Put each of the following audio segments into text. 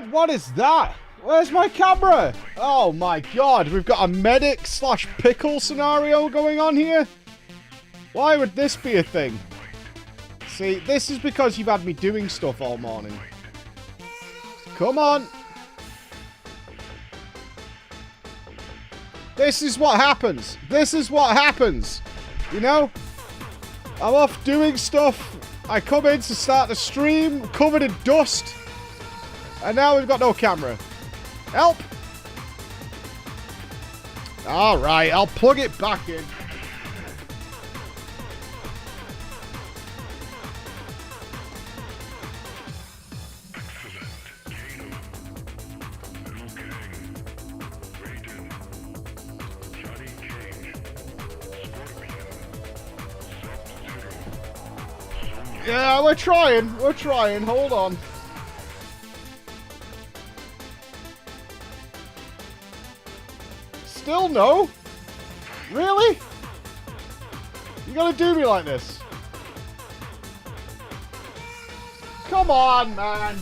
god, what is that? Where's my camera? Oh my god, we've got a medic slash pickle scenario going on here? Why would this be a thing? See, this is because you've had me doing stuff all morning. Come on. This is what happens. This is what happens. You know? I'm off doing stuff. I come in to start the stream covered in dust. And now we've got no camera. Help! Alright, I'll plug it back in. Yeah, we're trying. We're trying. Hold on. Still no? Really? You gotta do me like this? Come on, man.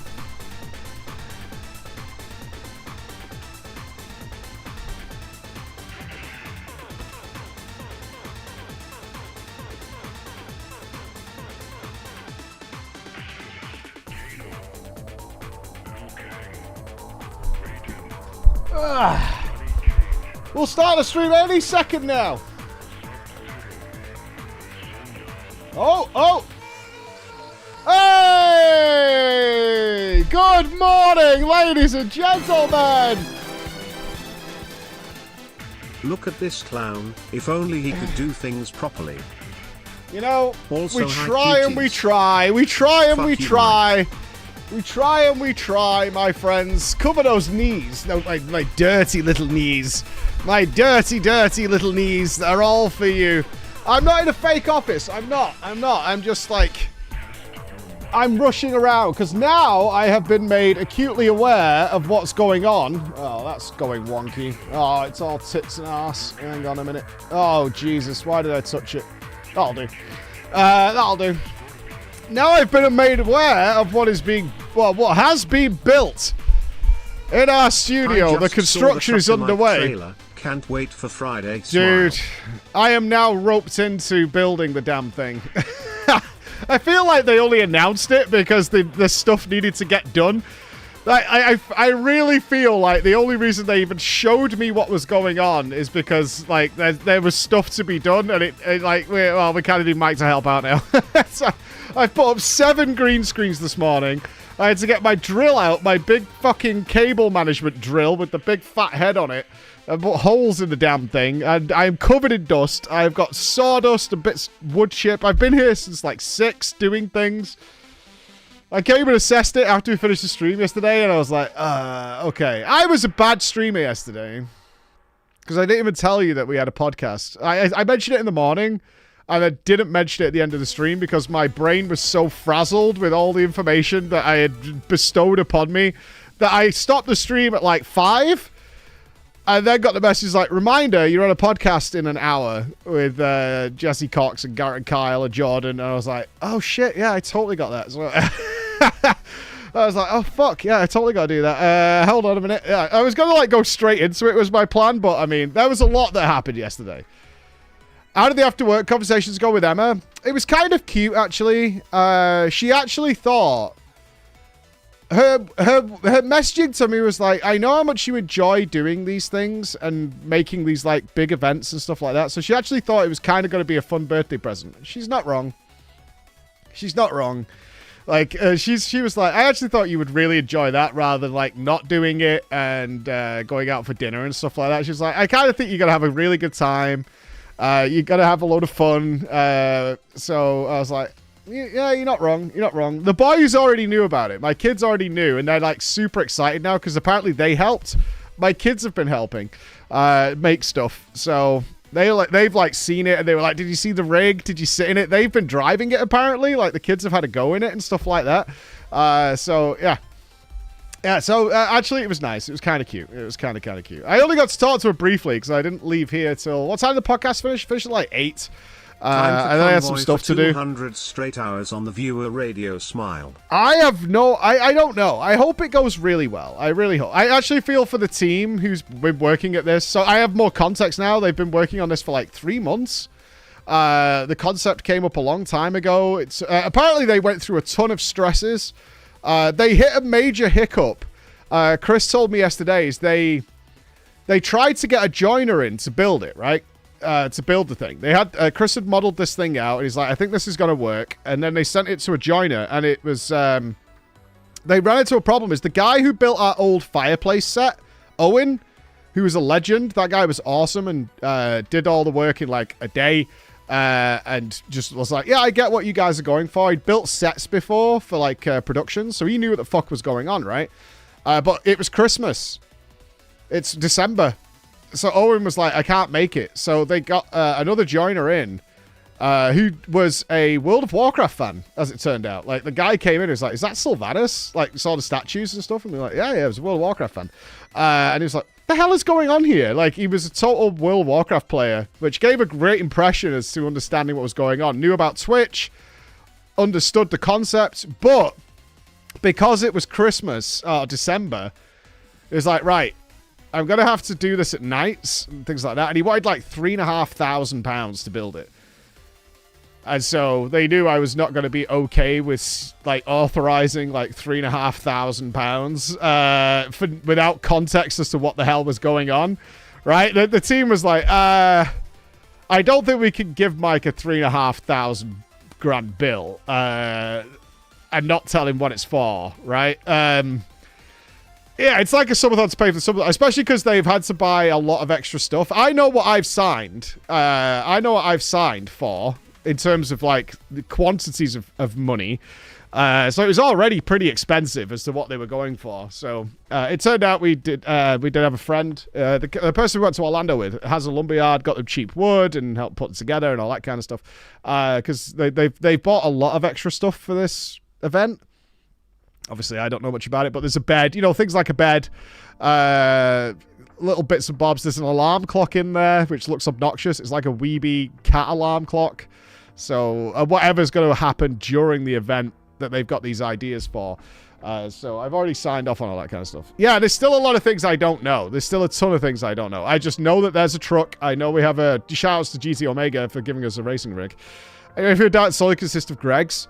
We'll start the stream any second now. Oh! Hey! Good morning, ladies and gentlemen! Look at this clown. If only he could do things properly. You know, Also, we try and we try. We try and we try. We try and we try, my friends. Cover those knees. No, my dirty little knees. My dirty, dirty little knees that are all for you. I'm not in a fake office. I'm not. I'm just like... I'm rushing around because now I have been made acutely aware of what's going on. Oh, that's going wonky. Oh, it's all tits and ass. Hang on a minute. Oh, Jesus. Why did I touch it? That'll do. That'll do. Now I've been made aware of what is being... Well, what has been built in our studio. The construction is underway. Can't wait for Friday. Dude, Smile. I am now roped into building the damn thing. I feel like they only announced it because the stuff needed to get done. I really feel like the only reason they even showed me what was going on is because like there was stuff to be done, and it like we kind of need Mike to help out now. So I put up 7 green screens this morning. I had to get my drill out, my big fucking cable management drill with the big fat head on it. I put holes in the damn thing, and I'm covered in dust. I've got sawdust and bits of wood chip. I've been here since like 6 doing things. I came and assessed it after we finished the stream yesterday, and I was like, okay. I was a bad streamer yesterday because I didn't even tell you that we had a podcast. I mentioned it in the morning, and I didn't mention it at the end of the stream because my brain was so frazzled with all the information that I had bestowed upon me that I stopped the stream at like 5. I then got the message like, reminder, you're on a podcast in an hour with Jesse Cox and Garrett and Kyle and Jordan. And I was like, oh shit, yeah, I totally got that. So I was like, oh fuck, yeah, I totally got to do that. Hold on a minute. Yeah, I was going to like go straight into it was my plan, but I mean, there was a lot that happened yesterday. How did the after work conversations go with Emma? It was kind of cute, actually. She actually thought... Her messaging to me was like, I know how much you enjoy doing these things and making these like big events and stuff like that. So she actually thought it was kind of going to be a fun birthday present. She's not wrong. She's not wrong. Like she was like, I actually thought you would really enjoy that rather than like not doing it and going out for dinner and stuff like that. She's like, I kind of think you're going to have a really good time. You're going to have a load of fun. So I was like, yeah, you're not wrong. You're not wrong. The boys already knew about it. My kids already knew, and they're like super excited now because apparently they helped. My kids have been helping make stuff, so they've like seen it, and they were like, "Did you see the rig? Did you sit in it?" They've been driving it apparently. Like the kids have had a go in it and stuff like that. So yeah. Yeah, so actually it was nice. It was kind of cute. It was kind of cute. I only got to talk to her briefly because I didn't leave here till... What time did the podcast finish? Finished at like 8. Time and I had some stuff to do. 200 straight hours on the viewer radio smile. I don't know. I hope it goes really well. I really hope. I actually feel for the team who's been working at this. So I have more context now. They've been working on this for like 3 months. The concept came up a long time ago. It's apparently they went through a ton of stresses. They hit a major hiccup. Chris told me yesterday is they tried to get a joiner in to build it, right? To build the thing. They had Chris had modeled this thing out, and he's like, I think this is going to work. And then they sent it to a joiner, and it was they ran into a problem. Is the guy who built our old fireplace set, Owen, who was a legend. That guy was awesome and did all the work in like a day. And just was like, yeah, I get what you guys are going for. He'd built sets before for like production, so he knew what the fuck was going on, right? But it was Christmas. It's December. So Owen was like, I can't make it. So they got another joiner in who was a World of Warcraft fan, as it turned out. Like, the guy came in and was like, is that Sylvanas? Like, saw the statues and stuff. And we were like, yeah, it was a World of Warcraft fan. And he was like, the hell is going on here? Like, he was a total World of Warcraft player, which gave a great impression as to understanding what was going on. Knew about Twitch, understood the concept, but because it was Christmas, December, it was like, right, I'm going to have to do this at nights and things like that. And he wanted like £3,500 to build it. And so they knew I was not going to be okay with like authorizing like £3,500 without context as to what the hell was going on. Right? The team was like, I don't think we can give Mike a $3,500 bill and not tell him what it's for. Right? Yeah, it's like a subathon to pay for the subathon, especially because they've had to buy a lot of extra stuff. I know what I've signed. For in terms of like the quantities of money. So it was already pretty expensive as to what they were going for. So it turned out we did have a friend, the person we went to Orlando with, has a lumberyard, got them cheap wood and helped put it together and all that kind of stuff. Because they bought a lot of extra stuff for this event. Obviously, I don't know much about it, but there's a bed, things like a bed, little bits and bobs. There's an alarm clock in there, which looks obnoxious. It's like a Weeby cat alarm clock. So whatever's going to happen during the event that they've got these ideas for. So I've already signed off on all that kind of stuff. Yeah, there's still a lot of things I don't know. There's still a ton of things I don't know. I just know that there's a truck. I know we have a... Shout-outs to GT Omega for giving us a racing rig. If you're doubt, it's solely consist of Greg's.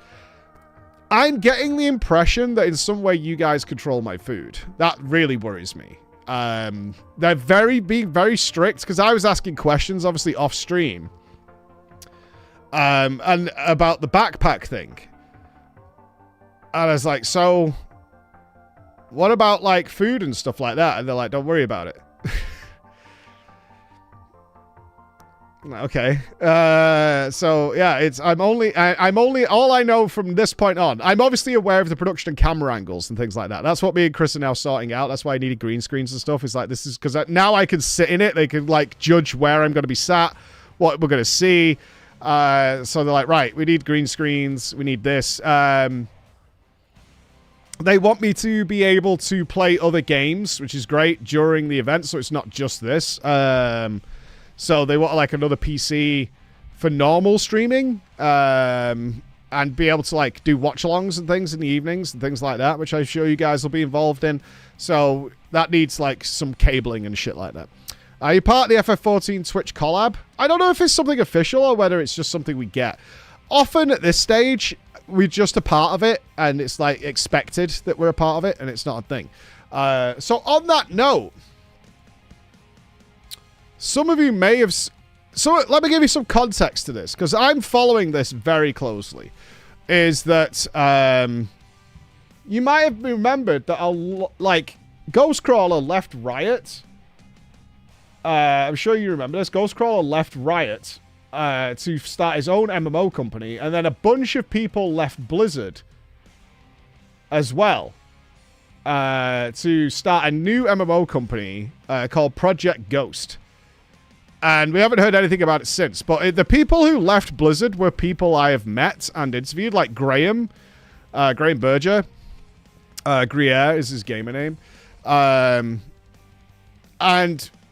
I'm getting the impression that in some way you guys control my food. That really worries me. They're being very strict, because I was asking questions, obviously, off stream. And about the backpack thing. And I was like, so what about like food and stuff like that? And they're like, don't worry about it. Okay. So yeah, I'm only all I know from this point on. I'm obviously aware of the production and camera angles and things like that. That's what me and Chris are now sorting out. That's why I needed green screens and stuff. It's like, this is because now I can sit in it. They can like judge where I'm going to be sat, what we're going to see. So they're like, right, we need green screens. We need this. They want me to be able to play other games, which is great, during the event. So it's not just this. So they want like another PC for normal streaming, and be able to like do watch-alongs and things in the evenings and things like that, which I'm sure you guys will be involved in. So that needs like some cabling and shit like that. Are you part of the FF14 Twitch collab? I don't know if it's something official or whether it's just something we get. Often at this stage, we're just a part of it, and it's like expected that we're a part of it, and it's not a thing. So on that note, some of you may have... So let me give you some context to this, because I'm following this very closely. Is that you might have remembered that like Ghostcrawler left Riot. I'm sure you remember this. Ghostcrawler left Riot to start his own MMO company, and then a bunch of people left Blizzard as well to start a new MMO company called Project Ghost. And we haven't heard anything about it since. But the people who left Blizzard were people I have met and interviewed, like Graham Berger. Gruyere is his gamer name. And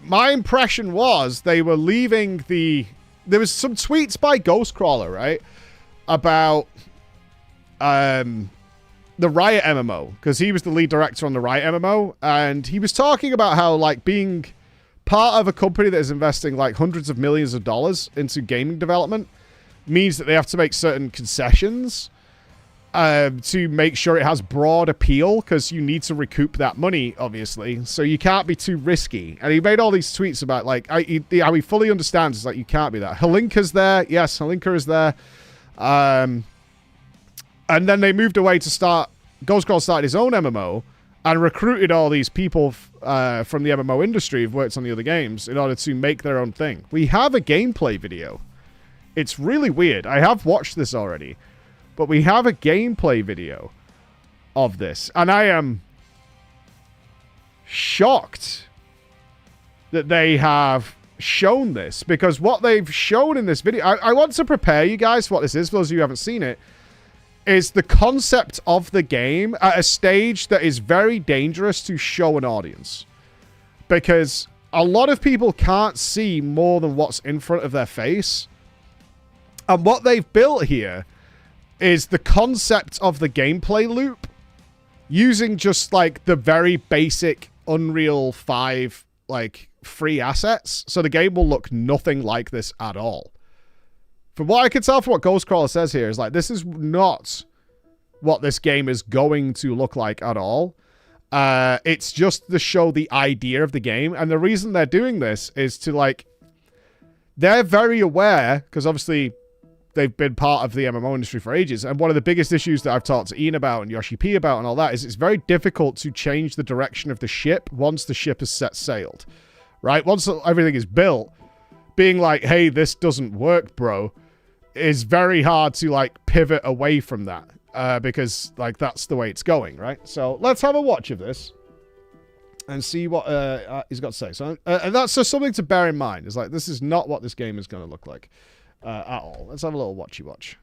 my impression was they were leaving the there was some tweets by Ghostcrawler, right, about the Riot MMO, because he was the lead director on the Riot MMO, and he was talking about how, like, being part of a company that is investing, like, hundreds of millions of dollars into gaming development means that they have to make certain concessions to make sure it has broad appeal, because you need to recoup that money, obviously, so you can't be too risky. And he made all these tweets about, like, how he fully understands is, like, you can't be that. Halinka's there. Yes, Halinka is there. And then they moved away to start... Ghostcrawler started his own MMO and recruited all these people from the MMO industry who've worked on the other games in order to make their own thing. We have a gameplay video. It's really weird. I have watched this already. But we have a gameplay video of this. And I am shocked that they have shown this. Because what they've shown in this video... I want to prepare you guys for what this is, for those of you who haven't seen it. Is the concept of the game at a stage that is very dangerous to show an audience. Because a lot of people can't see more than what's in front of their face. And what they've built here is the concept of the gameplay loop using just, like, the very basic Unreal 5, like, free assets. So the game will look nothing like this at all. From what I can tell from what Ghostcrawler says here is, like, this is not what this game is going to look like at all. It's just to show the idea of the game. And the reason they're doing this is to, like... They're very aware, because obviously they've been part of the MMO industry for ages. And one of the biggest issues that I've talked to Ian about and Yoshi P about and all that is it's very difficult to change the direction of the ship once the ship is set sailed. Right? Once everything is built, being like, hey, this doesn't work, bro, is very hard to, like, pivot away from that. Because, like, that's the way it's going, right? So let's have a watch of this and see what he's got to say. So, and that's just something to bear in mind. It's like, this is not what this game is going to look like at all. Let's have a little watchy watch.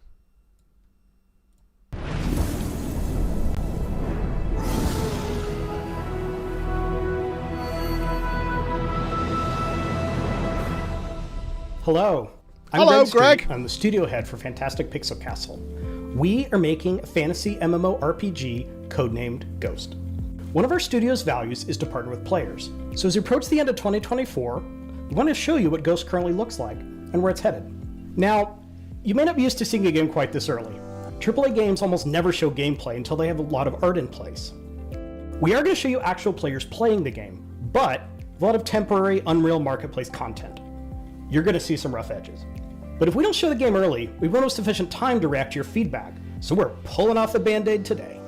Hello. Hello, Greg. I'm the studio head for Fantastic Pixel Castle. We are making a fantasy MMORPG codenamed Ghost. One of our studio's values is to partner with players. So as we approach the end of 2024, we want to show you what Ghost currently looks like and where it's headed. Now, you may not be used to seeing a game quite this early. AAA games almost never show gameplay until they have a lot of art in place. We are going to show you actual players playing the game, but a lot of temporary Unreal Marketplace content. You're going to see some rough edges. But if we don't show the game early, we won't have sufficient time to react to your feedback, so we're pulling off the band-aid today.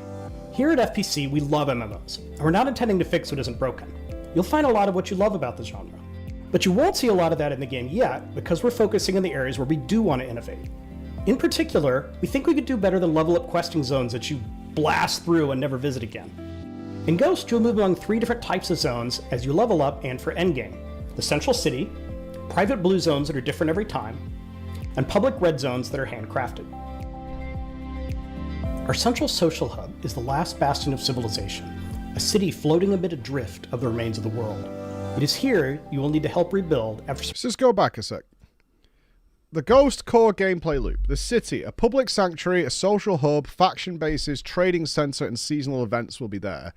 Here at FPC, we love MMOs, and we're not intending to fix what isn't broken. You'll find a lot of what you love about the genre. But you won't see a lot of that in the game yet, because we're focusing on the areas where we do want to innovate. In particular, we think we could do better than level up questing zones that you blast through and never visit again. In Ghost, you'll move among 3 different types of zones as you level up and for endgame. The Central City, private blue zones that are different every time, and public red zones that are handcrafted. Our central social hub is the last bastion of civilization, a city floating amid a drift of the remains of the world. It is here you will need to help rebuild after... Let's just go back a sec. The Ghost core gameplay loop. The city, a public sanctuary, a social hub, faction bases, trading center, and seasonal events will be there.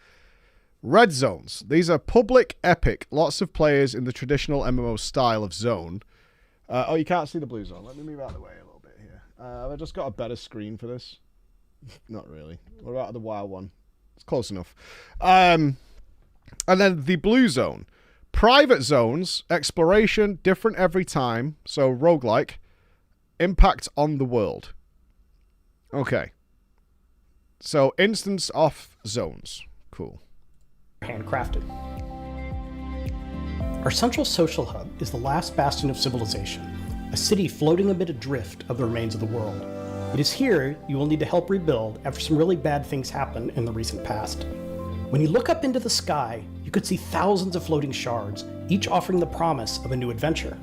Red zones. These are public, epic, lots of players in the traditional MMO style of zone. Oh, you can't see the blue zone. Let me move out of the way a little bit here. Have I just got a better screen for this? Not really. What about the wild one? It's close enough. And then the blue zone. Private zones, exploration, different every time. So roguelike. Impact on the world. Okay. So instance off zones. Cool. Handcrafted. Our central social hub is the last bastion of civilization, a city floating amid a drift of the remains of the world. It is here you will need to help rebuild after some really bad things happened in the recent past. When you look up into the sky, you could see thousands of floating shards, each offering the promise of a new adventure.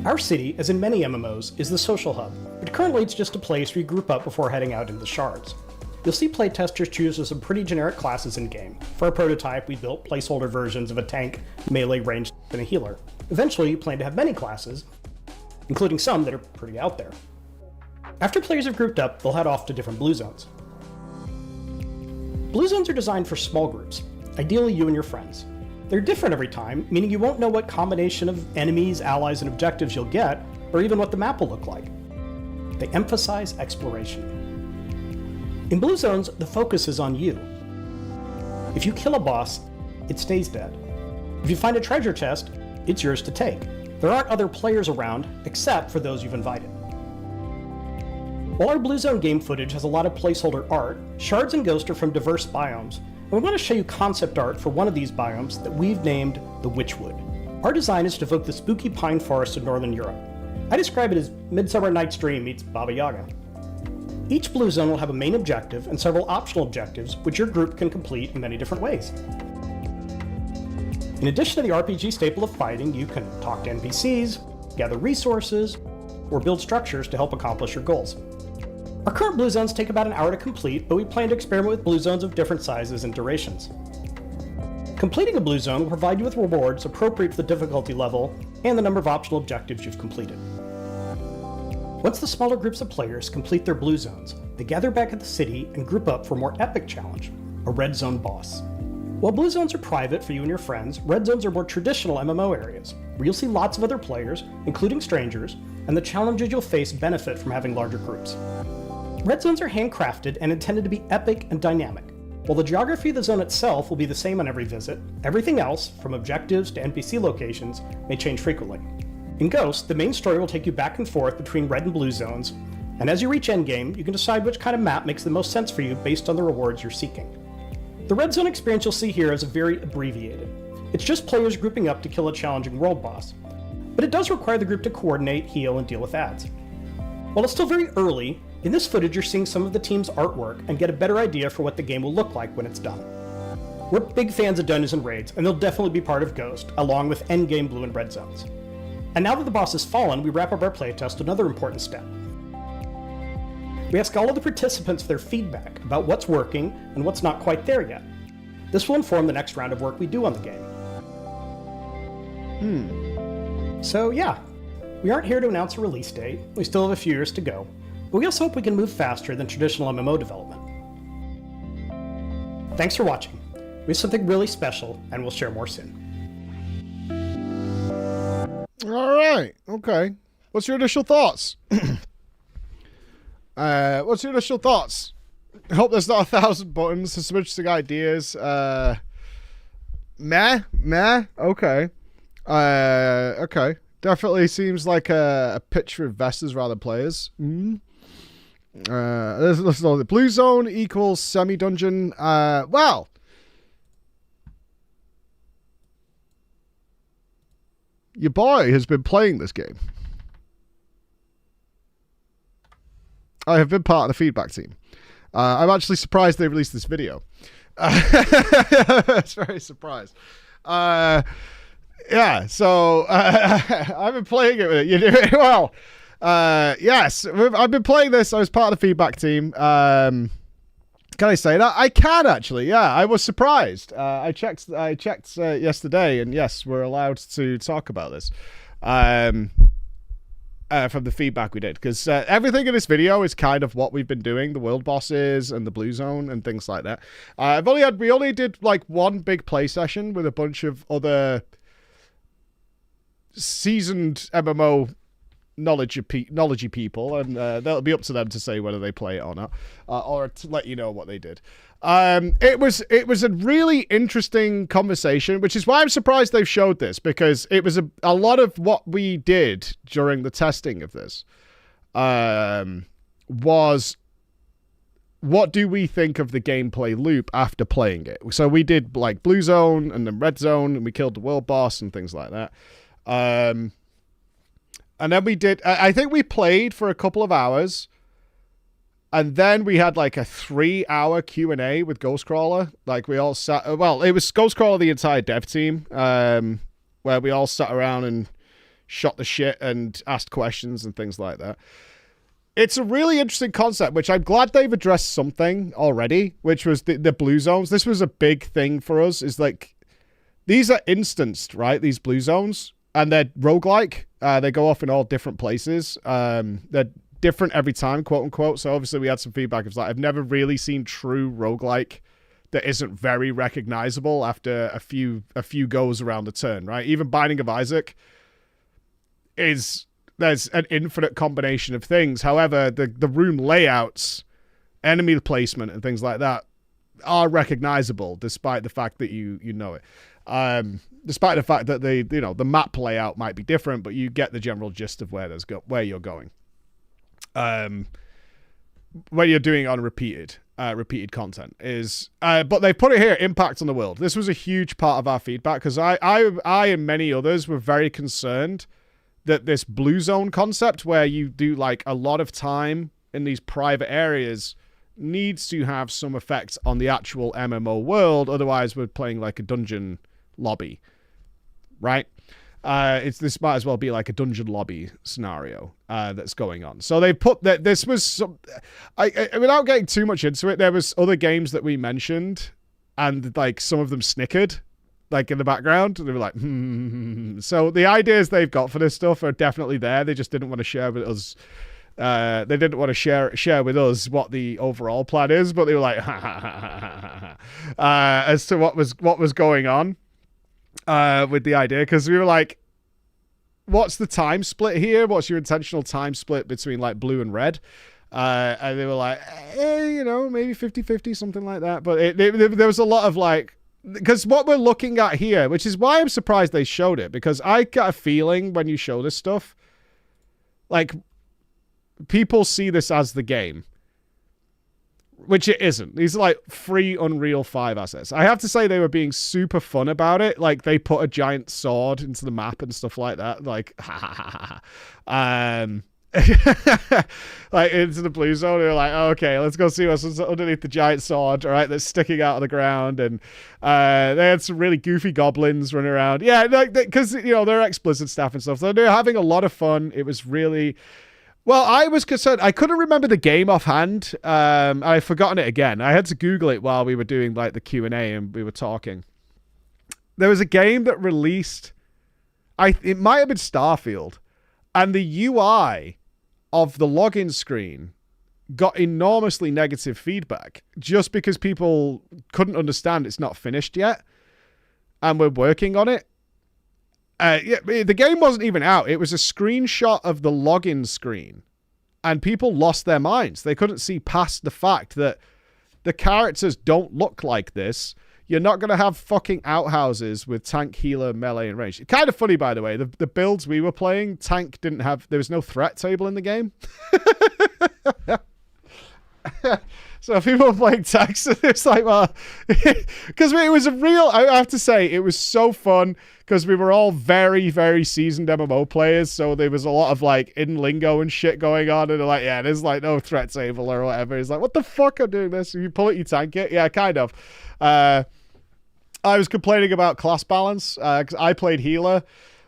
Our city, as in many MMOs, is the social hub, but currently it's just a place where you group up before heading out into the shards. you'll see playtesters choose some pretty generic classes in-game. For our prototype, we built placeholder versions of a tank, melee, ranged, and a healer. Eventually, we plan to have many classes, including some that are pretty out there. After players have grouped up, they'll head off to different blue zones. Blue zones are designed for small groups, ideally you and your friends. They're different every time, meaning you won't know what combination of enemies, allies, and objectives you'll get, or even what the map will look like. They emphasize exploration. In blue zones, the focus is on you. If you kill a boss, it stays dead. If you find a treasure chest, it's yours to take. There aren't other players around, except for those you've invited. While our blue zone game footage has a lot of placeholder art, Shards and Ghost are from diverse biomes, and we want to show you concept art for one of these biomes that we've named the Witchwood. Our design is to evoke the spooky pine forest of Northern Europe. I describe it as Midsummer Night's Dream meets Baba Yaga. Each blue zone will have a main objective and several optional objectives, which your group can complete in many different ways. In addition to the RPG staple of fighting, you can talk to NPCs, gather resources, or build structures to help accomplish your goals. Our current blue zones take about an hour to complete, but we plan to experiment with blue zones of different sizes and durations. Completing a blue zone will provide you with rewards appropriate to the difficulty level and the number of optional objectives you've completed. Once the smaller groups of players complete their blue zones, they gather back at the city and group up for a more epic challenge, a red zone boss. While blue zones are private for you and your friends, red zones are more traditional MMO areas, where you'll see lots of other players, including strangers, and the challenges you'll face benefit from having larger groups. Red zones are handcrafted and intended to be epic and dynamic. While the geography of the zone itself will be the same on every visit, everything else, from objectives to NPC locations, may change frequently. In Ghost, the main story will take you back and forth between red and blue zones, and as you reach endgame, you can decide which kind of map makes the most sense for you based on the rewards you're seeking. The red zone experience you'll see here is very abbreviated. It's just players grouping up to kill a challenging world boss, but it does require the group to coordinate, heal, and deal with adds. While it's still very early, in this footage you're seeing some of the team's artwork and get a better idea for what the game will look like when it's done. We're big fans of Dungeons & Raids, and they'll definitely be part of Ghost, along with endgame blue and red zones. And now that the boss has fallen, we wrap up our playtest with another important step. We ask all of the participants for their feedback about what's working and what's not quite there yet. This will inform the next round of work we do on the game. So yeah, we aren't here to announce a release date, we still have a few years to go, but we also hope we can move faster than traditional MMO development. Thanks for watching. We have something really special, and we'll share more soon. All right. Okay. What's your initial thoughts? What's your initial thoughts? I hope there's not 1,000 buttons, some interesting ideas. Meh. Okay. Okay. Definitely seems like a pitch for investors rather than players. Let's know. The blue zone equals semi-dungeon. Well, your boy has been playing this game. I have been part of the feedback team. I'm actually surprised they released this video. It's very surprised. Yeah, so I've been playing it with it. You do it well. Yes, I've been playing this. I was part of the feedback team. Can I say that? I can actually. Yeah, I was surprised. I checked yesterday, and yes, we're allowed to talk about this from the feedback we did, because everything in this video is kind of what we've been doing, the world bosses and the blue zone and things like that. We only did like one big play session with a bunch of other seasoned MMO knowledgey people, and that'll be up to them to say whether they play it or not, or to let you know what they did. It was a really interesting conversation, which is why I'm surprised they've showed this, because it was a lot of what we did during the testing of this was, what do we think of the gameplay loop after playing it? So we did like blue zone and then red zone, and we killed the world boss and things like that. And then we did, I think we played for a couple of hours, and then we had like a 3-hour Q&A with Ghostcrawler. Like we all sat, well, it was Ghostcrawler, the entire dev team, where we all sat around and shot the shit and asked questions and things like that. it's a really interesting concept, which I'm glad they've addressed something already, which was the blue zones. This was a big thing for us, is like, these are instanced, right? These blue zones, and they're roguelike. They go off in all different places. They're different every time, quote unquote. So obviously we had some feedback of that. I've never really seen true roguelike that isn't very recognizable after a few goes around the turn, right? Even Binding of Isaac there's an infinite combination of things. However, the room layouts, enemy placement, and things like that are recognizable, despite the fact that you know it. Despite the fact that the map layout might be different, but you get the general gist of where you're going. When you're doing on repeated content is, but they put it here, impact on the world. This was a huge part of our feedback, because I and many others were very concerned that this blue zone concept, where you do like a lot of time in these private areas, needs to have some effect on the actual MMO world. Otherwise, we're playing like a dungeon lobby, right? This might as well be like a dungeon lobby scenario that's going on. So they put that this was without getting too much into it, there was other games that we mentioned, and like some of them snickered, like in the background. They were like, So the ideas they've got for this stuff are definitely there. They just didn't want to share with us. They didn't want to share with us what the overall plan is, but they were like, as to what was going on with the idea, because we were like, what's the time split here? What's your intentional time split between like blue and red? And they were like, maybe 50-50, something like that. But there was a lot of like, because what we're looking at here, which is why I'm surprised they showed it, because I got a feeling when you show this stuff, like, people see this as the game, which it isn't. These are like free Unreal 5 assets. I have to say, they were being super fun about it. Like, they put a giant sword into the map and stuff like that. Like, like into the blue zone. They're like, oh, okay, let's go see what's underneath the giant sword, all right, that's sticking out of the ground. And they had some really goofy goblins running around. Yeah, like, because they're explicit stuff and stuff. So they're having a lot of fun. It was really, well, I was concerned. I couldn't remember the game offhand. I've forgotten it again. I had to Google it while we were doing like the Q&A and we were talking. There was a game that released, it might have been Starfield, and the UI of the login screen got enormously negative feedback just because people couldn't understand it's not finished yet, and we're working on it. The game wasn't even out. It was a screenshot of the login screen, and people lost their minds. They couldn't see past the fact that the characters don't look like this. You're not going to have fucking outhouses with tank, healer, melee, and range. Kind of funny, by the way. The builds we were playing, tank didn't have... There was no threat table in the game. So people were playing tanks, and it's like, well... Because it was a real... I have to say, it was so fun, because we were all very, very seasoned MMO players, so there was a lot of, like, in lingo and shit going on, and they're like, yeah, there's, like, no threat table or whatever. It's like, what the fuck, I'm doing this? You pull it, you tank it? Yeah, kind of. I was complaining about class balance, because I played healer,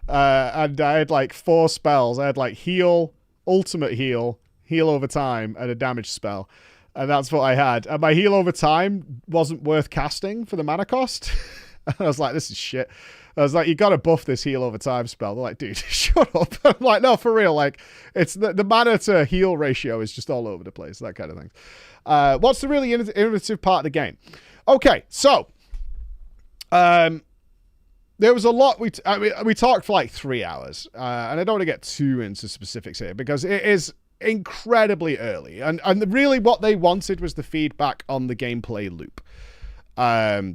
and I had like 4 spells. I had like heal, ultimate heal over time, and a damage spell. And that's what I had. And my heal over time wasn't worth casting for the mana cost. I was like, this is shit. I was like, you got to buff this heal over time spell. They're like, dude, shut up. I'm like, no, for real. Like, it's the mana to heal ratio is just all over the place, that kind of thing. What's the really innovative part of the game? Okay, so there was a lot. We talked for like 3 hours, and I don't want to get too into specifics here because it is incredibly early, and really what they wanted was the feedback on the gameplay loop.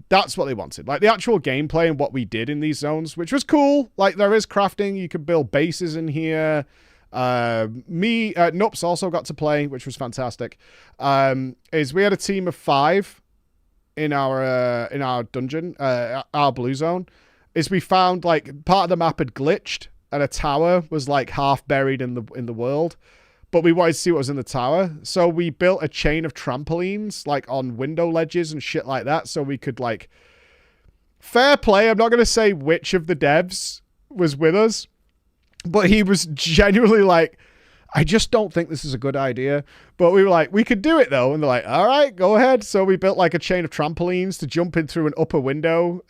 That's what they wanted, like the actual gameplay and what we did in these zones, which was cool. Like, there is crafting, you could build bases in here. Nups also got to play, which was fantastic. Is we had a team of 5 in our dungeon, our blue zone. Is we found like part of the map had glitched and a tower was like half buried in the world, but we wanted to see what was in the tower, so we built a chain of trampolines like on window ledges and shit like that, so we could like, fair play, I'm not going to say which of the devs was with us, but he was genuinely like, I just don't think this is a good idea. But we were like, we could do it though. And they're like, all right, go ahead. So we built like a chain of trampolines to jump in through an upper window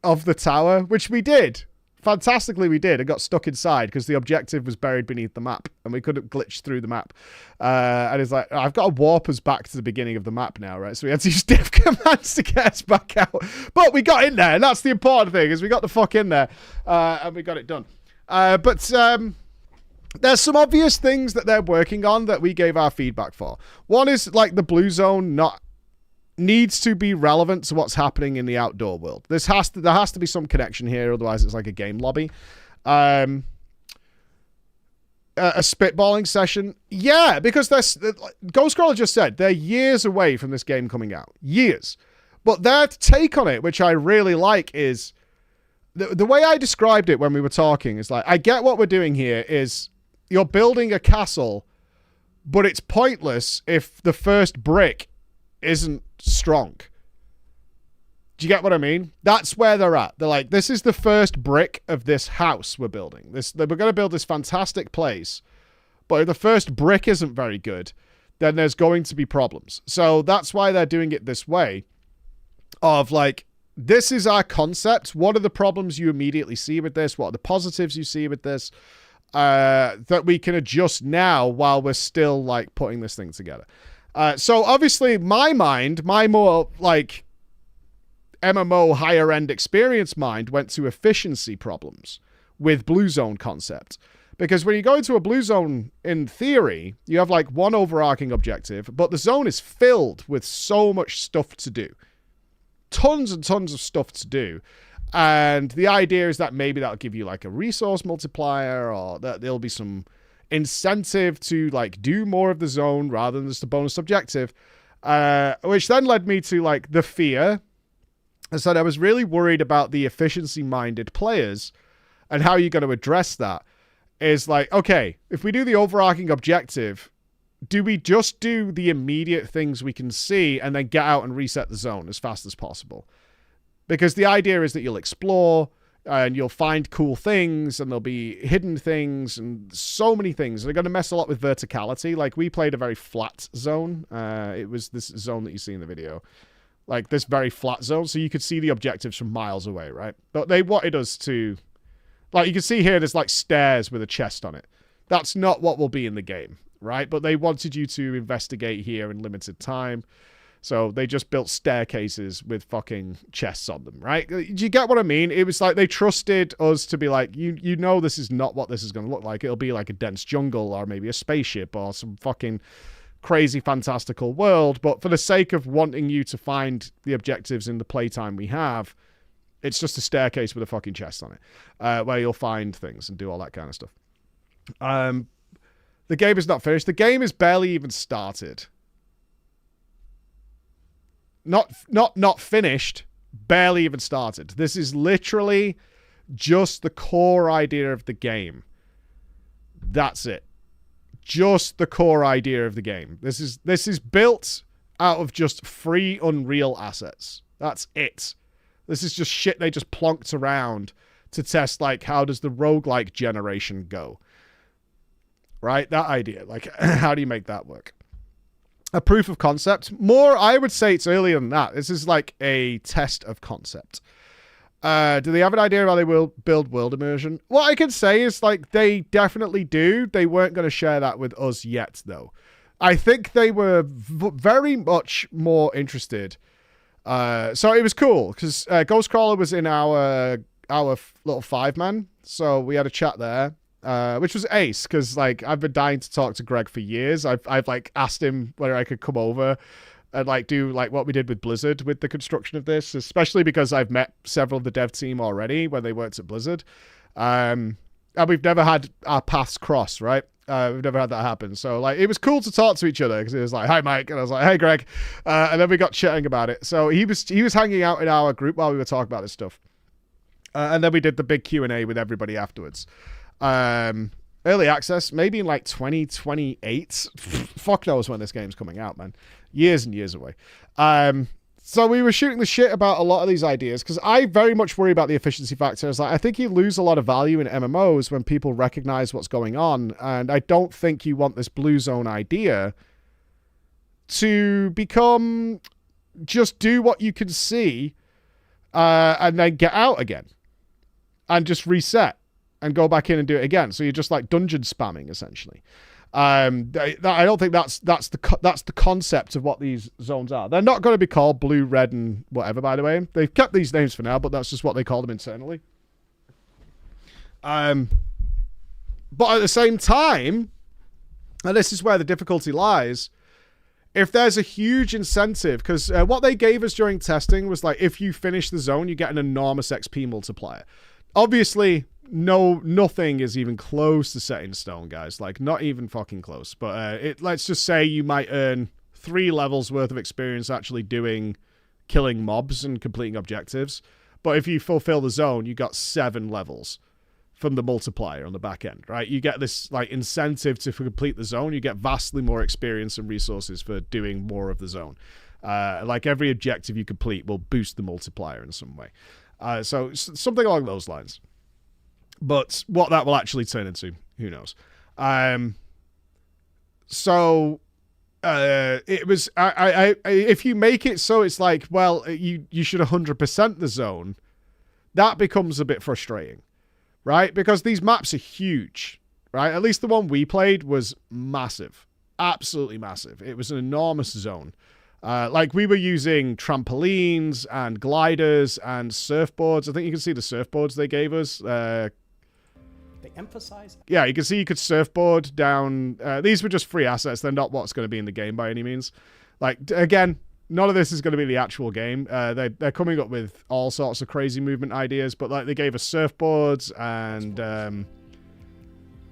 of the tower, which we did. Fantastically, we did. It got stuck inside because the objective was buried beneath the map and we couldn't glitch through the map. And it's like, I've got to warp us back to the beginning of the map now, right? So we had to use diff commands to get us back out. But we got in there, and that's the important thing, is we got the fuck in there and we got it done. But there's some obvious things that they're working on that we gave our feedback for. One is like the blue zone needs to be relevant to what's happening in the outdoor world. There has to be some connection here, otherwise it's like a game lobby. A spitballing session, yeah, because Ghostcrawler just said they're years away from this game coming out, years. But their take on it, which I really like, is the way I described it when we were talking is like, I get what we're doing here is you're building a castle, but it's pointless if the first brick isn't strong. Do you get what I mean? That's where they're at. They're like, this is the first brick of this house we're building. We're going to build this fantastic place, but if the first brick isn't very good, then there's going to be problems. So that's why they're doing it this way of like, this is our concept. What are the problems you immediately see with this? What are the positives you see with this? That we can adjust now while we're still like putting this thing together. So obviously my more like MMO higher end experience mind went to efficiency problems with blue zone concept. Because when you go into a blue zone, in theory, you have like one overarching objective, but the zone is filled with so much stuff to do. Tons and tons of stuff to do. And the idea is that maybe that'll give you like a resource multiplier, or that there'll be some incentive to like do more of the zone rather than just a bonus objective, which then led me to like the fear. I said I was really worried about the efficiency minded players and how you're going to address that is like, okay, if we do the overarching objective, do we just do the immediate things we can see and then get out and reset the zone as fast as possible? Because the idea is that you'll explore and you'll find cool things and there'll be hidden things and so many things. They're going to mess a lot with verticality. Like we played a very flat zone. It was this zone that you see in the video. Like this very flat zone. So you could see the objectives from miles away, right? But they wanted us to... Like you can see here, there's like stairs with a chest on it. That's not what will be in the game, right? But they wanted you to investigate here in limited time. So they just built staircases with fucking chests on them, right? Do you get what I mean? It was like they trusted us to be like, you know this is not what this is going to look like. It'll be like a dense jungle or maybe a spaceship or some fucking crazy fantastical world. But for the sake of wanting you to find the objectives in the playtime we have, it's just a staircase with a fucking chest on it, where you'll find things and do all that kind of stuff. The game is not finished. The game is barely even started. Not finished, barely even started. This is literally just the core idea of the game. That's it. Just the core idea of the game. This is built out of just free Unreal assets. That's it. This is just shit they just plonked around to test, like, how does the roguelike generation go? Right? That idea. Like, how do you make that work? A proof of concept. More, I would say it's earlier than that. This is like a test of concept. Do they have an idea of how they will build world immersion? What I can say is, like, they definitely do. They weren't going to share that with us yet, though. I think they were very much more interested. So it was cool, because Ghostcrawler was in our little 5-man, so we had a chat there. Which was ace, because like I've been dying to talk to Greg for years. I've like asked him whether I could come over and like do like what we did with Blizzard with the construction of this, especially because I've met several of the dev team already when they worked at Blizzard. And we've never had our paths cross, right? We've never had that happen. So like it was cool to talk to each other, because it was like, hi Mike, and I was like, hey Greg, and then we got chatting about it. So he was hanging out in our group while we were talking about this stuff, and then we did the big Q&A with everybody afterwards. Early access, maybe in like 2028. Fuck knows when this game's coming out, man. Years and years away. So we were shooting the shit about a lot of these ideas because I very much worry about the efficiency factor. It's like, I think you lose a lot of value in MMOs when people recognize what's going on. And I don't think you want this blue zone idea to become just do what you can see and then get out again and just reset and go back in and do it again. So you're just like dungeon spamming essentially. I don't think that's the concept of what these zones are. They're not going to be called blue, red, and whatever. By the way, they've kept these names for now, but that's just what they call them internally. But at the same time, and this is where the difficulty lies, if there's a huge incentive, because what they gave us during testing was like, if you finish the zone, you get an enormous XP multiplier. Obviously, nothing is even close to set in stone, guys. Like, not even fucking close. But let's just say you might earn 3 levels worth of experience actually killing mobs and completing objectives. But if you fulfill the zone, you got 7 levels from the multiplier on the back end, right? You get this like incentive to complete the zone. You get vastly more experience and resources for doing more of the zone. Like every objective you complete will boost the multiplier in some way. So something along those lines. But what that will actually turn into, who knows? It was if you make it so it's like, well, you should 100% the zone, that becomes a bit frustrating, right? Because these maps are huge, right? At least the one we played was massive, absolutely massive. It was an enormous zone. Like we were using trampolines and gliders and surfboards. I think you can see the surfboards they gave us. They emphasize. Yeah, you can see you could surfboard down. These were just free assets. They're not what's going to be in the game by any means. Like, again, none of this is going to be the actual game. They're coming up with all sorts of crazy movement ideas, but like they gave us surfboards and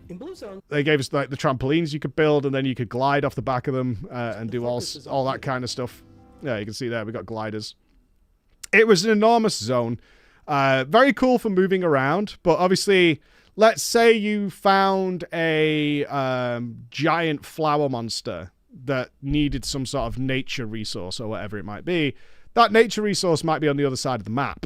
in Blue Zone, they gave us like the trampolines you could build, and then you could glide off the back of them and do all that kind of stuff. Yeah, you can see there we got gliders. It was an enormous zone. Very cool for moving around, but obviously, let's say you found a giant flower monster that needed some sort of nature resource or whatever it might be. That nature resource might be on the other side of the map,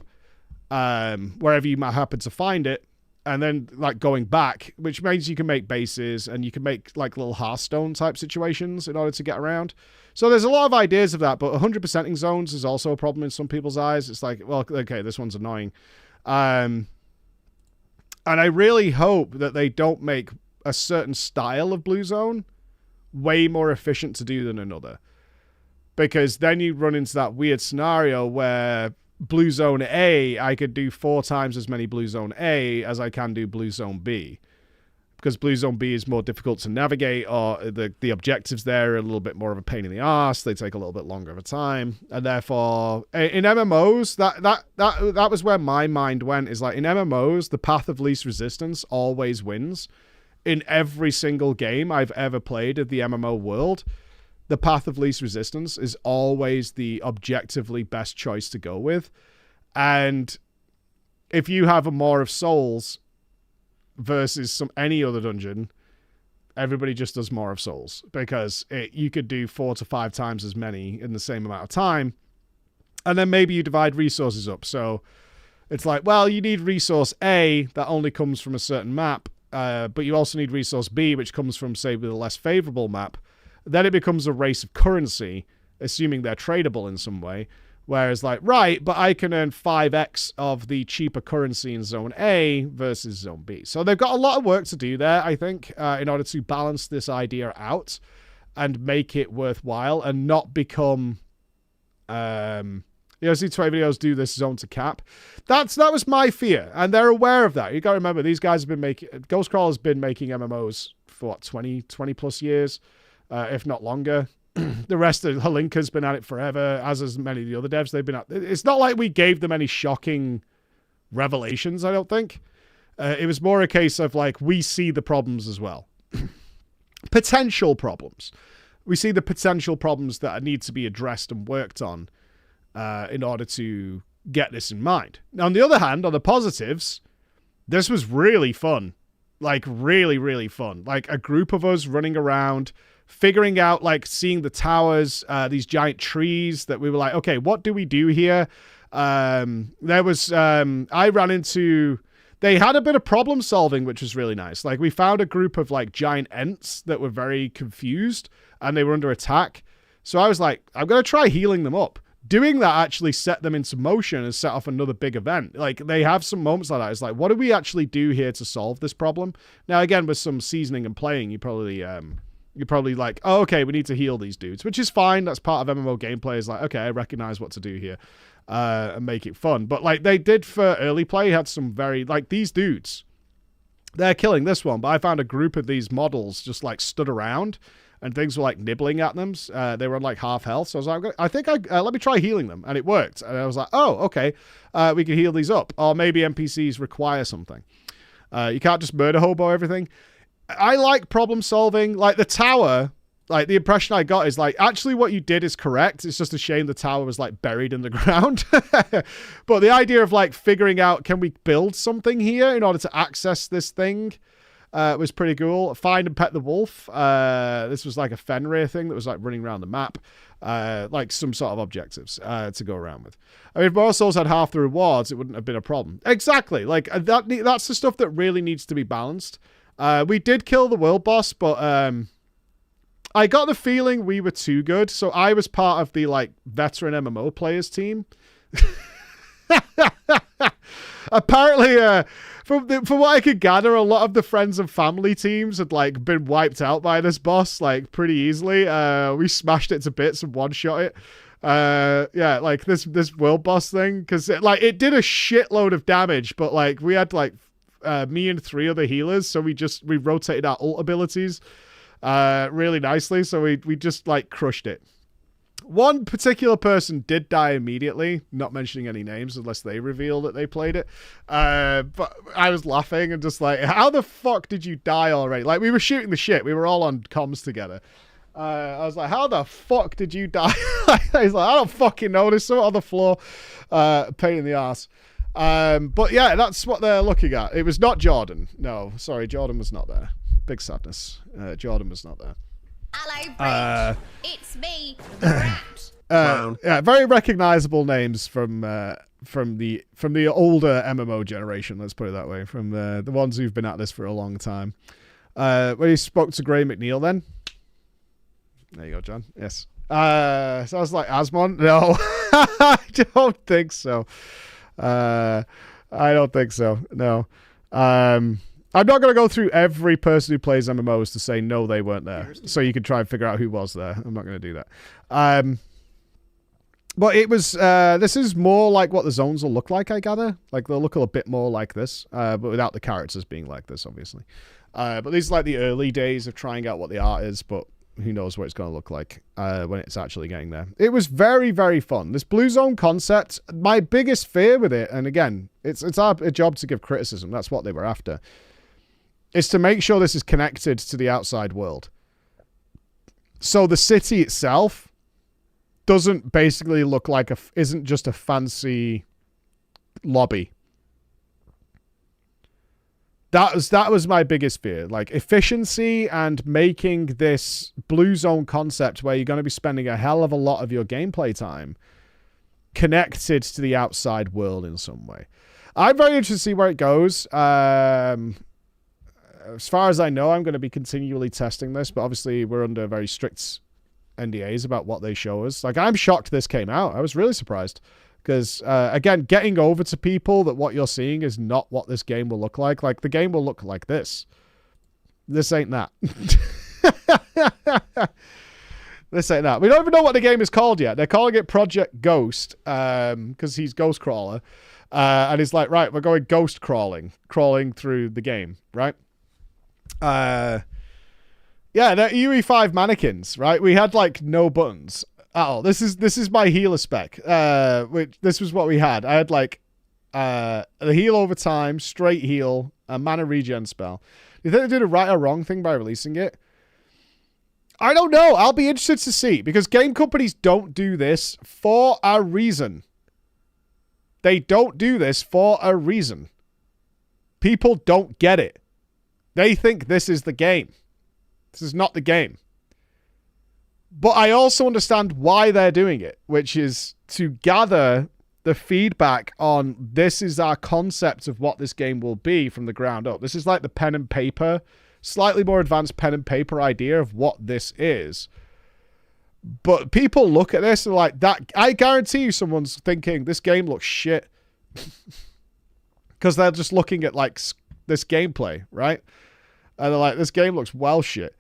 wherever you might happen to find it, and then like going back, which means you can make bases and you can make like little Hearthstone type situations in order to get around. So there's a lot of ideas of that, but 100%ing zones is also a problem in some people's eyes. It's like, well, okay, this one's annoying. And I really hope that they don't make a certain style of blue zone way more efficient to do than another. Because then you run into that weird scenario where blue zone A, I could do 4 times as many blue zone A as I can do blue zone B. Because blue zone B is more difficult to navigate, or the objectives there are a little bit more of a pain in the arse. They take a little bit longer of a time. And therefore, in MMOs, that was where my mind went, is like in MMOs, the path of least resistance always wins. In every single game I've ever played of the MMO world, the path of least resistance is always the objectively best choice to go with. And if you have a Maw of Souls versus any other dungeon, everybody just does Maw of Souls, because you could do 4 to 5 times as many in the same amount of time, and then maybe you divide resources up. So it's like, well, you need resource A that only comes from a certain map, but you also need resource B, which comes from, say, with a less favorable map. Then it becomes a race of currency, assuming they're tradable in some way. Whereas, like, right, but I can earn 5x of the cheaper currency in Zone A versus Zone B. So they've got a lot of work to do there, I think, in order to balance this idea out and make it worthwhile and not become... You know, see 20 videos do this zone to cap. That was my fear, and they're aware of that. You got to remember, these guys have been making... Ghostcrawler's been making MMOs for, what, 20 plus years, if not longer. The rest of Halinka's been at it forever, as has many of the other devs. They've been at. It's not like we gave them any shocking revelations, I don't think. It was more a case of, like, we see the problems as well. Potential problems. We see the potential problems that need to be addressed and worked on in order to get this in mind. Now, on the other hand, on the positives, this was really fun. Like, really, really fun. Like, a group of us running around, figuring out, like, seeing the towers, these giant trees that we were like, okay, what do we do here? There was, I ran into, they had a bit of problem solving, which was really nice. Like, we found a group of, like, giant ents that were very confused and they were under attack. So I was like, I'm going to try healing them up. Doing that actually set them into motion and set off another big event. Like, they have some moments like that. It's like, what do we actually do here to solve this problem? Now, again, with some seasoning and playing, you're probably like, oh, okay, we need to heal these dudes, which is fine. That's part of MMO gameplay. Is like, okay, I recognize what to do here and make it fun. But, like, they did for early play, had some very, like, these dudes, they're killing this one. But I found a group of these models just, like, stood around and things were, like, nibbling at them. They were on, like, half health. So I was like, let me try healing them. And it worked. And I was like, oh, okay, we can heal these up. Or maybe NPCs require something. You can't just murder hobo everything. I like problem solving. Like, the tower, like, the impression I got is, like, actually what you did is correct. It's just a shame the tower was, like, buried in the ground. But the idea of, like, figuring out, can we build something here in order to access this thing? Was pretty cool. Find and pet the wolf. This was like a Fenrir thing that was like running around the map. Like some sort of objectives to go around with. I mean, if more souls had half the rewards, it wouldn't have been a problem. Exactly. Like that's the stuff that really needs to be balanced. We did kill the world boss, but I got the feeling we were too good. So I was part of the like veteran MMO players team. Apparently, from what I could gather, a lot of the friends and family teams had like been wiped out by this boss like pretty easily. We smashed it to bits and one-shot it. Yeah, like this world boss thing, because it did a shitload of damage, but like we had like me and 3 other healers, so we rotated our ult abilities really nicely, so we just like crushed it. One particular person did die immediately, not mentioning any names unless they reveal that they played it. But I was laughing and just like, how the fuck did you die already? Like, we were shooting the shit. We were all on comms together. I was like, how the fuck did you die? He's like, I don't fucking know. There's something on the floor. Pain in the ass. But yeah, that's what they're looking at. It was not Jordan. No, sorry, Jordan was not there. Big sadness. Jordan was not there. Hello, Bridge. It's me, the rat. Yeah, very recognizable names from the older MMO generation. Let's put it that way. From the ones who've been at this for a long time. When you spoke to Gray McNeil, then there you go, John. Yes. So I was like, Asmon? No, I don't think so. I don't think so. No. I'm not going to go through every person who plays MMOs to say, no, they weren't there. So you can try and figure out who was there. I'm not going to do that. But it was, this is more like what the zones will look like, I gather. Like, they'll look a bit more like this, but without the characters being like this, obviously. But these are like the early days of trying out what the art is, but who knows what it's going to look like when it's actually getting there. It was very, very fun. This blue zone concept, my biggest fear with it, and again, it's our job to give criticism. That's what they were after. Is to make sure this is connected to the outside world. So the city itself doesn't basically look like isn't just a fancy lobby. That was my biggest fear. Like, efficiency and making this blue zone concept where you're going to be spending a hell of a lot of your gameplay time connected to the outside world in some way. I'm very interested to see where it goes. As far as I know, I'm going to be continually testing this, but obviously we're under very strict NDAs about what they show us. Like, I'm shocked this came out. I was really surprised because, again, getting over to people that what you're seeing is not what this game will look like. Like, the game will look like this. This ain't that. This ain't that. We don't even know what the game is called yet. They're calling it Project Ghost because he's Ghost Crawler. And he's like, right, we're going ghost crawling through the game, right? Yeah, they're UE5 mannequins, right? We had like no buttons. Oh, this is my healer spec. Which this was what we had. I had like the heal over time, straight heal, a mana regen spell. Do you think they did a right or wrong thing by releasing it? I don't know. I'll be interested to see because game companies don't do this for a reason. They don't do this for a reason. People don't get it. They think this is the game. This is not the game. But I also understand why they're doing it, which is to gather the feedback on this is our concept of what this game will be from the ground up. This is like the pen and paper, slightly more advanced pen and paper idea of what this is. But people look at this and like that. I guarantee you someone's thinking this game looks shit. Because they're just looking at like this gameplay, right? And they're like, this game looks well shit.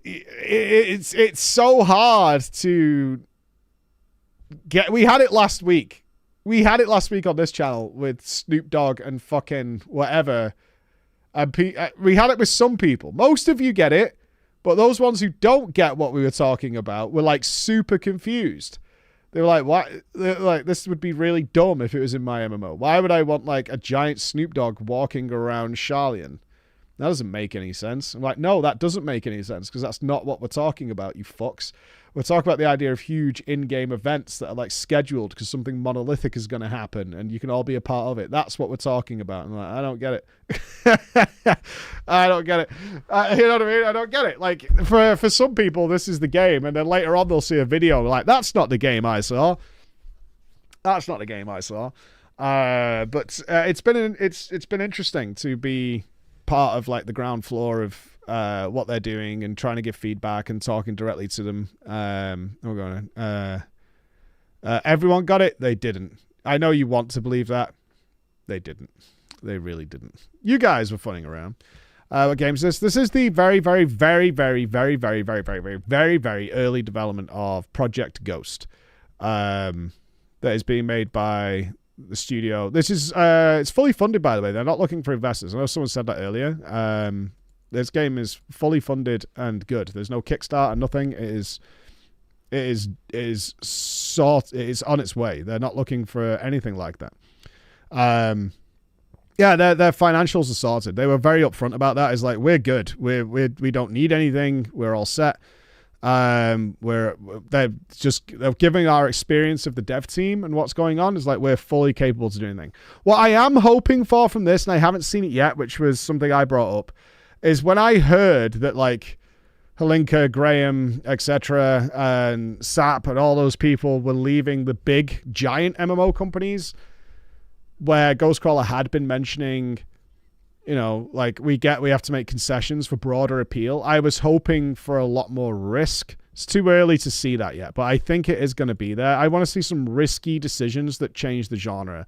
It's so hard to get. We had it last week. We had it last week on this channel with Snoop Dogg and fucking whatever. And we had it with some people. Most of you get it, but those ones who don't get what we were talking about were like super confused. They were like, "Why? Like this would be really dumb if it was in my MMO. Why would I want like a giant Snoop Dogg walking around Charlian? That doesn't make any sense." I'm like, no, that doesn't make any sense because that's not what we're talking about, you fucks. We're talking about the idea of huge in-game events that are like scheduled because something monolithic is going to happen and you can all be a part of it. That's what we're talking about. I'm like, I don't get it. I don't get it. You know what I mean? I don't get it. Like for some people, this is the game, and then later on they'll see a video like, that's not the game I saw. That's not the game I saw. But it's been interesting to be part of like the ground floor of what they're doing and trying to give feedback and talking directly to them. Everyone got it. They didn't. I know you want to believe that. They didn't. They really didn't. You guys were funning around. What game is this? This is the very, very, very, very, very, very, very, very, very, very, very early development of Project Ghost. That is being made by the studio. This is it's fully funded, by the way. They're not looking for investors. I know someone said that earlier. This game is fully funded and good. There's no Kickstarter, nothing. It is on its way. They're not looking for anything like that. Yeah, their financials are sorted. They were very upfront about that. It's like, we're good. We don't need anything. We're all set. They're giving our experience of the dev team and what's going on is like we're fully capable to do anything. What I am hoping for from this, and I haven't seen it yet, which was something I brought up, is when I heard that like Halinka, Graham, etc., and SAP and all those people were leaving the big giant MMO companies where Ghostcrawler had been mentioning, you know, like we have to make concessions for broader appeal. I was hoping for a lot more risk. It's too early to see that yet, but I think it is going to be there. I want to see some risky decisions that change the genre.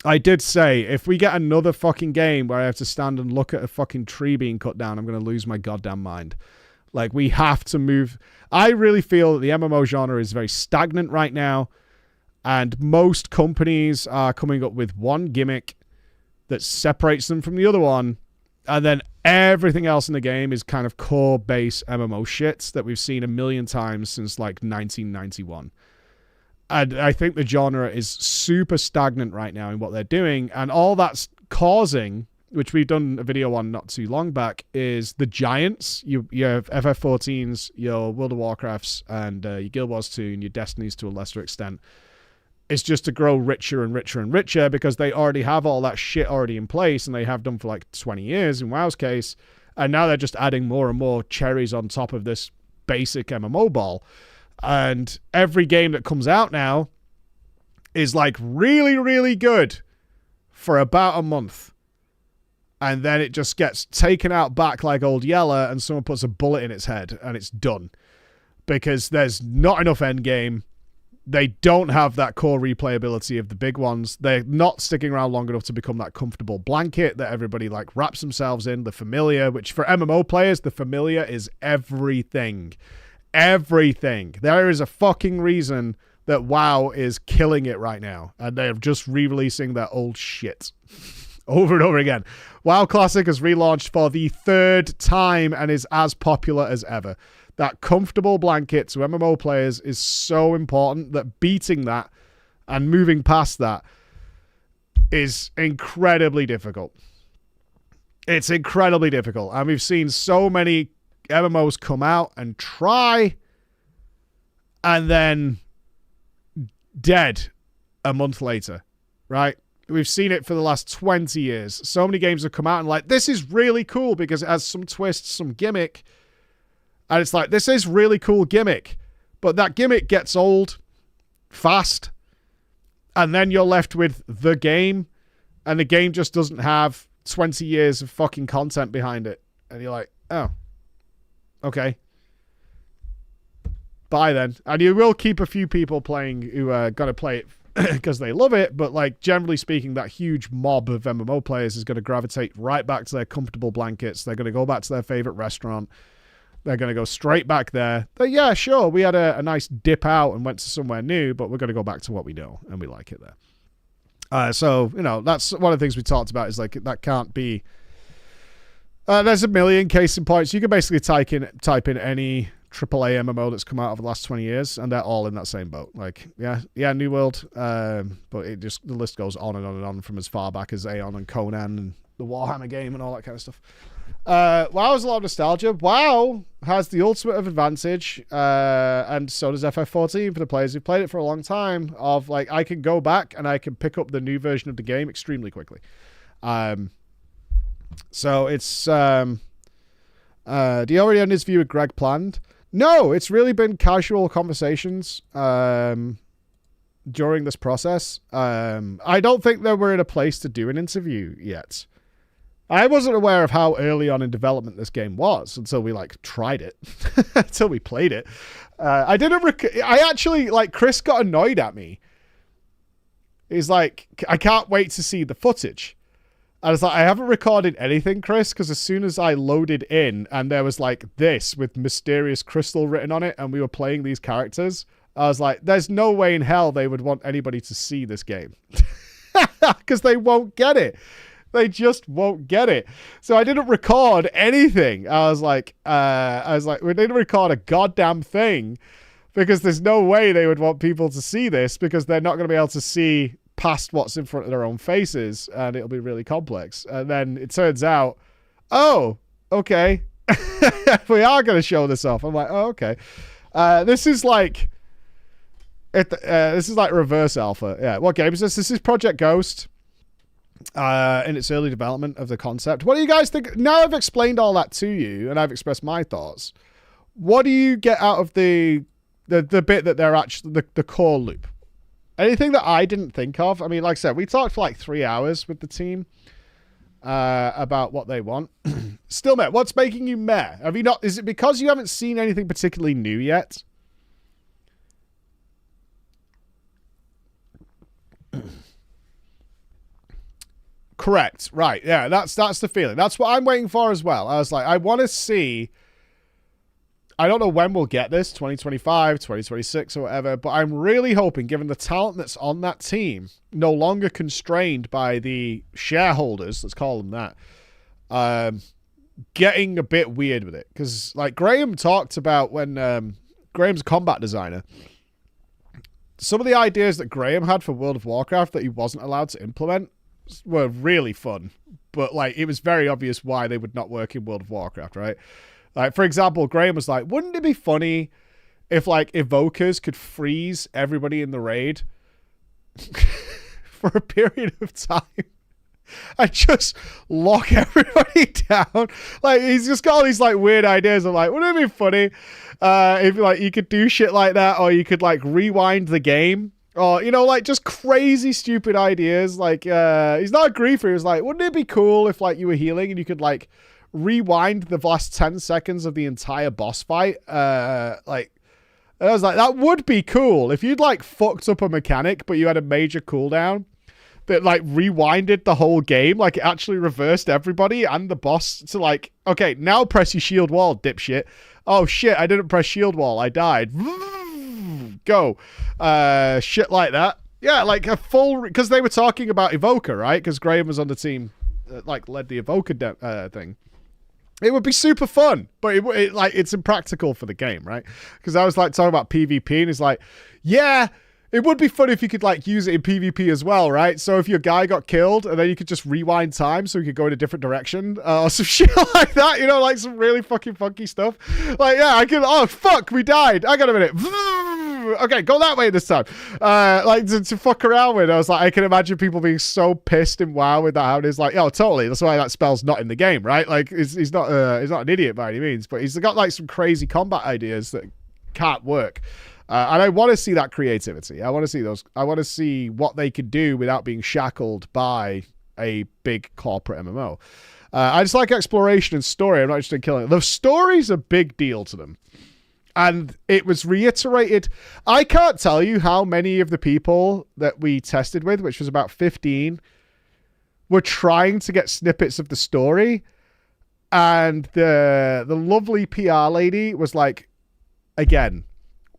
I did say, if we get another fucking game where I have to stand and look at a fucking tree being cut down, I'm going to lose my goddamn mind. Like, we have to move. I really feel that the MMO genre is very stagnant right now, and most companies are coming up with one gimmick that separates them from the other one, and then everything else in the game is kind of core base MMO shits that we've seen a million times since like 1991. And I think the genre is super stagnant right now in what they're doing, and all that's causing, which we've done a video on not too long back, is the giants. You have FF14s, your World of Warcrafts, and your Guild Wars 2, and your Destinies to a lesser extent. It's just to grow richer and richer and richer because they already have all that shit already in place, and they have done for like 20 years in WoW's case, and now they're just adding more and more cherries on top of this basic MMO ball. And every game that comes out now is like really, really good for about a month. And then it just gets taken out back like old Yeller, and someone puts a bullet in its head and it's done. Because there's not enough endgame. They don't have that core replayability of the big ones. They're not sticking around long enough to become that comfortable blanket that everybody like wraps themselves in. The familiar, which for MMO players, the familiar is everything. Everything. There is a fucking reason that WoW is killing it right now, and they're just re-releasing their old shit over and over again. WoW Classic has relaunched for the third time and is as popular as ever. That comfortable blanket to MMO players is so important that beating that and moving past that is incredibly difficult. It's incredibly difficult, and we've seen so many MMOs come out and try and then dead a month later, right? We've seen it for the last 20 years. So many games have come out and like, this is really cool because it has some twists, some gimmick. And it's like, this is really cool gimmick. But that gimmick gets old fast. And then you're left with the game. And the game just doesn't have 20 years of fucking content behind it. And you're like, oh, okay. Bye then. And you will keep a few people playing who are going to play it because they love it, but like generally speaking, that huge mob of MMO players is going to gravitate right back to their comfortable blankets. They're going to go back to their favorite restaurant. They're going to go straight back there. But yeah, sure, we had a nice dip out and went to somewhere new, but we're going to go back to what we know, and we like it there. So, you know, that's one of the things we talked about is like that can't be... there's a million case in points. You can basically type in any AAA MMO that's come out over the last 20 years, and they're all in that same boat. Like, yeah, New World, but it just, the list goes on and on and on from as far back as Aeon and Conan and the Warhammer game and all that kind of stuff. WoW has a lot of nostalgia. WoW has the ultimate of advantage, and so does FF14 for the players who've played it for a long time, of like, I can go back and I can pick up the new version of the game extremely quickly. So it's, do you already have this view with Greg planned? No, it's really been casual conversations during this process. I don't think that we're in a place to do an interview yet. I wasn't aware of how early on in development this game was until we like tried it, until we played it. I actually, like, Chris got annoyed at me. He's like, I can't wait to see the footage. I was like, I haven't recorded anything, Chris, because as soon as I loaded in and there was like this with mysterious crystal written on it and we were playing these characters, I was like, there's no way in hell they would want anybody to see this game. Because they won't get it. They just won't get it. So I didn't record anything. I was like, we didn't record a goddamn thing because there's no way they would want people to see this because they're not going to be able to see past what's in front of their own faces, and it'll be really complex. And then it turns out, oh, okay, we are going to show this off. I'm like, oh, okay. This is like reverse alpha. Yeah. What game is this? This is Project Ghost in its early development of the concept. What do you guys think? Now I've explained all that to you and I've expressed my thoughts. What do you get out of the bit that they're actually the core loop? Anything that I didn't think of? I mean, like I said, we talked for like 3 hours with the team about what they want. Still, meh, what's making you meh? Have you not? Is it because you haven't seen anything particularly new yet? Correct. Right. Yeah, that's the feeling. That's what I'm waiting for as well. I was like, I want to see... I don't know when we'll get this, 2025, 2026 or whatever, but I'm really hoping, given the talent that's on that team, no longer constrained by the shareholders, let's call them that, getting a bit weird with it. Because, like, Graham talked about when Graham's a combat designer, some of the ideas that Graham had for World of Warcraft that he wasn't allowed to implement were really fun. But, like, it was very obvious why they would not work in World of Warcraft, right? Like, for example, Graham was like, wouldn't it be funny if, like, evokers could freeze everybody in the raid for a period of time and just lock everybody down? Like, he's just got all these, like, weird ideas of, like, wouldn't it be funny if, like, you could do shit like that, or you could, like, rewind the game, or, you know, like, just crazy, stupid ideas. Like, he's not a griefer. He was like, wouldn't it be cool if, like, you were healing and you could, like, rewind the last 10 seconds of the entire boss fight? Like, I was like, that would be cool if you'd like fucked up a mechanic but you had a major cooldown that like rewinded the whole game, like it actually reversed everybody and the boss to like, okay, now press your shield wall, dipshit. Oh shit, I didn't press shield wall, I died. Go. Shit like that. Yeah, like a full, because they were talking about Evoker, right? Because Graham was on the team that like led the Evoker thing. It would be super fun, but it like it's impractical for the game, right? Because I was like talking about PvP, and it's like, yeah, it would be fun if you could like use it in PvP as well, right? So if your guy got killed, and then you could just rewind time so he could go in a different direction, or some shit like that, you know, like some really fucking funky stuff. Like, yeah, I could. Oh fuck, we died. I got a minute. Okay, go that way this time. Like to fuck around with. I was like, I can imagine people being so pissed in WoW with that. How it's like, oh, totally. That's why that spell's not in the game, right? Like, he's not an idiot by any means, but he's got like some crazy combat ideas that can't work. And I want to see that creativity. I want to see those. I want to see what they could do without being shackled by a big corporate MMO. I just like exploration and story. I'm not interested in killing it. The story's a big deal to them. And it was reiterated. I can't tell you how many of the people that we tested with, which was about 15, were trying to get snippets of the story. And the lovely PR lady was like, again,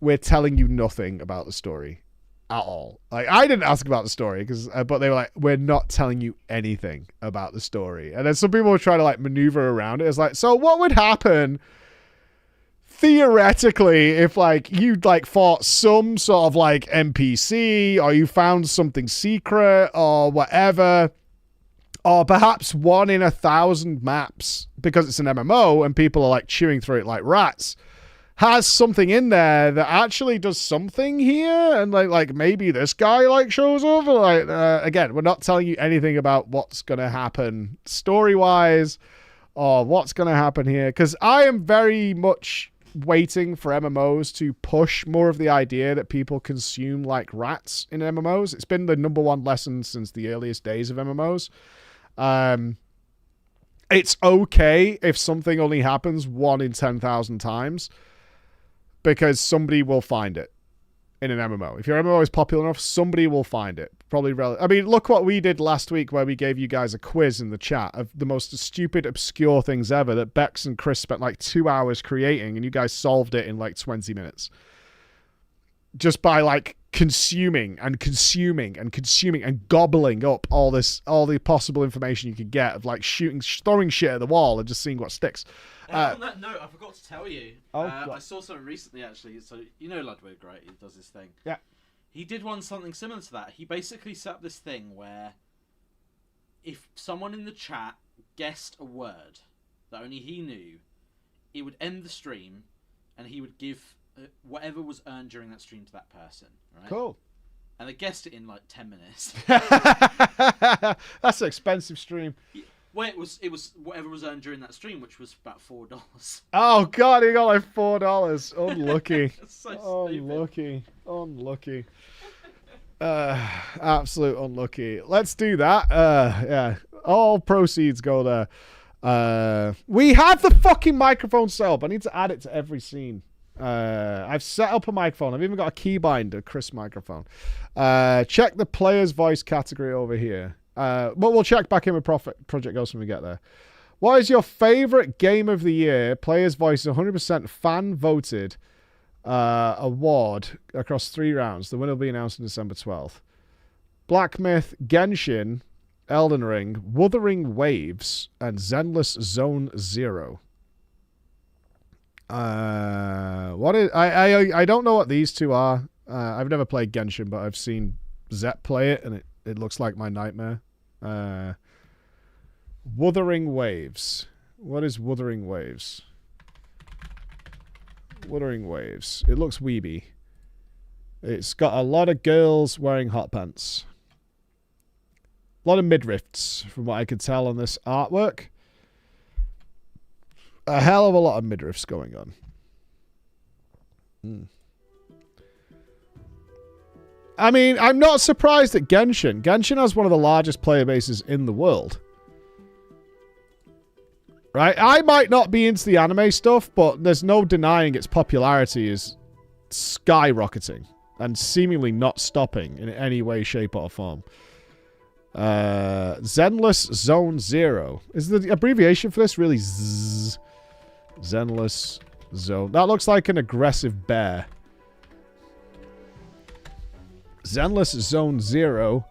we're telling you nothing about the story at all. Like, I didn't ask about the story, but they were like, we're not telling you anything about the story. And then some people were trying to like maneuver around it. It's like, so what would happen theoretically if like you like fought some sort of like NPC, or you found something secret or whatever, or perhaps 1 in 1,000 maps, because it's an MMO and people are like chewing through it like rats, has something in there that actually does something here, and like maybe this guy like shows up. Like again, we're not telling you anything about what's gonna happen story wise or what's gonna happen here, because I am very much waiting for MMOs to push more of the idea that people consume like rats in MMOs. It's been the #1 lesson since the earliest days of MMOs. It's okay if something only happens 1 in 10,000 times, because somebody will find it in an MMO. If your MMO is popular enough, somebody will find it. Probably I mean, look what we did last week, where we gave you guys a quiz in the chat of the most stupid, obscure things ever that Bex and Chris spent like 2 hours creating, and you guys solved it in like 20 minutes. Just by like consuming and gobbling up all the possible information you could get of like throwing shit at the wall and just seeing what sticks. On that note, I forgot to tell you. God. I saw something recently, actually. So, you know Ludwig, right? He does this thing. Yeah. He did something similar to that. He basically set up this thing where if someone in the chat guessed a word that only he knew, it would end the stream, and he would give whatever was earned during that stream to that person. Right? Cool. And they guessed it in like 10 minutes. That's an expensive stream. Well, it was whatever was earned during that stream, which was about $4. Oh god, he got like $4. Unlucky. So Unlucky. Absolute unlucky. Let's do that. Yeah. All proceeds go there. We have the fucking microphone set up. I need to add it to every scene. I've set up a microphone. I've even got a keybinder, Chris microphone. Check the player's voice category over here. But we'll check back in with Project Ghost when we get there. What is your favorite game of the year? Player's voice is 100% fan voted award across 3 rounds. The winner will be announced on December 12th. Black Myth, Genshin, Elden Ring, Wuthering Waves, and Zenless Zone Zero. What is I don't know what these two are. I've never played Genshin, but I've seen Zep play it, and it looks like my nightmare. Wuthering Waves. What is Wuthering Waves? Wuthering Waves. It looks weeby. It's got a lot of girls wearing hot pants. A lot of midriffs, from what I could tell on this artwork. A hell of a lot of midriffs going on. I mean, I'm not surprised at Genshin. Genshin has one of the largest player bases in the world. Right? I might not be into the anime stuff, but there's no denying its popularity is skyrocketing and seemingly not stopping in any way, shape, or form. Zenless Zone Zero. Is the abbreviation for this really Z? Zenless Zone. That looks like an aggressive bear. Zenless Zone Zero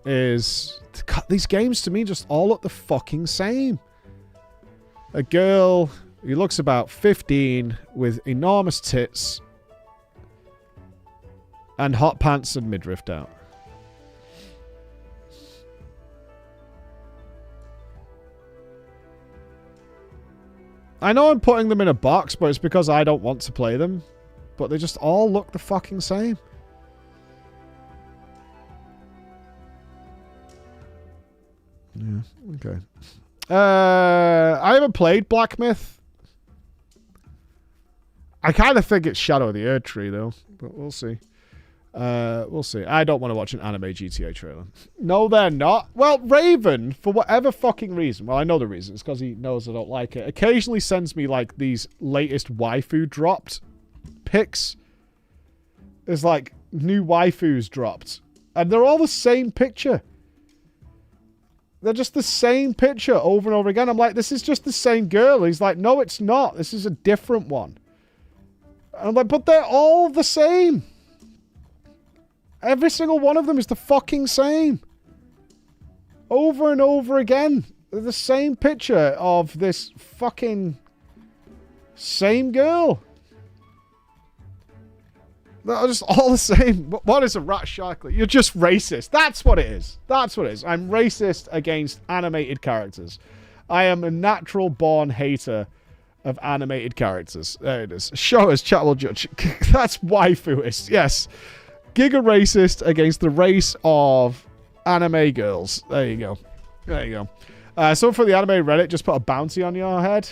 is... These games to me just all look the fucking same. A girl who looks about 15 with enormous tits and hot pants and midriff out. I know I'm putting them in a box, but it's because I don't want to play them. but they just all look the fucking same. Yeah, okay. I haven't played Black Myth. I kind of think it's Shadow of the Erd Tree, though, but we'll see. We'll see. I don't want to watch an anime GTA trailer. No, they're not. Well, Raven, for whatever fucking reason, well, I know the reason. It's because he knows I don't like it. Occasionally sends me, like, these latest waifu dropped pics. There's, like, new waifus dropped. And they're all the same picture. They're just the same picture over and over again. I'm like, this is just the same girl. He's like, no, it's not. This is a different one. And I'm like, but they're all the same. Every single one of them is the fucking same. Over and over again. They're the same picture of this fucking same girl. They're just all the same. What is a rat shark? You're just racist. That's what it is. That's what it is. I'm racist against animated characters. I am a natural born hater of animated characters. There it is. Show us, chat will judge. That's waifuist. Yes. Giga racist against the race of anime girls. There you go. There you go. Someone for the anime Reddit just put a bounty on your head.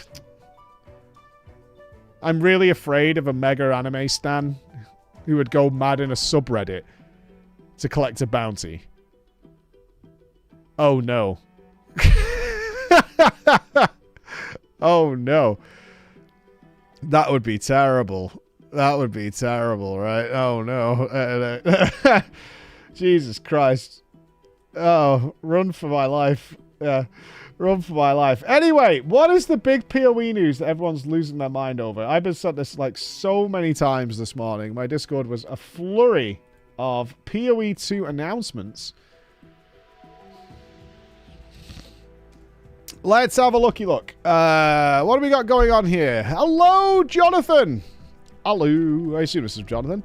I'm really afraid of a mega anime stan who would go mad in a subreddit to collect a bounty. Oh no. Oh no. That would be terrible. That would be terrible, right? Oh no. Jesus Christ. Oh, run for my life. Yeah. Run for my life. Anyway, what is the big PoE news that everyone's losing their mind over? I've been said this like so many times this morning. My Discord was a flurry of PoE 2 announcements. Let's have a looky look. What do we got going on here? Hello, Jonathan. Hello. I assume this is Jonathan.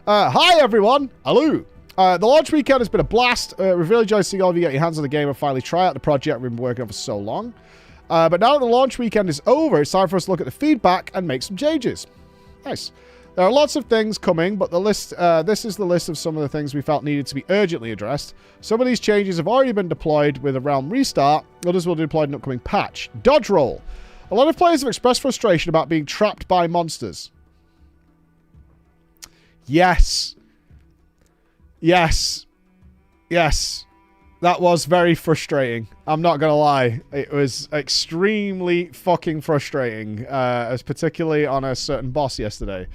Hi, everyone. Hello. The launch weekend has been a blast. We've really enjoyed seeing all of you get your hands on the game and finally try out the project we've been working on for so long. But now that the launch weekend is over, it's time for us to look at the feedback and make some changes. Nice. There are lots of things coming, but the list. This is the list of some of the things we felt needed to be urgently addressed. Some of these changes have already been deployed with a realm restart. Others will be deployed in an upcoming patch. Dodge roll. A lot of players have expressed frustration about being trapped by monsters. Yes. Yes. Yes. That was very frustrating. I'm not going to lie. It was extremely fucking frustrating. As particularly on a certain boss yesterday.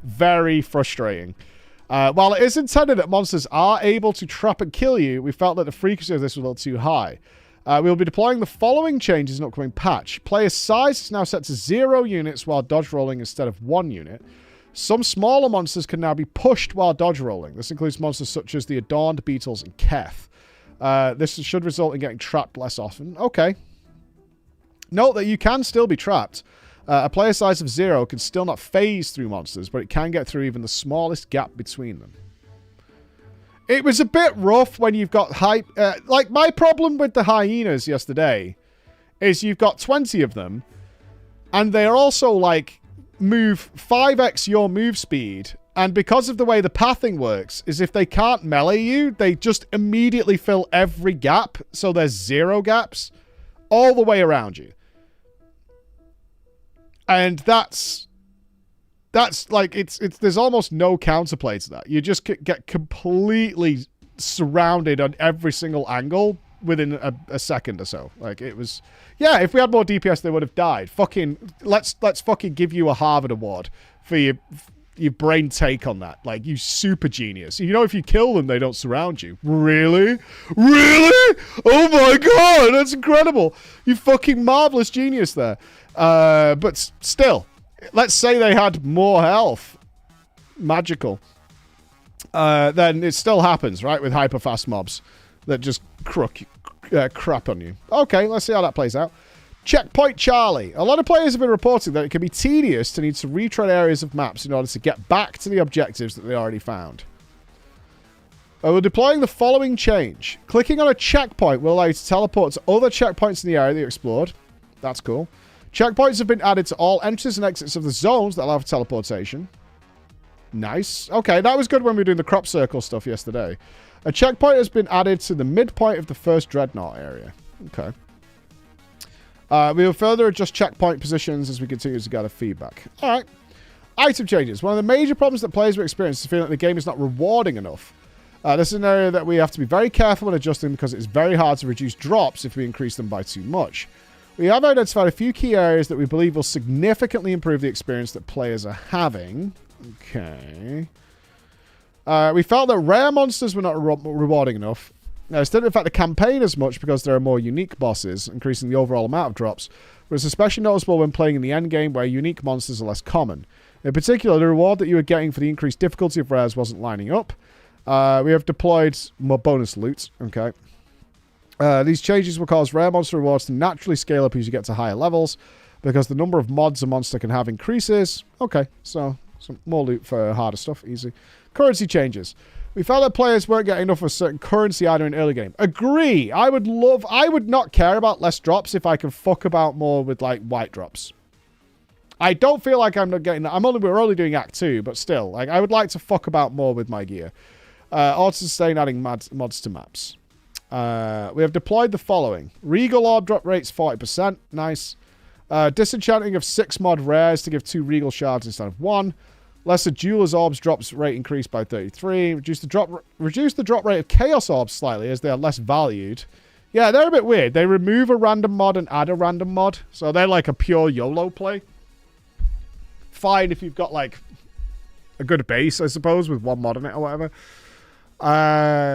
Very frustrating. While it is intended that monsters are able to trap and kill you, we felt that the frequency of this was a little too high. We'll be deploying the following changes in an upcoming patch. Player size is now set to 0 units while dodge rolling instead of 1 unit. Some smaller monsters can now be pushed while dodge rolling. This includes monsters such as the Adorned Beetles and Keth. This should result in getting trapped less often. Okay. Note that you can still be trapped. A player size of 0 can still not phase through monsters, but it can get through even the smallest gap between them. It was a bit rough when you've got hype. Like, my problem with the hyenas yesterday is you've got 20 of them, and they're also, like, move 5x your move speed, and because of the way the pathing works, is if they can't melee you, they just immediately fill every gap, so there's 0 gaps all the way around you. And that's like, it's there's almost no counterplay to that. You just get completely surrounded on every single angle within a second or so. Like, it was, yeah, if we had more DPS, they would have died. Fucking, let's fucking give you a Harvard Award for your brain take on that. Like, you super genius. You know, if you kill them, they don't surround you. Really? Really? Oh my god, that's incredible. You fucking marvelous genius there. But still, let's say they had more health. Magical. Then it still happens, right? With hyper fast mobs that just crap on you. Okay, let's see how that plays out. Checkpoint Charlie. A lot of players have been reporting that it can be tedious to need to retread areas of maps in order to get back to the objectives that they already found. We're deploying the following change. Clicking on a checkpoint will allow you to teleport to other checkpoints in the area that you explored. That's cool. Checkpoints have been added to all entrances and exits of the zones that allow for teleportation. Nice. Okay, that was good when we were doing the crop circle stuff yesterday. A checkpoint has been added to the midpoint of the first dreadnought area. Okay. We will further adjust checkpoint positions as we continue to gather feedback. All right. Item changes. One of the major problems that players will experience is feeling that the game is not rewarding enough. This is an area that we have to be very careful when adjusting because it's very hard to reduce drops if we increase them by too much. We have identified a few key areas that we believe will significantly improve the experience that players are having. Okay. We felt that rare monsters were not rewarding enough. Now, this didn't affect the campaign as much because there are more unique bosses, increasing the overall amount of drops, but it's especially noticeable when playing in the endgame where unique monsters are less common. In particular, the reward that you were getting for the increased difficulty of rares wasn't lining up. We have deployed more bonus loot. Okay. These changes will cause rare monster rewards to naturally scale up as you get to higher levels because the number of mods a monster can have increases. Okay, so some more loot for harder stuff. Easy. Currency changes. We felt that players weren't getting enough of a certain currency either in early game. Agree. I would not care about less drops if I can fuck about more with like white drops. I don't feel like I'm not getting that. We're only doing Act 2, but still, like I would like to fuck about more with my gear. Auto-sustain adding mods to maps. We have deployed the following. Regal orb drop rates 40%. Nice. Disenchanting of 6 mod rares to give 2 regal shards instead of 1. Lesser Jeweler's Orbs drops rate increased by 33. Reduce the drop rate of Chaos Orbs slightly as they are less valued. Yeah, they're a bit weird. They remove a random mod and add a random mod. So they're like a pure YOLO play. Fine if you've got like a good base, I suppose, with 1 mod in it or whatever.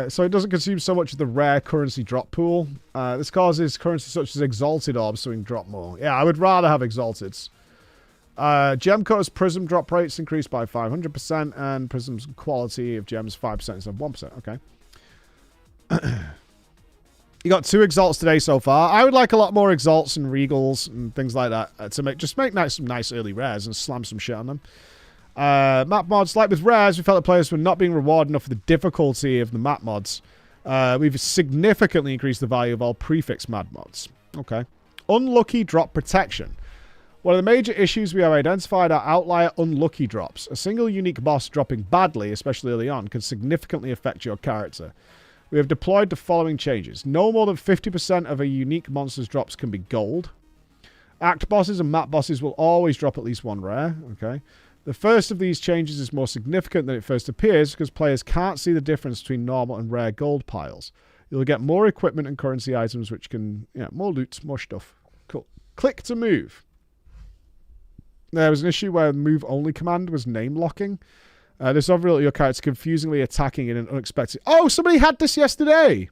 So it doesn't consume so much of the rare currency drop pool. This causes currency such as Exalted Orbs to drop more. Yeah, I would rather have Exalteds. Gem Cutter's Prism drop rates increased by 500%, and Prism's quality of gems 5% instead of 1%. Okay. You got 2 Exalts today so far. I would like a lot more Exalts and Regals and things like that to make some nice early rares and slam some shit on them. Map mods, like with rares, we felt that players were not being rewarded enough for the difficulty of the map mods. We've significantly increased the value of all prefix mad mods. Okay. Unlucky drop protection. One of the major issues we have identified are outlier unlucky drops. A single unique boss dropping badly, especially early on, can significantly affect your character. We have deployed the following changes. No more than 50% of a unique monster's drops can be gold. Act bosses and map bosses will always drop at least 1 rare. Okay. The first of these changes is more significant than it first appears because players can't see the difference between normal and rare gold piles. You'll get more equipment and currency items which can, more loot, more stuff. Cool. Click to move. There was an issue where move only command was name locking. This overall your character confusingly attacking in an unexpected... Oh, somebody had this yesterday!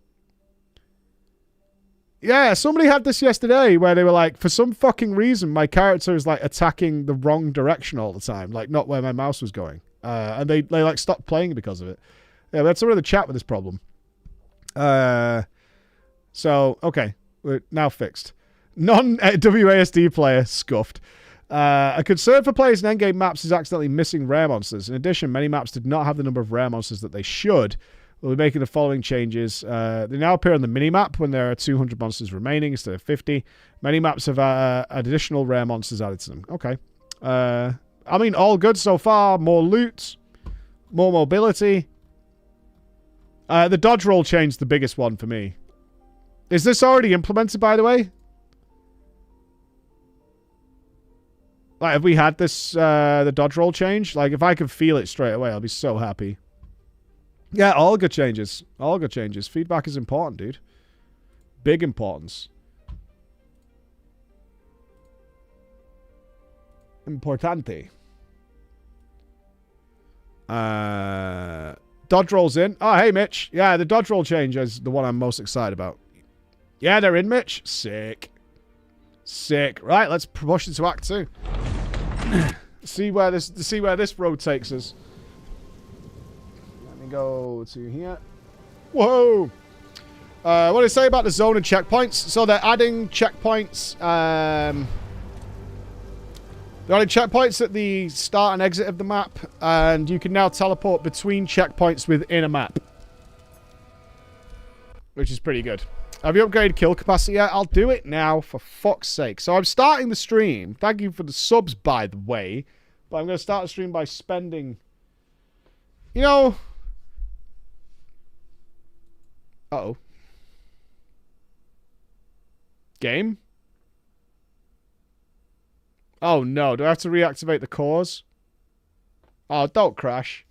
Yeah, somebody had this yesterday where they were like, for some fucking reason, my character is like attacking the wrong direction all the time. Like, not where my mouse was going. And they like stopped playing because of it. Yeah, we had someone in the chat with this problem. So, okay. We're now fixed. Non-WASD player scuffed. A concern for players in endgame maps is accidentally missing rare monsters. In addition, many maps did not have the number of rare monsters that they should. We'll be making the following changes. They now appear on the mini-map when there are 200 monsters remaining instead of 50. Many maps have additional rare monsters added to them. Okay. I mean, all good so far. More loot. More mobility. The dodge roll change the biggest one for me. Is this already implemented, by the way? Like, have we had this, the dodge roll change? Like, if I could feel it straight away, I'll be so happy. Yeah, all good changes. All good changes. Feedback is important, dude. Big importance. Importante. Dodge rolls in. Oh, hey, Mitch. Yeah, the dodge roll change is the one I'm most excited about. Yeah, they're in, Mitch. Sick. Sick. Right, let's push into Act 2. see where this road takes us. Let me go to here. Whoa! What do they say about the zone and checkpoints? So they're adding checkpoints. They're adding checkpoints at the start and exit of the map, and you can now teleport between checkpoints within a map, which is pretty good. Have you upgraded kill capacity yet? I'll do it now, for fuck's sake. So I'm starting the stream. Thank you for the subs, by the way. But I'm going to start the stream by spending You know... Uh-oh. Game? Oh, no. Do I have to reactivate the cores? Oh, don't crash.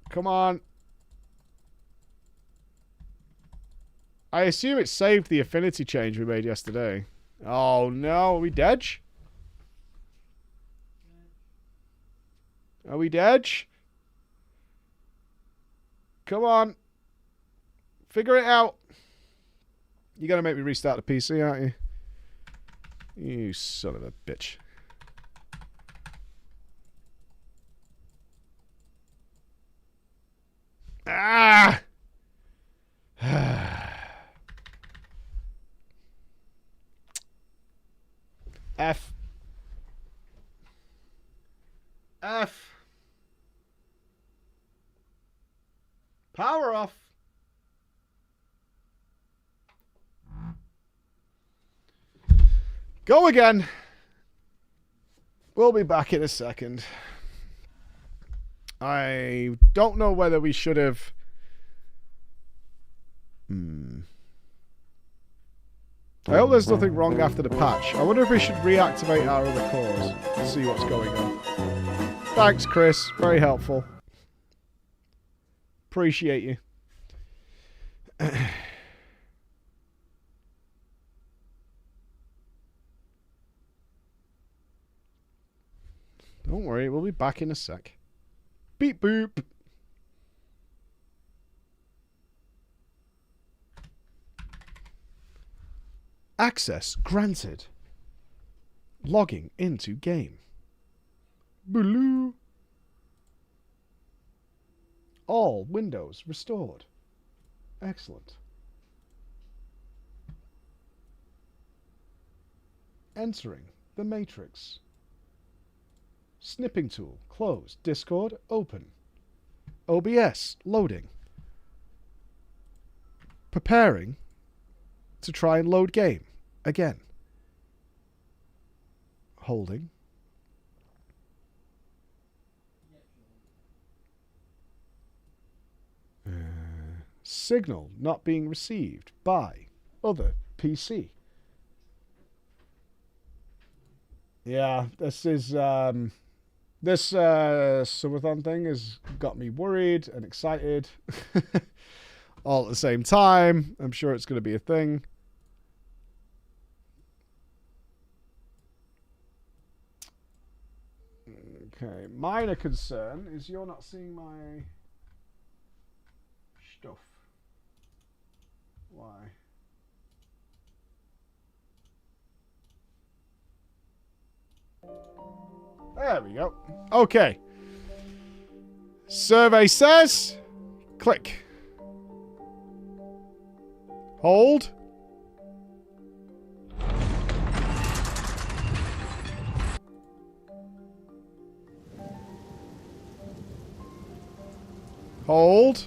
Come on. I assume it saved the affinity change we made yesterday. Oh, no. Are we dead? Are we dead? Come on. Figure it out. You're going to make me restart the PC, aren't you? You son of a bitch. Ah! F. F. Power off. Go again. We'll be back in a second. I don't know whether we should have... I hope there's nothing wrong after the patch. I wonder if we should reactivate our other cores and see what's going on. Thanks, Chris. Very helpful. Appreciate you. Don't worry, we'll be back in a sec. Beep boop. Access granted. Logging into game. Blue. All windows restored. Excellent. Entering the matrix. Snipping tool closed. Discord open. OBS loading. Preparing to try and load game again. Holding. Signal not being received by other PC. Yeah, this is this subathon thing has got me worried and excited all at the same time. I'm sure it's going to be a thing. Okay, minor concern is you're not seeing my stuff. Why? There we go. Okay. Survey says, click. Hold. Hold.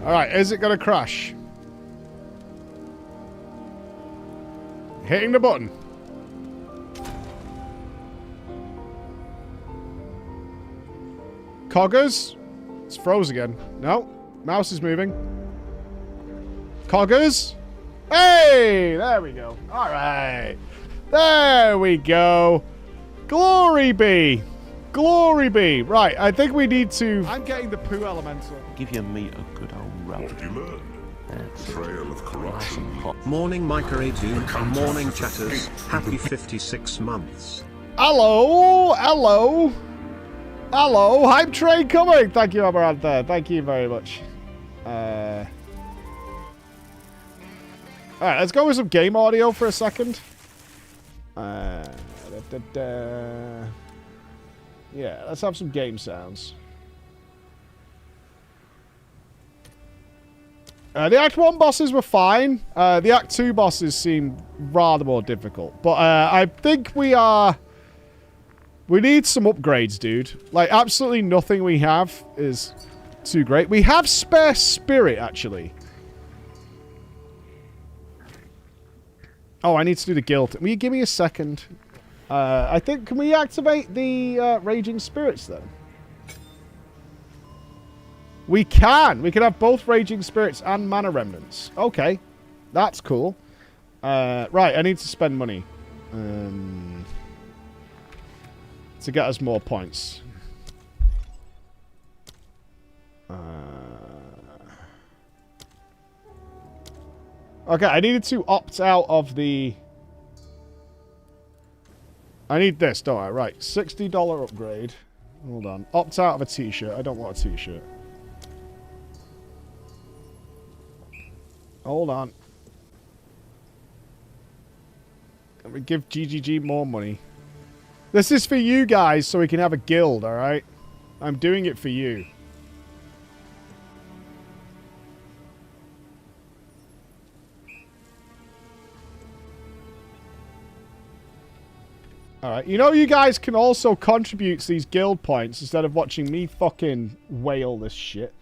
Alright, is it going to crash? Hitting the button. Coggers? It's froze again. No. Mouse is moving. Coggers? Hey! There we go. Alright. There we go. Glory be. Glory be. Right, I think we need to... I'm getting the poo elemental. Give your meat a good old rub. What have you learned? That's Trail of corruption. hot. Morning, Micah Doom, and morning, chatters. Happy 56 months. Hello. Hello. Hello. Hype train coming. Thank you, Amarantha. Thank you very much. Alright, let's go with some game audio for a second. Yeah, let's have some game sounds. The Act 1 bosses were fine. The Act 2 bosses seem rather more difficult. But I think we are We need some upgrades, dude. Like, absolutely nothing we have is too great. We have spare spirit, actually. Oh, I need to do the guild. Will you give me a second? I think, can we activate the Raging Spirits, then? We can! We can have both Raging Spirits and Mana Remnants. Okay. That's cool. Right, I need to spend money. To get us more points. Okay, I needed to opt out of the... I need this, don't I? Right, $60 upgrade. Hold on. Opt out of a t-shirt. I don't want a t-shirt. Hold on. Let me give GGG more money. This is for you guys so we can have a guild, alright? I'm doing it for you. Alright, you know you guys can also contribute to these guild points instead of watching me fucking wail this shit.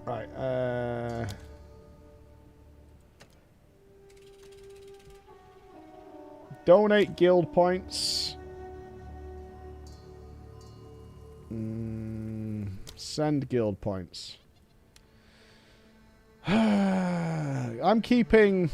Right, donate guild points. Send guild points. I'm keeping...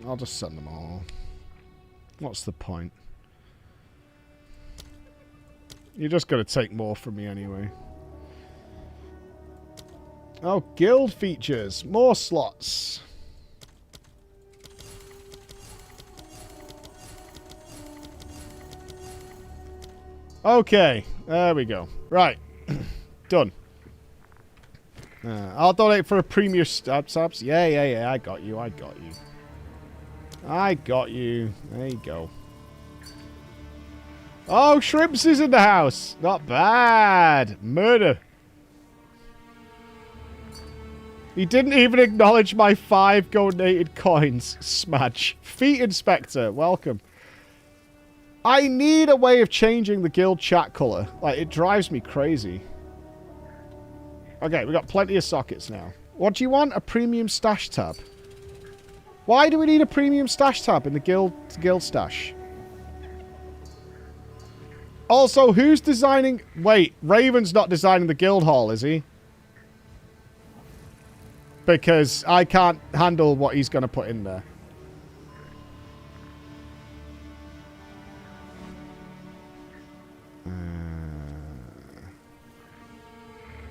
I'll just send them all. What's the point? You're just going to take more from me anyway. Oh, guild features. More slots. Okay. There we go. Right. Done. I'll donate for a premium subs. Yeah. I got you. I got you. There you go. Oh, Shrimps is in the house. Not bad. Murder. He didn't even acknowledge my 5 donated coins. Smadge. Feet Inspector. Welcome. I need a way of changing the guild chat color. Like, it drives me crazy. Okay, we got plenty of sockets now. What do you want? A premium stash tab. Why do we need a premium stash tab in the guild stash? Also, who's designing... Wait, Raven's not designing the guild hall, is he? Because I can't handle what he's going to put in there.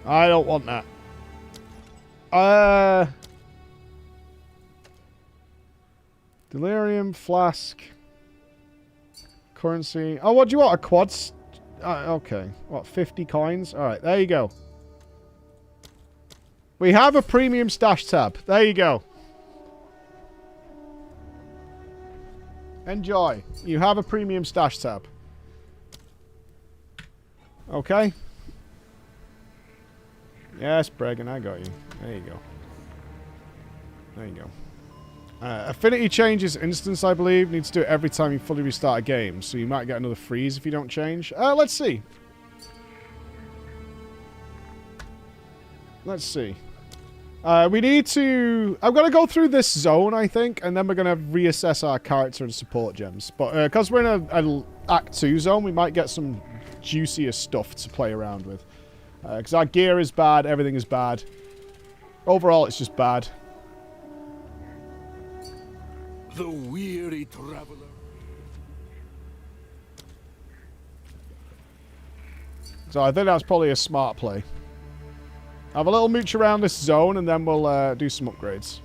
I don't want that. Delirium, flask, currency. Oh, what do you want? A quad? Okay. What, 50 coins? Alright, there you go. We have a premium stash tab. There you go. Enjoy. You have a premium stash tab. Okay. Yes, Bregan, I got you. There you go. There you go. Affinity changes instance, I believe. Needs to do it every time you fully restart a game. So you might get another freeze if you don't change. Let's see. Let's see. We need to... I'm going to go through this zone, I think. And then we're going to reassess our character and support gems. But because we're in a Act 2 zone, we might get some juicier stuff to play around with. Because our gear is bad. Everything is bad. Overall, it's just bad. The weary traveler. So I think that's probably a smart play. Have a little mooch around this zone, and then we'll do some upgrades.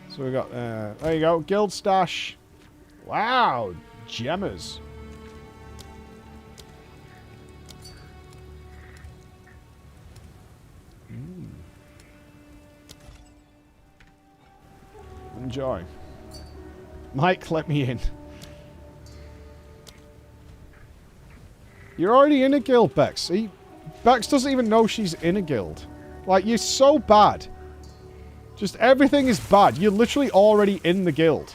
So we got, there you go, guild stash. Wow, gemmers. Enjoy. Mike, let me in. You're already in a guild, Bex. See? Bex doesn't even know she's in a guild. Like, you're so bad. Just everything is bad. You're literally already in the guild.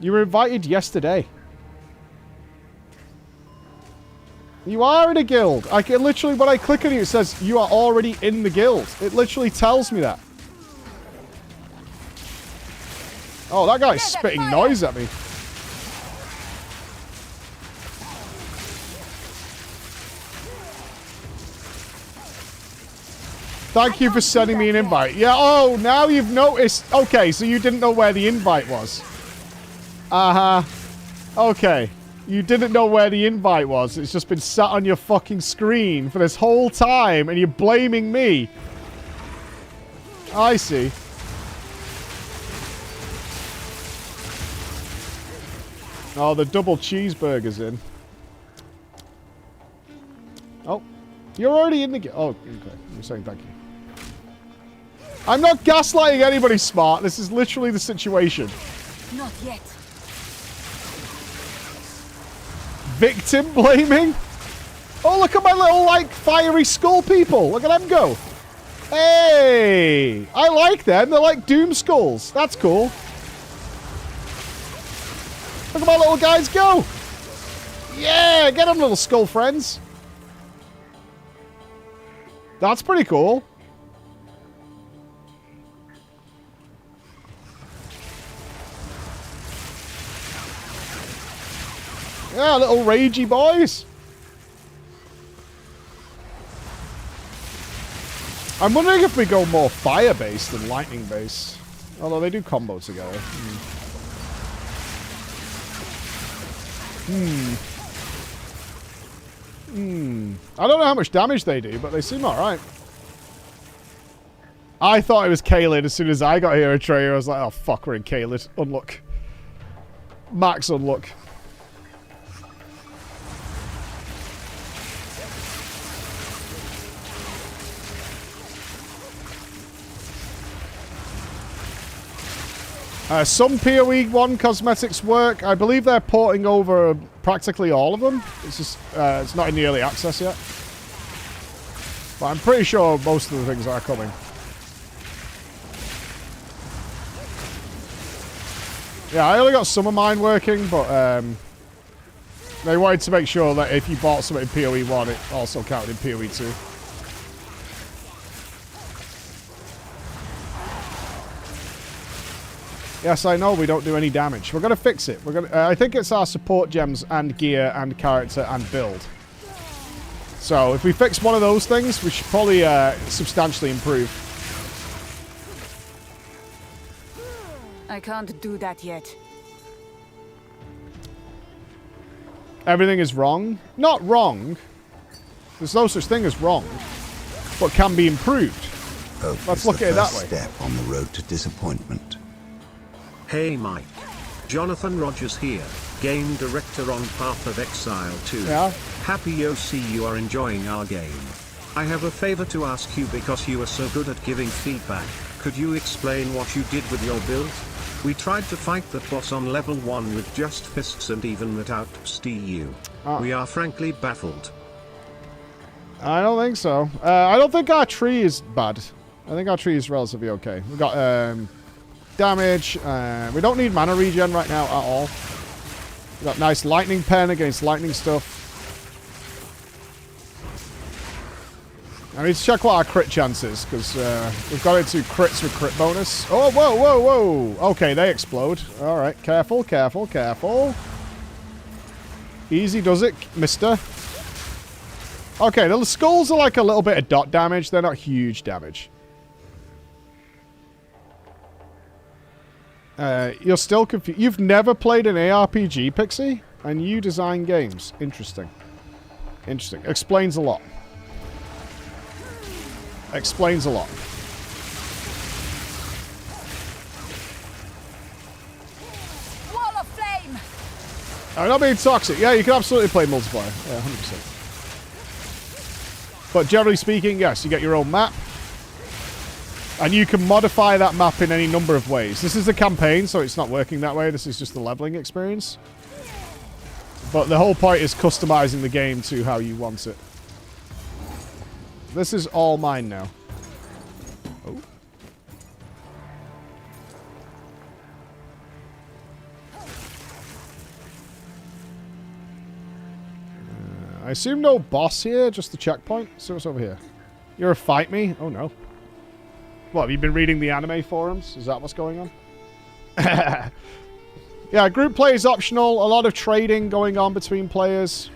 You were invited yesterday. You are in a guild. I can literally, when I click on you, it says you are already in the guild. It literally tells me that. Oh, that guy's spitting noise at me. Thank you for sending me an invite. Yeah, oh, now you've noticed. Okay, so you didn't know where the invite was. Uh-huh. Okay. You didn't know where the invite was. It's just been sat on your fucking screen for this whole time, and you're blaming me. I see. Oh, the double cheeseburger's in. Oh. You're already in the... Oh, okay. You're saying thank you. I'm not gaslighting anybody, Smart. This is literally the situation. Not yet. Victim blaming? Oh, look at my little, like, fiery skull people. Look at them go. Hey! I like them. They're like doom skulls. That's cool. Look at my little guys go. Yeah, get them, little skull friends. That's pretty cool. Yeah, little ragey boys. I'm wondering if we go more fire-based than lightning-based. Although they do combo together. I don't know how much damage they do, but they seem alright. I thought it was Caelid as soon as I got here, Atreyu. I was like, oh fuck, we're in Caelid. Unlock. Max unlock. Some PoE 1 cosmetics work. I believe they're porting over practically all of them. It's just, it's not in the early access yet. But I'm pretty sure most of the things are coming. Yeah, I only got some of mine working, but they wanted to make sure that if you bought something in PoE 1, it also counted in PoE 2. Yes, I know we don't do any damage. We're going to fix it. We're going to, I think it's our support gems and gear and character and build. So if we fix one of those things, we should probably substantially improve. I can't do that yet. Everything is wrong? Not wrong. There's no such thing as wrong. But can be improved. Let's look at it that way. Step on the road to disappointment. Hey Mike. Jonathan Rogers here, game director on Path of Exile 2. Yeah. Happy OC you are enjoying our game. I have a favor to ask you because you are so good at giving feedback. Could you explain what you did with your build? We tried to fight that boss on level 1 with just fists and even without STU. We are frankly baffled. I don't think so. I don't think our tree is bad. I think our tree is relatively okay. We've got damage. We don't need mana regen right now at all. We've got nice lightning pen against lightning stuff. I need to check what our crit chance is, because we've got into crits with crit bonus. Oh, whoa, whoa, whoa. Okay, they explode. All right, careful, careful, careful. Easy does it, mister. Okay, the skulls are like a little bit of dot damage. They're not huge damage. You're still confused. You've never played an ARPG, Pixie? And you design games. Interesting. Interesting. Explains a lot. Explains a lot. Wall of flame. I'm not being toxic. Yeah, you can absolutely play multiplayer. Yeah, 100%. But generally speaking, yes, you get your own map. And you can modify that map in any number of ways. This is the campaign, so it's not working that way. This is just the leveling experience. But the whole point is customizing the game to how you want it. This is all mine now. Oh. I assume no boss here, just the checkpoint. So what's over here? You're a fight me? Oh no. What, have you been reading the anime forums? Is that what's going on? Yeah, group play is optional. A lot of trading going on between players.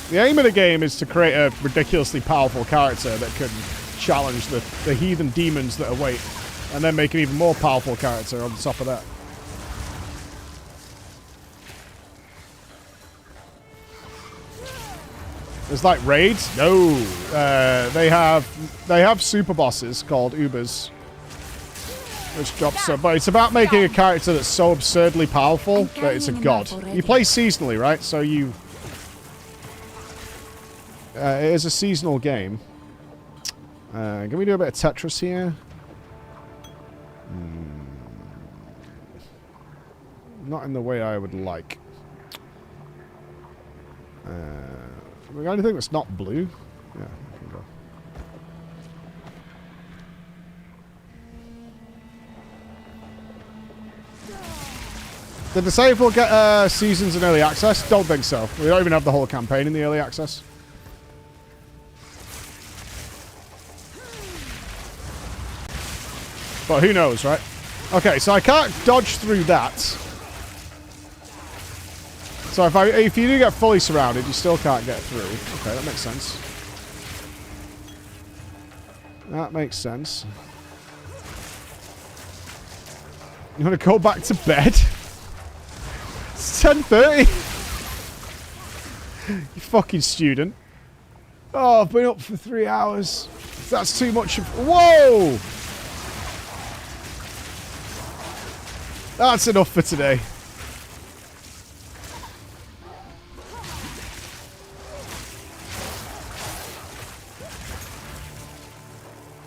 The aim of the game is to create a ridiculously powerful character that can challenge the heathen demons that await, and then make an even more powerful character on top of that. There's like raids? No. They have super bosses called Ubers, which drops so. But it's about making a character that's so absurdly powerful that it's a god. You play seasonally, right? So you. It is a seasonal game. Can we do a bit of Tetris here? Not in the way I would like. We got anything that's not blue? Yeah, we can go. Did they say if we'll get seasons in early access? Don't think so. We don't even have the whole campaign in the early access. But who knows, right? Okay, so I can't dodge through that. So if you do get fully surrounded, you still can't get through. Okay, that makes sense. That makes sense. You want to go back to bed? It's 10:30. You fucking student. Oh, I've been up for 3 hours. That's too much of... Whoa! That's enough for today.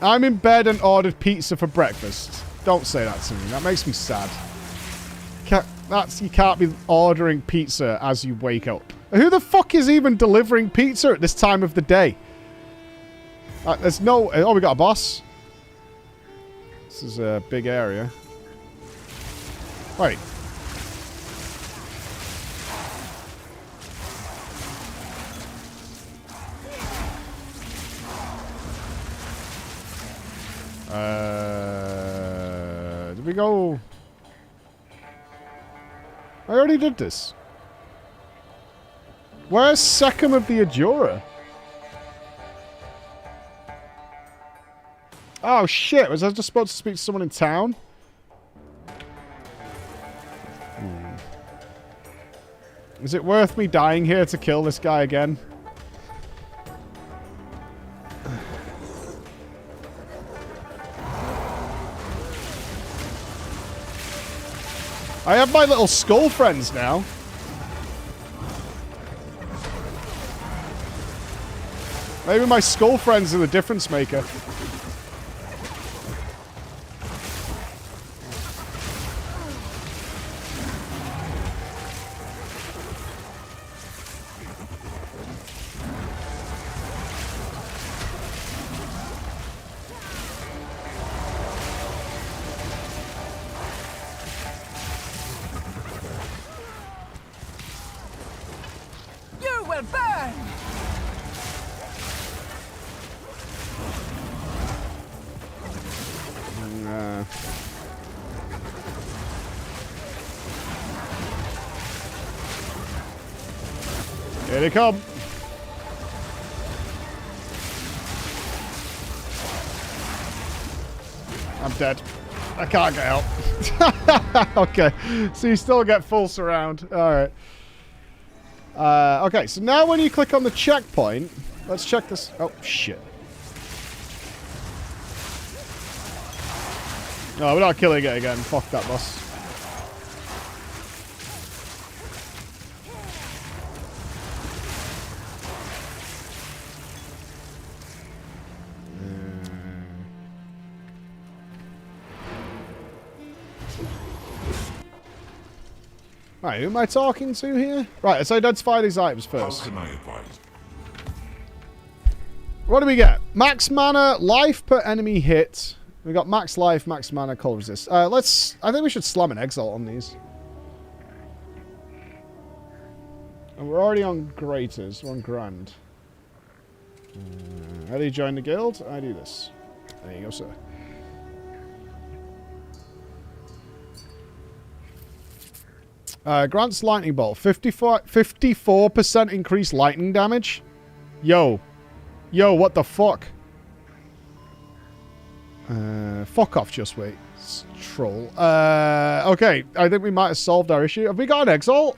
I'm in bed and ordered pizza for breakfast. Don't say that to me. That makes me sad. You can't be ordering pizza as you wake up. Who the fuck is even delivering pizza at this time of the day? There's no... Oh, we got a boss. This is a big area. Wait. Did we go... I already did this. Where's Second of the Ajura? Oh shit, was I just supposed to speak to someone in town? Is it worth me dying here to kill this guy again? I have my little skull friends now. Maybe my skull friends are the difference maker. Here they come. I'm dead. I can't get out. Okay. So you still get full surround. Alright. Okay, so now when you click on the checkpoint, let's check this. Oh, shit. No, we're not killing it again. Fuck that boss. Right, who am I talking to here? Right, let's identify these items first. How can I advise? What do we get? Max mana, life per enemy hit. We got max life, max mana, cold resist. I think we should slam an exalt on these. And we're already on Graters. We're on Grand. How do you join the guild? I do this. There you go, sir. Grant's lightning bolt. 54% increased lightning damage. Yo, what the fuck? Fuck off, just wait. Troll. Okay, I think we might have solved our issue. Have we got an exalt?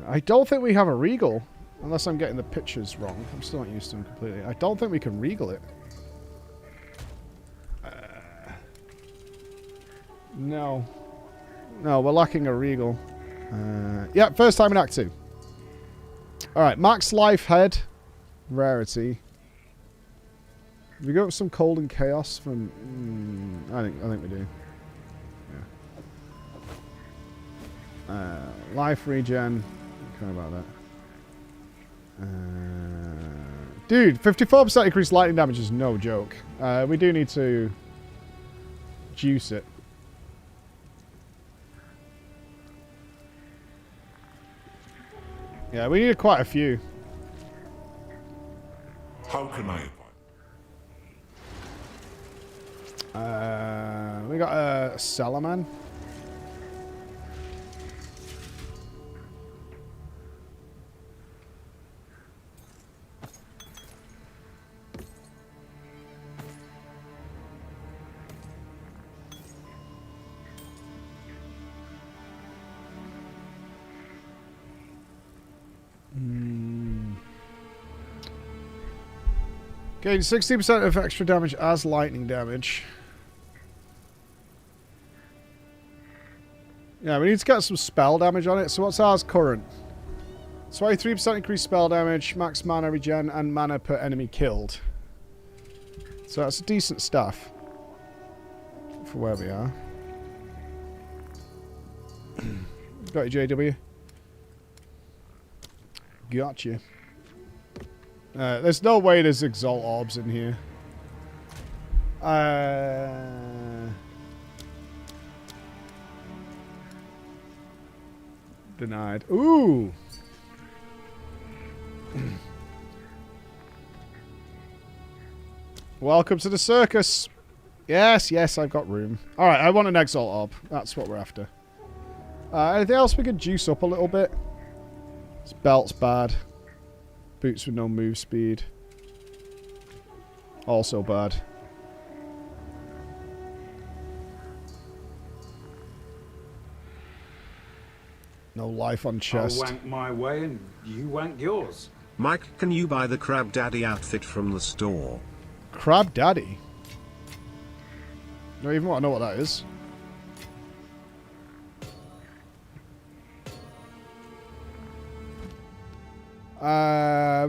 I don't think we have a regal. Unless I'm getting the pictures wrong. I'm still not used to them completely. I don't think we can regal it. No. No, we're lacking a regal. Yeah, first time in Act 2. Alright, max life head. Rarity. We got some cold and chaos from... I think we do. Yeah. Life regen. Kind of about that. Dude, 54% increased lightning damage is no joke. We do need to juice it. Yeah, we need quite a few. How can I advise? We got a Salaman. Gain 60% of extra damage as lightning damage. Yeah, we need to get some spell damage on it. So what's ours current? 23% increased spell damage, max mana regen, and mana per enemy killed. So that's a decent stuff for where we are. Got you, JW. Gotcha. There's no way there's Exalt Orbs in here. Denied. Ooh! Welcome to the circus. Yes, yes, I've got room. Alright, I want an Exalt Orb. That's what we're after. Anything else we could juice up a little bit? This belt's bad. Boots with no move speed. Also bad. No life on chest. I'll wank my way and you wank yours. Mike, can you buy the Crab Daddy outfit from the store? Crab Daddy? Don't even want to know what that is.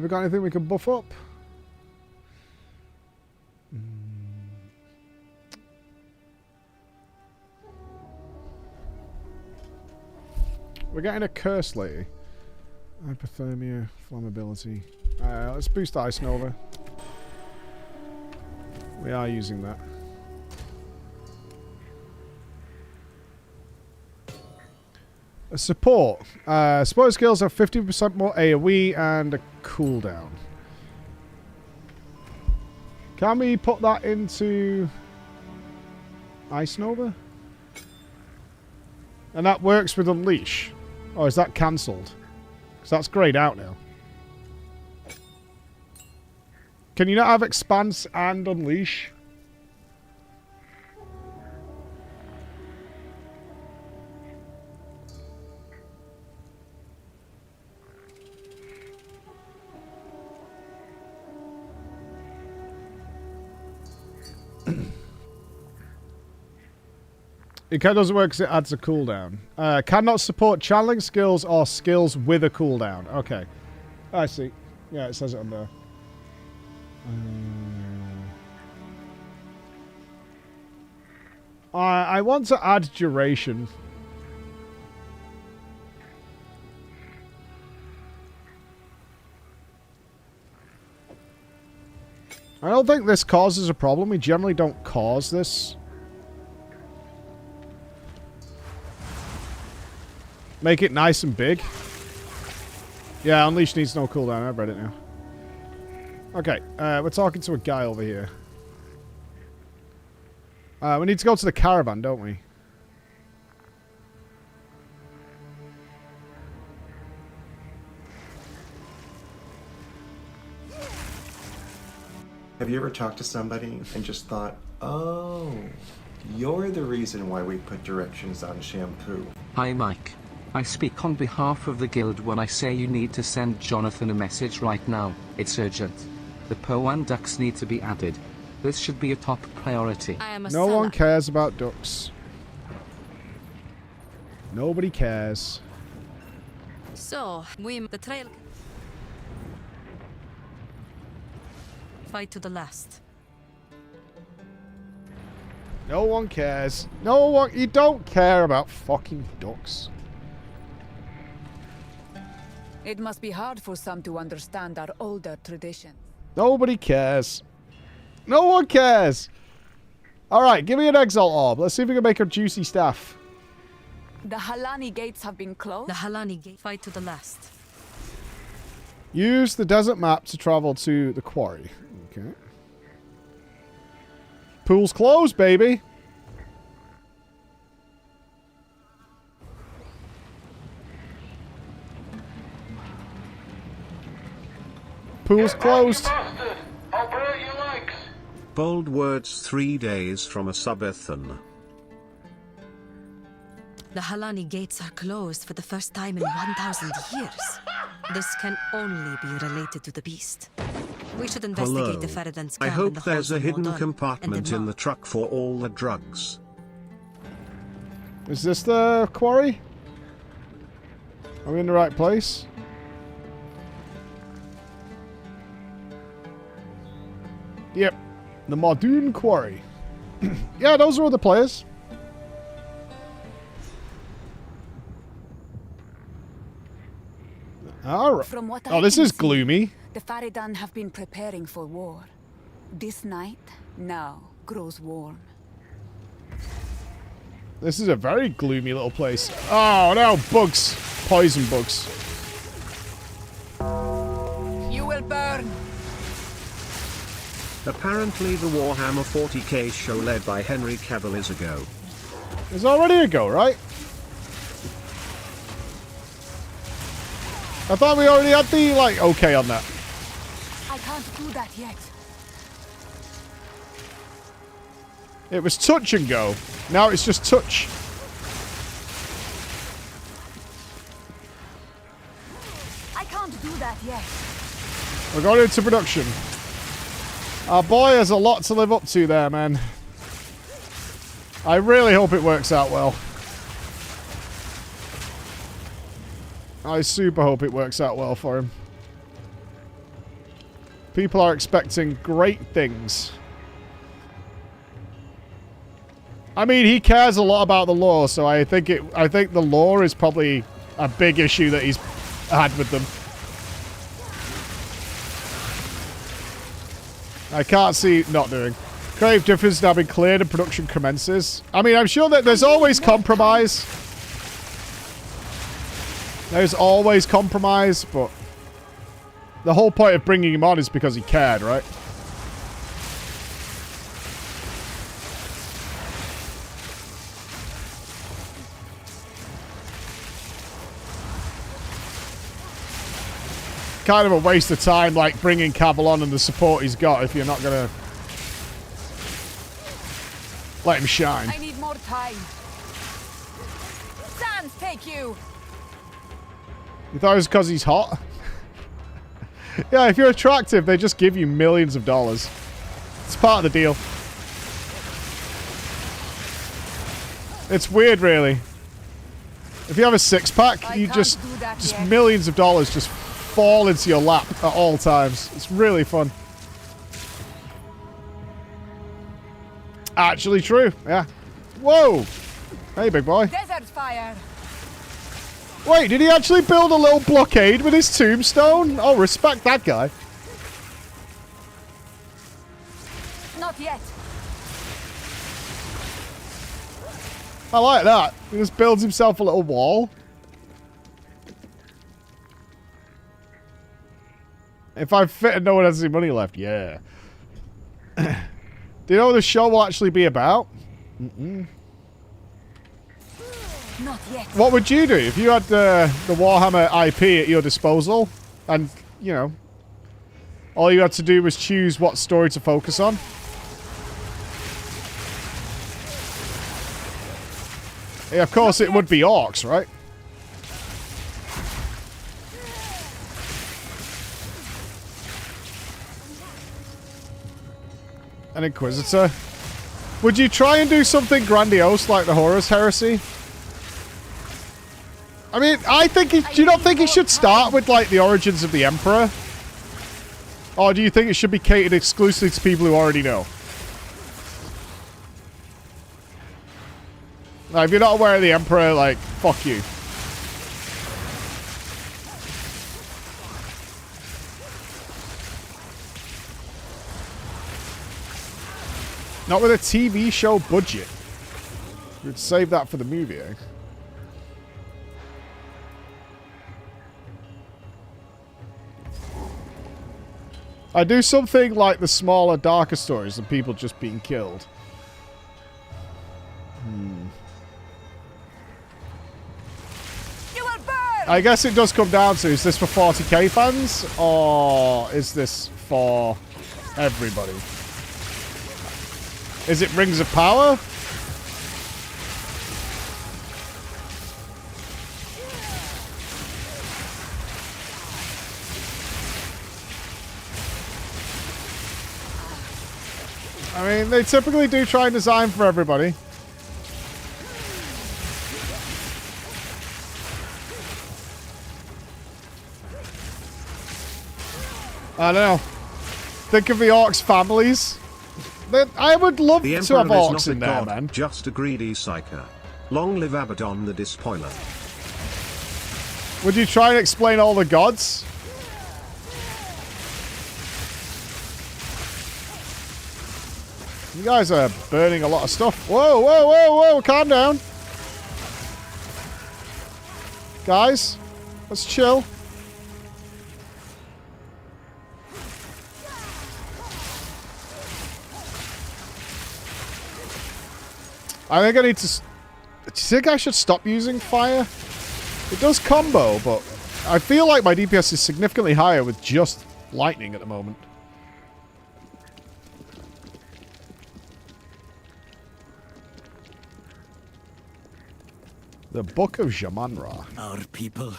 We got anything we can buff up? We're getting a curse lately. Hypothermia, flammability. Let's boost Ice Nova. We are using that. Support. Support skills have 50% more AoE and a cooldown. Can we put that into Ice Nova? And that works with Unleash. Or is that cancelled? Because that's greyed out now. Can you not have Expanse and Unleash? It doesn't work because it adds a cooldown. Cannot support channeling skills or skills with a cooldown. Okay. I see. Yeah, it says it on there. I want to add duration. I don't think this causes a problem. We generally don't cause this. Make it nice and big. Yeah, Unleash needs no cooldown. I've read it now. Okay, we're talking to a guy over here. We need to go to the caravan, don't we? Have you ever talked to somebody and just thought, oh, you're the reason why we put directions on shampoo? Hi Mike. I speak on behalf of the guild when I say you need to send Jonathan a message right now. It's urgent. The PoE and ducks need to be added. This should be a top priority. I am a No one cares about ducks. Nobody cares. So, we the trail. Fight to the last. No one cares. No one. You don't care about fucking ducks. It must be hard for some to understand our older traditions. Nobody cares. No one cares. Alright, give me an exalt orb. Let's see if we can make a juicy staff. The Halani gates have been closed. The Halani gate. Fight to the last. Use the desert map to travel to the quarry. Okay. Pool's closed, baby. Pool's closed. Bold words 3 days from a subathon. The Halani gates are closed for the first time in 1,000 years. This can only be related to the beast. We should investigate the Feridan's I camp hope in the there's halls a of hidden Mordor compartment and in the truck for all the drugs. Is this the quarry? Are we in the right place? Yep. The Modun Quarry. Yeah, those are all the players. Alright. From what Oh, I this can is see, gloomy. The Feridan have been preparing for war. This night now grows warm. This is a very gloomy little place. Oh no, bugs. Poison bugs. You will burn. Apparently the Warhammer 40k show led by Henry Cavill is a go. It's already a go, right? I thought we already had the, like, okay on that. I can't do that yet. It was touch and go. Now it's just touch. I can't do that yet. We're going into production. Our boy has a lot to live up to there, man. I really hope it works out well. I super hope it works out well for him. People are expecting great things. I mean, he cares a lot about the lore, so I think the lore is probably a big issue that he's had with them. I can't see not doing. Creative difference now been cleared and production commences. I mean, I'm sure that there's always compromise. There's always compromise, but the whole point of bringing him on is because he cared, right? Kind of a waste of time, like, bringing Cavill on and the support he's got if you're not going to let him shine. I need more time. Sans, take you. You thought it was because he's hot? Yeah, if you're attractive, they just give you millions of dollars. It's part of the deal. It's weird, really. If you have a six-pack, you just millions of dollars just fall into your lap at all times. It's really fun. Actually true, yeah. Whoa! Hey, big boy. Desert fire. Wait, did he actually build a little blockade with his tombstone? Oh, respect that guy. Not yet. I like that. He just builds himself a little wall. If I fit and no one has any money left, yeah. Do you know what the show will actually be about? Not yet. What would you do if you had the Warhammer IP at your disposal and, you know, all you had to do was choose what story to focus on? Yeah, of course it would be orcs, right? An Inquisitor. Would you try and do something grandiose like the Horus Heresy? I mean, do you not think it should start with, like, the origins of the Emperor? Or do you think it should be catered exclusively to people who already know? Like, if you're not aware of the Emperor, like, fuck you. Not with a TV show budget. We'd save that for the movie, eh? I do something like the smaller, darker stories than people just being killed. I guess it does come down to, is this for 40k fans? Or is this for everybody? Is it Rings of Power? I mean, they typically do try and design for everybody. I don't know. Think of the orcs' families. I would love to have orcs in there, man. Just a greedy psyker. Long live Abaddon the Despoiler. Would you try and explain all the gods? You guys are burning a lot of stuff. Whoa, whoa, whoa, whoa, calm down. Guys, let's chill. I think I need to... Do you think I should stop using fire? It does combo, but I feel like my DPS is significantly higher with just lightning at the moment. The Book of Jamanra. Our people.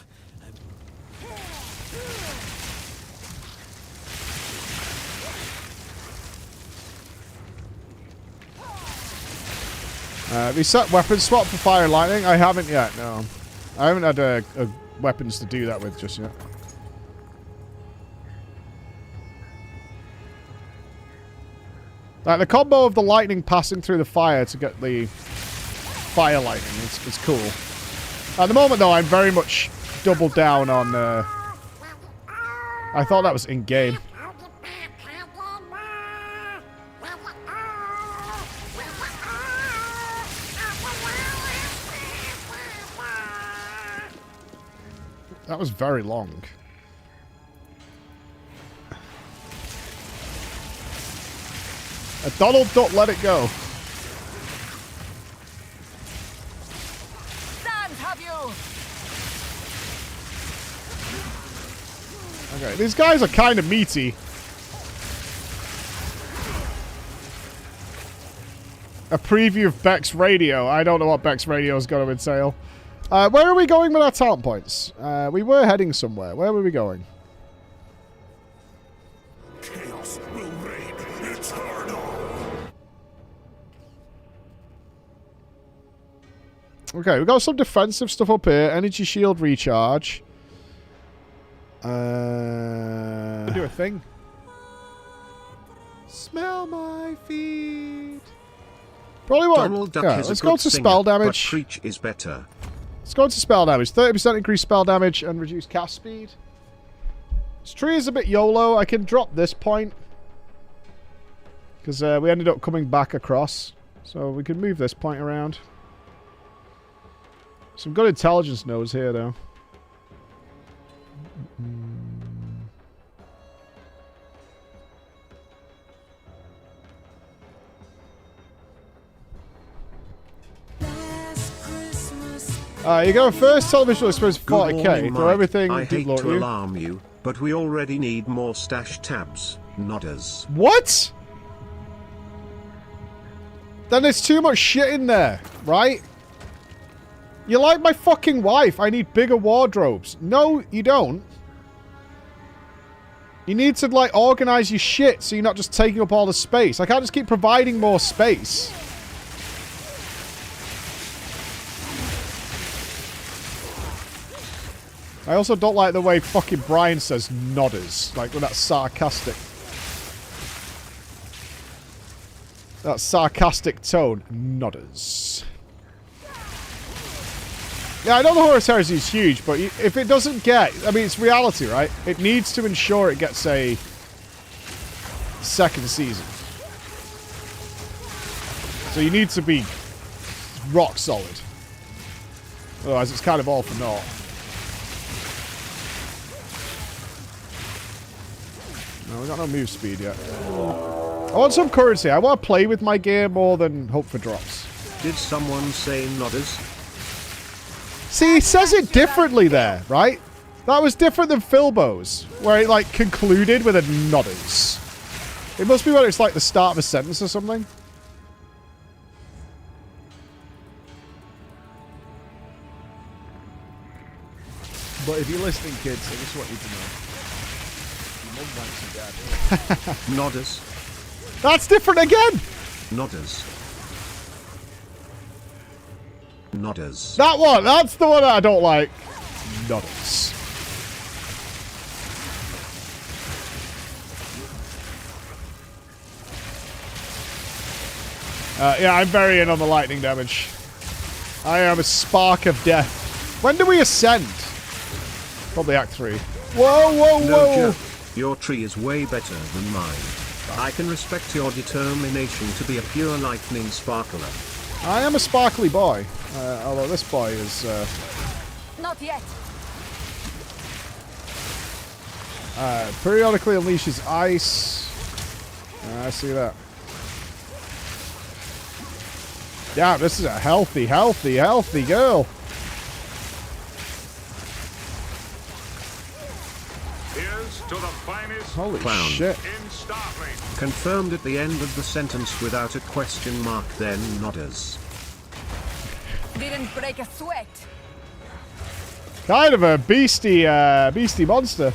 Reset weapon swap for fire and lightning. I haven't yet, no. I haven't had weapons to do that with just yet. Like the combo of the lightning passing through the fire to get the fire lightning is cool. At the moment, though, I'm very much doubled down on... I thought that was in-game. That was very long. Donald, don't let it go. Stand, have you? Okay, these guys are kind of meaty. A preview of Beck's Radio. I don't know what Beck's Radio is going to entail. Where are we going with our talent points? We were heading somewhere. Where were we going? Chaos will reign eternal. Okay, we've got some defensive stuff up here. Energy shield recharge. Do a thing. Smell my feet. Probably won't. Donald Duck Yeah, is let's a go good to singer, spell but damage. Preach is better. Let's go to spell damage. 30% increased spell damage and reduce cast speed. This tree is a bit YOLO. I can drop this point. Because we ended up coming back across. So we can move this point around. Some good intelligence nodes here, though. You go first television experience 40k. Throw everything. I hate to you. alarm you, but we already need more stash tabs, nodders. What? Then there's too much shit in there, right? You're like my fucking wife. I need bigger wardrobes. No, you don't. You need to, like, organize your shit so you're not just taking up all the space. I can't just keep providing more space. I also don't like the way fucking Brian says nodders. Like, with that sarcastic... That sarcastic tone. Nodders. Yeah, I know the Horus Heresy is huge, but if it doesn't get... I mean, it's reality, right? It needs to ensure it gets a second season. So you need to be rock solid. Otherwise, it's kind of all for naught. No, we got no move speed yet. I want some currency. I want to play with my gear more than hope for drops. Did someone say nodders? See, he says it differently there, right? That was different than Filbo's, where it, like, concluded with a nodders. It must be when it's, like, the start of a sentence or something. But if you're listening, kids, I just want you to know. Nodders. That's different again! Nodders. Nodders. That one! That's the one that I don't like. Nodders. Yeah, I'm very in on the lightning damage. I am a spark of death. When do we ascend? Probably Act 3. Whoa, whoa, whoa! No joke. Your tree is way better than mine. I can respect your determination to be a pure lightning sparkler. I am a sparkly boy. Although this boy is... Not yet. periodically unleashes ice. I see that. Yeah, this is a healthy, healthy, healthy girl. Here's to the finest Holy Clown. shit. in Starfleet. Confirmed at the end of the sentence without a question mark, then nodders. Didn't break a sweat. Kind of a beastie, beastie monster.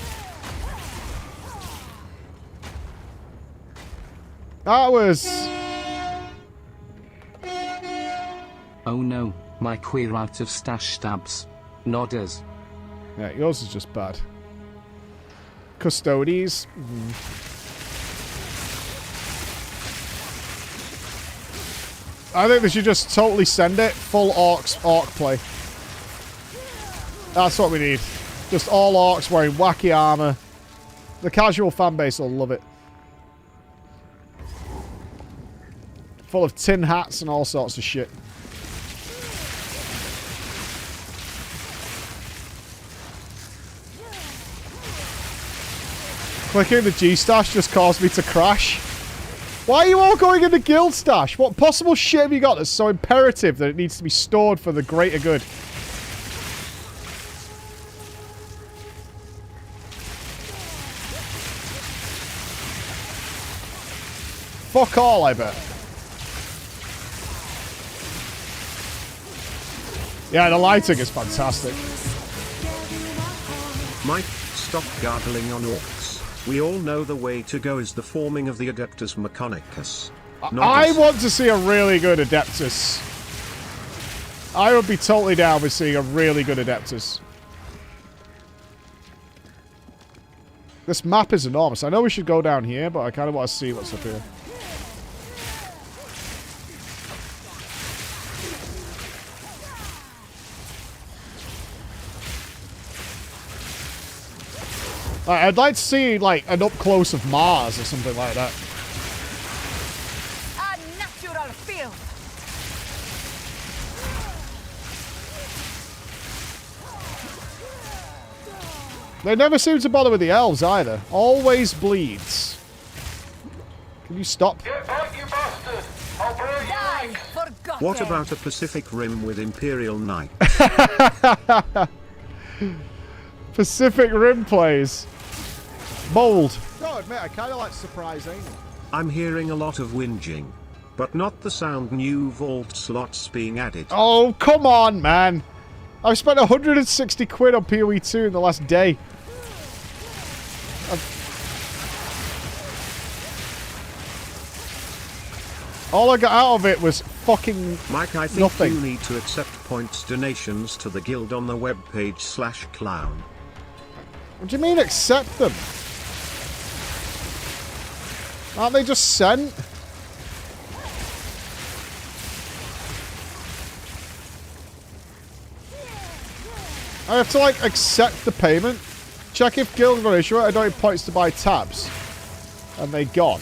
That was... Oh no, my queer out of stash stabs. Nodders. Yeah, yours is just bad. Custodies. I think they should just totally send it. Full orc play. That's what we need. Just all orcs wearing wacky armor. The casual fan base will love it. Full of tin hats and all sorts of shit. Clicking the G stash just caused me to crash. Why are you all going in the guild stash? What possible shit have you got that's so imperative that it needs to be stored for the greater good? Fuck all, I bet. Yeah, the lighting is fantastic. Mike, stop gargling on orcs. We all know the way to go is the forming of the Adeptus Mechanicus. I want to see a really good Adeptus. I would be totally down with seeing a really good Adeptus. This map is enormous. I know we should go down here, but I kind of want to see what's up here. I'd like to see, like, an up-close of Mars or something like that. A natural field. They never seem to bother with the elves either. Always bleeds. Can you stop? What about a Pacific Rim with Imperial Knights? Pacific Rim plays. Bold. Gotta admit, I kind of like surprise aiming. I'm hearing a lot of whinging, but not the sound new vault slots being added. Oh, come on, man. I've spent 160 quid on PoE 2 in the last day. All I got out of it was fucking Mike, I think nothing. you need to accept points donations to the guild on the webpage /clown. What do you mean accept them? Aren't they just sent? I have to, like, accept the payment. Check if guild got issue. I don't have points to buy tabs. And they gone.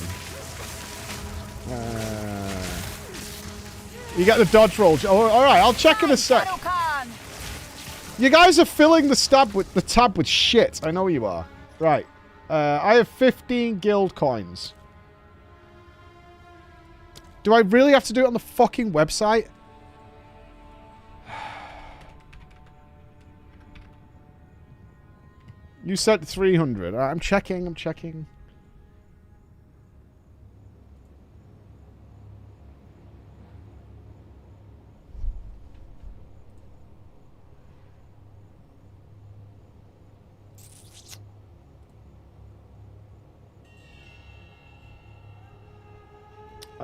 You get the dodge roll. Oh, alright, I'll check in a sec. You guys are filling the tab with shit. I know you are. Right. I have 15 guild coins. Do I really have to do it on the fucking website? You said 300. I'm checking. I'm checking.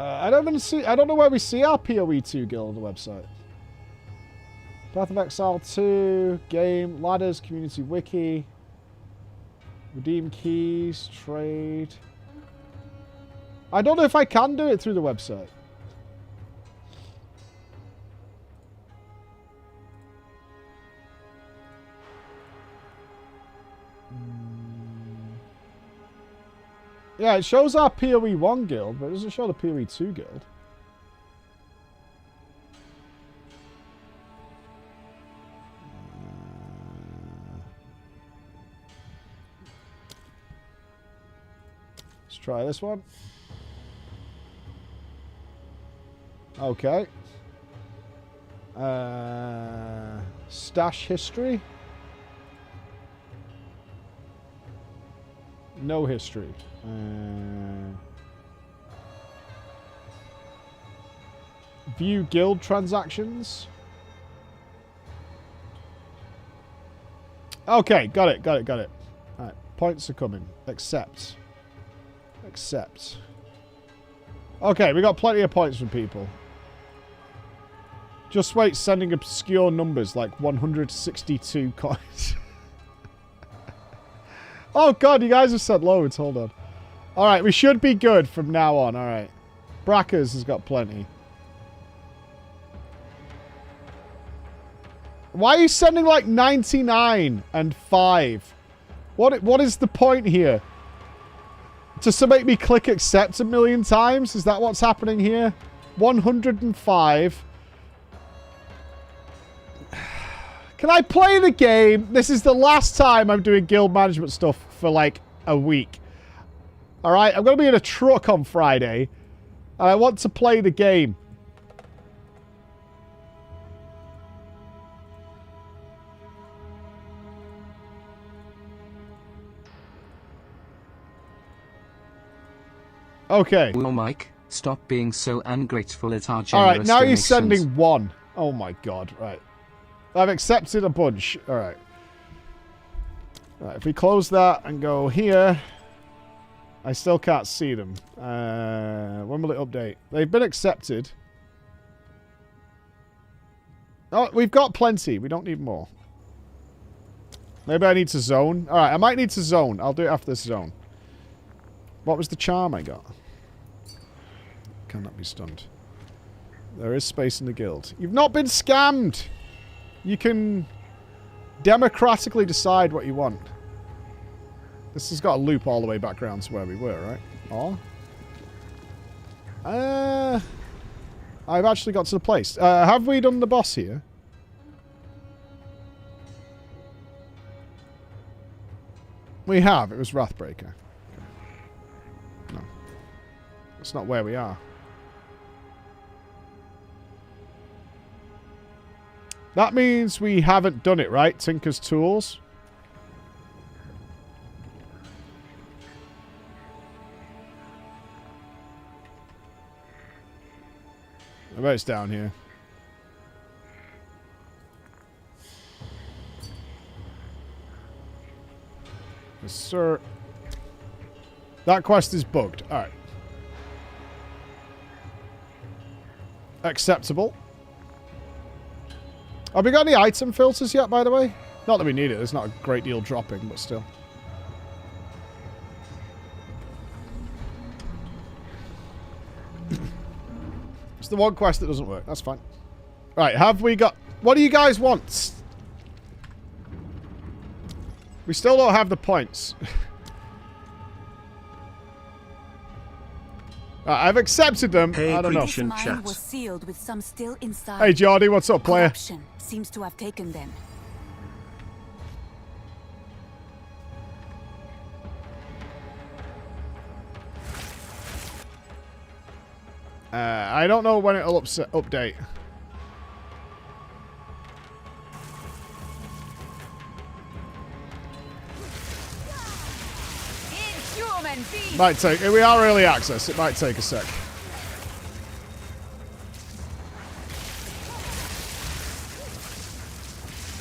I don't know where we see our PoE 2 guild on the website. Path of Exile 2, game, ladders, community wiki, redeem keys, trade. I don't know if I can do it through the website. Yeah, it shows our PoE 1 guild, but it doesn't show the PoE 2 guild. Let's try this one. Okay. Stash history. No history. View guild transactions. Okay, got it. Alright, points are coming. Accept. Accept. Okay, we got plenty of points from people. Just wait, sending obscure numbers like 162 coins. Oh god, you guys have said loads. Hold on. Alright, we should be good from now on. Alright. Brackers has got plenty. Why are you sending like 99 and 5? What is the point here? Just to make me click accept a million times? Is that what's happening here? 105. Can I play the game? This is the last time I'm doing guild management stuff for like a week. Alright, I'm going to be in a truck on Friday. And I want to play the game. Okay. Well, Mike, stop being so ungrateful at our generous Alright, now you're donations. sending one. Oh my god, right. I've accepted a bunch. Alright. Right, if we close that and go here, I still can't see them. When will it update? They've been accepted. Oh, we've got plenty. We don't need more. Maybe I need to zone. Alright, I might need to zone. I'll do it after this zone. What was the charm I got? Cannot be stunned. There is space in the guild. You've not been scammed! You can democratically decide what you want. This has got a loop all the way back around to where we were, right? Or? I've actually got to the place. Have we done the boss here? We have. It was Wrathbreaker. Okay. No. That's not where we are. That means we haven't done it, right? Tinker's Tools. I bet it's down here. Yes, sir. That quest is bugged. Alright. Acceptable. Have we got any item filters yet, by the way? Not that we need it. There's not a great deal dropping, but still. It's the one quest that doesn't work. That's fine. Right, have we got... What do you guys want? We still don't have the points. Right, I've accepted them. Hey, I don't know. Mine was sealed with some still inside. Hey, Jordy, what's up, player? Corruption seems to have taken them. I don't know when it'll update. Might take. We are early access. It might take a sec.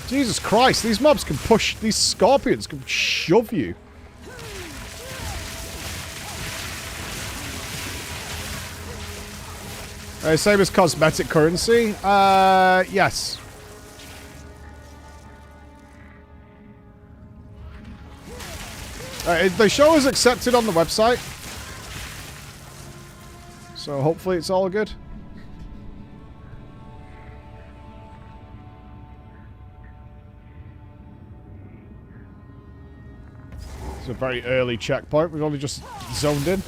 Jesus Christ! These mobs can push. These scorpions can shove you. Same as cosmetic currency? Yes. They show us accepted on the website. So hopefully it's all good. It's a very early checkpoint. We've only just zoned in.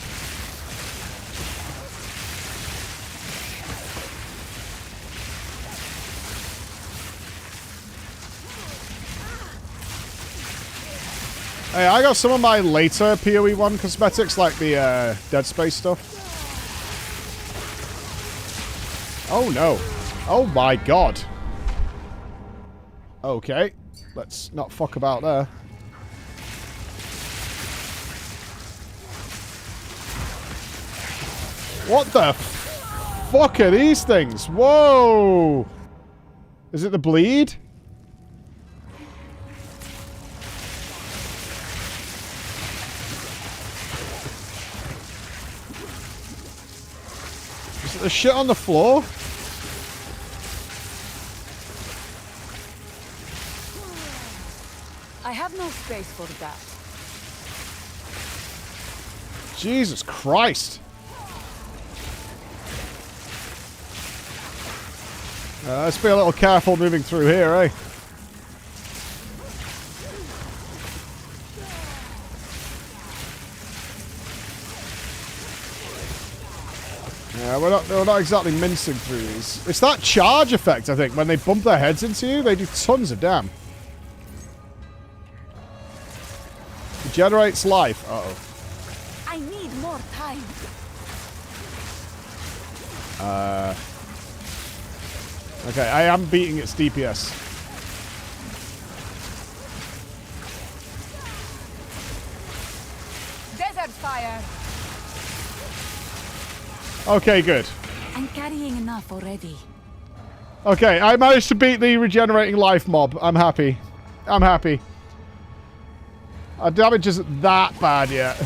Hey, I got some of my later PoE 1 cosmetics, like the Dead Space stuff. Oh no. Oh my god. Okay. Let's not fuck about there. What the fuck are these things? Whoa! Is it the bleed? Is it the shit on the floor? I have no space for that. Jesus Christ. Let's be a little careful moving through here, eh? Yeah, we're not exactly mincing through these. It's that charge effect, I think. When they bump their heads into you, they do tons of damage. It generates life. Uh-oh. I need more time. Okay, I am beating its DPS. Desert fire. Okay, good. I'm carrying enough already. Okay, I managed to beat the regenerating life mob. I'm happy. I'm happy. Our damage isn't that bad yet.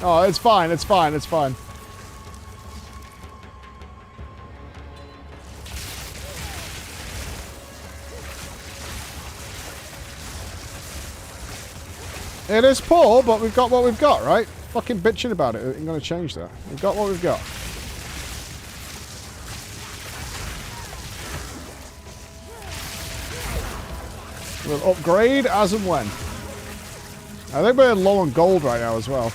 Oh, it's fine, it's fine, it's fine. It is poor, but we've got what we've got, right? Fucking bitching about it. I'm going to change that. We've got what we've got. We'll upgrade as and when. I think we're low on gold right now as well.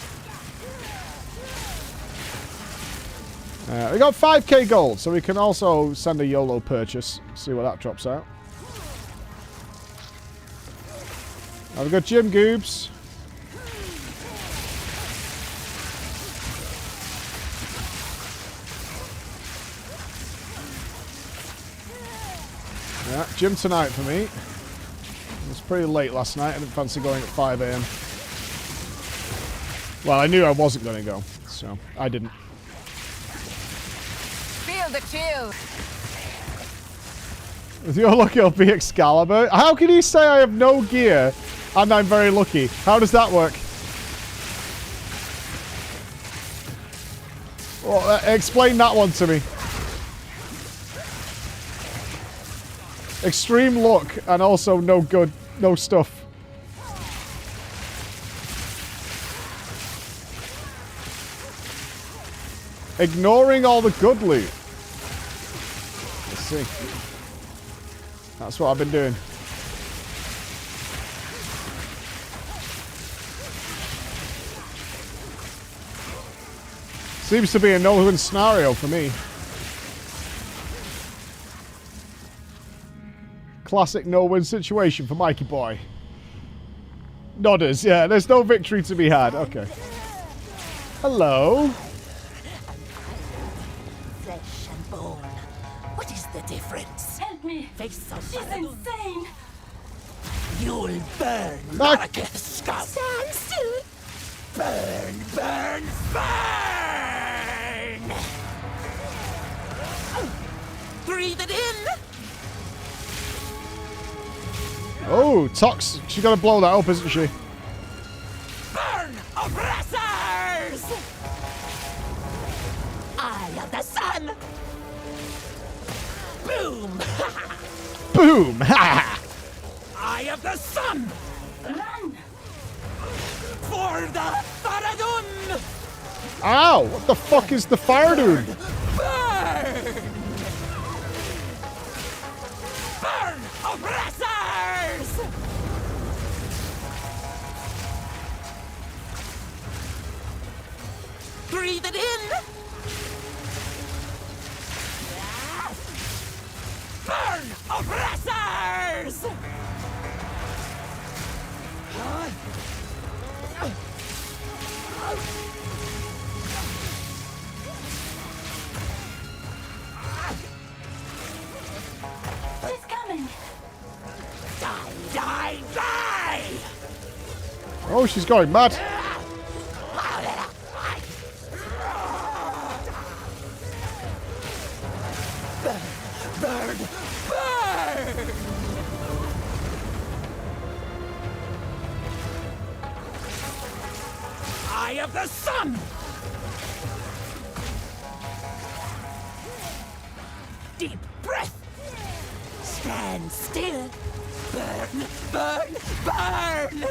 We got 5k gold, so we can also send a YOLO purchase. See what that drops out. Have a good gym, Goobs. Yeah, gym tonight for me. It was pretty late last night. I didn't fancy going at 5 AM. Well, I knew I wasn't going to go, so I didn't. Feel the chill. With your luck, it'll be Excalibur. How can you say I have no gear and I'm very lucky? How does that work? Well, explain that one to me. Extreme luck and also no stuff. Ignoring all the good loot. Let's see. That's what I've been doing. Seems to be a no-win scenario for me. Classic no-win situation for Mikey boy. Nodders, yeah, there's no victory to be had. Okay. Hello. Flesh and bone. What is the difference? Help me. Face of She's insane. You'll burn, Back. Maraketh scum. Stand still. Burn, burn, burn. Breathe it in. Oh, Tox. She's got to blow that up, isn't she? Burn, oppressors! Eye of the sun. Boom. Boom! Ha! Eye of the sun. Run. For the Faradun. Ow! What the fuck is the Faradun? Burn! Burn, oppressors! Breathe it in! Burn, oppressors! She's coming. Die, die, die! Oh, she's going mad. Burn! Burn! Eye of the sun! Deep breath! Stand still! Burn! Burn! Burn!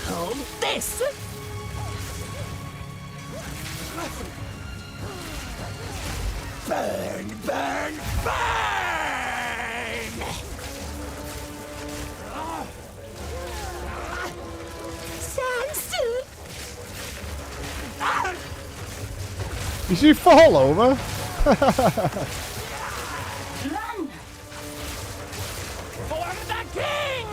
Hold this! Burn, burn, burn! Stand still! Did she fall over? Run. For the king!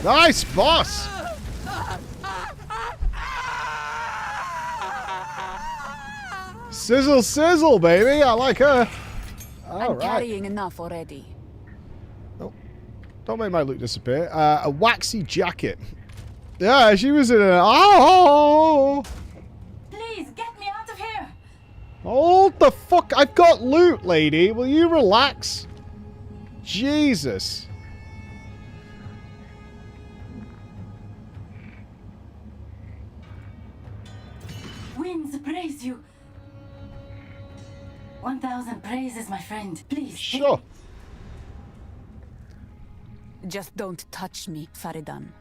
Nice, boss! Sizzle, sizzle, baby! I like her. All I'm right. carrying enough already. Oh, don't make my loot disappear. A waxy jacket. Yeah, she was in an... Oh! Please get me out of here. Hold the fuck! I've got loot, lady. Will you relax? Jesus. Winds praise you. 1,000 praises, my friend. Please. Sure. Just don't touch me, Faridan.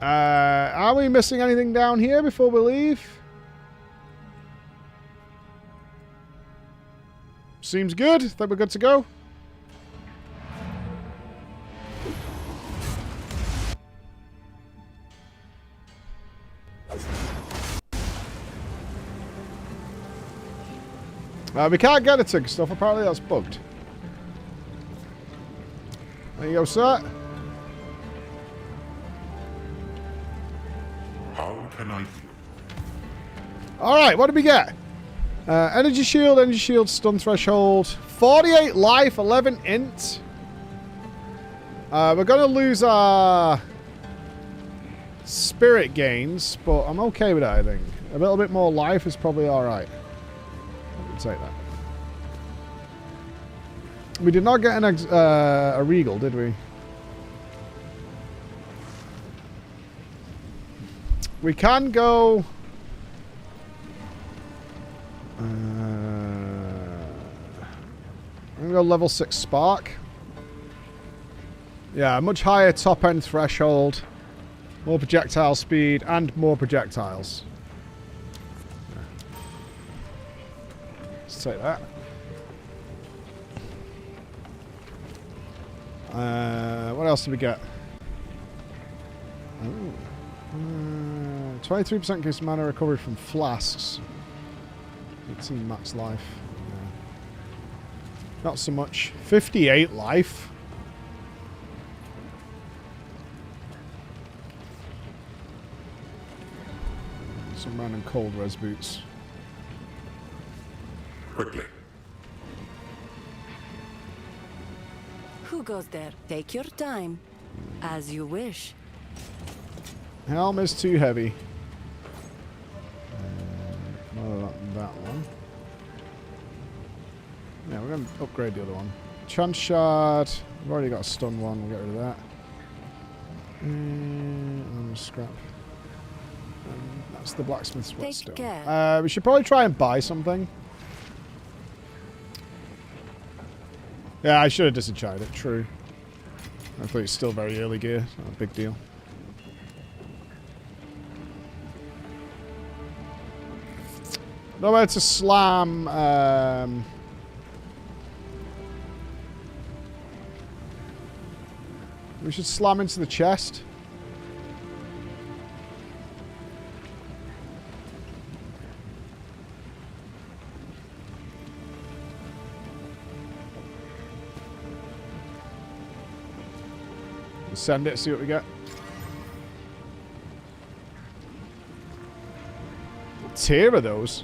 Are we missing anything down here before we leave? Seems good. Think we're good to go. We can't get it to stuff. Apparently that's bugged. There you go, sir. How can I? Alright, what did we get? Energy shield, stun threshold. 48 life, 11 int. We're going to lose our spirit gains, but I'm okay with that, I think. A little bit more life is probably alright. Take that. We did not get a regal, did we? We can go. I'm gonna go level 6 spark. Yeah, much higher top end threshold, more projectile speed, and more projectiles. Take that. What else did we get? 23% increased mana recovery from flasks. 18 max life. Yeah. Not so much. 58 life. Some random cold res boots. Quickly. Who goes there? Take your time. As you wish. Helm is too heavy. That one. Yeah, we're going to upgrade the other one. Chance shard. We've already got a stun one. We'll get rid of that. Scrap. That's the blacksmith's whetstone. We should probably try and buy something. Yeah, I should have disenchanted it, true. I thought it's still very early gear, not a big deal. Nowhere to slam. We should slam into the chest. Send it, see what we get. What tier are those?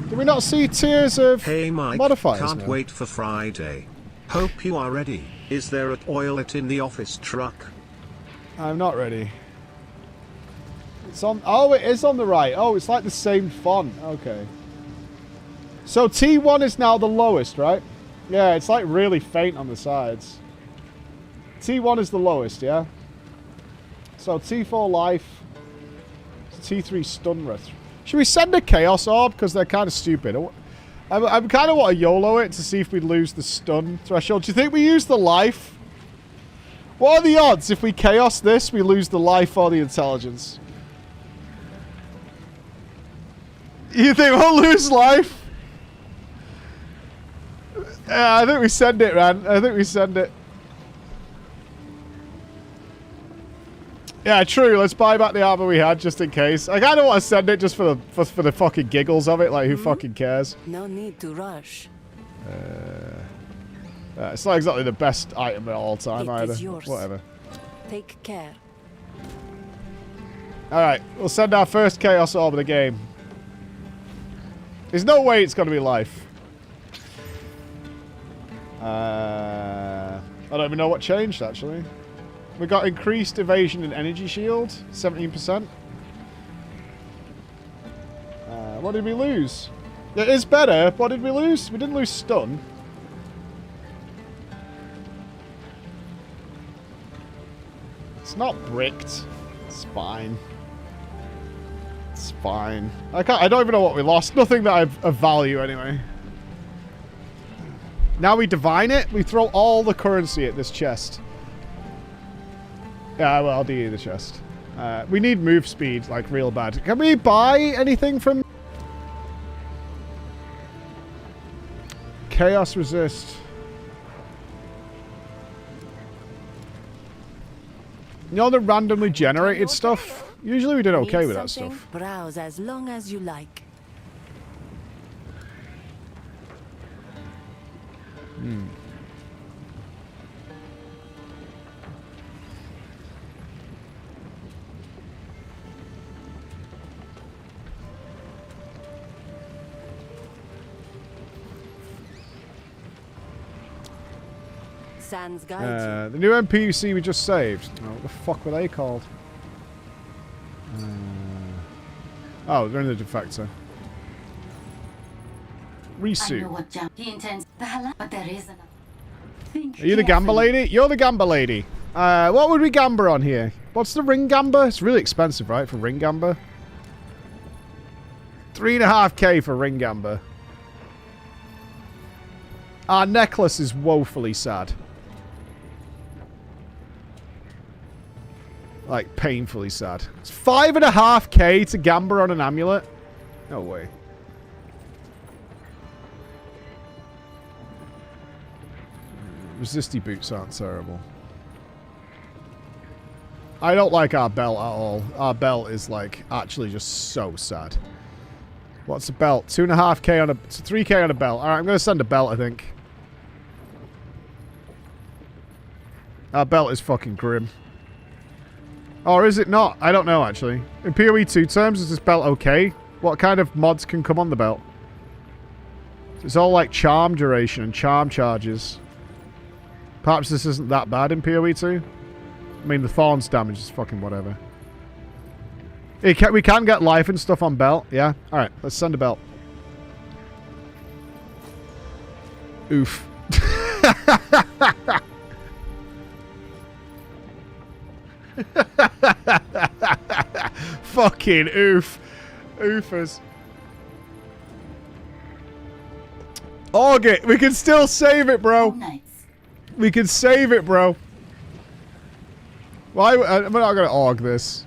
Do we not see tiers of modifiers? Can't now? wait for Friday. Hope you are ready. Is there a toilet in the office truck? I'm not ready. It's on. Oh, it is on the right. Oh, it's like the same font. Okay. So T1 is now the lowest, right? Yeah, it's like really faint on the sides. T1 is the lowest, yeah? So T4 life. T3 stun rest. Should we send a Chaos Orb? Because they're kind of stupid. I kind of want to YOLO it to see if we lose the stun threshold. Do you think we use the life? What are the odds if we Chaos this, we lose the life or the intelligence? You think we'll lose life? Yeah, I think we send it, man. I think we send it. Yeah, true. Let's buy back the armor we had just in case. I kind of want to send it just for the fucking giggles of it. Like, who fucking cares? No need to rush. It's not exactly the best item at all time either. Yours. Whatever. Take care. All right, we'll send our first Chaos Orb of the game. There's no way it's going to be life. I don't even know what changed, actually. We got increased evasion and energy shield, 17%. What did we lose? It is better. What did we lose? We didn't lose stun. It's not bricked. It's fine. It's fine. I don't even know what we lost. Nothing that of value anyway. Now we divine it. We throw all the currency at this chest. Yeah, well, I'll DE the chest. We need move speed, like, real bad. Can we buy anything from... Chaos resist. You know the randomly generated stuff? Usually we did okay with that stuff. Browse as long as you like. Sans guide the new NPC we just saved. Oh, what the fuck were they called? Oh, they're in the defector. Risu. Are you the gamba lady? You're the gamba lady. What would we gamba on here? What's the ring gamba? It's really expensive, right, for ring gamba? 3.5k for ring gamba. Our necklace is woefully sad. Like, painfully sad. It's 5.5k to gamba on an amulet? No way. Resisty boots aren't terrible. I don't like our belt at all. Our belt is, like, actually just so sad. What's a belt? 2.5k on a... 3k on a belt. Alright, I'm going to send a belt, I think. Our belt is fucking grim. Or is it not? I don't know, actually. In PoE 2 terms, is this belt okay? What kind of mods can come on the belt? It's all like charm duration and charm charges. Perhaps this isn't that bad in PoE 2? I mean, the thorns damage is fucking whatever. We can get life and stuff on belt, yeah? Alright, let's send a belt. Oof. Fucking oof. Oofers. Org it. We can still save it, bro. Nice. We can save it, bro. Why? I'm not going to org this.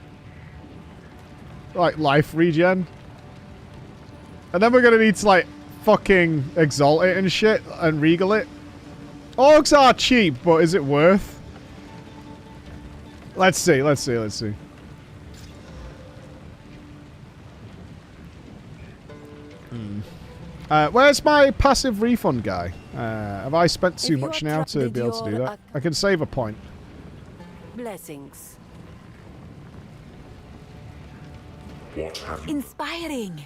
Like, life regen. And then we're going to need to, like, fucking exalt it and shit and regal it. Orgs are cheap, but is it worth? Let's see, let's see, let's see. Where's my passive refund guy? Have I spent too much now to be able to do that? I can save a point. Blessings. Inspiring.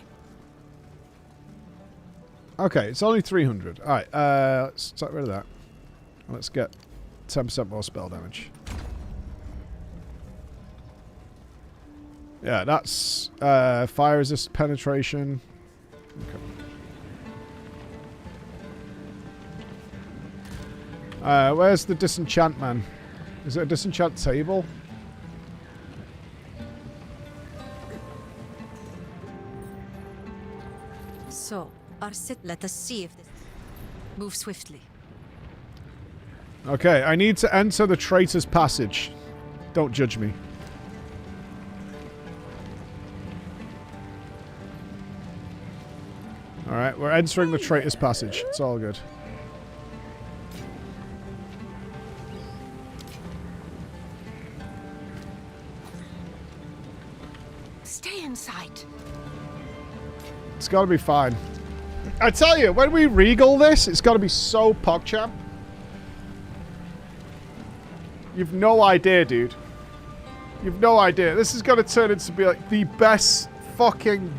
Okay, it's only 300. Alright, let's get rid of that. Let's get 10% more spell damage. Yeah, that's fire resist penetration. Okay. Where's the disenchant man? Is it a disenchant table? So, let us see if this... Move swiftly. Okay, I need to enter the Traitor's Passage. Don't judge me. Alright, we're entering the Traitor's Passage. It's all good. Stay in sight. It's gotta be fine. I tell you, when we regal this, it's gotta be so PogChamp. You've no idea, dude. You've no idea. This is gonna turn into be like the best fucking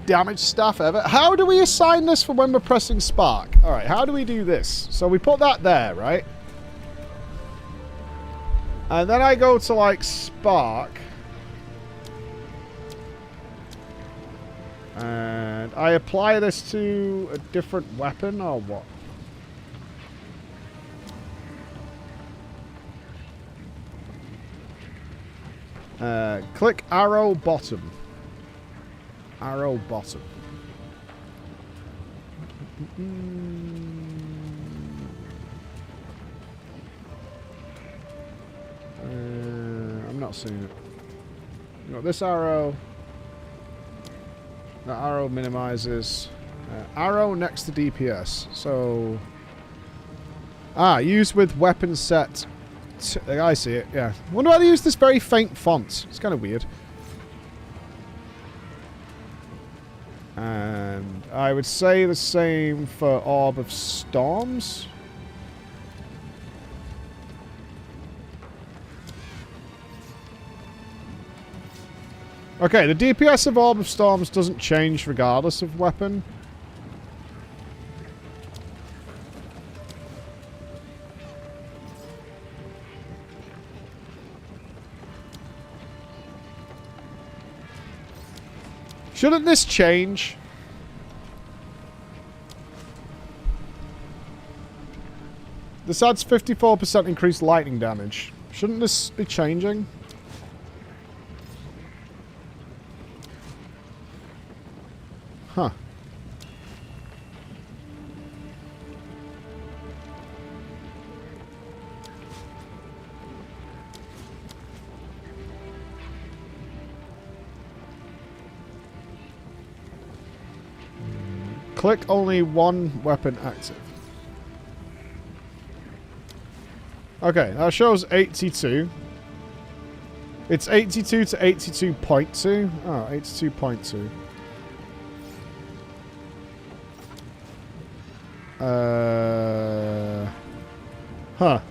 damage staff ever. How do we assign this for when we're pressing spark? Alright, how do we do this? So we put that there, right? And then I go to like spark. And I apply this to a different weapon or what? Click arrow bottom. Arrow bottom. I'm not seeing it. You got this arrow. That arrow minimizes. Arrow next to DPS. So. Used with weapon set. I see it, yeah. I wonder why they use this very faint font. It's kind of weird. And I would say the same for Orb of Storms. Okay, the DPS of Orb of Storms doesn't change regardless of weapon. Shouldn't this change? This adds 54% increased lightning damage. Shouldn't this be changing? Huh. Click only one weapon active. Okay, that shows 82. It's 82 to 82.2. Oh, 82.2. Huh.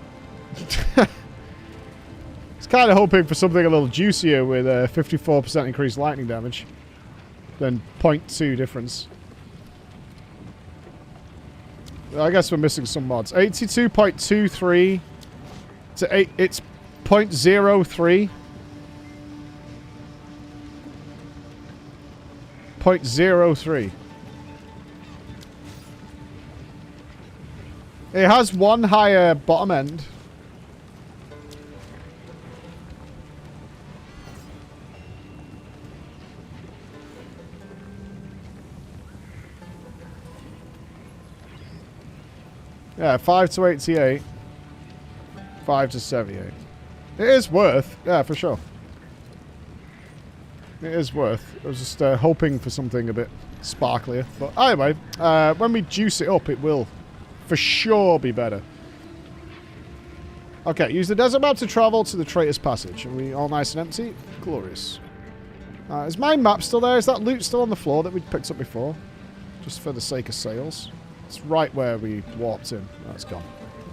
It's kind of hoping for something a little juicier with a 54% increased lightning damage. Then 0.2 difference. I guess we're missing some mods. 82.23 to 8. It's 0.03. 0.03. It has one higher bottom end. Yeah, 5 to 88. 5 to 78. It is worth. Yeah, for sure. It is worth. I was just hoping for something a bit sparklier. But anyway, when we juice it up, it will for sure be better. Okay, use the desert map to travel to the Traitor's Passage. Are we all nice and empty? Glorious. Is my map still there? Is that loot still on the floor that we picked up before? Just for the sake of sales. It's right where we warped in. Oh, it's gone.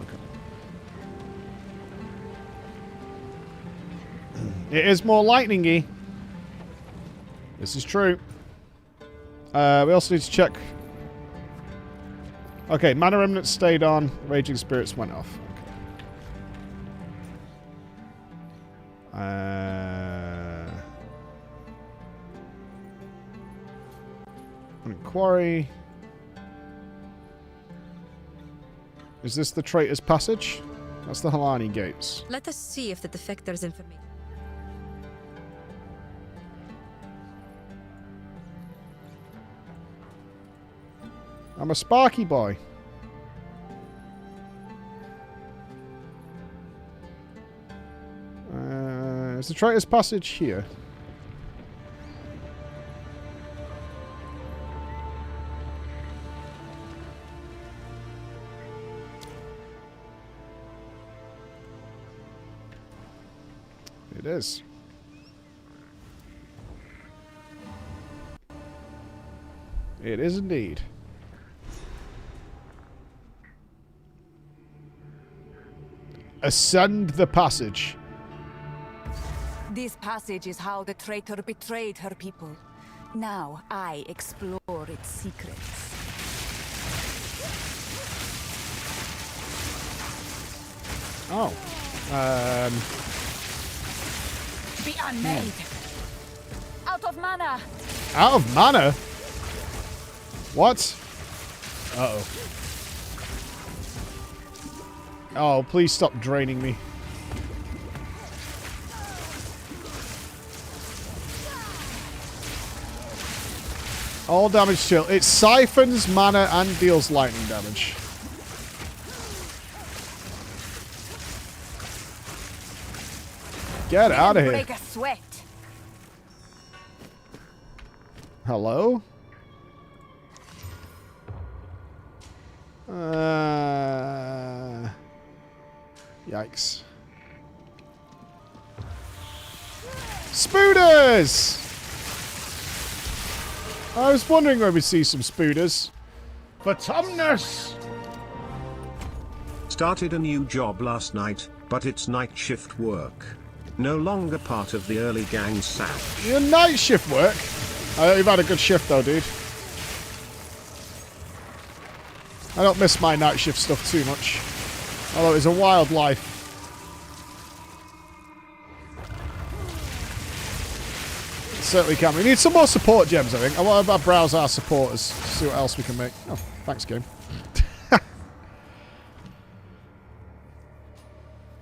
Okay. It is more lightning-y. This is true. We also need to check. Okay, Mana Remnant stayed on. Raging Spirits went off. Okay. Quarry. Is this the Traitor's Passage? That's the Halani Gates. Let us see if the defector's information. I'm a Sparky boy. Is the Traitor's Passage here? It is. It is indeed. Ascend the passage. This passage is how the traitor betrayed her people. Now I explore its secrets. Oh. Be unmade. Out of mana. Out of mana? What? Uh-oh. Oh, please stop draining me. All damage chill. It siphons mana and deals lightning damage. Get out of here. Break a sweat. Hello? Yikes. Spooders! I was wondering when we'd see some spooders. For Tumnus! Started a new job last night, but it's night shift work. No longer part of the early gang sack. Your night shift work? You've had a good shift though, dude. I don't miss my night shift stuff too much. Although it's a wild life. It certainly can. We need some more support gems, I think. I want to browse our supporters. See what else we can make. Oh, thanks, game.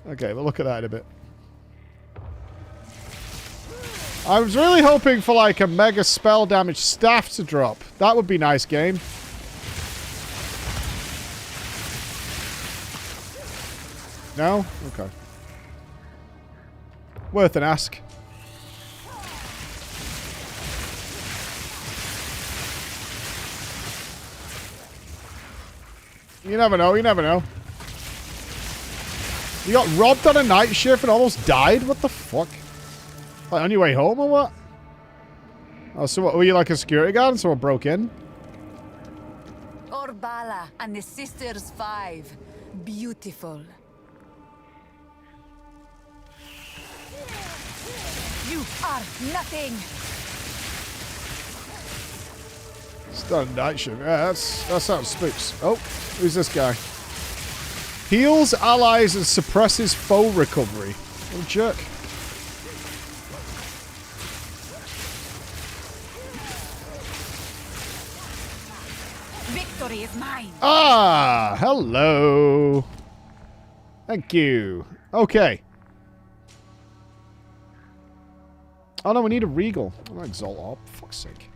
Okay, we'll look at that in a bit. I was really hoping for like a mega spell damage staff to drop. That would be nice, game. No? Okay. Worth an ask. You never know, you never know. You got robbed on a night shift and almost died? What the fuck? Like on your way home or what? Oh, so what, were you like a security guard and someone broke in? Orbala and the Sisters 5. Beautiful. You are nothing. It's not a night shift. Yeah, that sounds spooks. Oh, who's this guy? Heals allies and suppresses foe recovery. What a jerk. Victory is mine. Ah, hello. Thank you. Okay. Oh no, we need a regal. I'm not exalt up. For fuck's sake.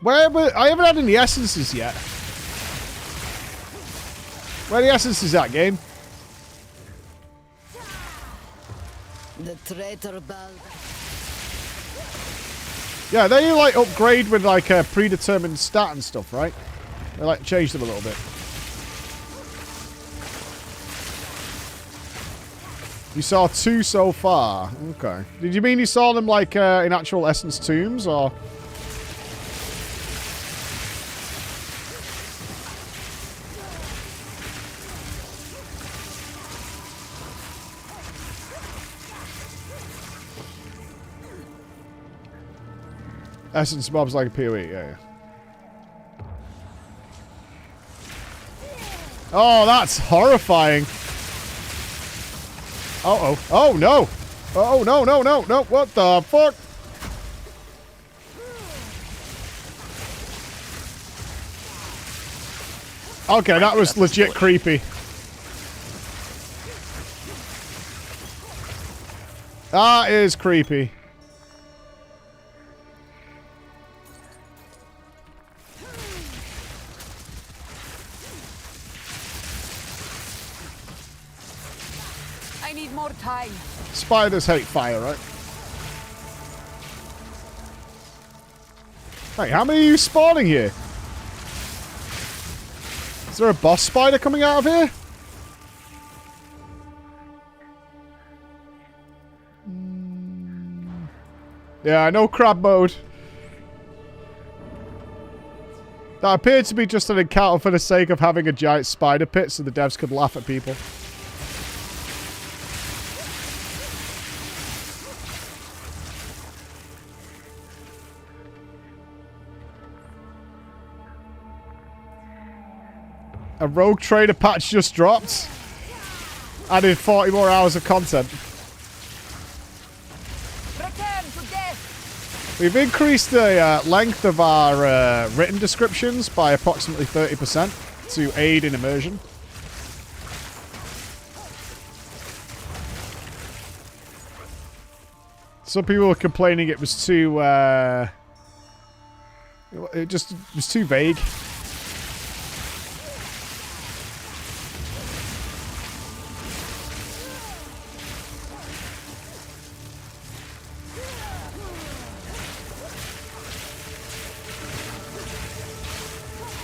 I haven't had any essences yet. Where are the essences at, game? The traitor bell. Yeah, they like upgrade with like a predetermined stat and stuff, right? They like change them a little bit. You saw 2 so far. Okay. Did you mean you saw them like in actual Essence tombs or? Essence mobs like a PoE, yeah. Oh, that's horrifying. Uh-oh. Oh, no. Oh, no, no, no, no. What the fuck? Okay, that was legit creepy. That is creepy. I need more time. Spiders hate fire, right? Hey, how many are you spawning here? Is there a boss spider coming out of here? Yeah, no crab mode. That appeared to be just an encounter for the sake of having a giant spider pit so the devs could laugh at people. A Rogue Trader patch just dropped. Added 40 more hours of content. Return to death. We've increased the length of our written descriptions by approximately 30% to aid in immersion. Some people were complaining it was too, it was too vague.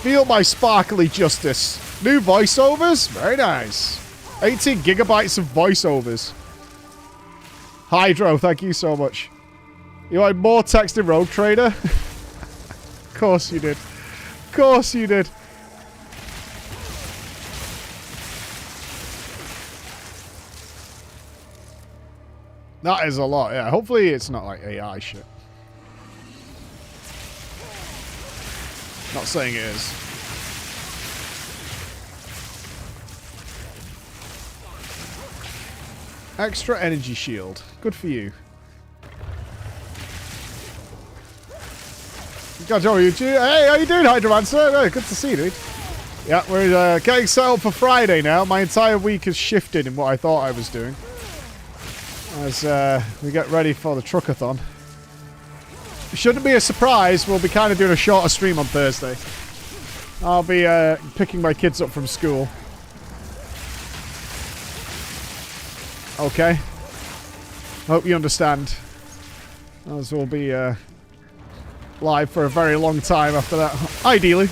Feel my sparkly justice. New voiceovers? Very nice. 18 gigabytes of voiceovers. Hydro, thank you so much. You wanted more text in Rogue Trader? Of course you did. Of course you did. That is a lot, yeah. Hopefully it's not like AI shit. Not saying it is. Extra energy shield. Good for you. God, how are you? Hey, how you doing, Hydromancer? Oh, good to see you, dude. Yeah, we're getting set up for Friday now. My entire week has shifted in what I thought I was doing. As we get ready for the truckathon. It shouldn't be a surprise. We'll be kind of doing a shorter stream on Thursday. I'll be picking my kids up from school. Okay. Hope you understand. As we'll be live for a very long time after that. Ideally.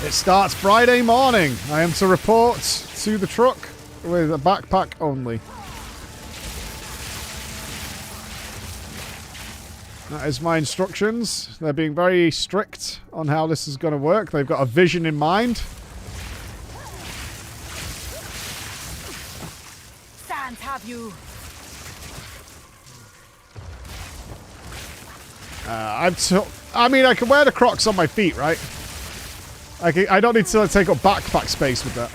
It starts Friday morning. I am to report to the truck with a backpack only. That is my instructions. They're being very strict on how this is going to work. They've got a vision in mind. Sans have you. I mean, I can wear the Crocs on my feet, right? I don't need to take up backpack space with that.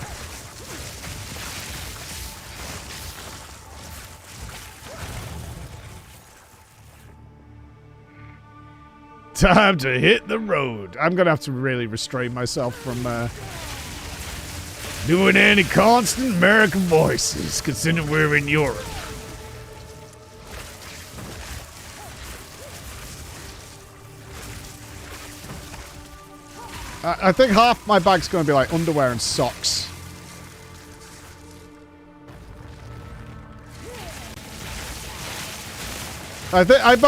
Time to hit the road. I'm going to have to really restrain myself from doing any constant American voices, considering we're in Europe. I think half my bag's going to be like underwear and socks. I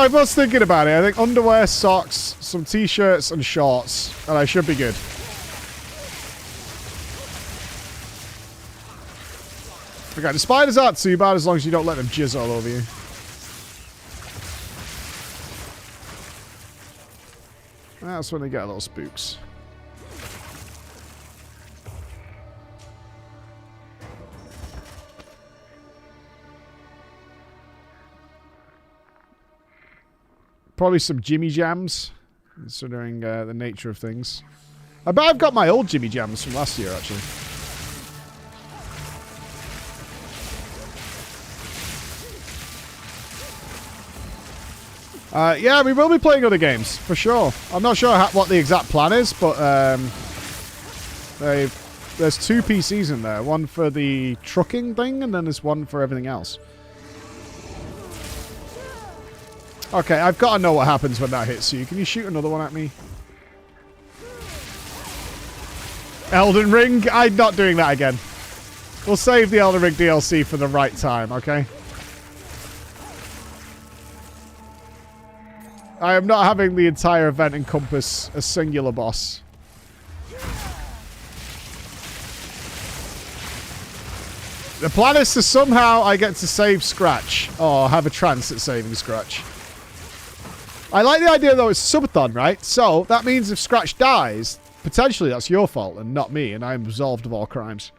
was thinking about it. I think underwear, socks, some t-shirts and shorts, and I should be good. Okay, the spiders aren't too bad as long as you don't let them jizz all over you. That's when they get a little spooks. Probably some Jimmy Jams, considering the nature of things. I bet I've got my old Jimmy Jams from last year, actually. Yeah, we will be playing other games, for sure. I'm not sure what the exact plan is, but there's 2 PCs in there. One for the trucking thing, and then there's one for everything else. Okay, I've got to know what happens when that hits you. Can you shoot another one at me? Elden Ring? I'm not doing that again. We'll save the Elden Ring DLC for the right time, okay? I am not having the entire event encompass a singular boss. The plan is to somehow I get to save Scratch. Or have a chance at saving Scratch. I like the idea, though, it's subathon, right? So, that means if Scratch dies, potentially that's your fault and not me, and I am absolved of all crimes.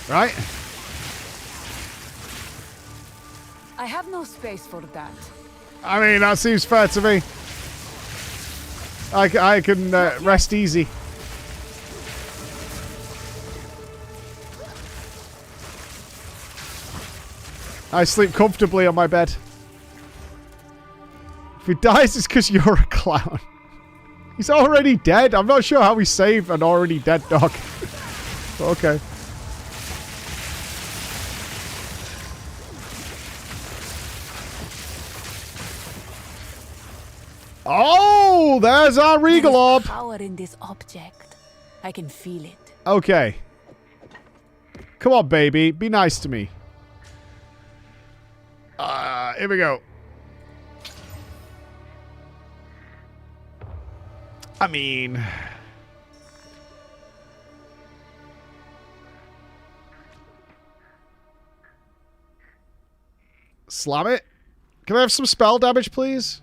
Right? I have no space for that. I mean, that seems fair to me. I can rest easy. I sleep comfortably on my bed. If he dies, it's because you're a clown. He's already dead. I'm not sure how we save an already dead dog. Okay. Oh, there's our regal orb. Power in this object. I can feel it. Okay. Come on, baby. Be nice to me. Here we go. I mean... Slam it. Can I have some spell damage, please?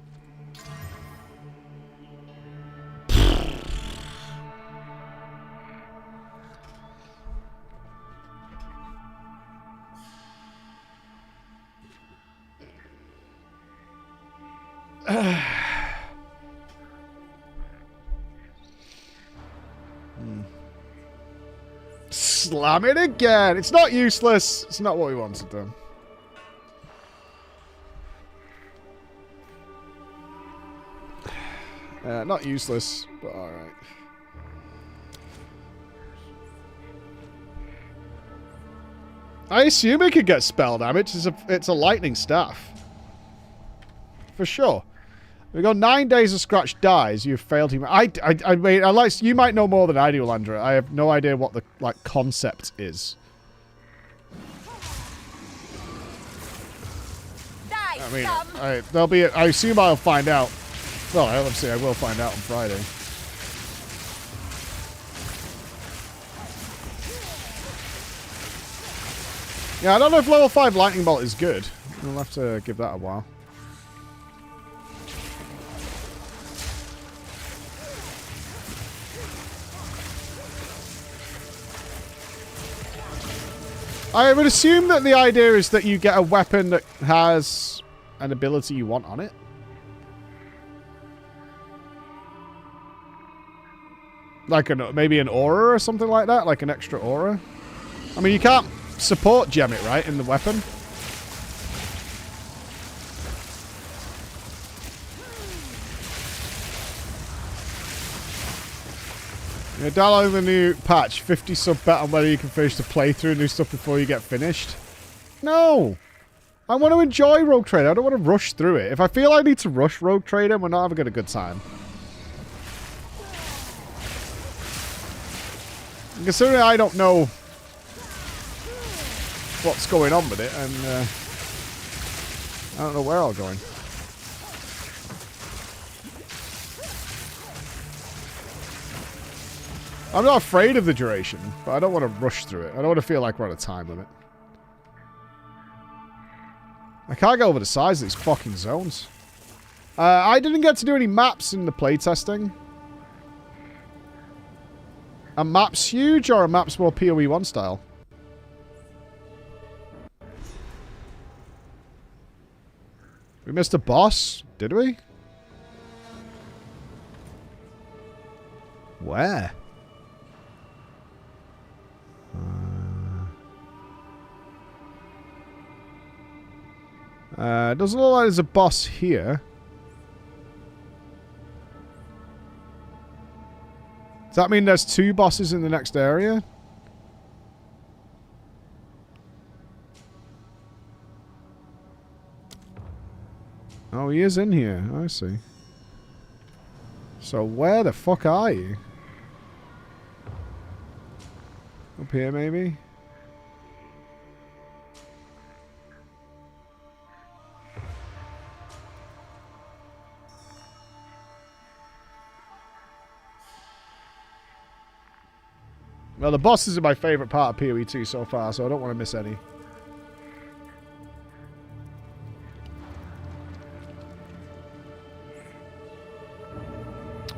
Slam it again. It's not useless. It's not what we wanted, though. Not useless, but alright. I assume it could get spell damage. It's a lightning staff. For sure. We got 9 days of Scratch dies. You've failed him. I mean, you might know more than I do, Landra. I have no idea what the concept is. I mean, there'll be. I assume I'll find out. Well, obviously I will find out on Friday. Yeah, I don't know if level 5 lightning bolt is good. We'll have to give that a while. I would assume that the idea is that you get a weapon that has an ability you want on it. Like maybe an aura or something like that, like an extra aura. I mean, you can't support gem it, right, in the weapon? Yeah, downloading the new patch, 50 sub bet on whether you can finish the playthrough and do stuff before you get finished. No! I want to enjoy Rogue Trader. I don't want to rush through it. If I feel I need to rush Rogue Trader, we're not having a good time. Considering I don't know what's going on with it, and I don't know where I'm going. I'm not afraid of the duration, but I don't want to rush through it. I don't want to feel like we're on a time limit. I can't get over the size of these fucking zones. I didn't get to do any maps in the playtesting. Are maps huge, or are maps more PoE 1 style? We missed a boss, did we? Where? Doesn't look like there's a boss here. Does that mean there's 2 bosses in the next area? Oh, he is in here. I see. So where the fuck are you? Up here, maybe? Well, the bosses are my favourite part of PoE 2 so far, so I don't want to miss any.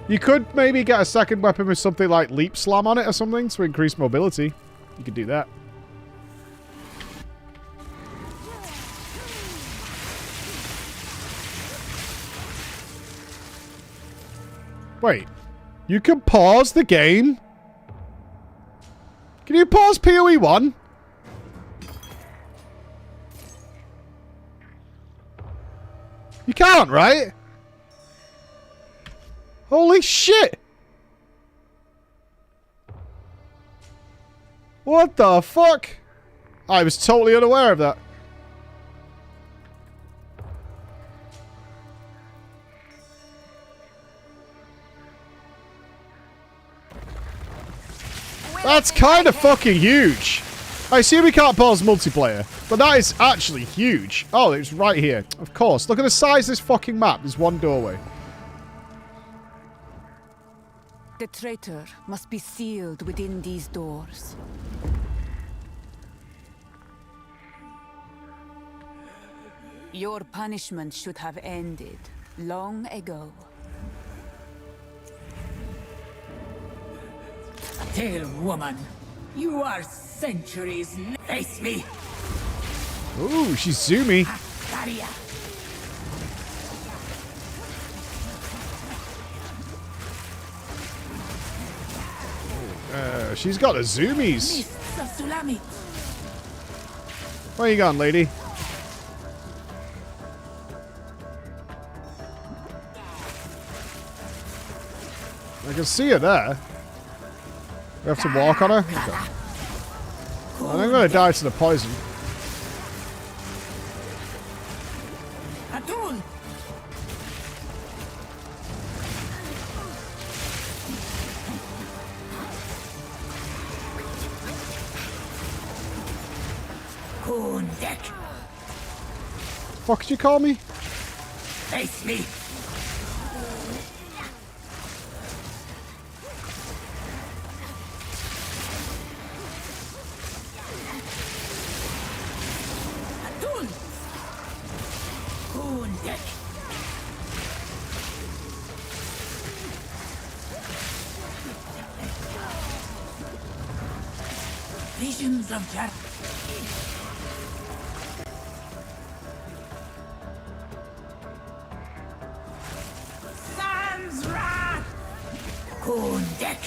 You could maybe get a second weapon with something like Leap Slam on it or something to increase mobility. You could do that. Wait. You can pause the game? Can you pause PoE 1? You can't, right? Holy shit! What the fuck? I was totally unaware of that. That's kind of fucking huge. I see we can't pause multiplayer, but that is actually huge. Oh, it's right here. Of course. Look at the size of this fucking map. There's one doorway. The traitor must be sealed within these doors. Your punishment should have ended long ago. Tail woman, you are centuries. Face me. Ooh, she's zoomy. Daria. She's got the zoomies. Where you going, lady? I can see her there. We have to walk on her? Okay. Well, I'm going to die to the poison. Fuck did you call me? Face me. Visions of Jar. Sans Wrath. Kundek.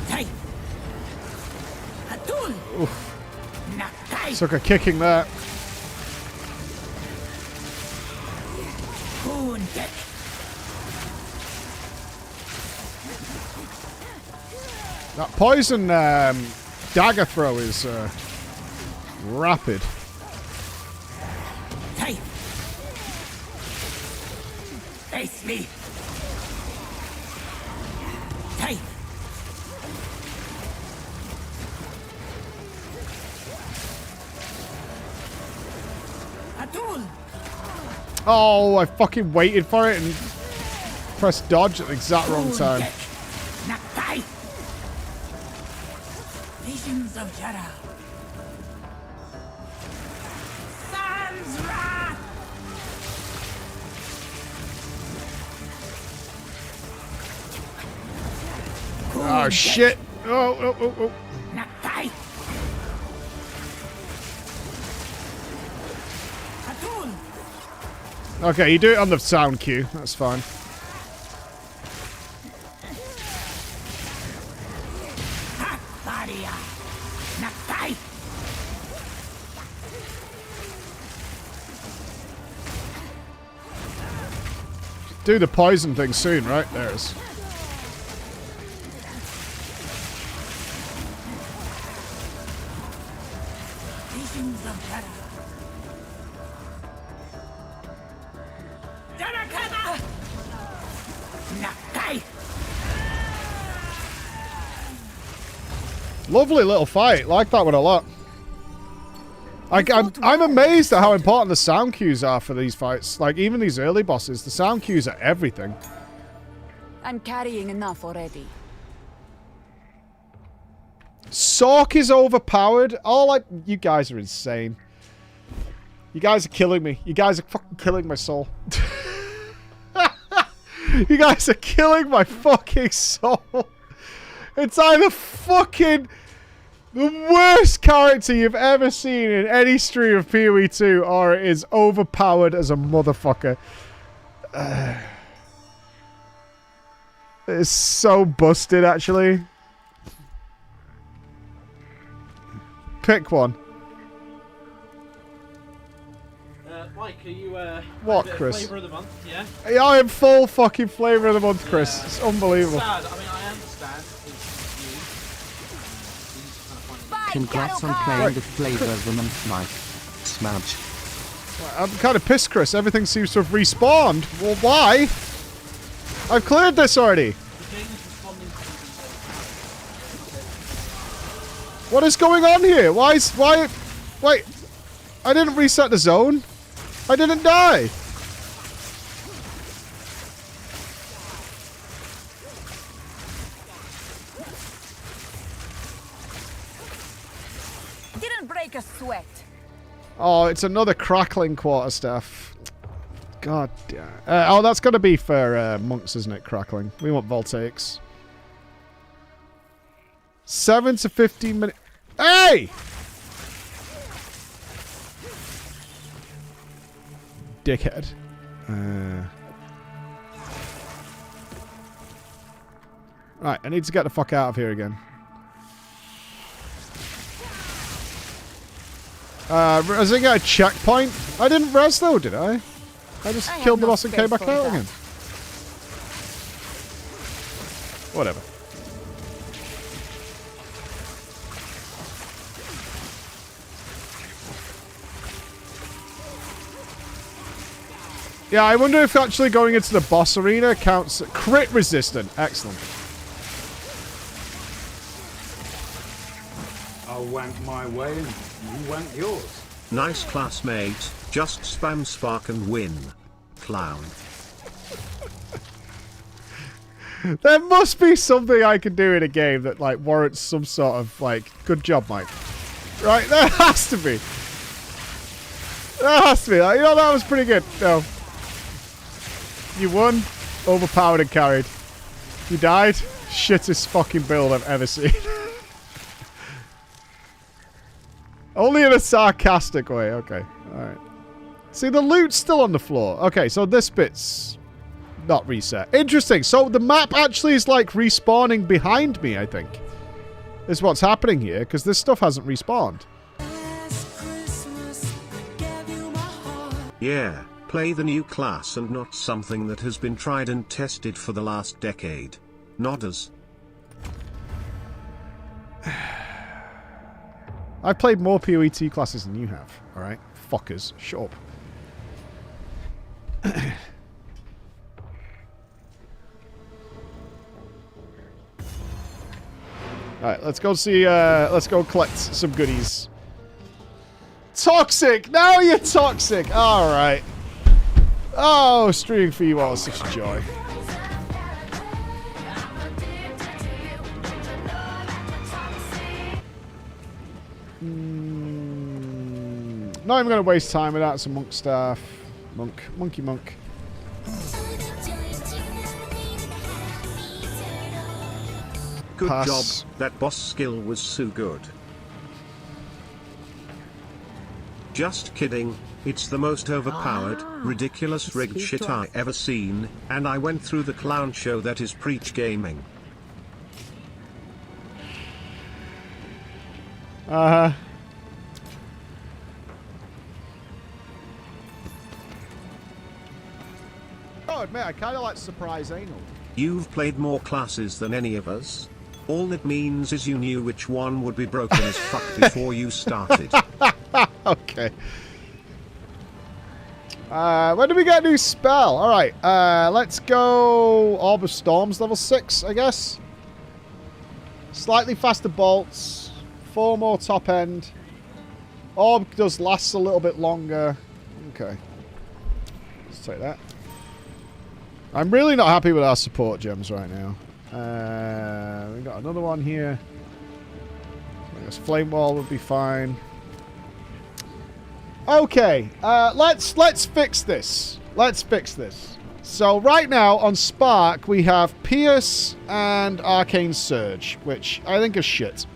Hey. Atul. Oof. Nakai. Took a kicking there. Kundek. That poison dagger throw is rapid. Hey. Face me. Hey. Atul. Oh, I fucking waited for it and pressed dodge at the exact wrong time. Nakai. Visions of Jara. Sans Wrath. Oh shit! Oh. Nakai. Okay, you do it on the sound cue. That's fine. Do the poison thing soon, right? There it is. Lovely little fight. Like that one a lot. I'm amazed at how important the sound cues are for these fights. Like, even these early bosses, the sound cues are everything. I'm carrying enough already. Sork is overpowered. Oh, like, you guys are insane. You guys are killing me. You guys are fucking killing my soul. You guys are killing my fucking soul. It's either fucking the worst character you've ever seen in any stream of PoE 2, or it is overpowered as a motherfucker. It's so busted, actually. Pick one. Mike, are you what, a bit Chris? of flavor of the month? Yeah. Yeah, I am full fucking flavor of the month, Chris. Yeah. It's unbelievable. It's sad. I mean, I understand. It's you. Congrats on playing the flavor of the month, Mike. Smudge. I'm kind of pissed, Chris. Everything seems to have respawned. Well, why? I've cleared this already. What is going on here? Why? Wait. I didn't reset the zone. I didn't die. Didn't break a sweat. Oh, it's another crackling quarterstaff. God damn. Oh, that's got to be for monks, isn't it? Crackling. We want voltaics. 7 to 15 minutes. Hey! Dickhead. Right, I need to get the fuck out of here again. Has it got a checkpoint? I didn't res though, did I? I just killed the boss and came back out again. Whatever. Yeah, I wonder if actually going into the boss arena counts crit resistant. Excellent. I went my way and you went yours. Nice classmate, just spam spark and win. Clown. There must be something I can do in a game that like warrants some sort of like good job, Mike. Right, there has to be. There has to be. Like, you know, that was pretty good. No. You won, overpowered and carried. You died, shittest fucking build I've ever seen. Only in a sarcastic way. Okay, alright. See, the loot's still on the floor. Okay, so this bit's not reset. Interesting. So the map actually is like respawning behind me, I think. Is what's happening here, because this stuff hasn't respawned. Yeah, play the new class and not something that has been tried and tested for the last decade. Nodders. I've played more PoE classes than you have, alright? Fuckers. Shut up. Alright, let's go see, let's go collect some goodies. Toxic! Now you're toxic! Alright. Oh, streaming for you all is such a joy. Not even going to waste time with that. Some monk staff. Monkey monk. Good Pass. job, that boss skill was so good. Just kidding, it's the most overpowered, ridiculous rigged shit I ever seen, and I went through the clown show that is Preach Gaming. Uh-huh. Oh, admit, I kind of like surprise anal. You've played more classes than any of us. All it means is you knew which one would be broken as fuck before you started. Okay. When do we get a new spell? Alright, let's go Orb of Storms, level 6, I guess. Slightly faster bolts. 4 more top end. Orb does last a little bit longer. Okay. Let's take that. I'm really not happy with our support gems right now. We've got another one here. I guess Flame Wall would be fine. Okay, let's fix this. Let's fix this. So right now on Spark we have Pierce and Arcane Surge, which I think is shit.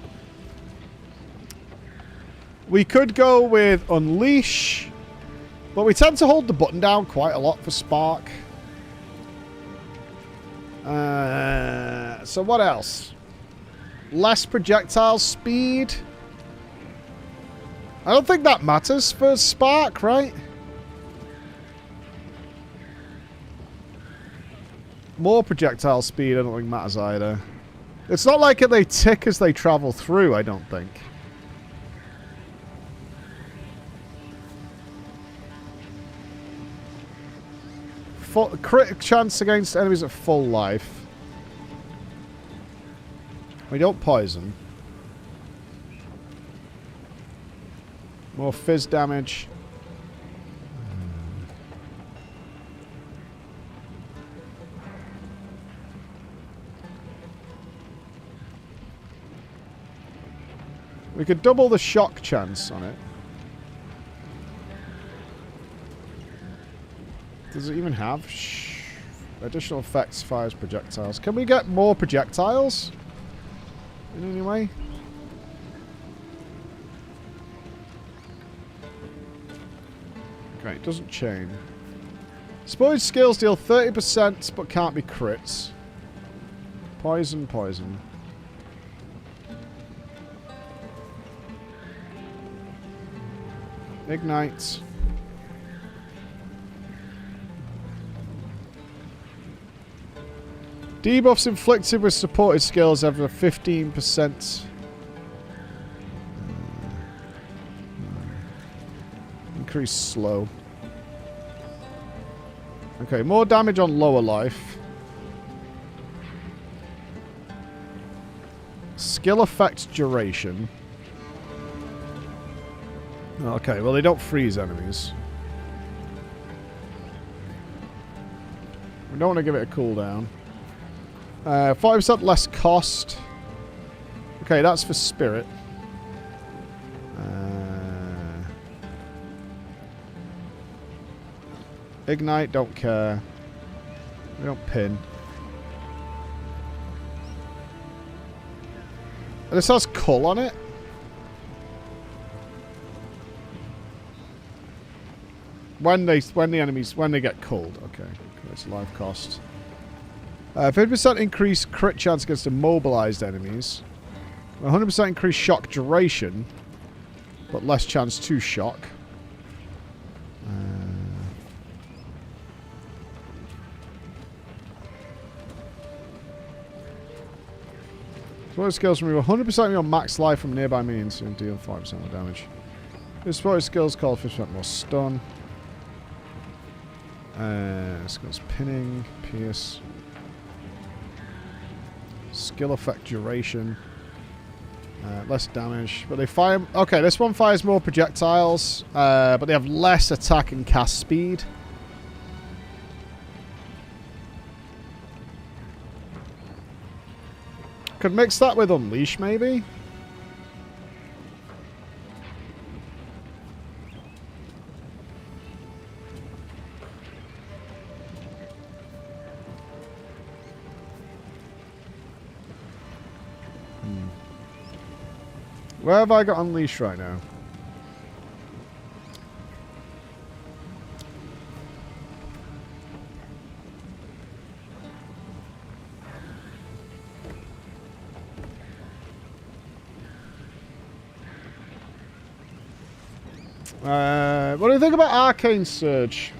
We could go with Unleash, but we tend to hold the button down quite a lot for Spark. So what else? Less projectile speed. I don't think that matters for Spark, right? More projectile speed I don't think matters either. It's not like they tick as they travel through, I don't think. Crit chance against enemies at full life. We don't poison. More fizz damage. We could double the shock chance on it. Does it even have additional effects? Fires projectiles. Can we get more projectiles? In any way? Okay, it doesn't chain. Spoiled skills deal 30% but can't be crits. Poison, poison. Ignite. Debuffs inflicted with supported skills have a 15%. Increase slow. Okay, more damage on lower life. Skill effect duration. Okay, well they don't freeze enemies. We don't want to give it a cooldown. 5% less cost. Okay, that's for spirit. Ignite, don't care. We don't pin. And this has cull on it. When the enemies get culled. Okay, it's life cost. 50% increased crit chance against immobilized enemies. 100% increased shock duration, but less chance to shock. Spotted skills remove 100% of your max life from nearby minions and deal 5% more damage. This spotted skills call 50% more stun. Skills pinning, pierce. Skill effect duration. Less damage. But they fire... Okay, this one fires more projectiles. But they have less attack and cast speed. Could mix that with Unleash, maybe? Where have I got Unleash right now? What do you think about Arcane Surge?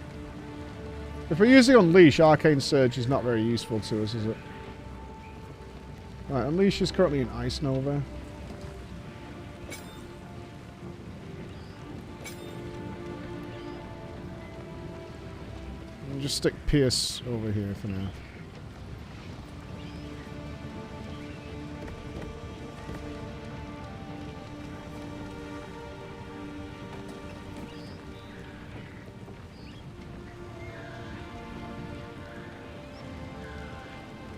If we're using Unleash, Arcane Surge is not very useful to us, is it? Right, Unleash is currently in Ice Nova. We'll just stick Pierce over here for now.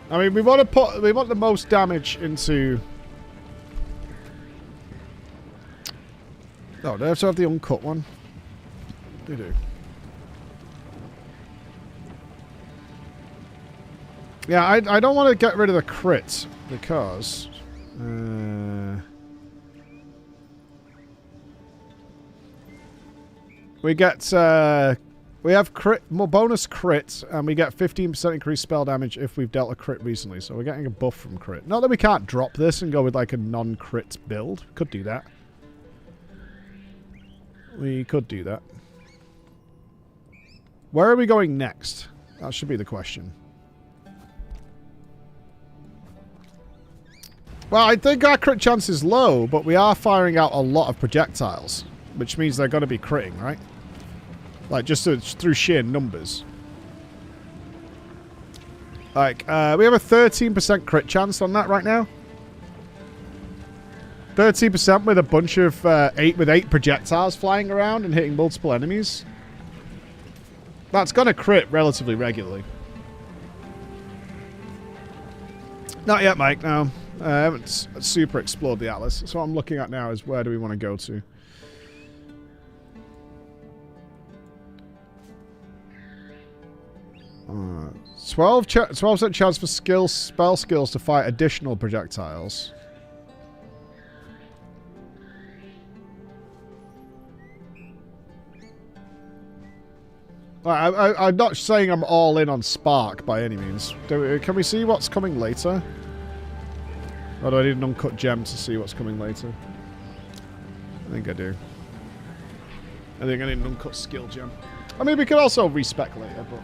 I mean, we want the most damage into... Oh, they also have the uncut one. They do. Yeah, I don't want to get rid of the crits because... we get... we have more bonus crit, and we get 15% increased spell damage if we've dealt a crit recently. So we're getting a buff from crit. Not that we can't drop this and go with like a non-crit build. Could do that. We could do that. Where are we going next? That should be the question. Well, I think our crit chance is low, but we are firing out a lot of projectiles, which means they're going to be critting, right? Like, just through sheer numbers. Like, we have a 13% crit chance on that right now. 13% with a bunch of 8 projectiles flying around and hitting multiple enemies. That's going to crit relatively regularly. Not yet, Mike, no. I haven't super explored the Atlas. So what I'm looking at now is where do we want to go to. 12% chance for spell skills to fight additional projectiles. I'm not saying I'm all in on Spark by any means. Can we see what's coming later? Or do I need an uncut gem to see what's coming later? I think I do. I think I need an uncut skill gem. I mean, we could also respec later, but...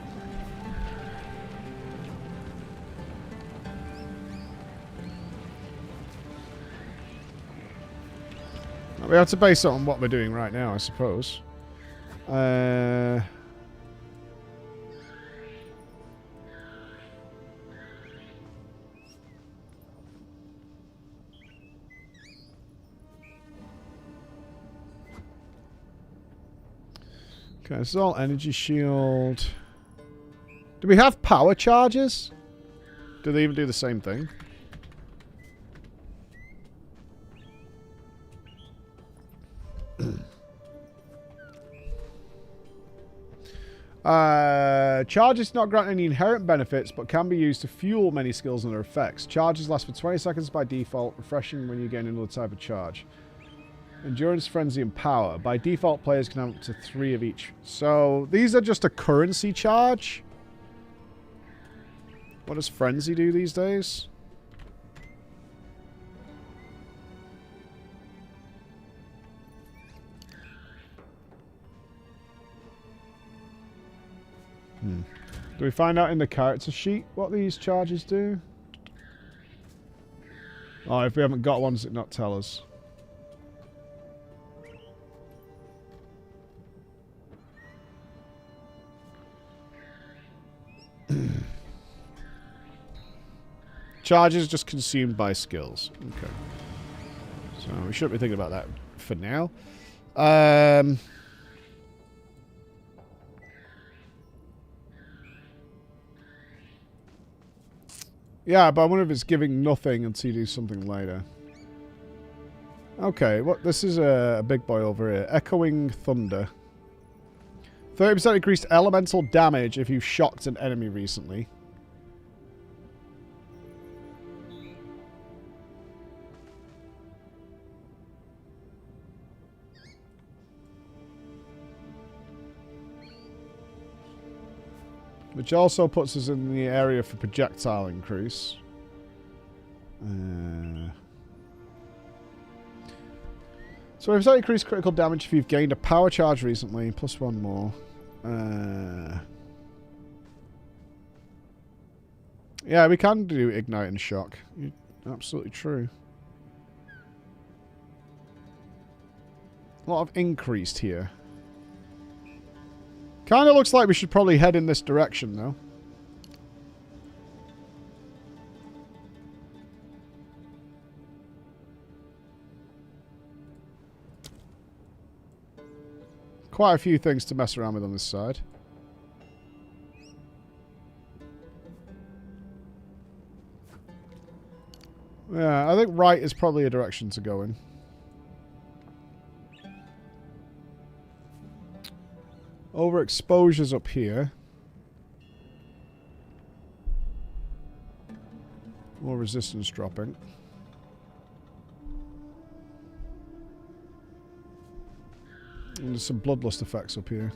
we have to base it on what we're doing right now, I suppose. Okay, this is all energy shield. Do we have power charges? Do they even do the same thing? Charges not grant any inherent benefits, but can be used to fuel many skills and their effects. Charges last for 20 seconds by default, refreshing when you gain another type of charge. Endurance, Frenzy, and Power. By default, players can have up to 3 of each. So, these are just a currency charge. What does Frenzy do these days? Do we find out in the character sheet what these charges do? Oh, if we haven't got one, does it not tell us? Charges just consumed by skills. Okay. So we shouldn't be thinking about that for now. Yeah, but I wonder if it's giving nothing until you do something later. Okay, what? This is a big boy over here. Echoing Thunder. 30% increased elemental damage if you've shocked an enemy recently. Which also puts us in the area for projectile increase. So we've increased critical damage if you've gained a power charge recently, plus 1 more. Yeah, we can do Ignite and Shock. Absolutely true. A lot of increased here. Kind of looks like we should probably head in this direction, though. Quite a few things to mess around with on this side. Yeah, I think right is probably a direction to go in. Overexposure's up here. More resistance dropping. And there's some bloodlust effects up here.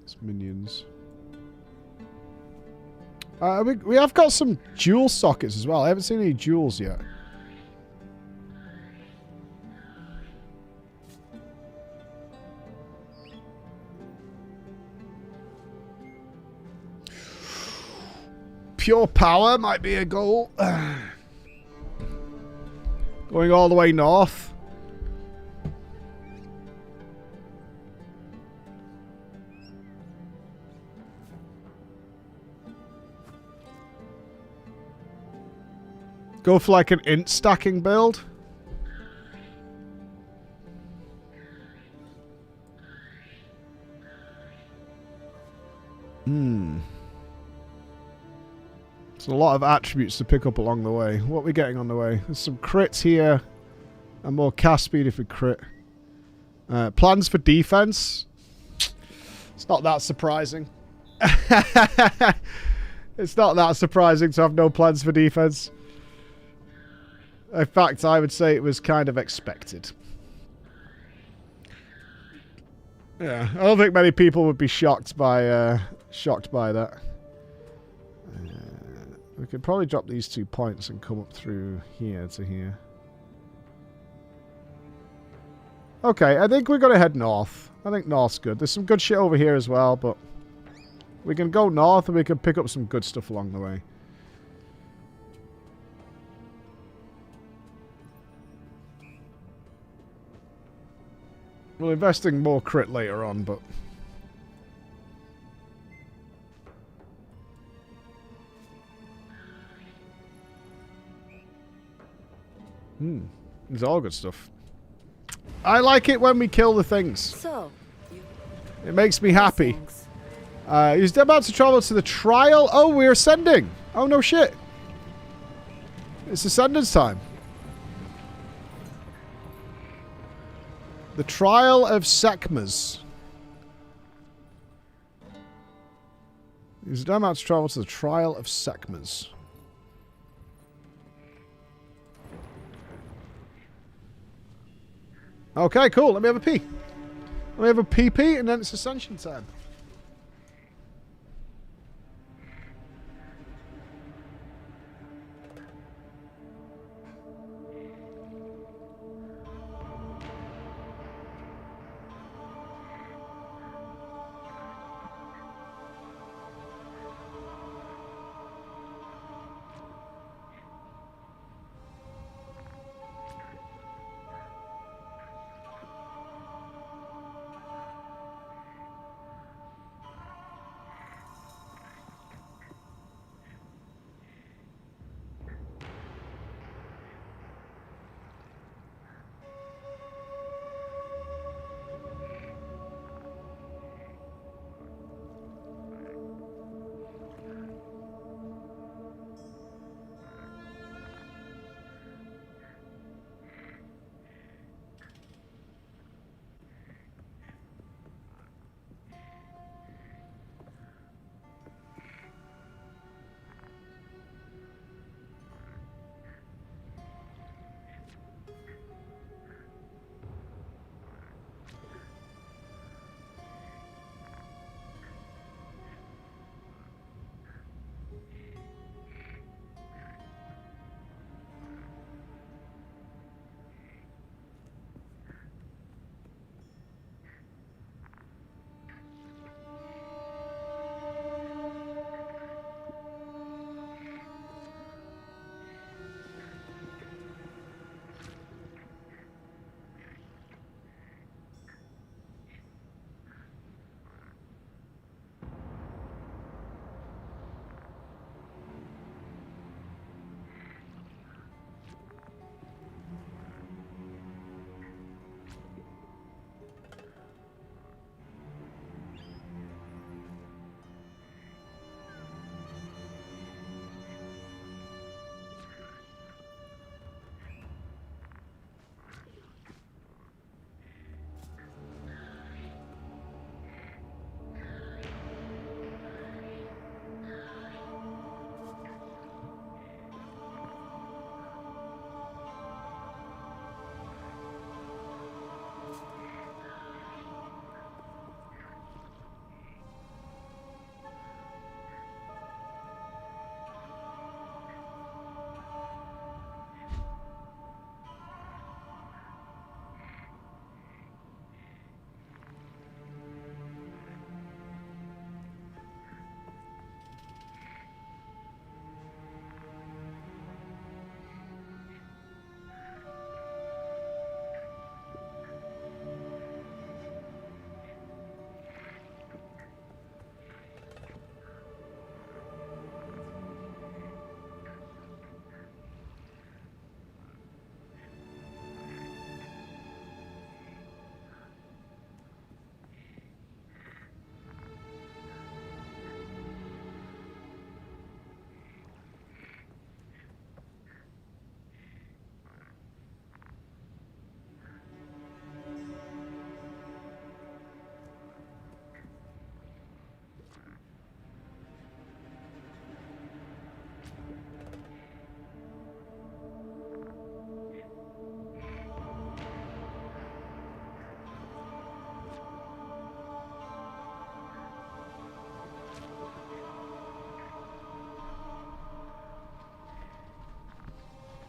It's minions. We have got some dual sockets as well. I haven't seen any duals yet. Pure power might be a goal. Going all the way north. Go for like an int stacking build. There's a lot of attributes to pick up along the way. What are we getting on the way? There's some crits here. And more cast speed if we crit. Plans for defense. It's not that surprising. It's not that surprising to have no plans for defense. In fact, I would say it was kind of expected. Yeah, I don't think many people would be shocked by that. We could probably drop these 2 points and come up through here to here. Okay, I think we're going to head north. I think north's good. There's some good shit over here as well, but we can go north and we can pick up some good stuff along the way. We'll invest in more crit later on, but... It's all good stuff. I like it when we kill the things. So, it makes me happy. He's about to travel to the trial. Oh, we're ascending. Oh, no shit. It's Ascendance time. The Trial of Sekhmet. He's about to travel to the Trial of Sekhmet. Okay, cool. Let me have a pee. Let me have a pee and then it's Ascension time.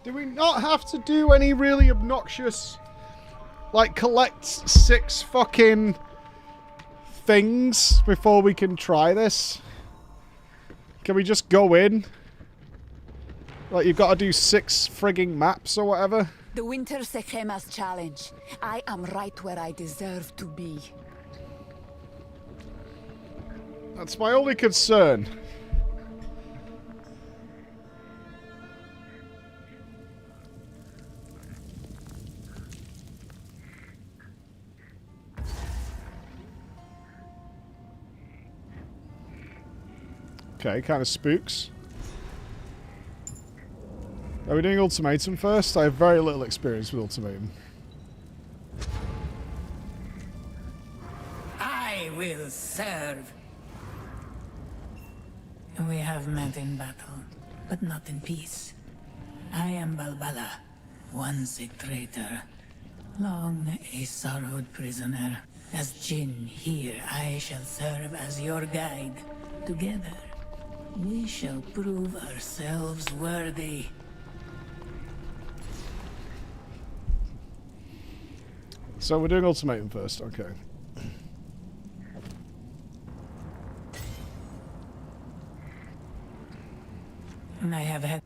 Do we not have to do any really obnoxious, like, collect 6 fucking things before we can try this? Can we just go in? Like, you've got to do 6 frigging maps or whatever? The Winter Sekhema's challenge. I am right where I deserve to be. That's my only concern. Okay, kind of spooks. Are we doing Ultimatum first? I have very little experience with Ultimatum. I will serve. We have met in battle, but not in peace. I am Balbala, once a traitor, long a sorrowed prisoner. As Jinn here, I shall serve as your guide. Together, we shall prove ourselves worthy. So we're doing Ultimatum first, okay. I have had...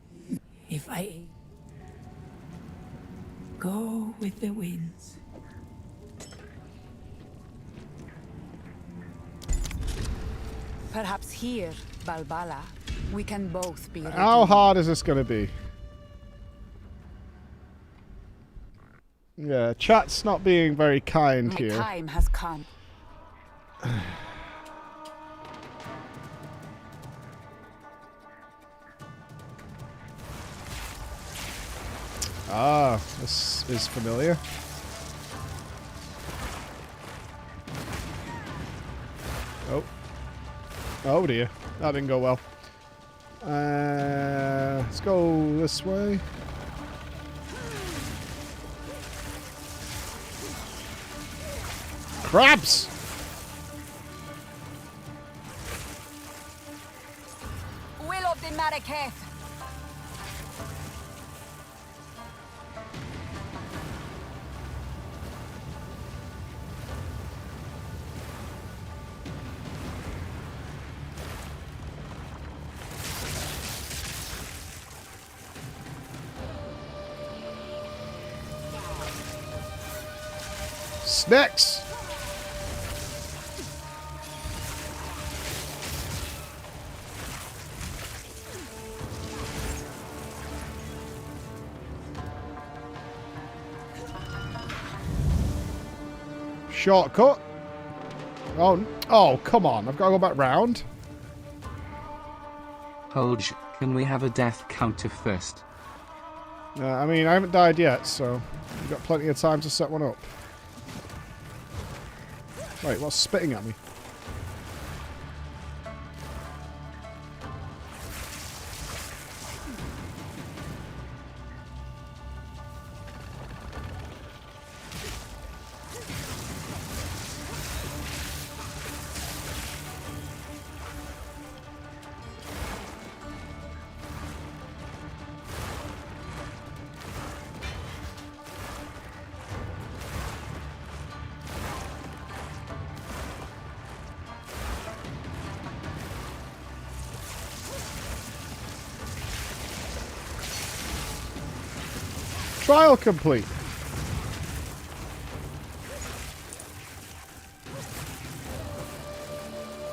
If I... Go with the winds. Perhaps here, Balbala, we can both be redeemed. How hard is this going to be? Yeah, chat's not being very kind My here. time has come. Ah, this is familiar. Oh. Oh dear. That didn't go well. Let's go this way. Crabs! Will of the Maraketh. Snacks! Shortcut. Oh, come on. I've got to go back round. Hold, can we have a death counter first? I mean, I haven't died yet, so we've got plenty of time to set one up. Wait, what's spitting at me? Trial complete.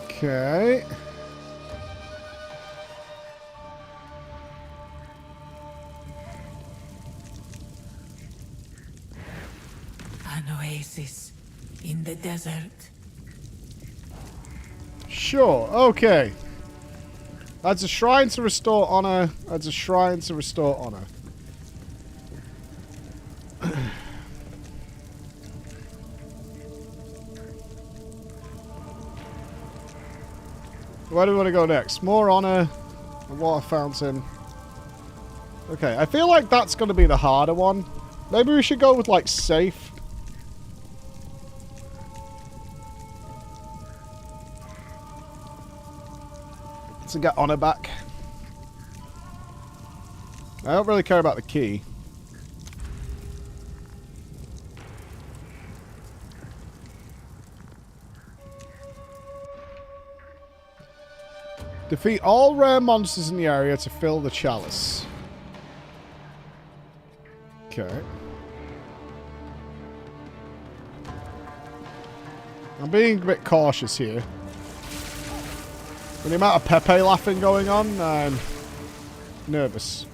Okay. An oasis in the desert. Sure, okay. Adds a shrine to restore honor. Adds a shrine to restore honor. Where do we want to go next? More honor. A water fountain. Okay, I feel like that's going to be the harder one. Maybe we should go with, like, safe. To get honor back. I don't really care about the key. Defeat all rare monsters in the area to fill the chalice. Okay. I'm being a bit cautious here. With the amount of Pepe laughing going on, I'm nervous.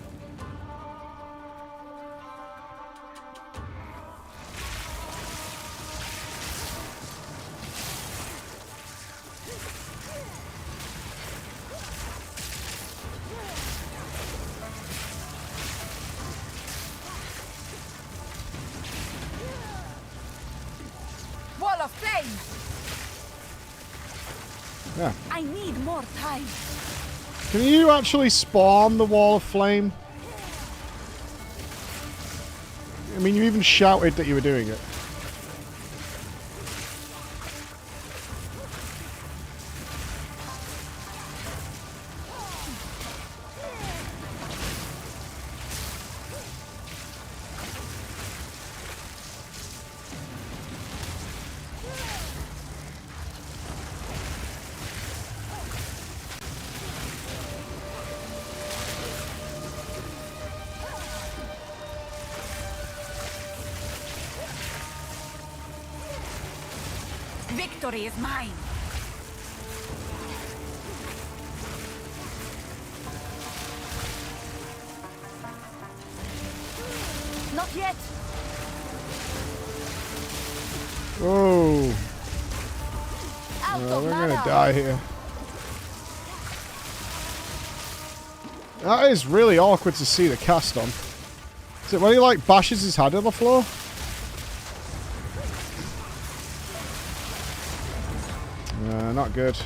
Wall of flame! Yeah. I need more time. Can you actually spawn the wall of flame? I mean, you even shouted that you were doing it. Victory is mine. Not yet. Oh. We're gonna die here. That is really awkward to see the cast on. Is it when he like bashes his head on the floor? Not good.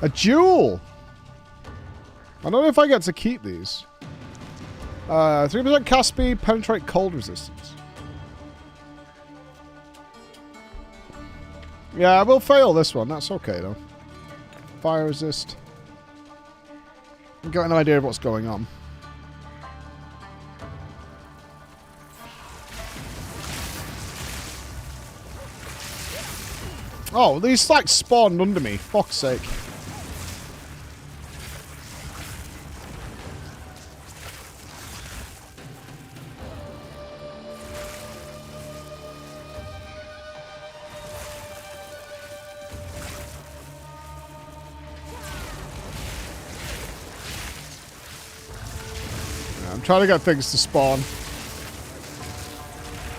A jewel! I don't know if I get to keep these. 3% cast speed, penetrate cold resistance. Yeah, I will fail this one. That's okay, though. Fire resist. I've got an idea of what's going on. Oh, these like spawned under me. Fuck's sake. I'm trying to get things to spawn.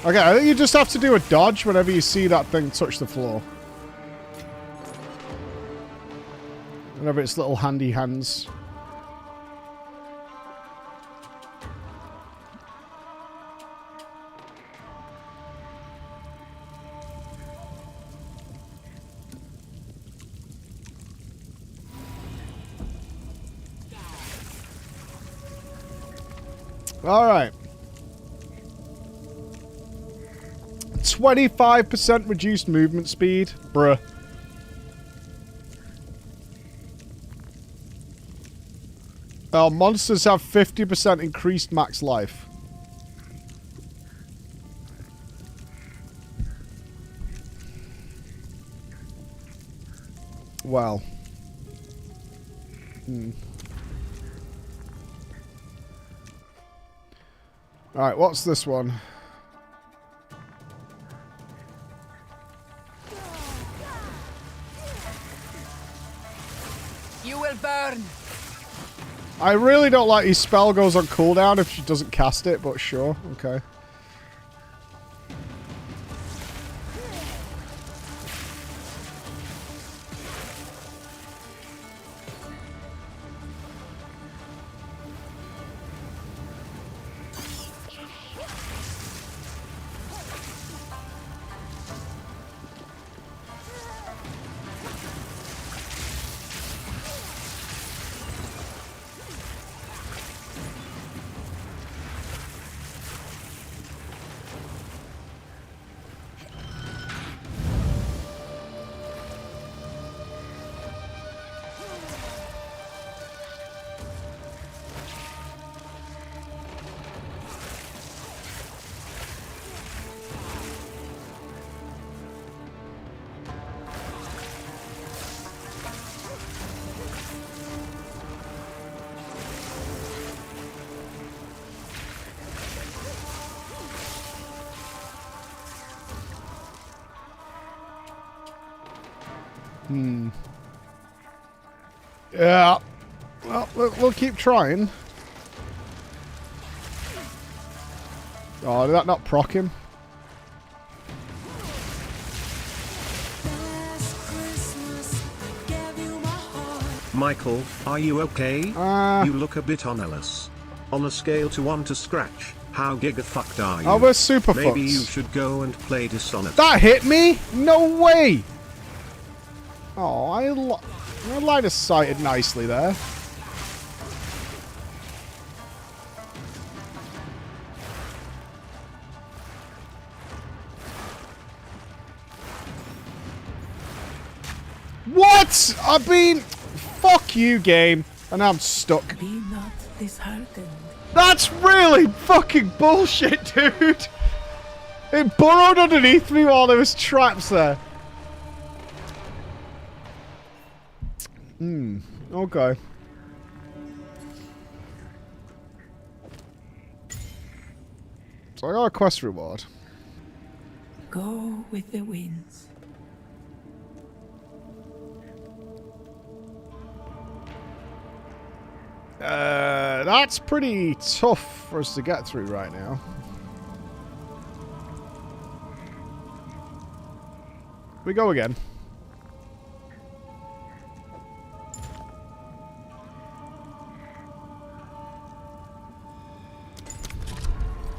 Okay, I think you just have to do a dodge whenever you see that thing touch the floor. Whenever it's little handy hands. All right. 25% reduced movement speed. Bruh. Monsters have 50% increased max life. Wow. Alright, what's this one? You will burn. I really don't like his spell goes on cooldown if she doesn't cast it, but sure, okay. Yeah. Well, we'll keep trying. Oh, did that not proc him? Michael, are you okay? You look a bit ominous. On a scale to 1 to scratch, how giga-fucked are you? Oh, we're super Maybe fucked. you should go and play Dishonored. That hit me? No way! Oh, I line of sighted nicely there. What? I mean, fuck you, game. And I'm stuck. Be not disheartened. That's really fucking bullshit, dude. It burrowed underneath me while there was traps there. Okay. So I got a quest reward. Go with the winds. That's pretty tough for us to get through right now. We go again.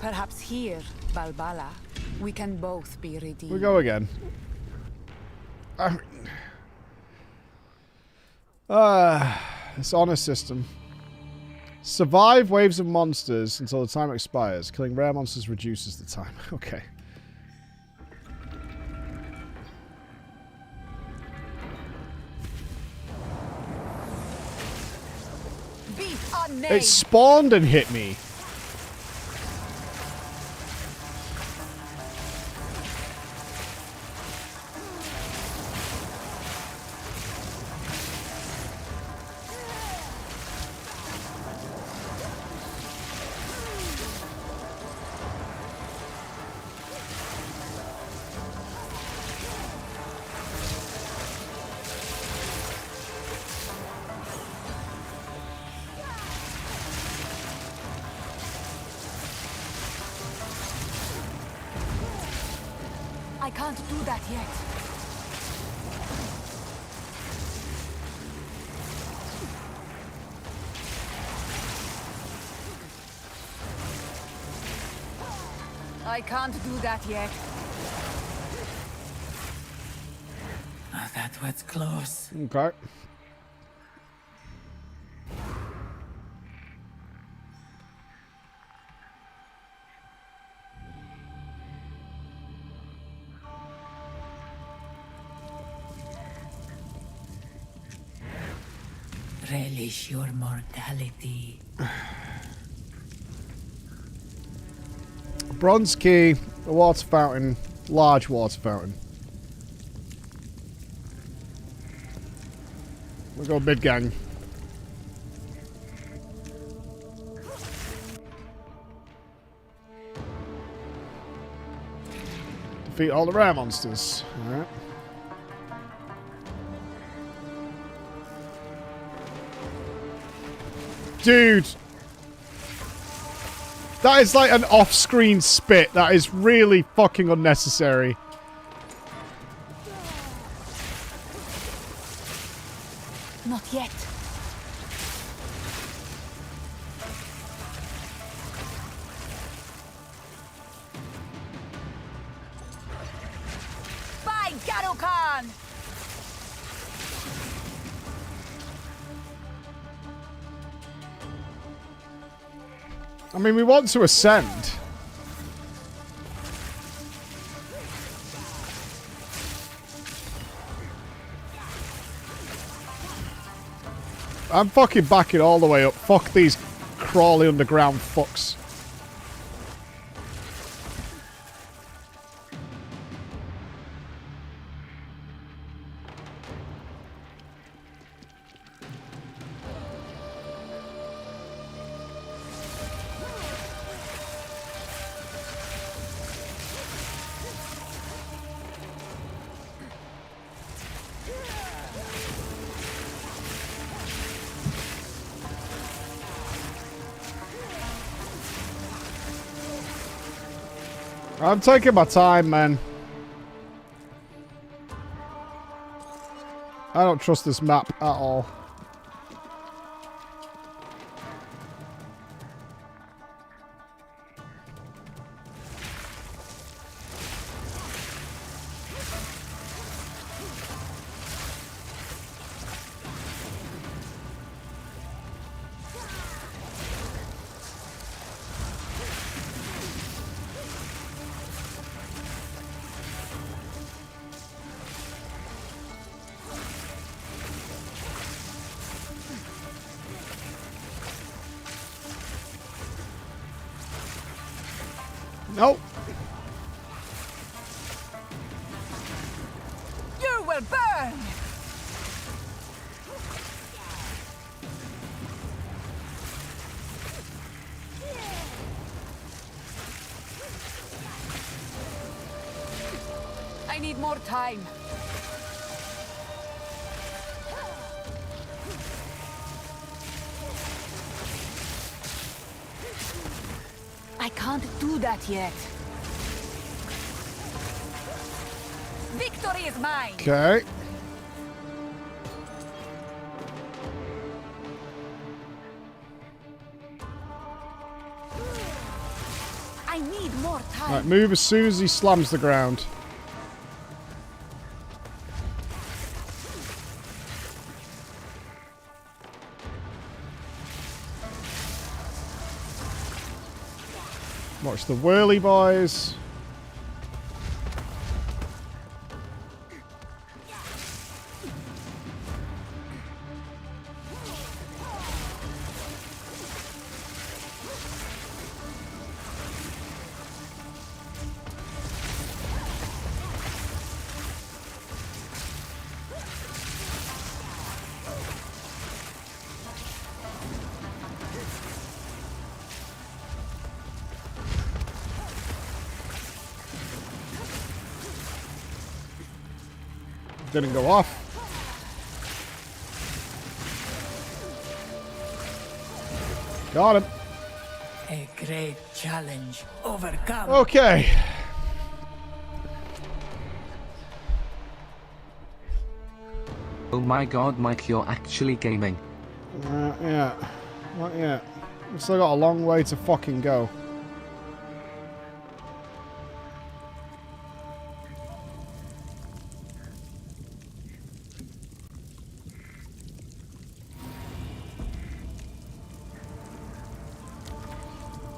Perhaps here, Balbala, we can both be redeemed. We go again. This honor system. Survive waves of monsters until the time expires. Killing rare monsters reduces the time. Okay. It spawned and hit me. I can't do that yet. I can't do that yet. Oh, that was close. Okay. Relish your mortality. Bronze key, a water fountain, large water fountain. We'll go mid gang. Defeat all the rare monsters. Alright. Dude! That is like an off-screen spit. That is really fucking unnecessary. Not yet. By Garukan! I mean, we want to ascend. I'm fucking backing all the way up. Fuck these crawly underground fucks. I'm taking my time, man. I don't trust this map at all. Nope. You will burn! I need more time. I can't do that yet. Victory is mine. Okay. I need more time. Right, move as soon as he slams the ground. Watch the whirly, boys. Didn't go off. Got him. A great challenge overcome. Okay. Oh my god, Mike, you're actually gaming. Yeah. Not yet. We've still got a long way to fucking go.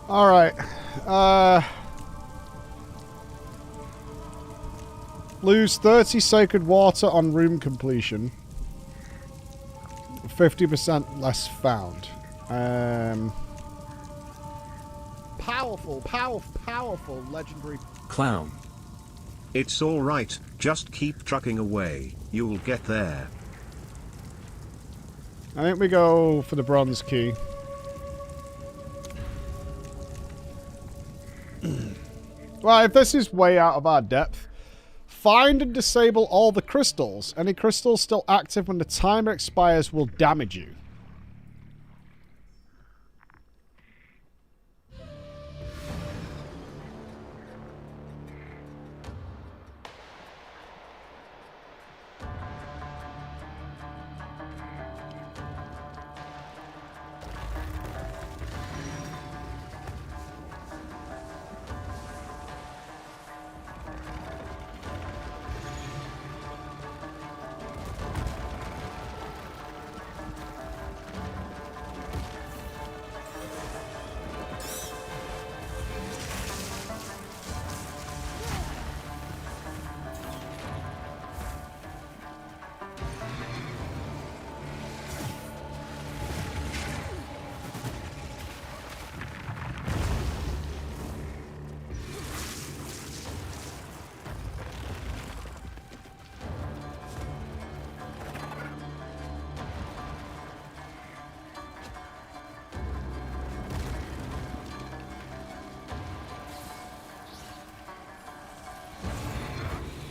Alright. Lose 30 sacred water on room completion. 50% less found. Powerful legendary. Clown. It's alright, just keep trucking away, you'll get there. I think we go for the bronze key. Well, if this is way out of our depth, find and disable all the crystals. Any crystals still active when the timer expires will damage you.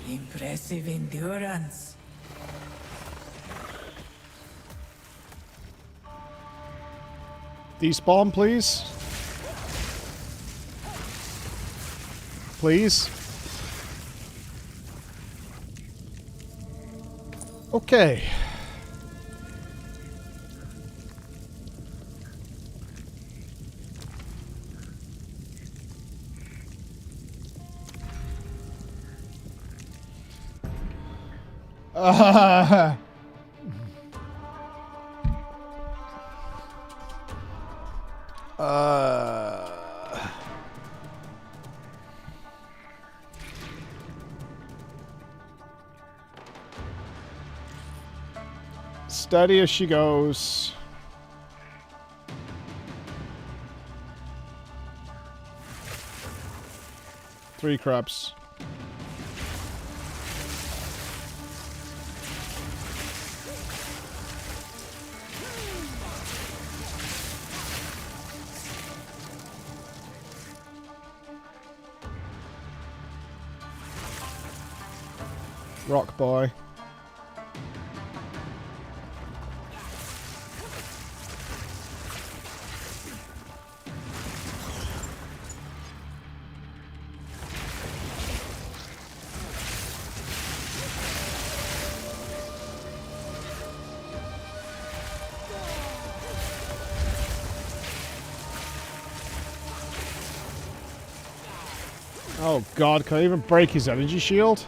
Impressive endurance. Despawn, please. please. Okay. Steady as she goes. Three crabs. Rock boy. Oh god, can I even break his energy shield?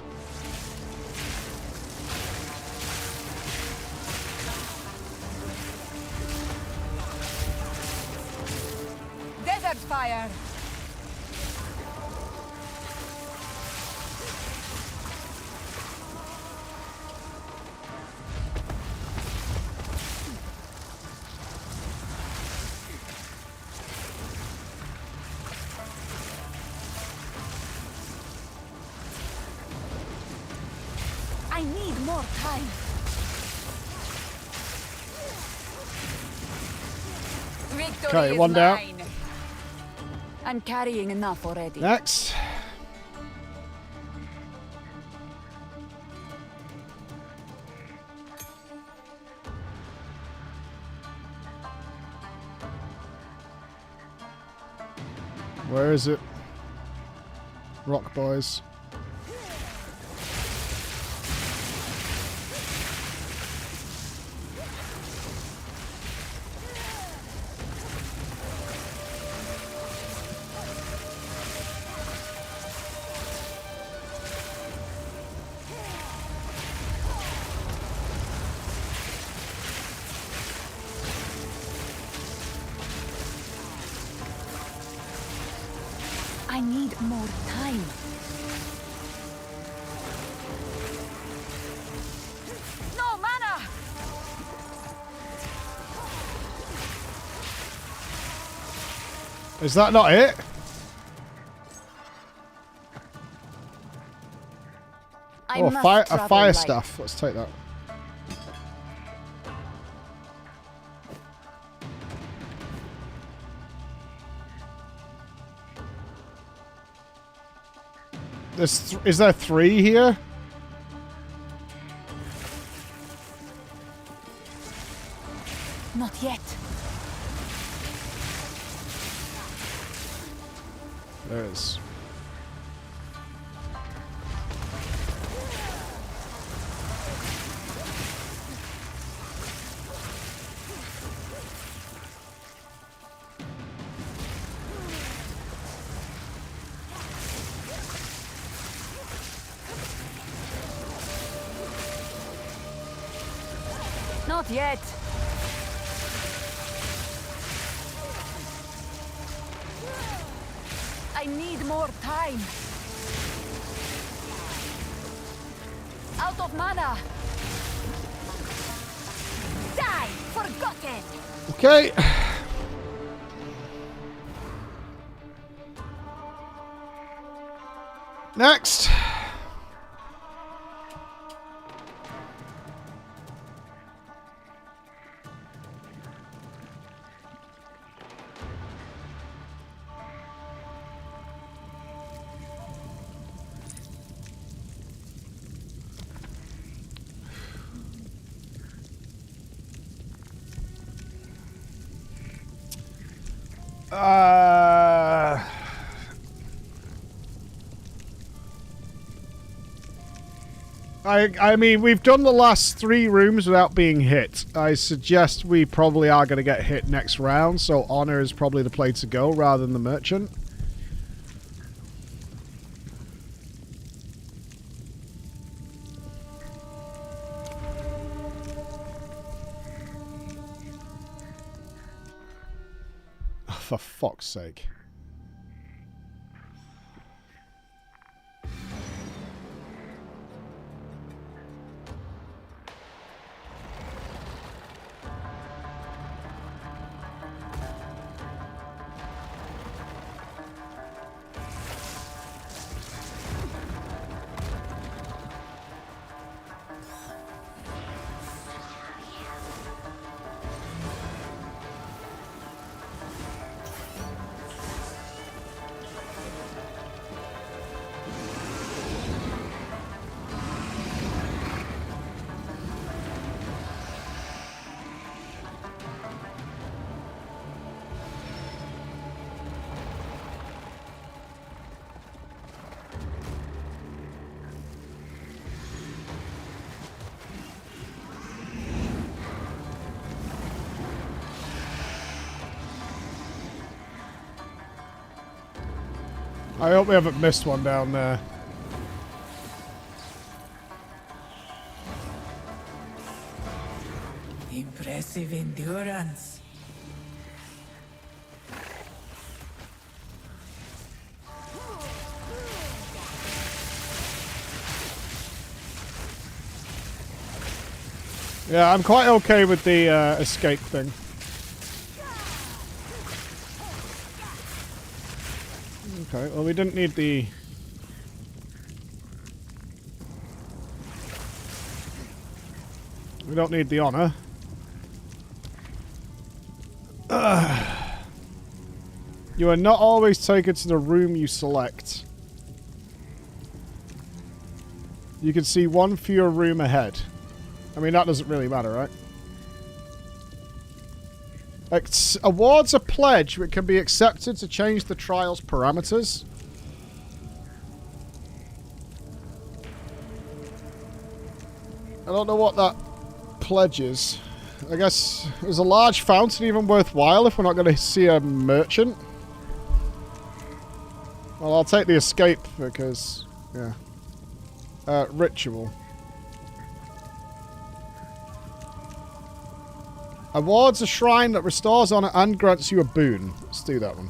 Desert fire. I need more time. Victory Okay, is one down. mine. I'm carrying enough already. Next. Where is it? Rock boys. I need more time. No mana! Is that not it? Oh, a fire staff. Let's take that. Is there 3 here? Not yet. There is. Not yet. I need more time. Out of mana. Die, forgotten. Okay. Next. I mean, we've done the last 3 rooms without being hit. I suggest we probably are going to get hit next round, so Honor is probably the play to go rather than the Merchant. Oh, for fuck's sake. I hope we haven't missed one down there. Impressive endurance. Yeah, I'm quite okay with the escape thing. Okay, well we didn't need the... We don't need the honor. You are not always taken to the room you select. You can see one fewer room ahead. I mean, that doesn't really matter, right? Awards a pledge which can be accepted to change the trial's parameters. I don't know what that pledge is. I guess, is a large fountain even worthwhile if we're not going to see a merchant? Well, I'll take the escape because, yeah. Ritual. Awards a shrine that restores honor and grants you a boon. Let's do that one.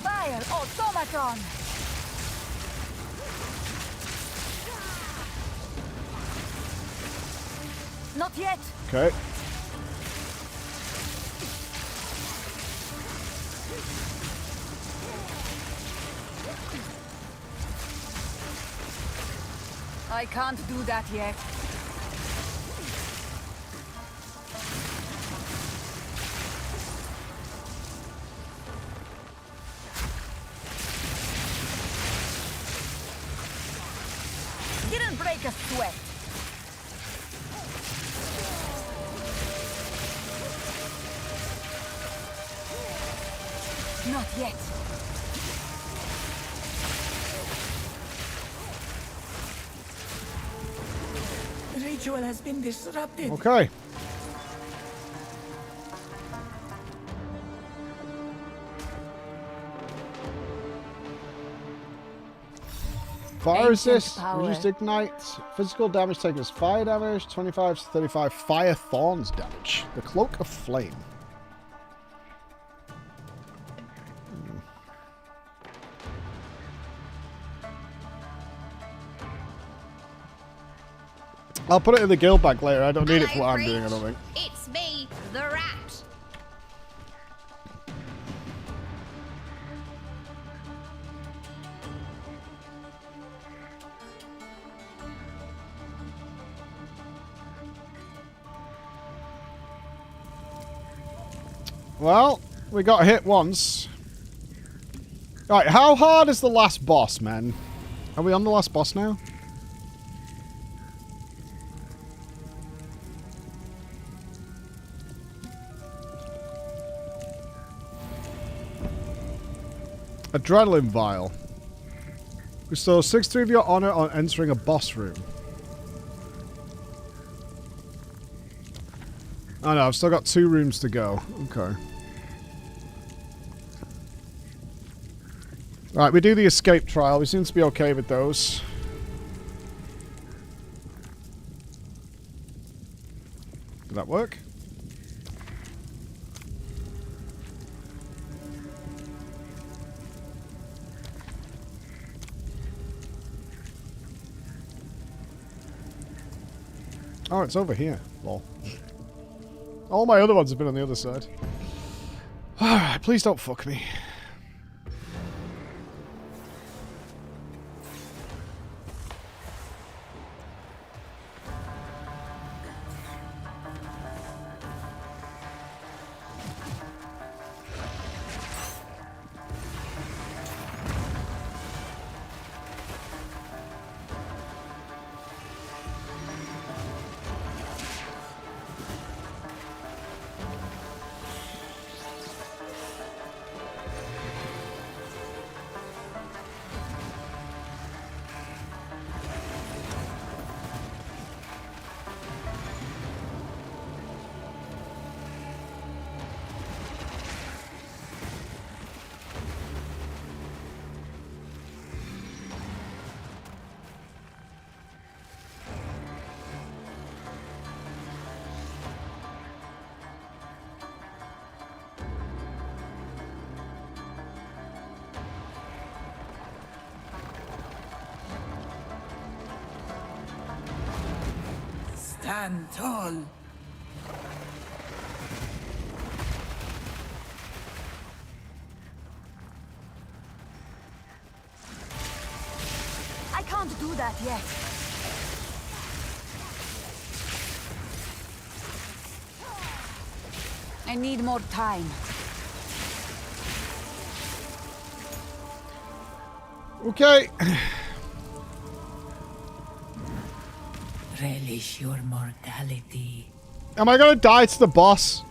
Fire automaton. Not yet. Okay. I can't do that yet. Didn't break a sweat. Not yet. The ritual has been disrupted. Okay. Fire resist, reduced ignite, physical damage taken as fire damage, 25 to 35 fire thorns damage. The Cloak of Flame. I'll put it in the guild bag later. I don't need it for what I'm doing, I don't think. It's me, the rat. Well, we got hit once. Right, how hard is the last boss, man? Are we on the last boss now? Adrenaline vial. Restore 63 of your honor on entering a boss room. Oh no, I've still got 2 rooms to go. Okay. Right, we do the escape trial. We seem to be okay with those. Did that work? Oh, it's over here. Lol. All my other ones have been on the other side. Alright, please don't fuck me. Stand tall. I can't do that yet. I need more time. Okay. Relish your mortality. Am I gonna die to the boss?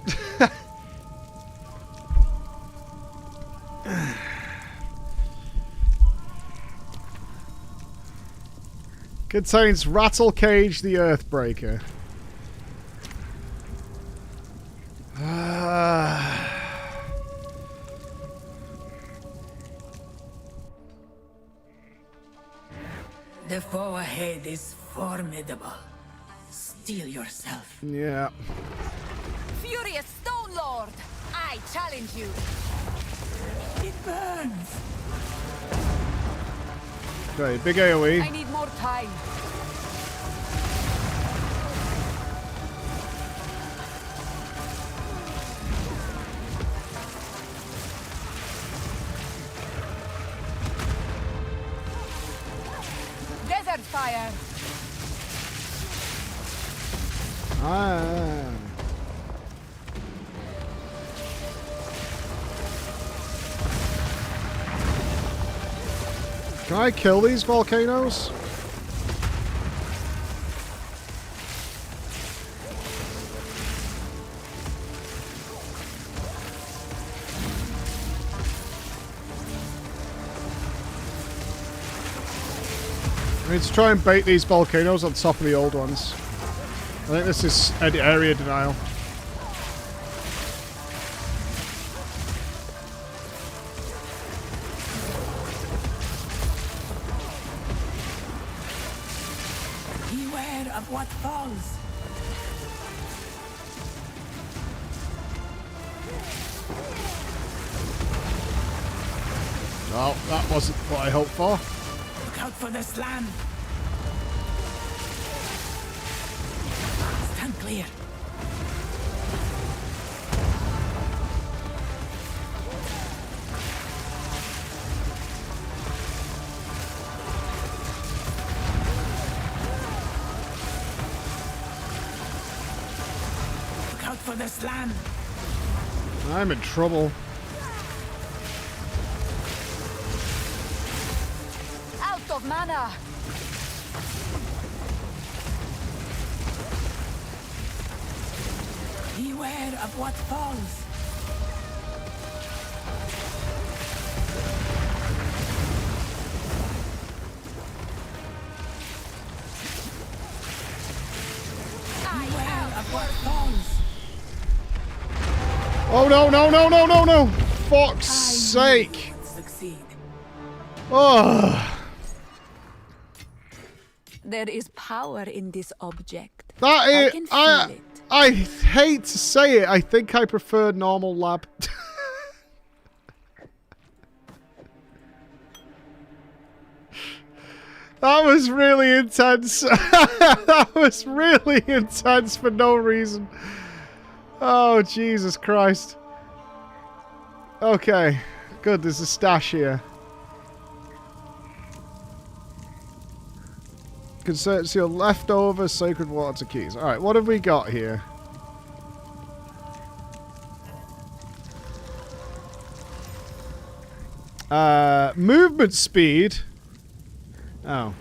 Contains Rattle Cage the Earthbreaker. The foe ahead is formidable. Steel yourself. Yeah. Furious Stone Lord! I challenge you! It burns! Okay, big AoE. I need more time. Desert fire! Ah. Can I kill these volcanoes? I need to try and bait these volcanoes on top of the old ones. I think this is area denial. Beware of what falls. Well, that wasn't what I hoped for. Look out for the slam. Stand clear. Look out for the slam. I'm in trouble. Out of mana! Beware of what falls. Oh no, no, no, no, no, no! Fuck's sake! Oh. There is power in this object. That I is, can feel it. I hate to say it, I think I prefer normal lab. That was really intense. That was really intense for no reason. Oh, Jesus Christ. Okay. Good, there's a stash here. Can search your leftover sacred water keys. Alright, what have we got here? Movement speed. Oh.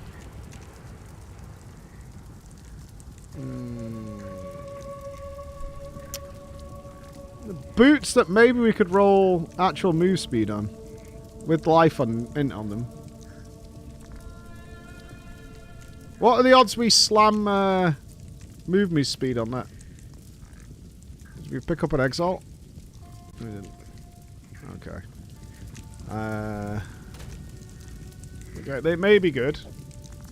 The boots that maybe we could roll actual move speed on. With life on them. What are the odds we slam move me speed on that? Did we pick up an exalt? We didn't. Okay. Okay, they may be good.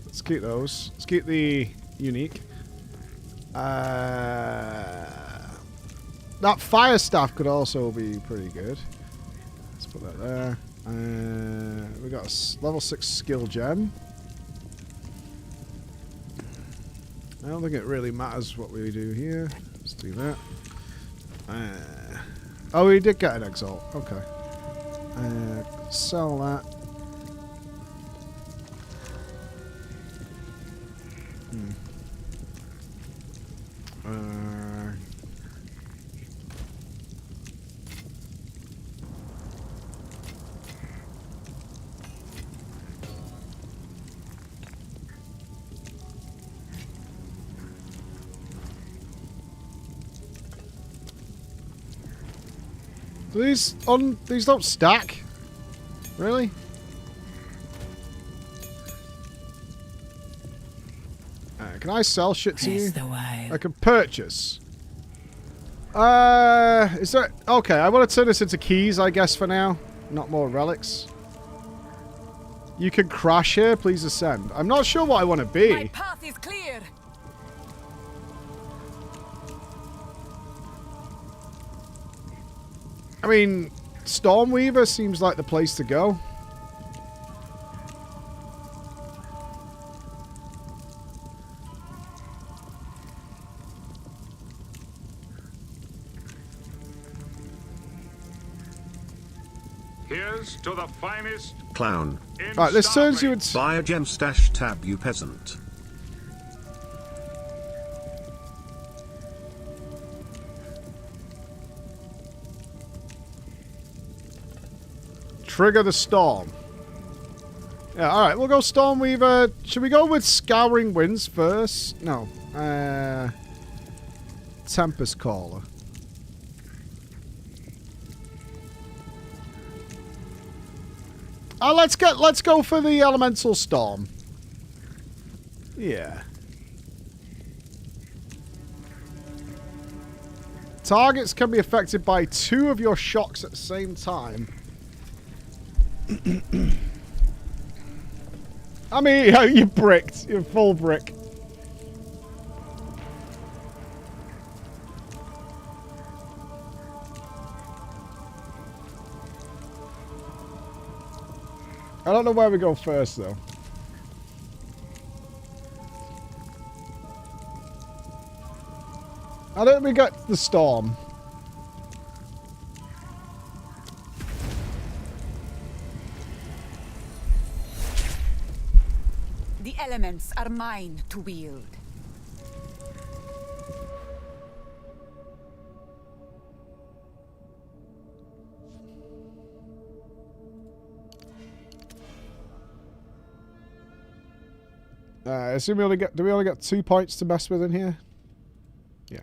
Let's keep those. Let's keep the unique. That fire staff could also be pretty good. Let's put that there. We got a level 6 skill gem. I don't think it really matters what we do here. Let's do that. Oh, we did get an exalt. Okay. Sell that. These don't stack? Really? Can I sell shit to you? I can purchase. Is there... Okay, I want to turn this into keys, I guess, for now. Not more relics. You can crash here. Please ascend. I'm not sure what I want to be. My path is clear. I mean, Stormweaver seems like the place to go. Here's to the finest Clown. Right, this turns you into... Buy a gem stash tab, you peasant. Trigger the storm. Yeah, alright, we'll go Stormweaver. Should we go with Scouring Winds first? No. Tempest Caller. Let's go for the Elemental Storm. Yeah. Targets can be affected by 2 of your shocks at the same time. I mean, you bricked. You're full brick. I don't know where we go first, though. I don't think we got the storm. The elements are mine to wield. I assume we only get... Do we only get 2 points to mess with in here? Yeah.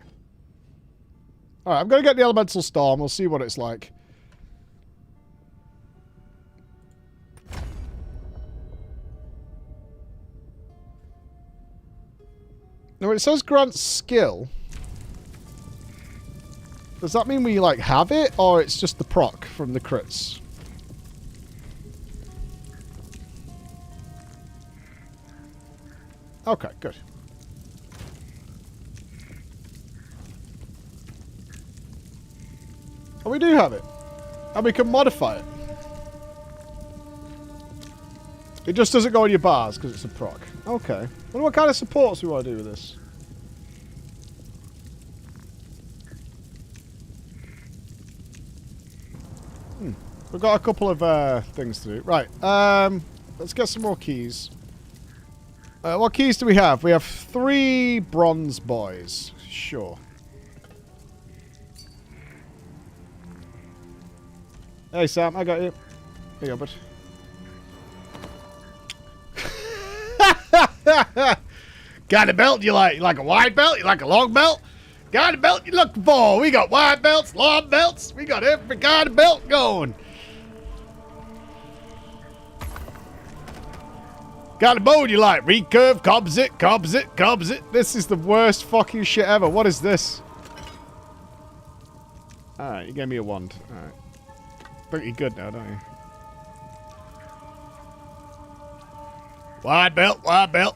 Alright, I'm going to get the Elemental Storm. We'll see what it's like. Now, it says grant skill. Does that mean we, like, have it? Or it's just the proc from the crits? Okay, good. Oh, we do have it. And we can modify it. It just doesn't go on your bars because it's a proc. Okay. I wonder what kind of supports we want to do with this. We've got a couple of things to do. Right. Let's get some more keys. What keys do we have? We have 3 bronze boys. Sure. Hey, Sam. I got you. Here you go, bud. Got a belt you like? You like a wide belt? You like a long belt? Got a belt you looking for? We got wide belts, long belts. We got every kind of belt going. Got a mode you like? Recurve, composite, composite, composite. This is the worst fucking shit ever. What is this? Alright, you gave me a wand. Alright. Think you're good now, don't you? Wide belt, wide belt.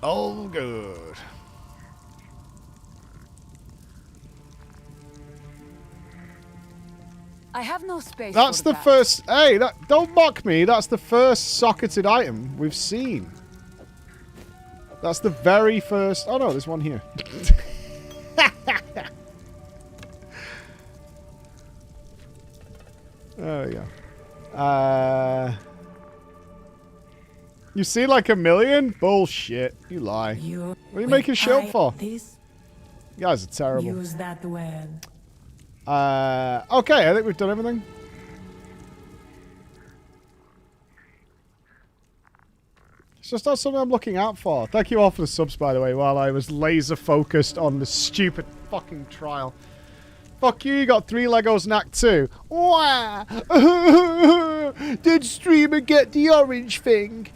Oh, good. I have no space. That's the first. Hey, don't mock me. That's the first socketed item we've seen. That's the very first. Oh no, there's one here. There we go. You see like 1 million? Bullshit. You lie. What are you making shield for? You guys are terrible. Use that web. Okay, I think we've done everything. It's just not something I'm looking out for. Thank you all for the subs, by the way, while I was laser focused on the stupid fucking trial. Fuck you, you got 3 Legos in Act 2. Wah! Did streamer get the orange thing?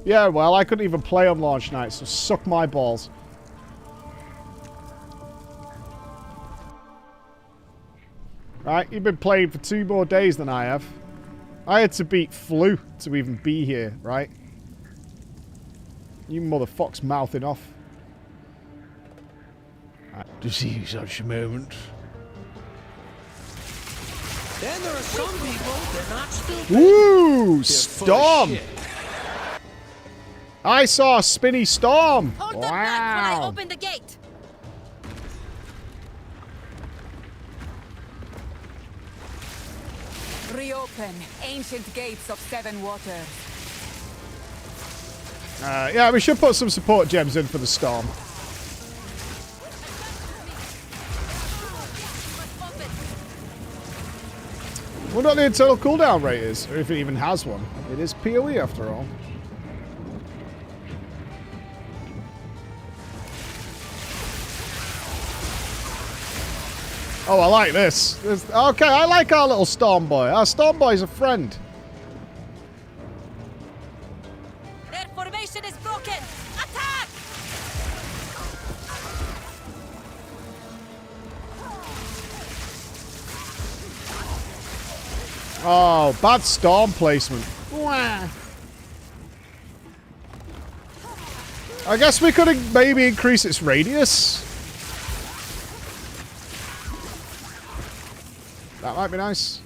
Yeah, well, I couldn't even play on launch night, so suck my balls. Right, you've been playing for 2 more days than I have. I had to beat Flu to even be here, right? You motherfuckers mouthing off. To see such a moment. Then there are some people, they're not stupid. Ooh, Storm! I saw a spinny Storm! Hold them back when I open the gate! Reopen ancient gates of 7 waters. Yeah, we should put some support gems in for the Storm. I wonder what the internal cooldown rate is, or if it even has one. It is PoE after all. Oh, I like this. Okay, I like our little Storm Boy. Our Storm Boy's a friend. Their formation is broken! Attack! Oh, bad Storm placement. Wah. I guess we could maybe increase its radius. That might be nice.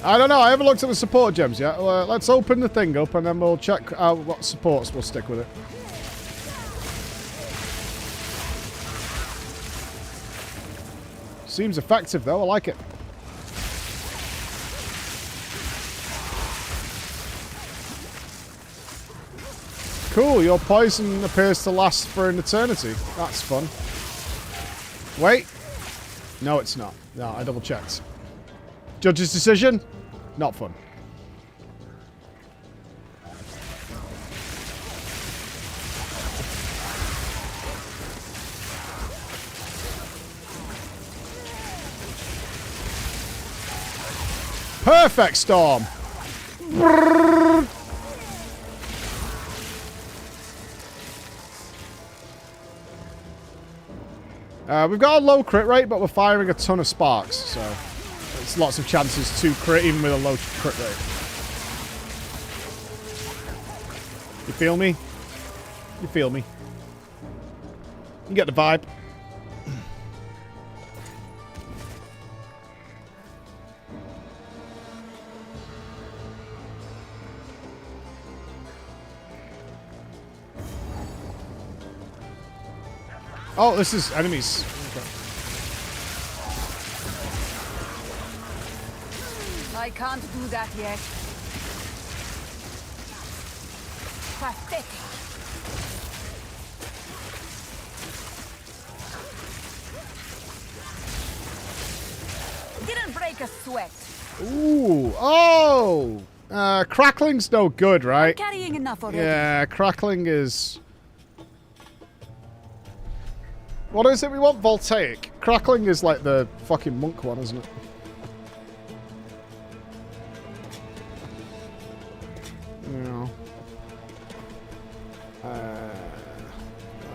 I don't know. I haven't looked at the support gems yet. Let's open the thing up and then we'll check out what supports we'll stick with it. Seems effective though. I like it. Cool, your poison appears to last for an eternity. That's fun. Wait. No, it's not. No, I double checked. Judge's decision? Not fun. Perfect storm. We've got a low crit rate, but we're firing a ton of sparks, so it's lots of chances to crit even with a low crit rate. You feel me? You feel me? You get the vibe. Oh, this is enemies. Okay. I can't do that yet. Pathetic. Didn't break a sweat. Ooh. Oh. Crackling's no good, right? I'm carrying enough already. Yeah, crackling is... What is it we want? Voltaic. Crackling is like the fucking monk one, isn't it? Yeah. I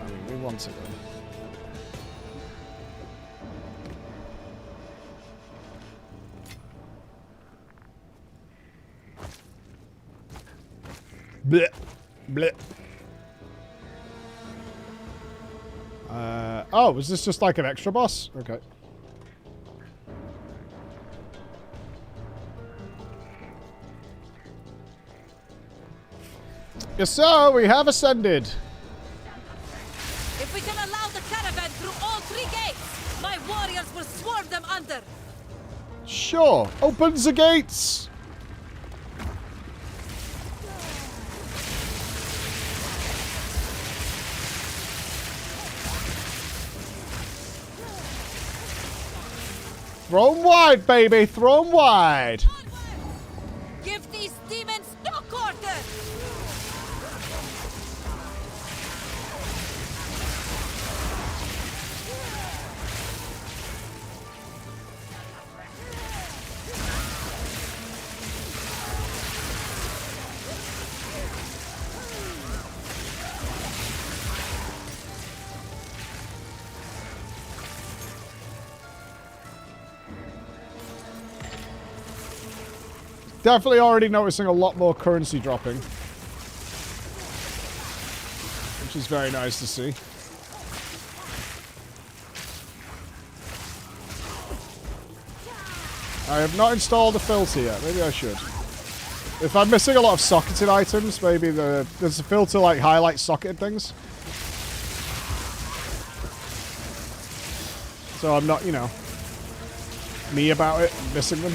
mean, we want it though. Blech. Blech. Oh, is this just like an extra boss? Okay. Yes, sir, we have ascended. If we can allow the caravan through all 3 gates, my warriors will swarm them under. Sure. Open the gates. Throw 'em wide, baby. Throw 'em wide. Give these demons no quarter. Definitely already noticing a lot more currency dropping. Which is very nice to see. I have not installed a filter yet. Maybe I should. If I'm missing a lot of socketed items, maybe there's a filter like highlight socketed things. So I'm not, you know, me about it, missing them.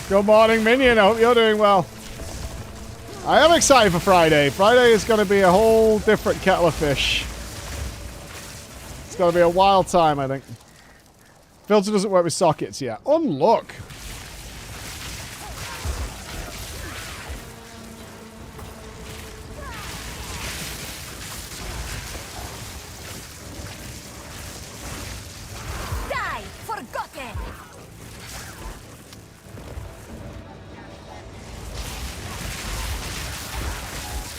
Good morning, Minion. I hope you're doing well. I am excited for Friday. Friday is going to be a whole different kettle of fish. It's going to be a wild time, I think. Filter doesn't work with sockets yet. Unlock. Die, forgotten.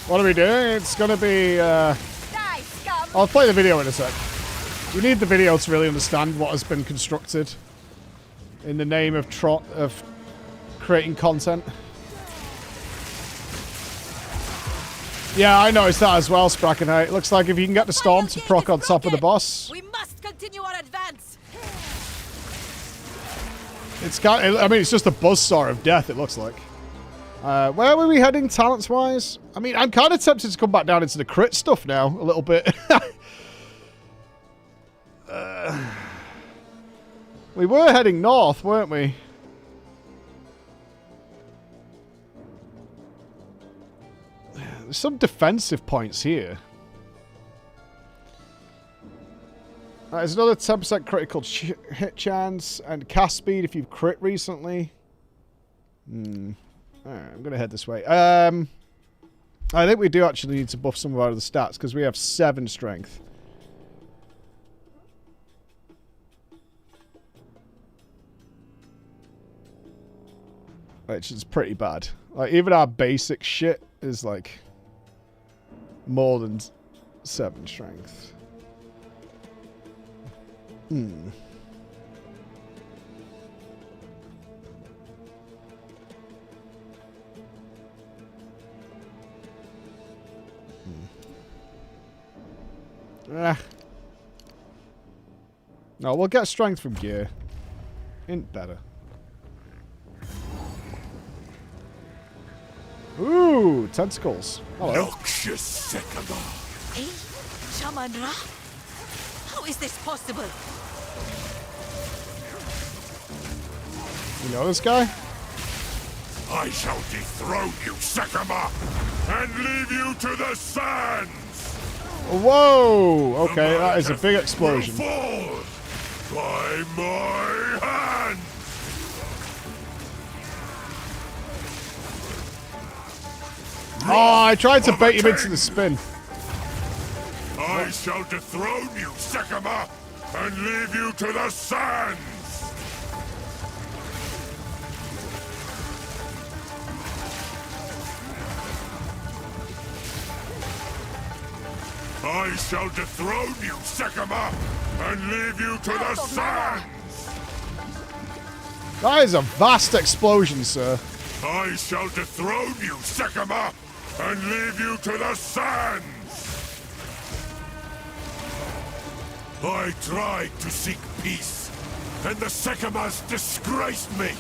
What are we doing? It's going to be... Die, scum. I'll play the video in a sec. We need the video to really understand what has been constructed in the name of creating content. Yeah, I noticed that as well, Sprackenheight. Looks like if you can get the storm to proc on top of the boss, We must continue our advance. it's got. I mean, it's just a buzzsaw of death. It looks like. Where were we heading, talents-wise? I mean, I'm kind of tempted to come back down into the crit stuff now a little bit. We were heading north, weren't we? There's some defensive points here. There's another 10% critical hit chance and cast speed if you've crit recently. Alright, I'm going to head this way. I think we do actually need to buff some of our other stats because we have 7 strength. which is pretty bad. Like, even our basic shit is, like, more than 7 strength. No, we'll get strength from gear. Ain't better. Ooh, tentacles. Hello. Noxious Sycamore. Hey, Shaman Ra? How is this possible? You know this guy? I shall dethrone you, Sycamore, and leave you to the sands. Whoa! Okay, that is a big explosion. Fall by my hand. Oh, I tried to bait him into the spin. I shall dethrone you, Sycamore, and leave you to the sands. I shall dethrone you, Sycamore, and leave you to the sands. That is a vast explosion, sir. I shall dethrone you, Sycamore, and leave you to the sands. I tried to seek peace, and the Sycamores disgraced me.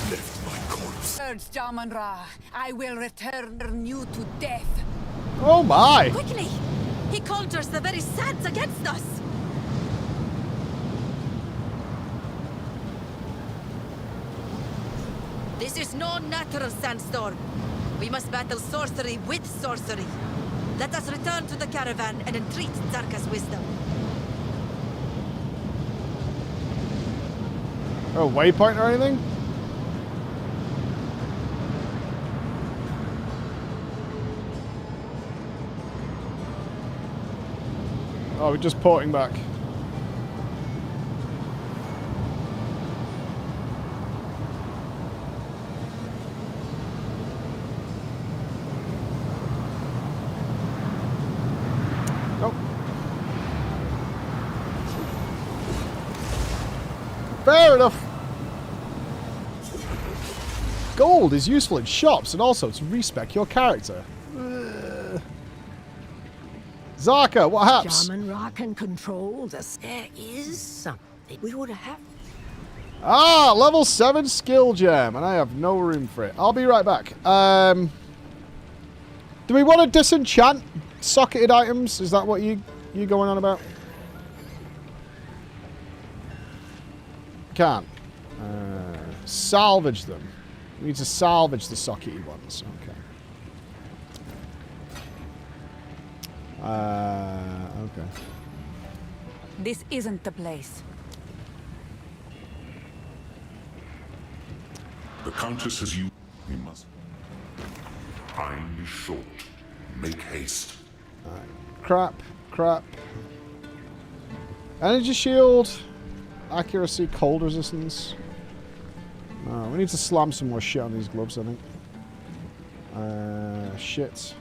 Lift my corpse. Urge Shaman Ra, I will return you to death. Oh my! Quickly! He conjures the very sands against us! This is no natural sandstorm. We must battle sorcery with sorcery. Let us return to the caravan and entreat Zarka's wisdom. Oh, waypoint or anything? Oh, we're just porting back. Nope. Fair enough. Gold is useful in shops and also to respec your character. Zarka, what happens? Shaman Ra can control this. There is something we would have. Ah, level 7 skill gem, and I have no room for it. I'll be right back. Do we want to disenchant socketed items? Is that what you going on about? Can't. Salvage them. We need to salvage the sockety ones. Okay. Okay. This isn't the place. The Countess says you... We must... Time is short. Make haste. Alright. Crap. Energy shield. Accuracy, cold resistance. No, we need to slam some more shit on these gloves, I think. Shit.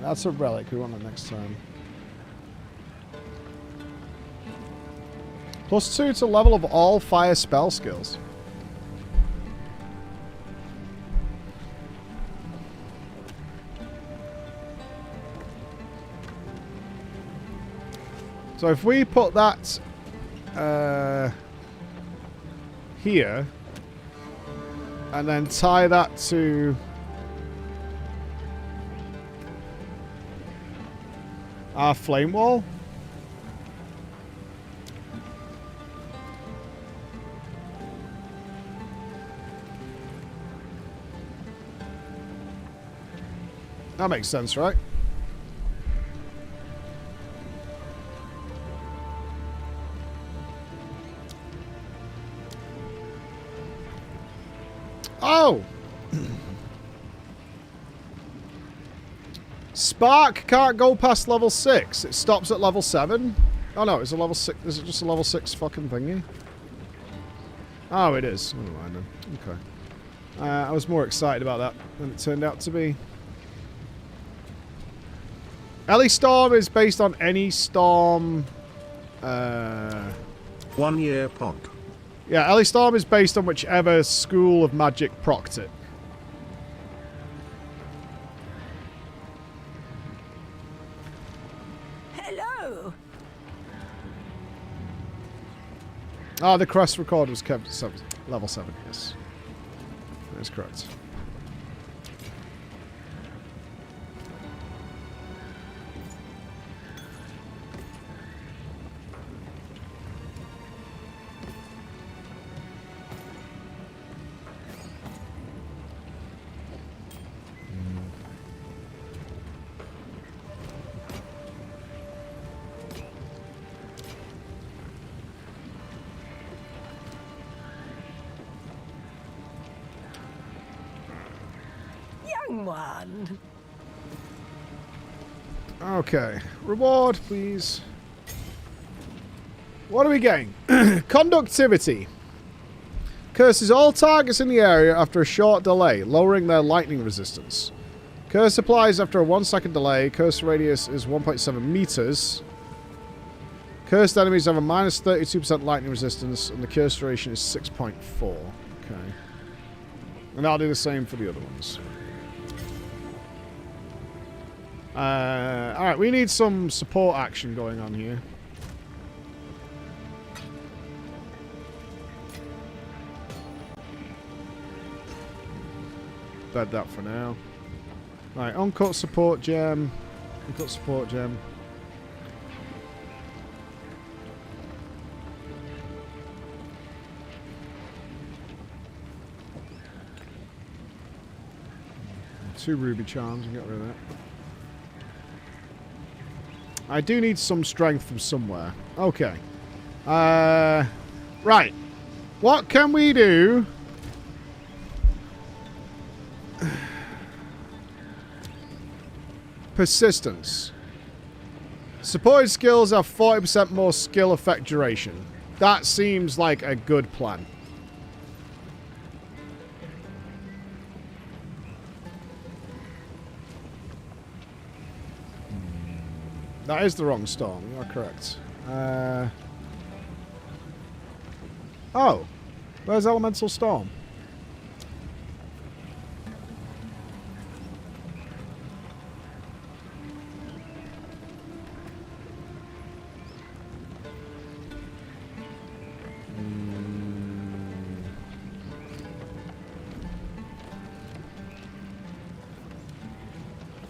That's a relic. We want it next time. +2 to level of all fire spell skills. So if we put that here and then tie that to our flame wall. That makes sense, right? Oh! Spark can't go past level 6. It stops at level 7. Oh no, it's a level 6. Is it just a level 6 fucking thingy? Oh, it is. Oh, I know. Okay. I was more excited about that than it turned out to be. Ellie Storm is based on any storm. 1 year pod. Yeah, Ellie Storm is based on whichever school of magic procced it. Hello. Ah, the quest record was kept at level 7, yes. That is correct. Young one. Okay. Reward, please. What are we getting? Conductivity. Curses all targets in the area after a short delay, lowering their lightning resistance. Curse applies after a 1-second delay. Curse radius is 1.7 meters. Cursed enemies have a minus 32% lightning resistance, and the curse duration is 6.4. Okay. And I'll do the same for the other ones. Alright, we need some support action going on here. Bed that for now. Right, uncut support gem. Uncut support gem. Two ruby charms, and get rid of that. I do need some strength from somewhere. Okay. Right. What can we do? Persistence. Supported skills have 40% more skill effect duration. That seems like a good plan. That is the wrong storm. You are correct. Oh. Where's Elemental Storm?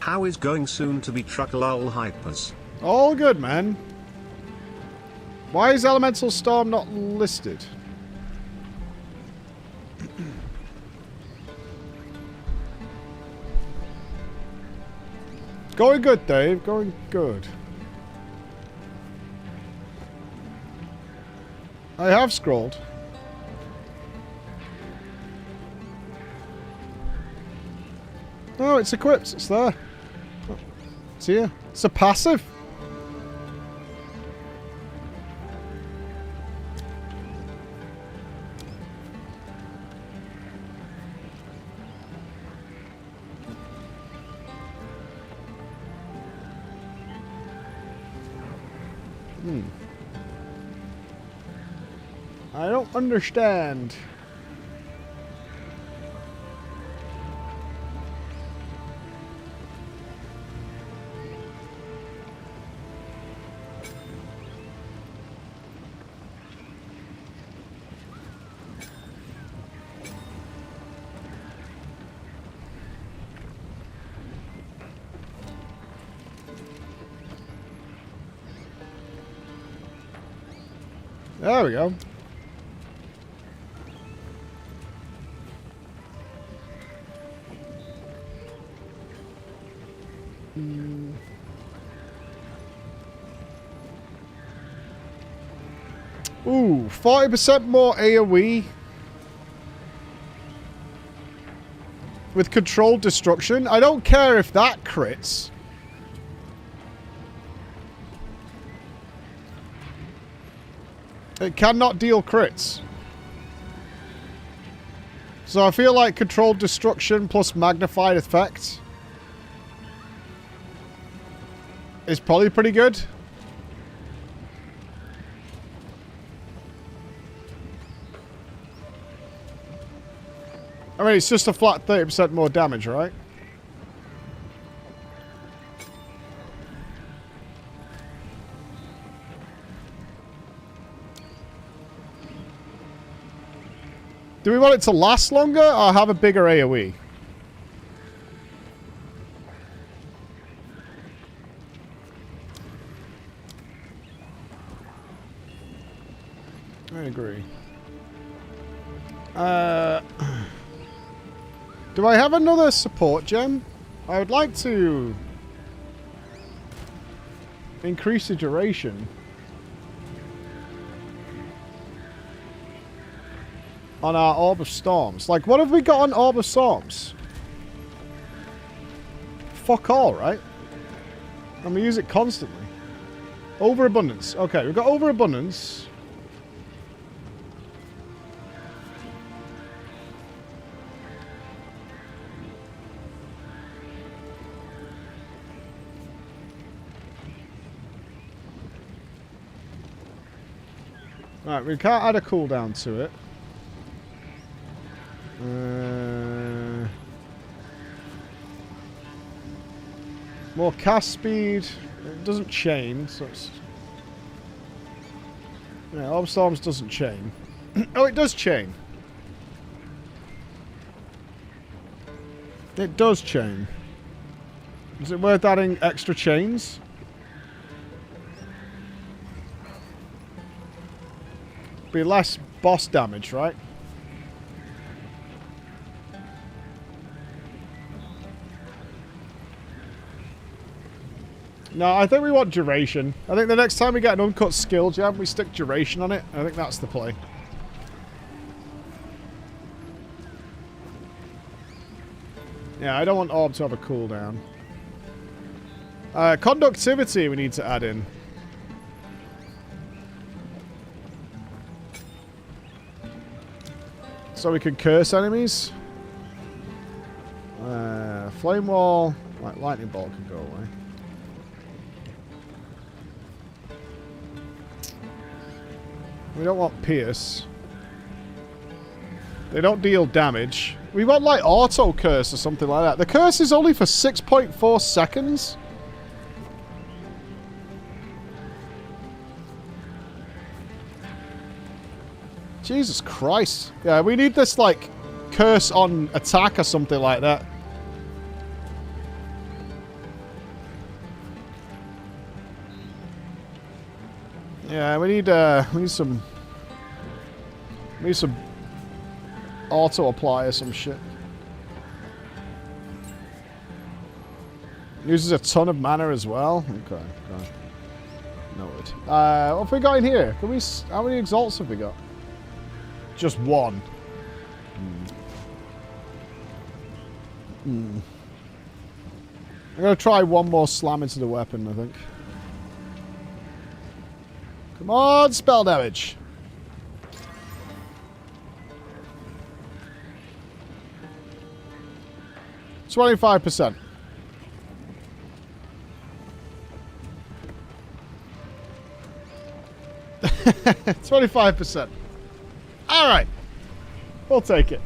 How is going soon to be Trucklull Hypers? All good, man. Why is Elemental Storm not listed? Going good, Dave. Going good. I have scrolled. Oh, it's equipped. It's there. Oh, it's here. It's a passive. I don't understand. There we go. Ooh, 40% more AoE with controlled destruction. I don't care if that crits. It cannot deal crits. So I feel like controlled destruction plus magnified effect is probably pretty good. I mean, it's just a flat 30% more damage, right? Do we want it to last longer or have a bigger AoE? I agree. Do I have another support gem? I would like to increase the duration on our Orb of Storms. Like, what have we got on Orb of Storms? Fuck all, right? And we use it constantly. Overabundance. Okay, we've got overabundance. Right, we can't add a cooldown to it. More cast speed. It doesn't chain, so it's... Yeah, Orb Storms doesn't chain. Oh, it does chain. It does chain. Is it worth adding extra chains? Be less boss damage, right? No, I think we want duration. I think the next time we get an uncut skill gem, we stick duration on it. I think that's the play. Yeah, I don't want Orb to have a cooldown. Conductivity we need to add in. So we can curse enemies. Flame wall, like lightning bolt can go away. We don't want pierce. They don't deal damage. We want like auto curse or something like that. The curse is only for 6.4 seconds. Jesus Christ. Yeah, we need this, like, curse on attack or something like that. Yeah, we need some auto apply or some shit. Uses a ton of mana as well. Okay. Noted. What have we got in here? Can we? How many exalts have we got? Just one. I'm going to try one more slam into the weapon, I think. Come on, spell damage. %. 25%. All right. We'll take it.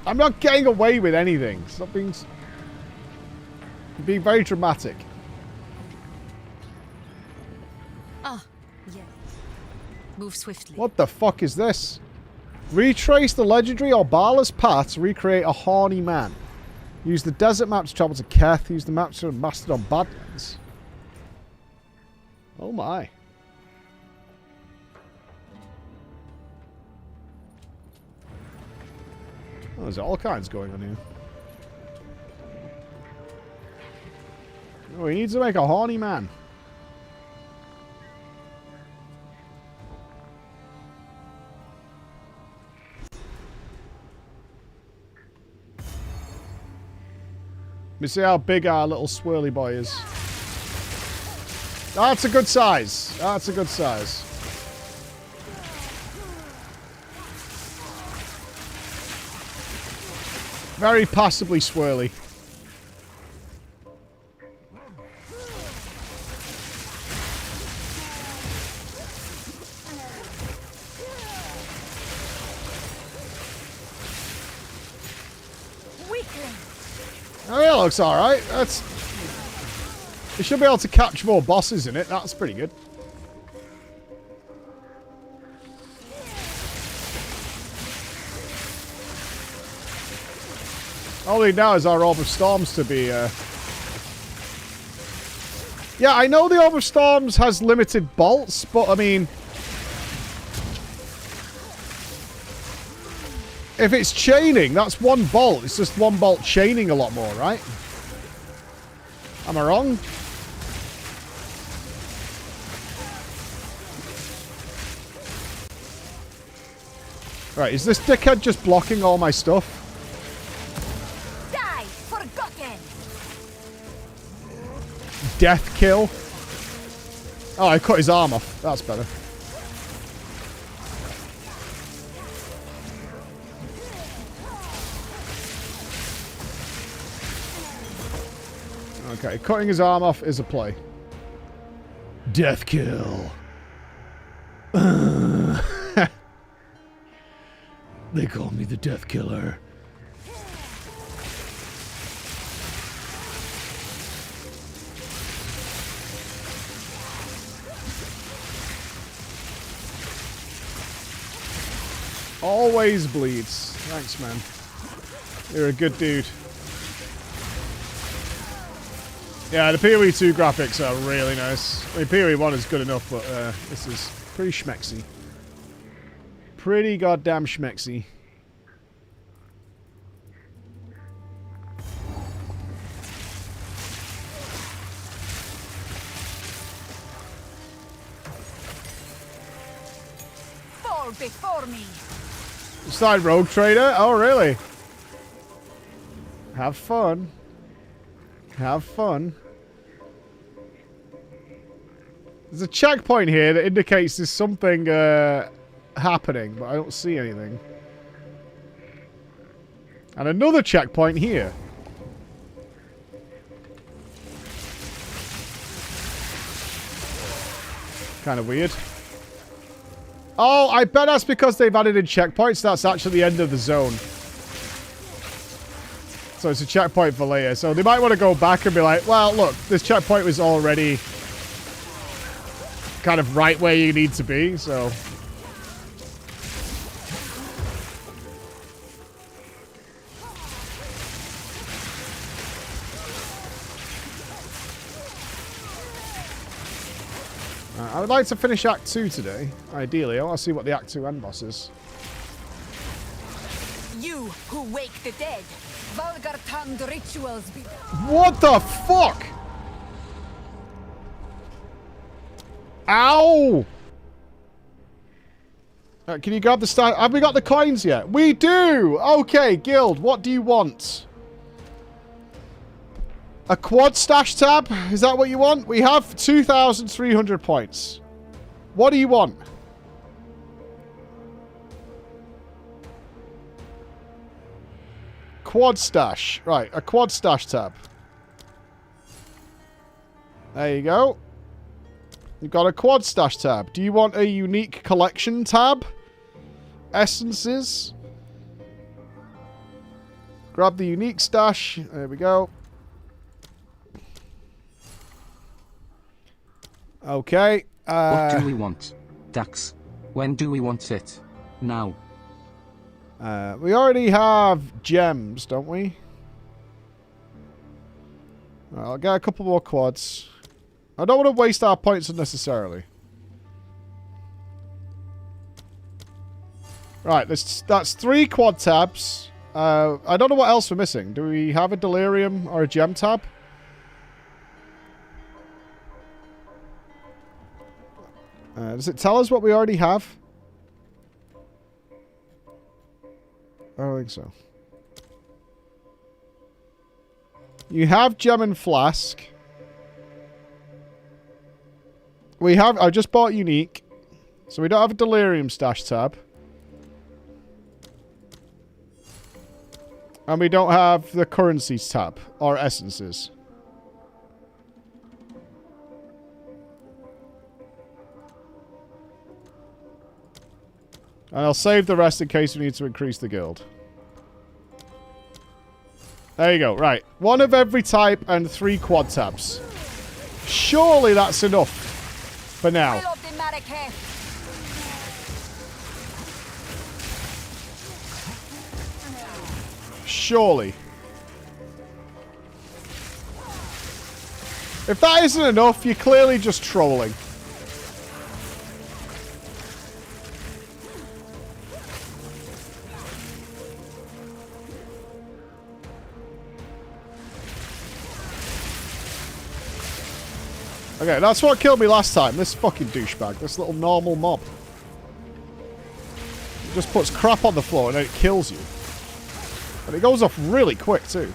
I'm not getting away with anything. Stop being very dramatic. Ah, yeah. Move swiftly. What the fuck is this? Retrace the legendary Orbala's path to recreate a horny man. Use the desert map to travel to Keth. Use the map to Mastodon Badlands. Oh my. Oh, there's all kinds going on here. Oh, he needs to make a horny man. Let me see how big our little swirly boy is. That's a good size. That's a good size. Very passably swirly. Oh, yeah, looks alright. That's... You should be able to catch more bosses in it. That's pretty good. All we need now is our Orb of Storms to be... Yeah, I know the Orb of Storms has limited bolts, but I mean... If it's chaining, that's one bolt. It's just one bolt chaining a lot more, right? Am I wrong? Right, is this dickhead just blocking all my stuff? Die, forgotten. Death kill. Oh, I cut his arm off. That's better. Okay, cutting his arm off is a play. Death kill. They call me the Death Killer. Always bleeds. Thanks, man. You're a good dude. Yeah, the PoE 2 graphics are really nice. I mean, PoE 1 is good enough, but this is pretty schmexy. Pretty goddamn schmexy. Fall before me. Side Rogue Trader? Oh, really? Have fun. Have fun. There's a checkpoint here that indicates there's something happening, but I don't see anything. And another checkpoint here. Kind of weird. Oh, I bet that's because they've added in checkpoints. That's actually the end of the zone. So it's a checkpoint for later. So they might want to go back and be like, well, look, this checkpoint was already kind of right where you need to be, so... I would like to finish Act 2 today, ideally. I want to see what the Act 2 end boss is. You who wake the dead, vulgar-tongued rituals be... What the fuck? Ow! Can you grab the star? Have we got the coins yet? We do! Okay, guild, what do you want? A quad stash tab? Is that what you want? We have 2,300 points. What do you want? Quad stash. Right, a quad stash tab. There you go. You've got a quad stash tab. Do you want a unique collection tab? Essences. Grab the unique stash. There we go. Okay. What do we want? Dax. When do we want it? Now. We already have gems, don't we? I'll get a couple more quads. I don't want to waste our points unnecessarily. Right, that's 3 quad tabs. I don't know what else we're missing. Do we have a delirium or a gem tab? Does it tell us what we already have? I don't think so. You have gem and flask. We have... I just bought unique. So we don't have a delirium stash tab. And we don't have the currencies tab. Or essences. And I'll save the rest in case we need to increase the guild. There you go. Right. 1 of every type and 3 quad tabs. Surely that's enough for now. Surely. If that isn't enough, you're clearly just trolling. Okay, that's what killed me last time. This fucking douchebag. This little normal mob. It just puts crap on the floor and then it kills you. And it goes off really quick, too.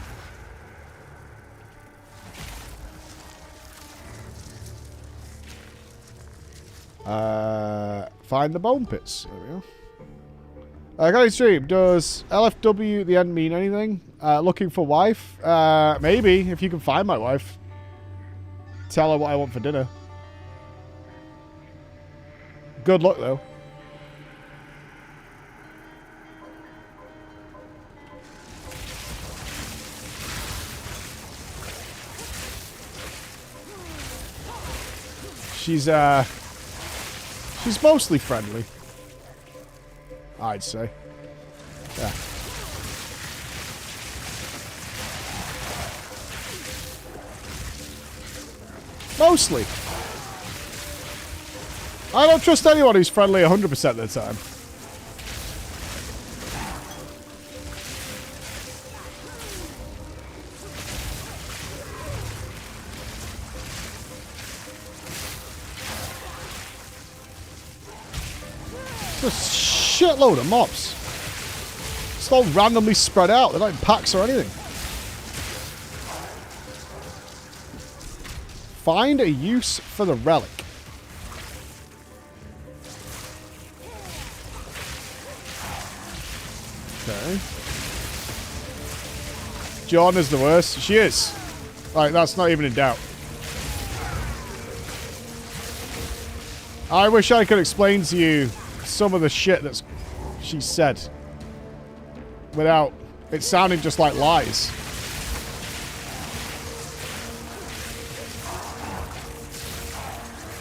Find the bone pits. There we go. Got a stream. Does LFW at the end mean anything? Looking for wife? Maybe, if you can find my wife. Tell her what I want for dinner. Good luck, though. She's mostly friendly, I'd say. Yeah. Mostly. I don't trust anyone who's friendly 100% of the time. Just a shitload of mobs. It's all randomly spread out. They're not in packs or anything. Find a use for the relic. Okay. John is the worst. She is. Like, that's not even in doubt. I wish I could explain to you some of the shit that she said without it sounding just like lies.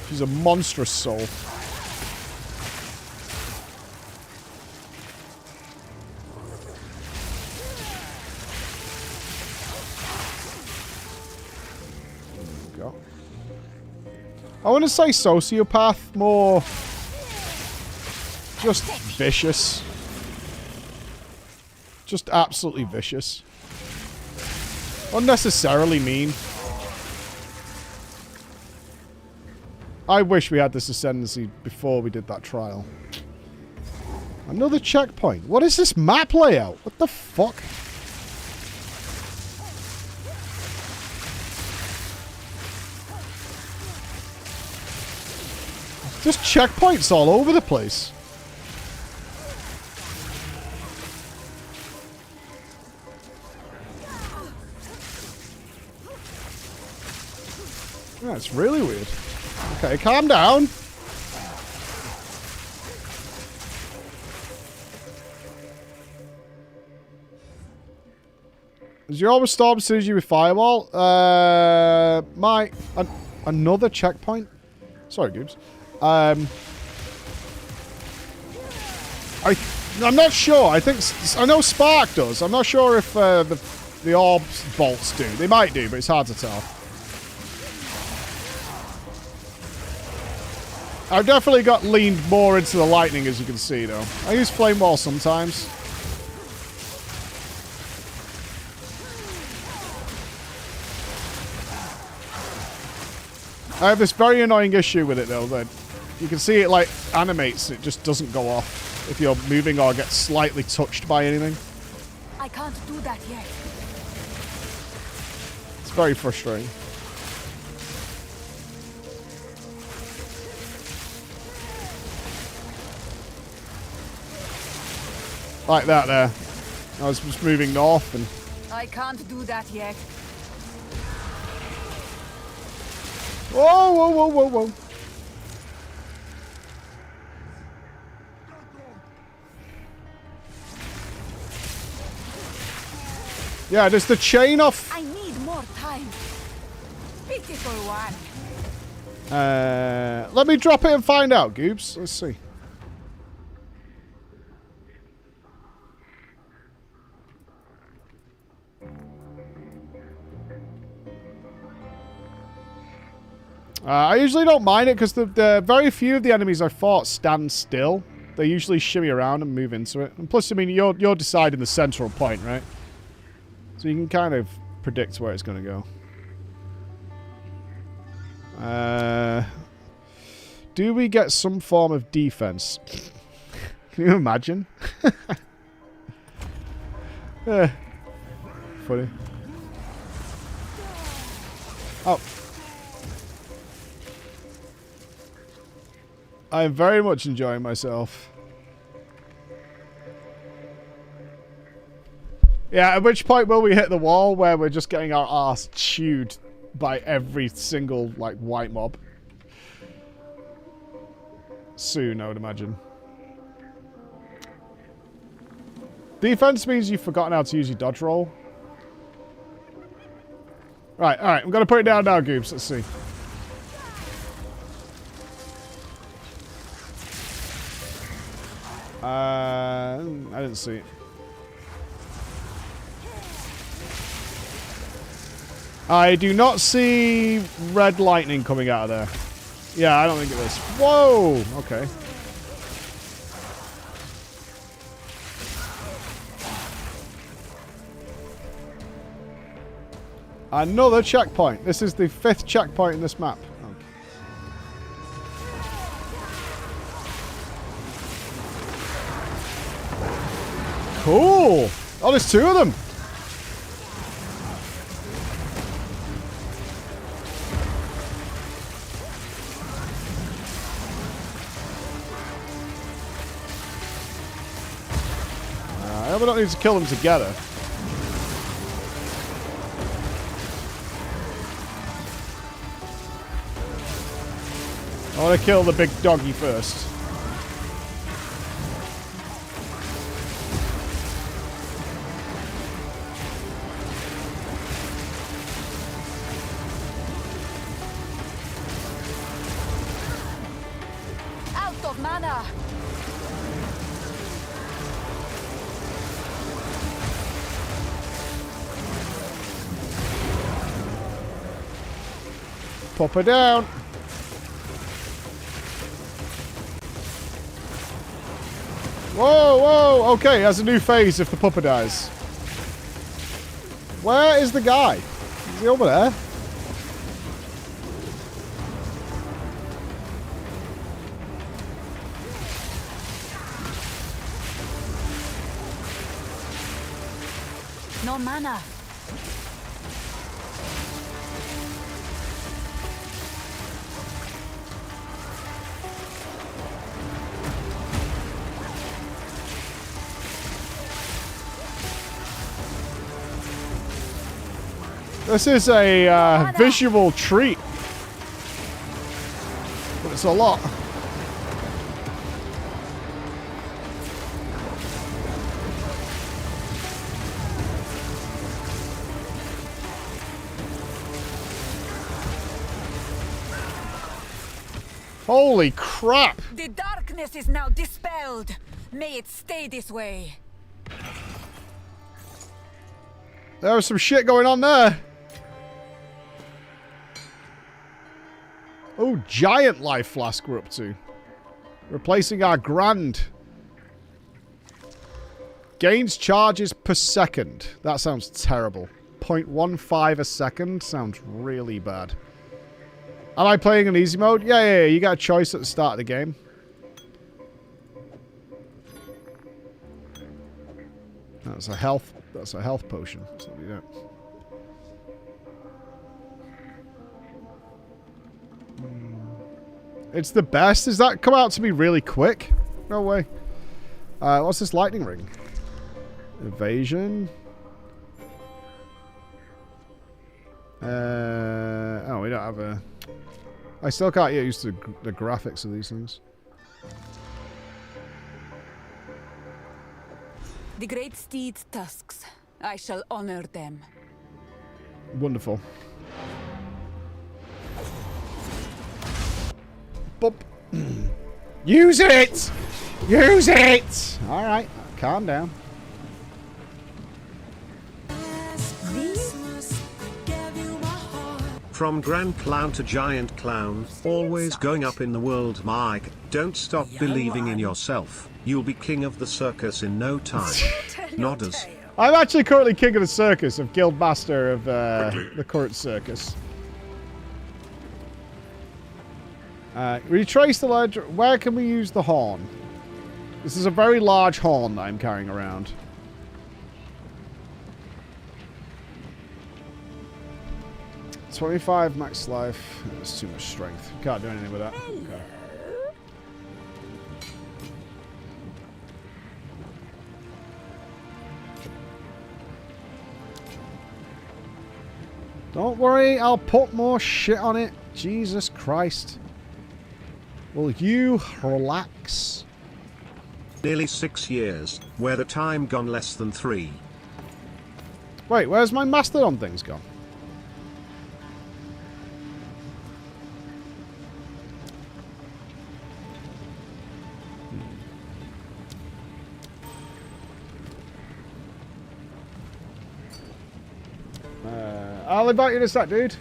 She's a monstrous soul. There we go. I want to say sociopath, more just vicious. Just absolutely vicious. Unnecessarily mean. I wish we had this ascendancy before we did that trial. Another checkpoint. What is this map layout? What the fuck? Just checkpoints all over the place. Yeah, it's really weird. Okay, calm down. Is your armor storm synergy with Firewall? Another checkpoint? Sorry, Goobs. I'm not sure. I know Spark does. I'm not sure if the orbs bolts do. They might do, but it's hard to tell. I've definitely got leaned more into the lightning, as you can see, though. I use Flame Wall sometimes. I have this very annoying issue with it, though, that you can see it, like, animates. It just doesn't go off if you're moving or get slightly touched by anything. I can't do that yet. It's very frustrating. Like that there. I was just moving north and... I can't do that yet. Whoa, whoa, whoa, whoa, whoa. Yeah, there's the chain off. I need more time. Pitiful one. Let me drop it and find out, Goobs. Let's see. I usually don't mind it because the very few of the enemies I fought stand still. They usually shimmy around and move into it. And plus, I mean, you're deciding the central point, right? So you can kind of predict where it's going to go. Do we get some form of defense? Can you imagine? Funny. Oh. I am very much enjoying myself. Yeah, at which point will we hit the wall where we're just getting our arse chewed by every single, like, white mob? Soon, I would imagine. Defense means you've forgotten how to use your dodge roll. Right, alright, I'm going to put it down now, Goobs. Let's see. I didn't see it. I do not see red lightning coming out of there. Yeah, I don't think it is. Whoa! Okay. Another checkpoint. This is the 5th checkpoint in this map. Okay. Cool! Oh, there's 2 of them! We don't need to kill them together. I want to kill the big doggy first. Out of mana. Pop her down. Whoa, whoa. Okay, has a new phase if the pupper dies. Where is the guy? Is he over there? No mana. This is a visual treat. But it's a lot. Holy crap! The darkness is now dispelled. May it stay this way. There was some shit going on there. Oh, giant life flask we're up to. Replacing our grand. Gains charges per second. That sounds terrible. 0.15 a second sounds really bad. Am I playing in easy mode? Yeah. You got a choice at the start of the game. That's a health potion. That's what we do. It's the best. Does that come out to be really quick? No way. What's this lightning ring? Evasion. Oh, we don't have a... I still can't get used to the graphics of these things. The great steed's tusks. I shall honor them. Wonderful. Boop. Use it! Use it! Alright, calm down. From Grand Clown to Giant Clown, always going up in the world, Mike. Don't stop believing in yourself. You'll be king of the circus in no time. Nodders. I'm actually currently king of the circus, of guild master of the current circus. Retrace the ledger. Where can we use the horn? This is a very large horn that I'm carrying around. $25 max life. That's too much strength. Can't do anything with that. Okay. Don't worry, I'll put more shit on it. Jesus Christ. Will you relax? Nearly 6 years, where the time gone less than 3. Wait, where's my Mastodon things gone? I'll invite you to that, dude.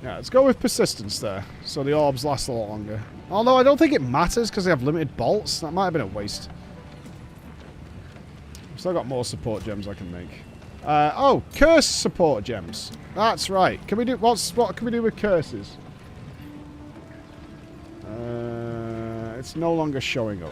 Yeah, let's go with persistence there, so the orbs last a lot longer. Although I don't think it matters because they have limited bolts. That might have been a waste. I've still got more support gems I can make. Oh, curse support gems. That's right. Can we do what can we do with curses? It's no longer showing up.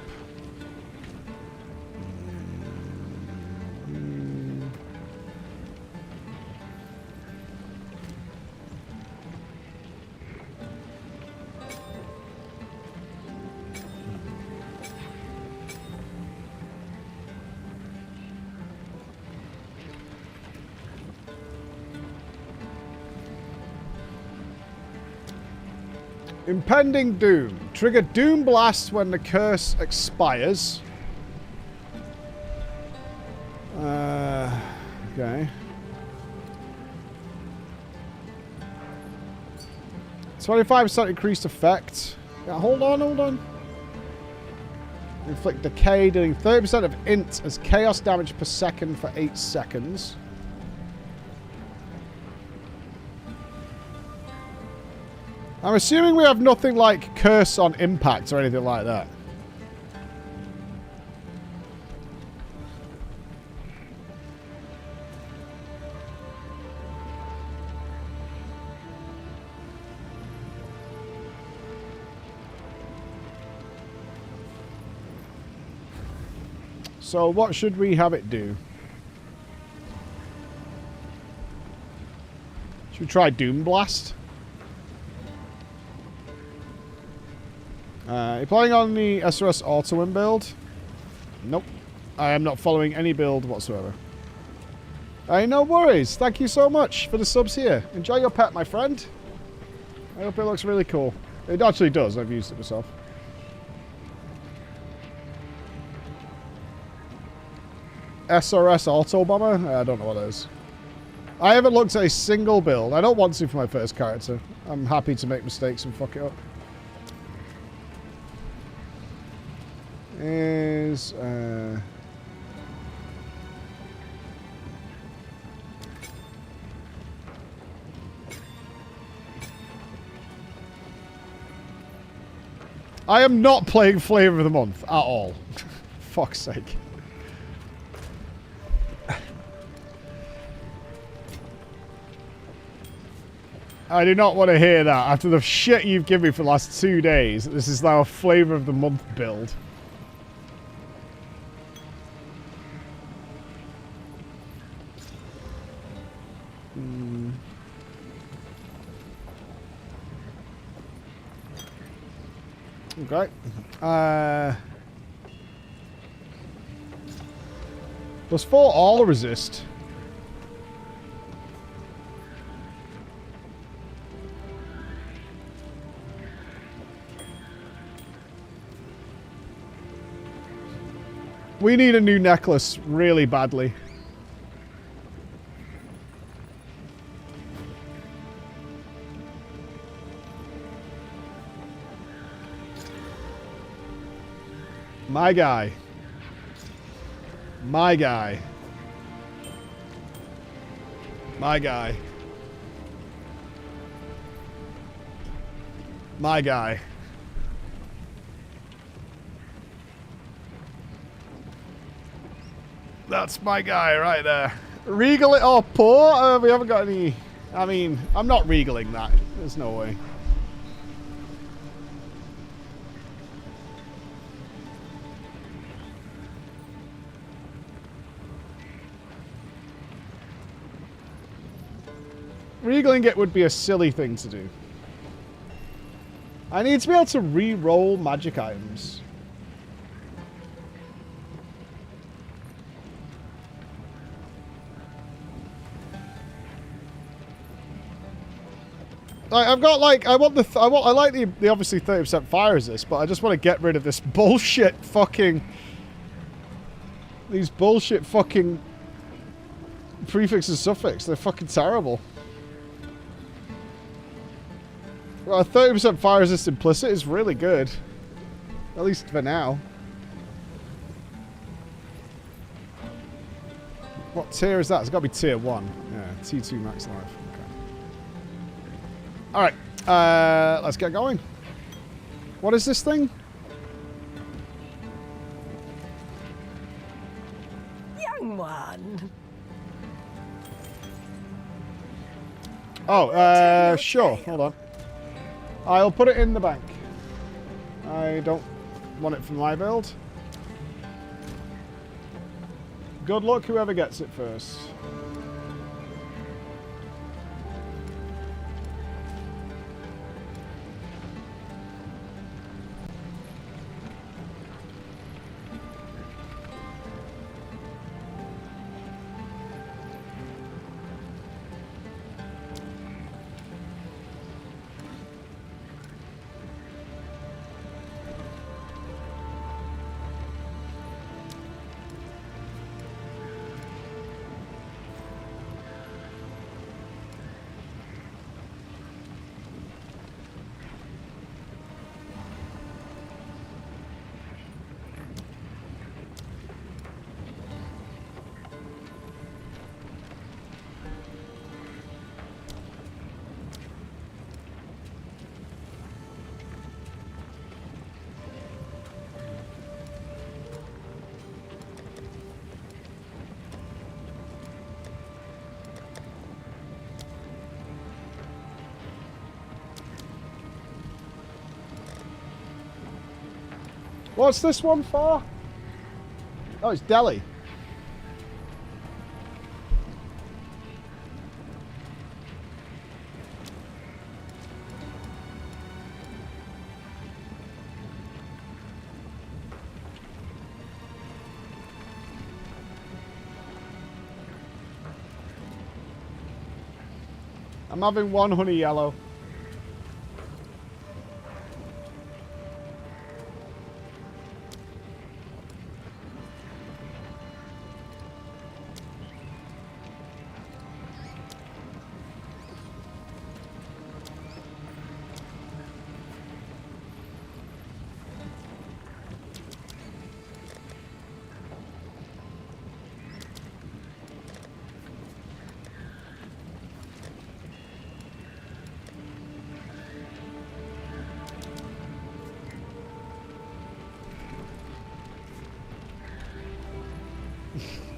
Impending Doom. Trigger Doom Blast when the curse expires. Okay. 25% increased effect. Yeah, hold on. Inflict Decay, dealing 30% of int as chaos damage per second for 8 seconds. I'm assuming we have nothing like curse on impact or anything like that. So what should we have it do? Should we try Doom Blast? You're playing on the SRS Auto-Win build? Nope. I am not following any build whatsoever. No worries. Thank you so much for the subs here. Enjoy your pet, my friend. I hope it looks really cool. It actually does. I've used it myself. SRS Auto Bomber? I don't know what it is. I haven't looked at a single build. I don't want to for my first character. I'm happy to make mistakes and fuck it up. I am not playing Flavor of the Month at all. Fuck's sake. I do not want to hear that after the shit you've given me for the last 2 days. This is now a Flavor of the Month build. Okay. +4 all resist. We need a new necklace really badly. My guy. My guy. My guy. My guy. That's my guy right there. Regal it or poor? We haven't got any... I mean, I'm not regaling that. There's no way. Regaling it would be a silly thing to do. I need to be able to re-roll magic items. I've got like I like the obviously 30% fire resist, but I just want to get rid of this bullshit fucking prefix and suffix. They're fucking terrible. Well, 30% fire resist implicit is really good. At least for now. What tier is that? It's got to be tier 1. Yeah, T2 max life. Okay. Alright, let's get going. What is this thing? Young one. Oh, sure. Hold on. I'll put it in the bank. I don't want it for my build. Good luck whoever gets it first. What's this one for? Oh, it's Delhi. I'm having one honey yellow.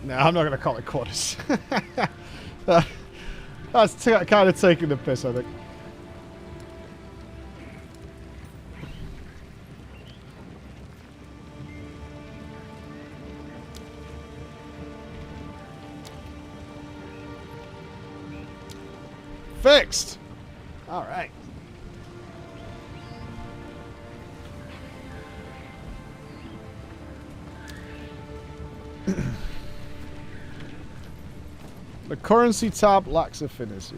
No, I'm not going to call it quarters. That's kind of taking the piss, I think. Fixed! Alright. The currency tab lacks affinity.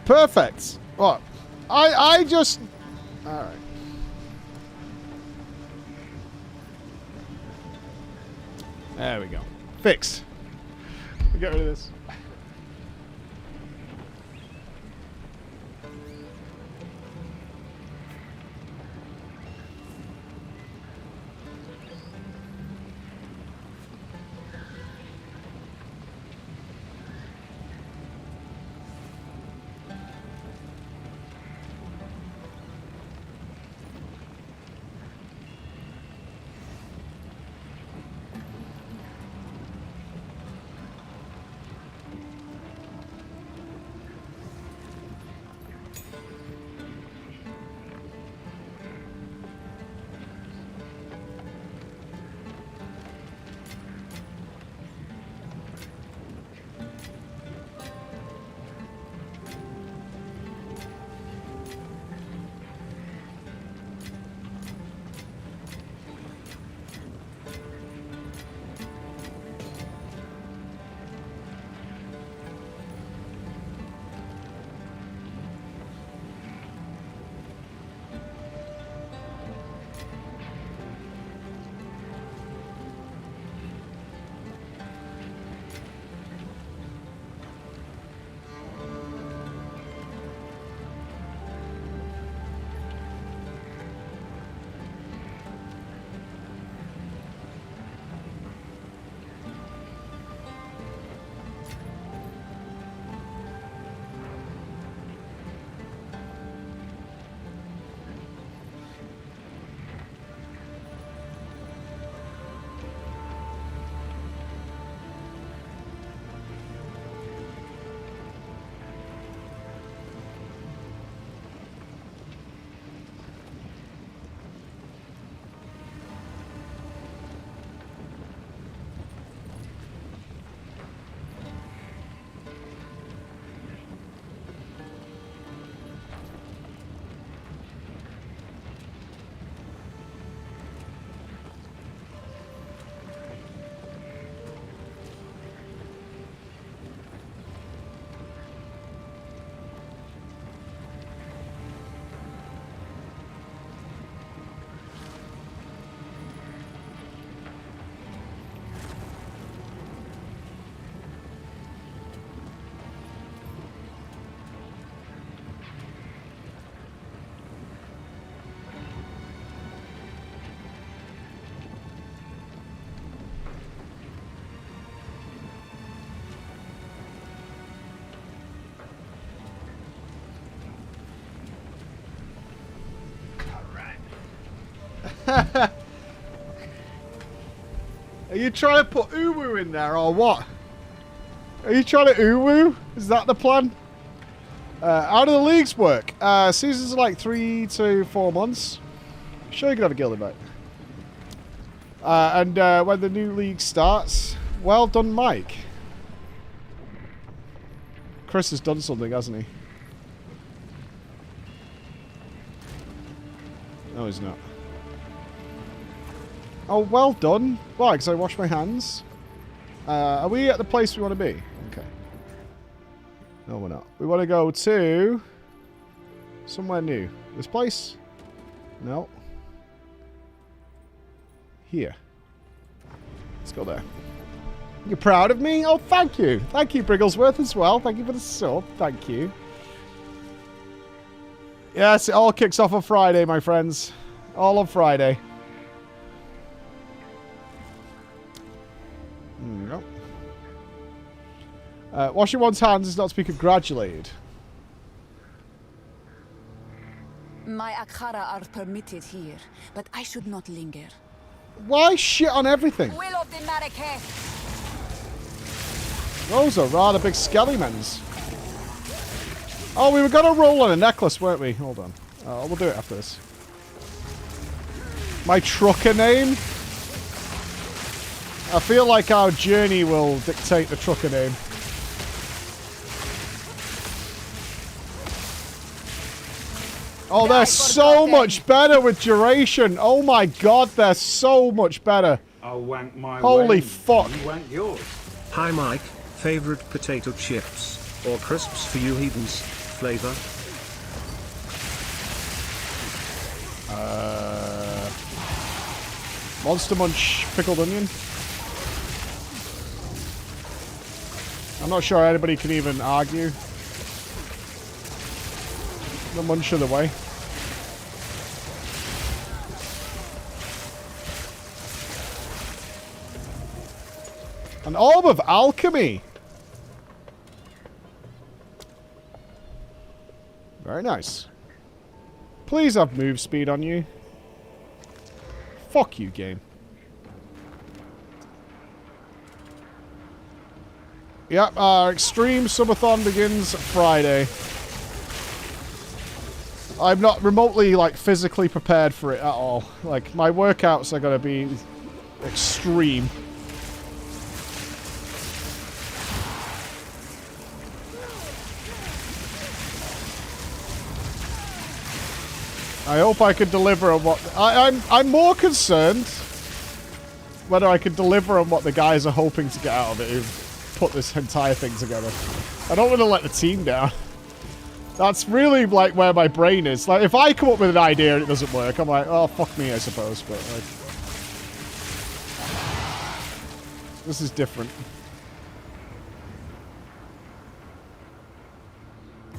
Perfect. What? I just... Alright. There we go. Fixed. Get rid of this. Are you trying to put uwu in there or what? Are you trying to uwu? Is that the plan? How do the leagues work? Seasons are like 3 to 4 months. Sure, you can have a guild invite. And when the new league starts, well done, Mike. Chris has done something, hasn't he? No, he's not. Oh, well done. Why? Because I washed my hands. Are we at the place we want to be? Okay. No, we're not. We want to go to somewhere new. This place? No. Here. Let's go there. You're proud of me? Oh, thank you. Thank you, Brigglesworth, as well. Thank you for the sub. Thank you. Yes, it all kicks off on Friday, my friends. All on Friday. There we go. Washing one's hands is not to be congratulated. My Akhara are permitted here, but I should not linger. Why shit on everything? Will of the Marrakech. Those are rather big skelly-mens. Oh, we were going to roll on a necklace, weren't we? Hold on. We'll do it after this. My trucker name? I feel like our journey will dictate the trucker name. Oh, they're so much better with duration. Oh my god, they're so much better. I'll wank my Holy way. fuck. You wank yours. Hi Mike, favorite potato chips or crisps for you heathens? Flavor? Monster Munch pickled onion. I'm not sure anybody can even argue. The munch of the way. An orb of alchemy. Very nice. Please have move speed on you. Fuck you, game. Yep, our Extreme Subathon begins Friday. I'm not remotely, like, physically prepared for it at all. Like, my workouts are gonna be extreme. I hope I can deliver on what... I'm more concerned whether I can deliver on what the guys are hoping to get out of it who've put this entire thing together. I don't want to let the team down. That's really, like, where my brain is. Like, if I come up with an idea and it doesn't work, I'm like, oh, fuck me, I suppose. But, like... This is different.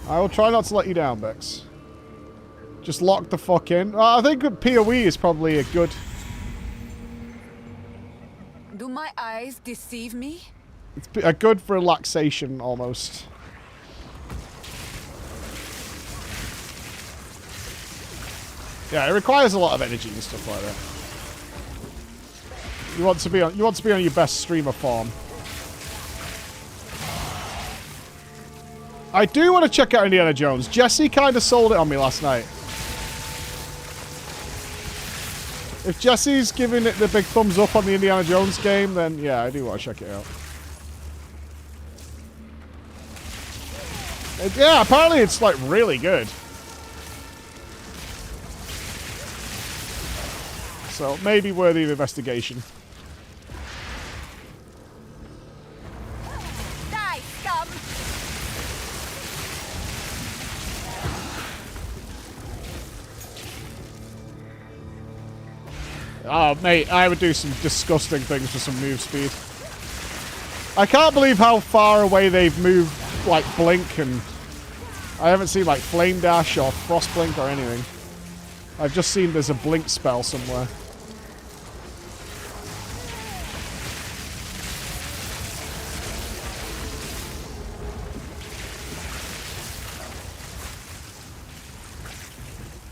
I will try not to let you down, Bex. Just lock the fuck in. I think PoE is probably a good... Do my eyes deceive me? It's a good relaxation, almost. Yeah, it requires a lot of energy and stuff like that. You want to be on your best streamer form. I do want to check out Indiana Jones. Jesse kind of sold it on me last night. If Jesse's giving it the big thumbs up on the Indiana Jones game, then yeah, I do want to check it out. Yeah, apparently it's like really good. So maybe worthy of investigation. Die, scum! Oh, mate, I would do some disgusting things for some move speed. I can't believe how far away they've moved, like, Blink, and I haven't seen, like, Flame Dash or Frost Blink or anything. I've just seen there's a Blink spell somewhere.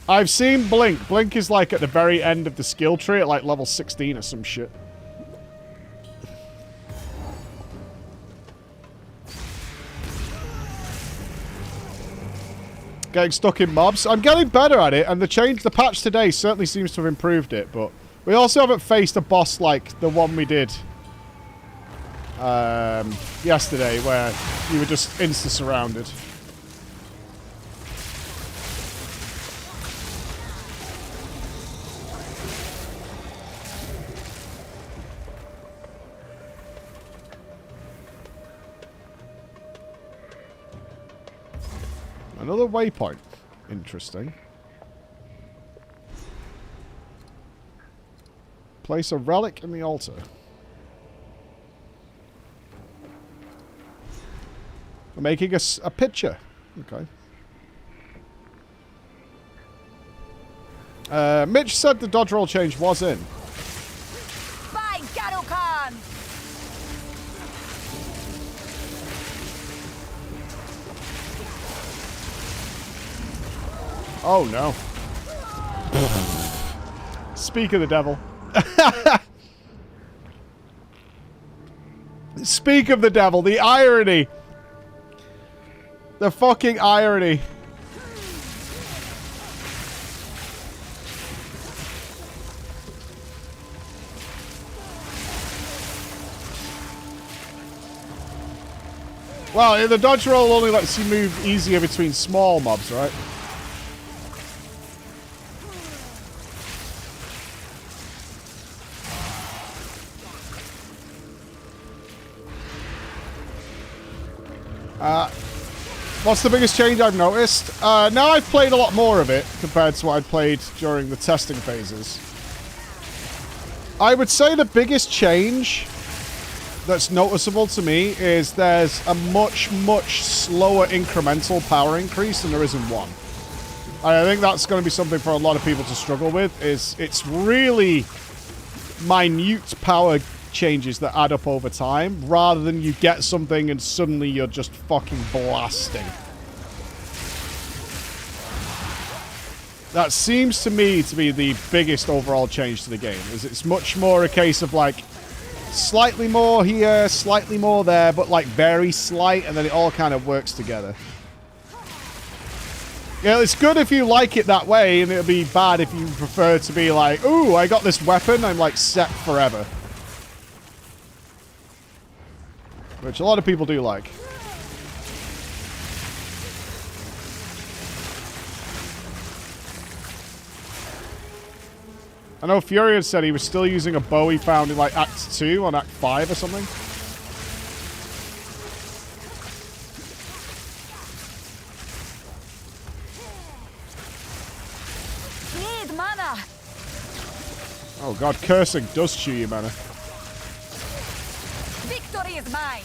I've seen Blink. Blink is like at the very end of the skill tree at like level 16 or some shit. Getting stuck in mobs. I'm getting better at it, and the patch today certainly seems to have improved it, but we also haven't faced a boss like the one we did yesterday, where you were just insta-surrounded. Another waypoint. Interesting. Place a relic in the altar. We're making a picture. Okay. Mitch said the dodge roll change was in. By Garukan! Oh no. Speak of the devil. Speak of the devil. The irony. The fucking irony. Well, the dodge roll only lets you move easier between small mobs, right? What's the biggest change I've noticed? Now I've played a lot more of it compared to what I'd played during the testing phases. I would say the biggest change that's noticeable to me is there's a much, much slower incremental power increase than there is in 1. I think that's going to be something for a lot of people to struggle with, is it's really minute power changes that add up over time, rather than you get something and suddenly you're just fucking blasting. That seems to me to be the biggest overall change to the game, is it's much more a case of like slightly more here, slightly more there, but like very slight, and then it all kind of works together. Yeah, it's good if you like it that way, and it'll be bad if you prefer to be like, ooh, I got this weapon, I'm like set forever. Which a lot of people do like. I know Fury had said he was still using a bow he found in like Act 2 on Act 5 or something. Need mana. Oh god, cursing does chew you mana. Victory is mine.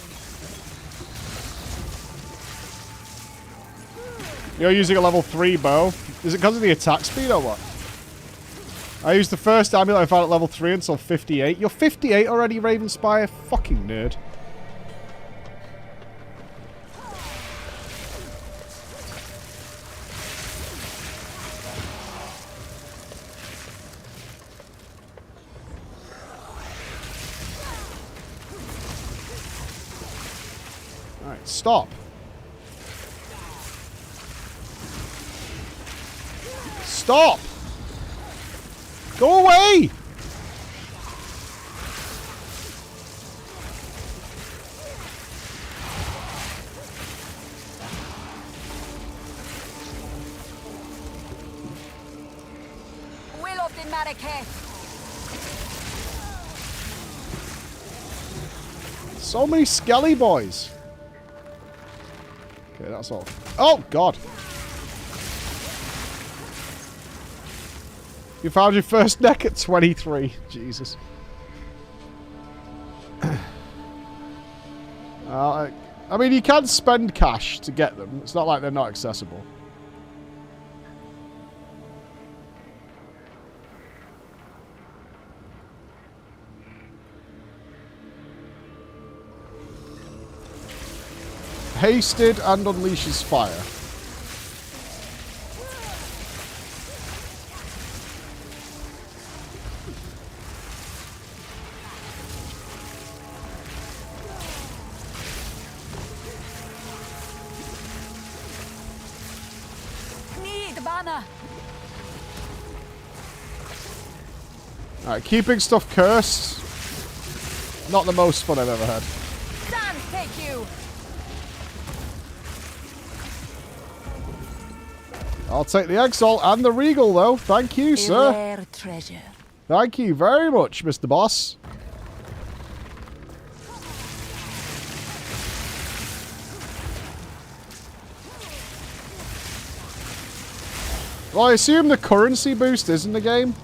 You're using a level 3 bow. Is it because of the attack speed or what? I used the first amulet I found at level 3 until 58. You're 58 already, Ravenspire? Fucking nerd. Alright, stop. Stop! Go away! Will of the Marrakech. So many skelly boys. Okay, that's all. Oh, God. You found your first neck at 23. Jesus. I mean, you can spend cash to get them. It's not like they're not accessible. Hasted and unleashes fire. Alright, keeping stuff cursed. Not the most fun I've ever had. Sun take you. I'll take the Exalt and the Regal, though. Thank you, sir. Rare treasure. Thank you very much, Mr. Boss. Well, I assume the currency boost is in the game.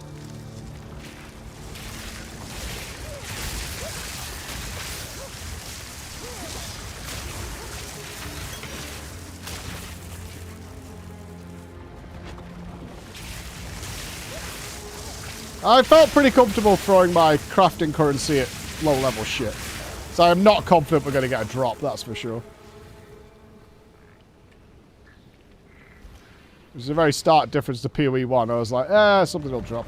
I felt pretty comfortable throwing my crafting currency at low level shit. So I'm not confident we're going to get a drop, that's for sure. Which is a very stark difference to PoE 1. I was like, something will drop.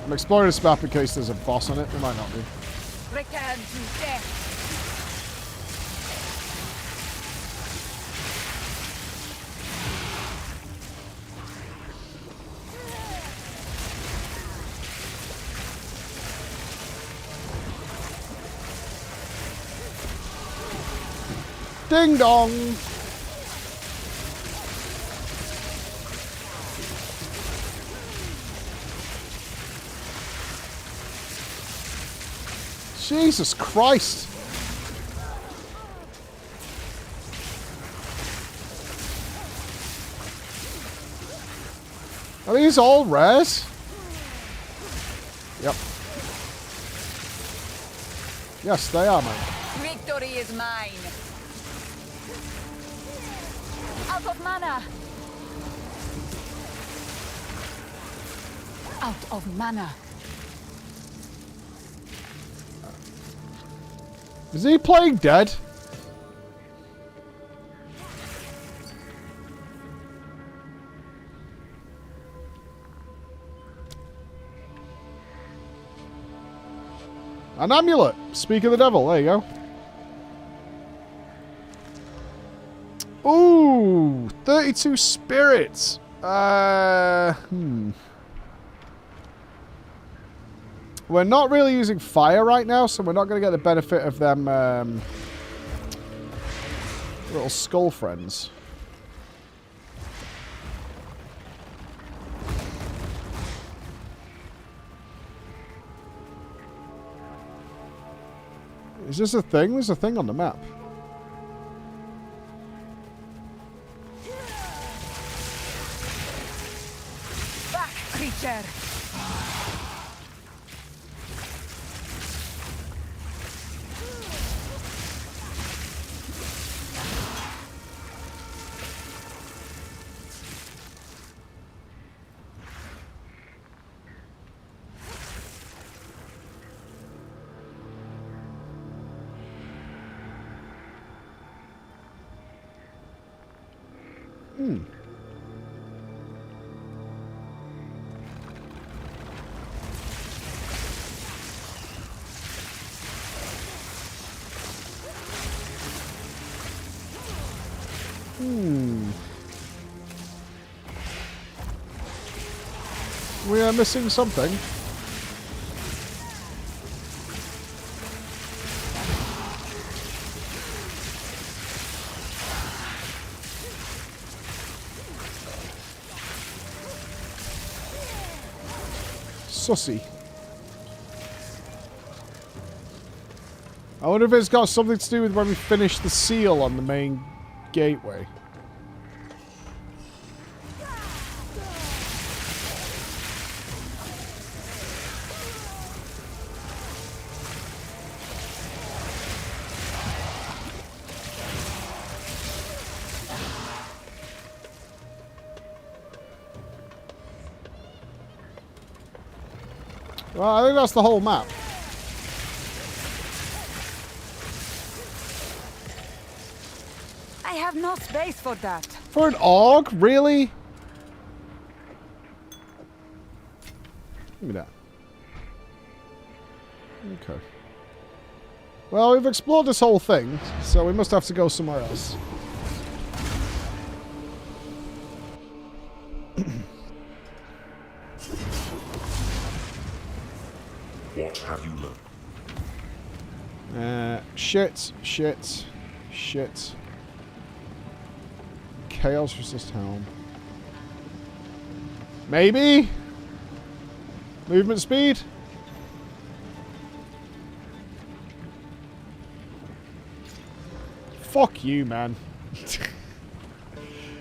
I'm exploring this map in case there's a boss on it. There might not be. Return to death. Ding dong! Jesus Christ! Are these all rares? Yep. Yes, they are, mate. Victory is mine. Out of mana. Out of mana. Is he playing dead? An amulet. Speak of the devil. There you go. Ooh, 32 spirits. We're not really using fire right now, so we're not going to get the benefit of them little skull friends. Is this a thing? There's a thing on the map. Back, creature. We are missing something. Sussy. I wonder if it's got something to do with when we finish the seal on the main gateway. Well, I think that's the whole map. I have no space for that. For an AUG? Really? Give me that. Okay. Well, we've explored this whole thing, so we must have to go somewhere else. What have you learned? Shit. Chaos resist helm. Maybe? Movement speed? Fuck you, man.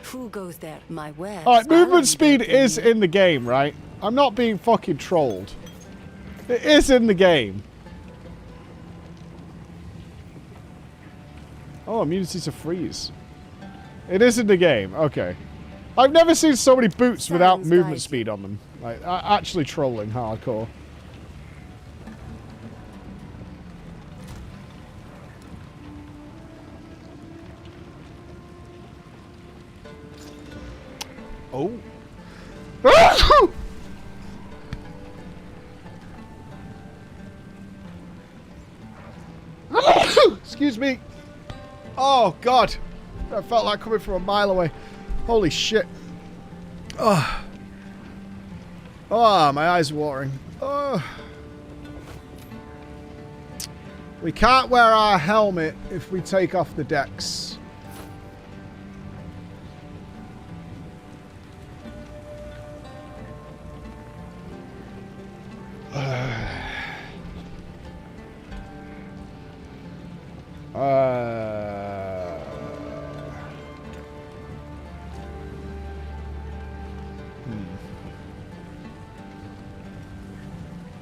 Who goes there? My wares. Alright, movement speed is in the game, right? I'm not being fucking trolled. It is in the game. Oh, immunity to freeze. It is in the game. Okay. I've never seen so many boots without movement speed on them. Like, actually trolling hardcore. Oh. Excuse me. Oh, God. I felt like coming from a mile away. Holy shit. Oh, my eyes are watering. Oh. We can't wear our helmet if we take off the decks.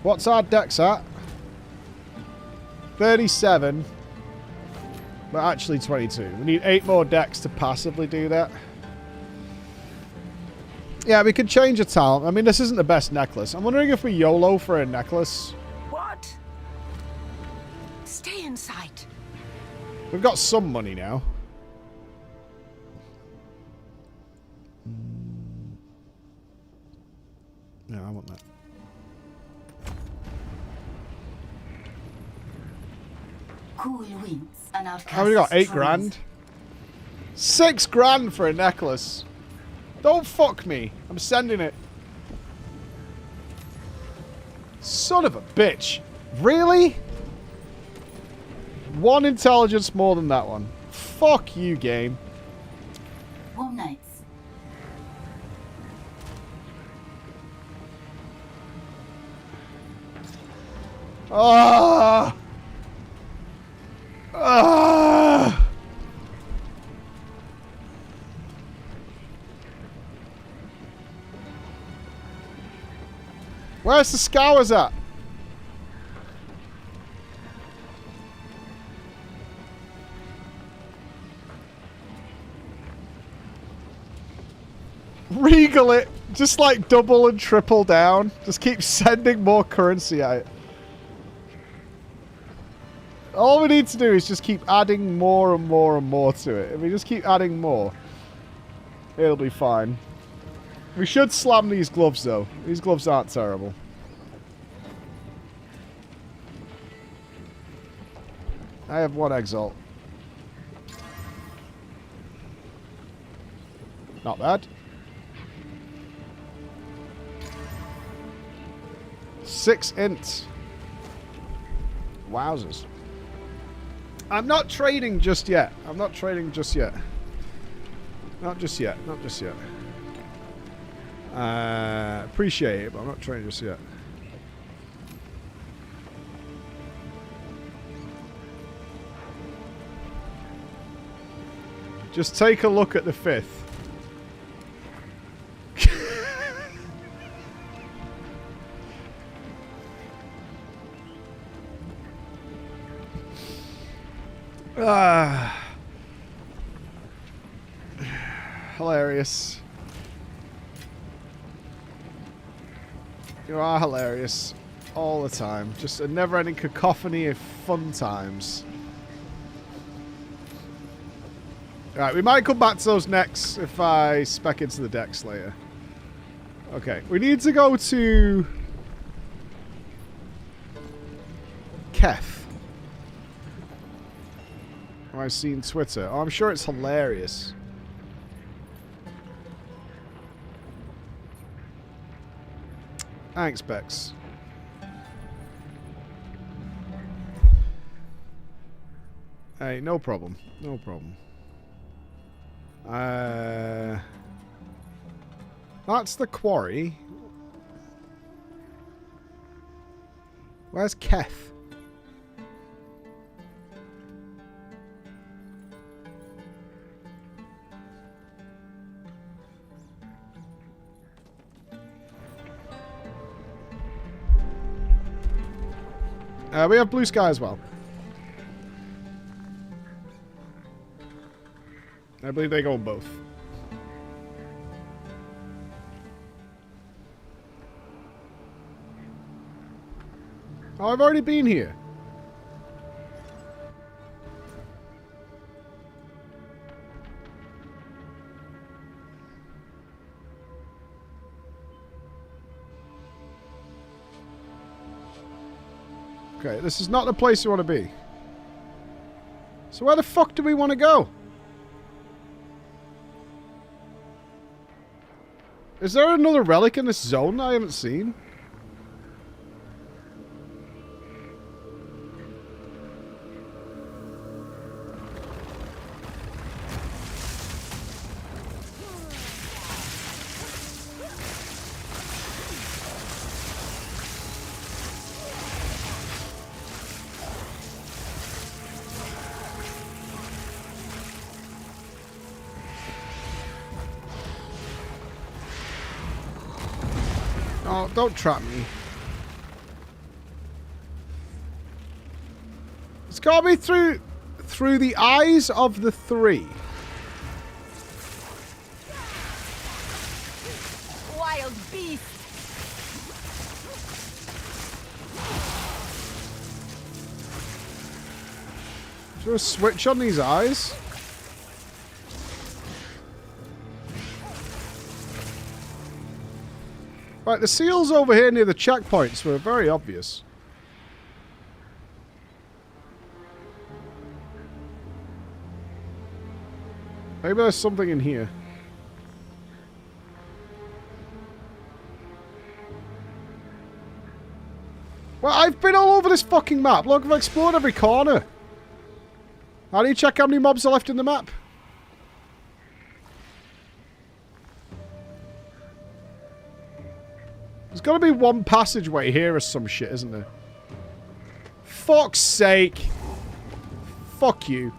What's our dex at? 37. But actually 22. We need 8 more decks to passively do that. Yeah, we could change a talent. I mean, this isn't the best necklace. I'm wondering if we YOLO for a necklace. What? Stay in sight. We've got some money now. No, I want that. Cool winds and outcasts. How we got 8 grand? 6 grand for a necklace. Don't fuck me. I'm sending it. Son of a bitch. Really? 1 intelligence more than that one. Fuck you, game. Warm nights. Ah! Ah! Where's the Scours at? Regal it. Just like double and triple down. Just keep sending more currency at it. All we need to do is just keep adding more and more and more to it. If we just keep adding more, it'll be fine. We should slam these gloves, though. These gloves aren't terrible. I have 1 exalt. Not bad. 6 int. Wowzers. I'm not trading just yet. I'm not trading just yet. Not just yet. Not just yet. Appreciate it, but I'm not trading just yet. Just take a look at the 5th. Hilarious. You are hilarious. All the time. Just a never-ending cacophony of fun times. Alright, we might come back to those next if I spec into the decks later. Okay, we need to go to Keth. Have I seen Twitter? Oh, I'm sure it's hilarious. Thanks, Bex. Hey, no problem. No problem. That's the quarry. Where's Keth? We have blue sky as well. I believe they go on both. Oh, I've already been here. Okay, this is not the place you want to be. So where the fuck do we want to go? Is there another relic in this zone that I haven't seen? Oh, don't trap me. Got me through the eyes of the three. Wild beast. Is there a switch on these eyes? Right, the seals over here near the checkpoints were very obvious. Maybe there's something in here. Well, I've been all over this fucking map. Look, I've explored every corner. How do you check how many mobs are left in the map? There's got to be one passageway here or some shit, isn't there? Fuck's sake. Fuck you.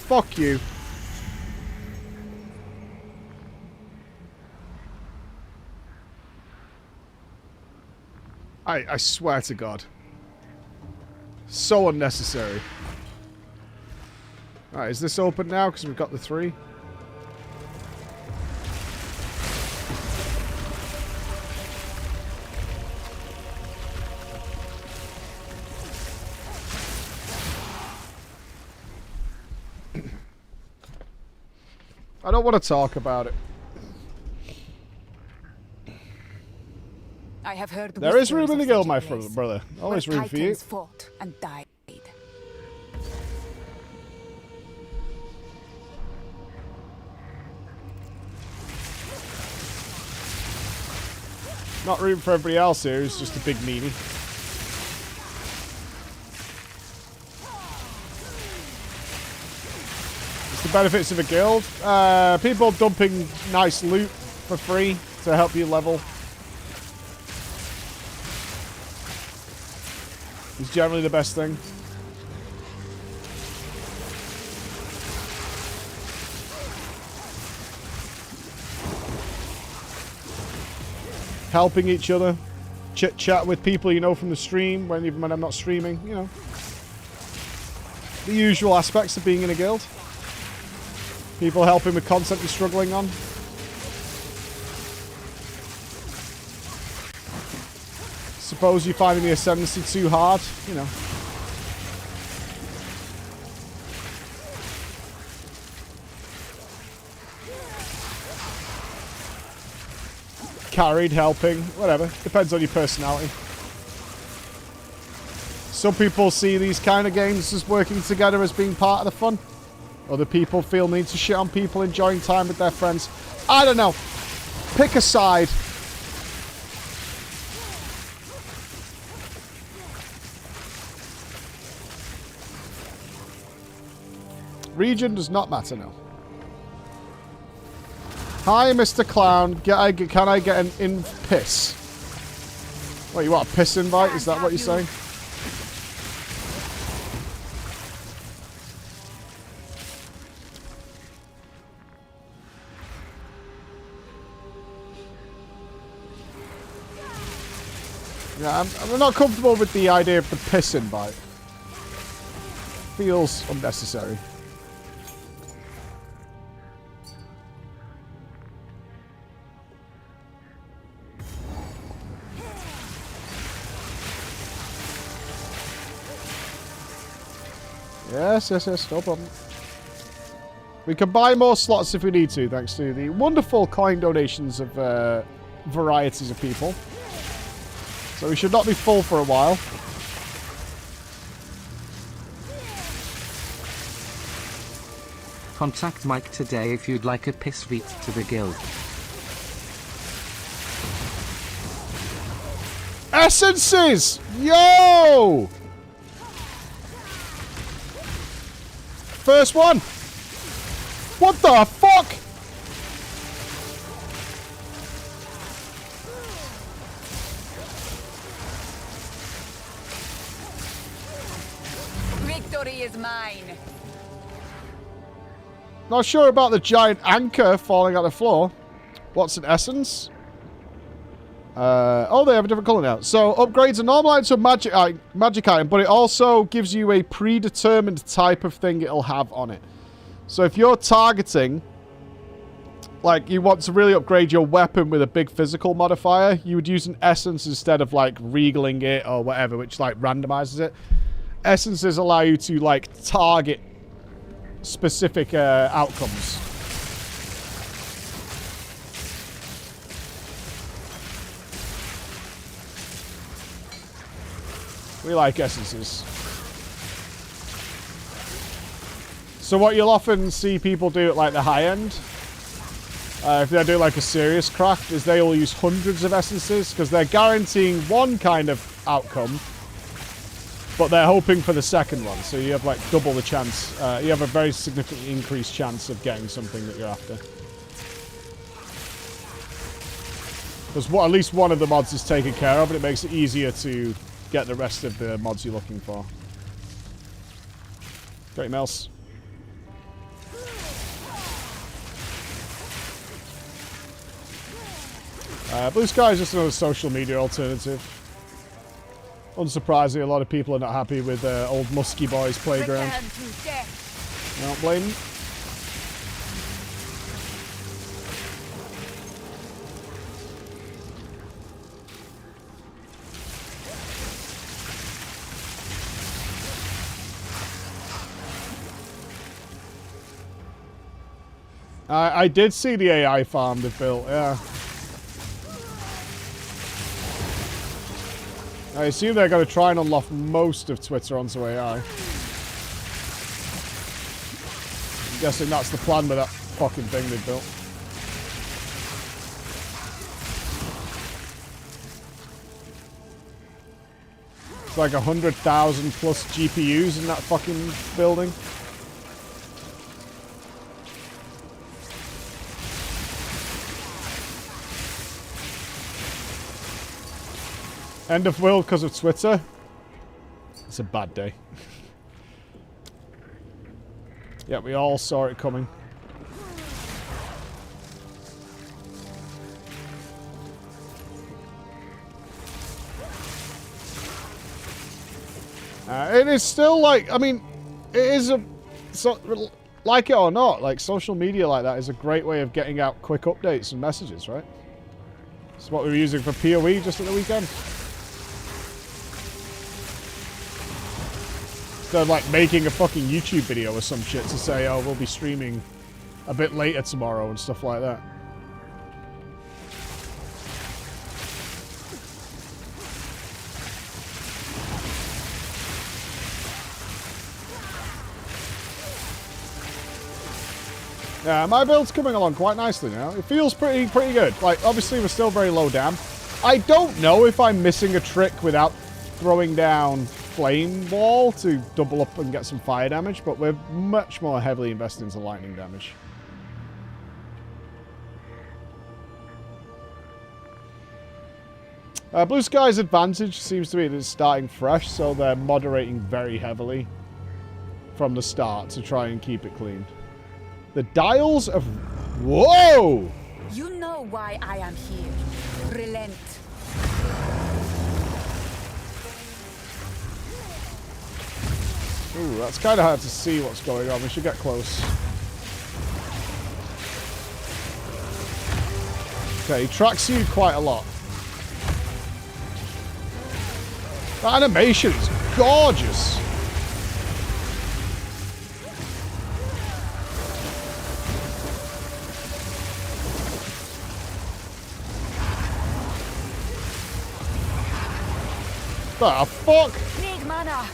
Fuck you. I swear to God. So unnecessary. Alright, is this open now? Because we've got the 3. I don't want to talk about it. I have heard there is room in the guild, my place, brother. Always room for you. Titans fought and died. Not room for everybody else here. It's just a big meanie. It's the benefits of a guild. People dumping nice loot for free to help you level. Is generally the best thing. Helping each other. Chit-chat with people you know from the stream, even when I'm not streaming, you know. The usual aspects of being in a guild. People helping with content you're struggling on. Suppose you're finding the ascendancy too hard, you know. Carried, helping, whatever. Depends on your personality. Some people see these kind of games as working together as being part of the fun. Other people feel need to shit on people enjoying time with their friends. I don't know. Pick a side. Region does not matter now. Hi, Mr. Clown. Can I get an in piss? What, you want a piss invite? Is that what you're saying? Yeah, I'm not comfortable with the idea of the piss invite. Feels unnecessary. Yes, no problem. We can buy more slots if we need to, thanks to the wonderful coin donations of varieties of people. So we should not be full for a while. Contact Mike today if you'd like a piss feat to the guild. Essences! Yo! First one! What the fuck? Victory is mine. Not sure about the giant anchor falling on the floor. What's an essence? Oh, they have a different color now. So, upgrades a normal item to a magic item, but it also gives you a predetermined type of thing it'll have on it. So, if you're targeting, like, you want to really upgrade your weapon with a big physical modifier, you would use an essence instead of, like, regaling it or whatever, which, like, randomizes it. Essences allow you to, like, target specific outcomes. We like essences. So what you'll often see people do at like the high end, if they're doing like a serious craft, is they will use hundreds of essences because they're guaranteeing one kind of outcome, but they're hoping for the second one. So you have like double the chance. You have a very significantly increased chance of getting something that you're after. Because at least one of the mods is taken care of, and it makes it easier to get the rest of the mods you're looking for. Great mouse. Blue Sky is just another social media alternative. Unsurprisingly, a lot of people are not happy with old Musky Boys playground. I don't blame them. I did see the AI farm they've built, yeah. I assume they're going to try and unlock most of Twitter onto AI. I'm guessing that's the plan with that fucking thing they built. It's like 100,000 plus GPUs in that fucking building. End of world because of Twitter. It's a bad day. Yeah, we all saw it coming. It is still like, I mean, it is a, so, like it or not, like social media like that is a great way of getting out quick updates and messages, right? It's what we were using for PoE just at the weekend. Instead of like making a fucking YouTube video or some shit to say, oh, we'll be streaming a bit later tomorrow and stuff like that. Yeah, my build's coming along quite nicely now. It feels pretty good. Like, obviously we're still very low down. I don't know if I'm missing a trick without throwing down flame wall to double up and get some fire damage, but we're much more heavily invested into lightning damage. Blue Sky's advantage seems to be that it's starting fresh, so they're moderating very heavily from the start to try and keep it clean. The dials of... Whoa! You know why I am here. Relent. Ooh, that's kind of hard to see what's going on. We should get close. Okay, he tracks you quite a lot. That animation is gorgeous. The fuck? Need mana.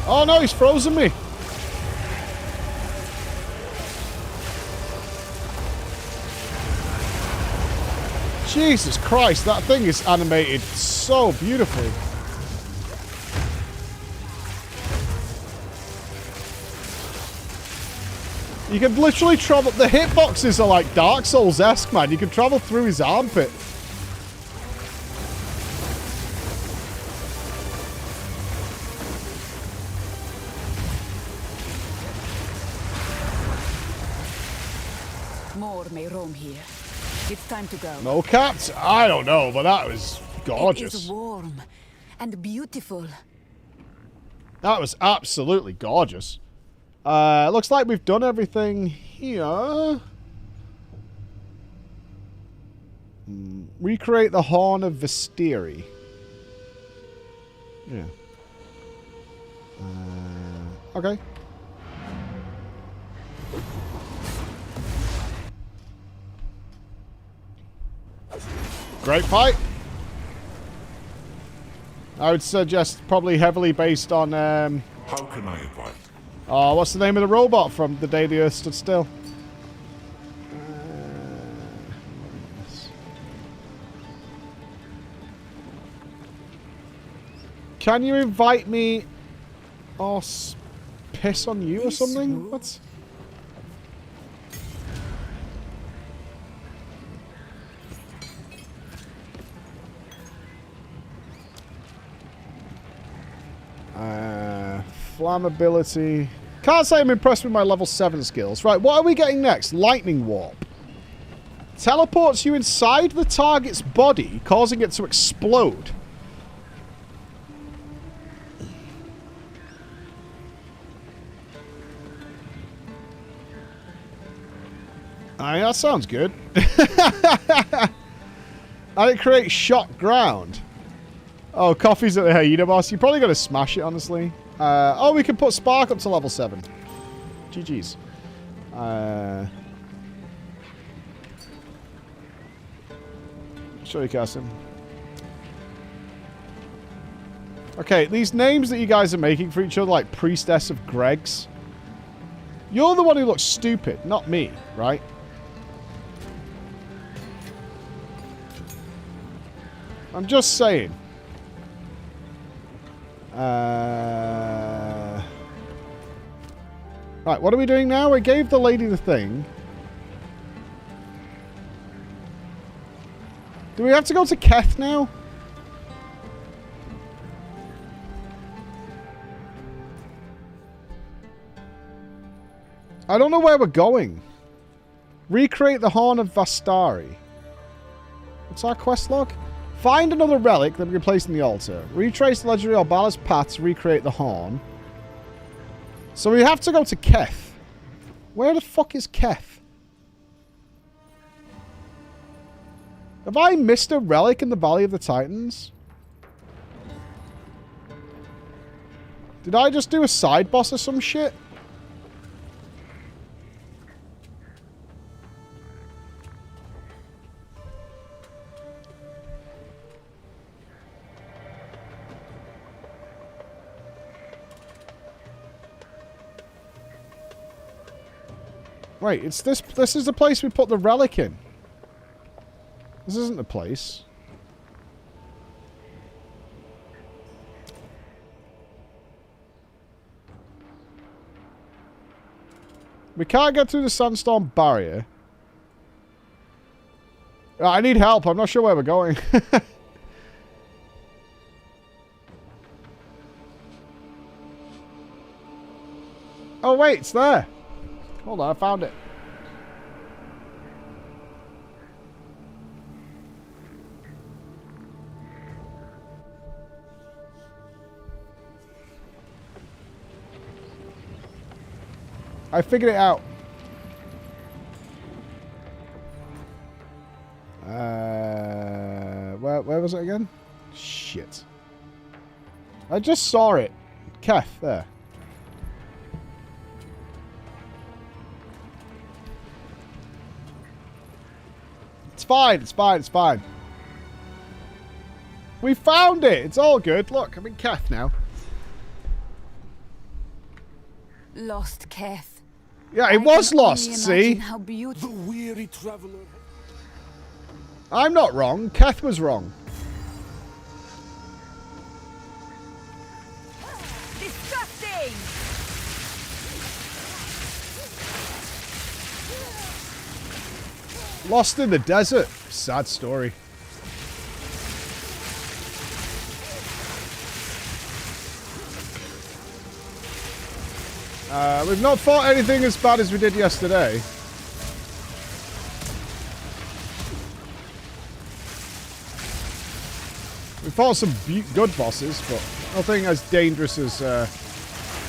Oh no, he's frozen me. Jesus Christ, that thing is animated so beautifully. You can literally travel... The hitboxes are like Dark Souls-esque, man. You can travel through his armpit. More may roam here. It's time to go. No cats? I don't know, but that was It gorgeous. is warm and beautiful. That was absolutely gorgeous. Looks like we've done everything here. Recreate the Horn of Vistiri. Yeah. Okay. Great fight. I would suggest probably heavily based on... How can I advise? Oh, what's the name of the robot from The Day the Earth Stood Still? Can you invite me or piss on you or something? What? Flammability. Can't say I'm impressed with my level 7 skills. Right, what are we getting next? Lightning Warp. Teleports you inside the target's body, causing it to explode. That sounds good. And it creates shock ground. Oh, coffee's at the hyena boss. You're probably going to smash it, honestly. Oh, we can put Spark up to level 7. GG's. Show you cast him. Okay, these names that you guys are making for each other, like Priestess of Greg's. You're the one who looks stupid, not me, right? I'm just saying. Right, what are we doing now? We gave the lady the thing. Do we have to go to Keth now? I don't know where we're going. Recreate the Horn of Vastari. What's our quest log? Find another relic that we can place in the altar. Retrace the legendary Orbalis path to recreate the horn. So we have to go to Keth. Where the fuck is Keth? Have I missed a relic in the Valley of the Titans? Did I just do a side boss or some shit? Wait, it's this. This is the place we put the relic in. This isn't the place. We can't get through the sandstorm barrier. I need help. I'm not sure where we're going. Oh, wait, it's there. Hold on, I found it. I figured it out. Where was it again? Shit. I just saw it. Keth, there. It's fine, it's fine, it's fine. We found it! It's all good. Look, I'm in Keth now. Lost Keth. Yeah, it was lost, see? How beautiful. The weary traveler. I'm not wrong. Keth was wrong. Disgusting! Lost in the desert. Sad story. We've not fought anything as bad as we did yesterday. We fought some good bosses, but nothing as dangerous as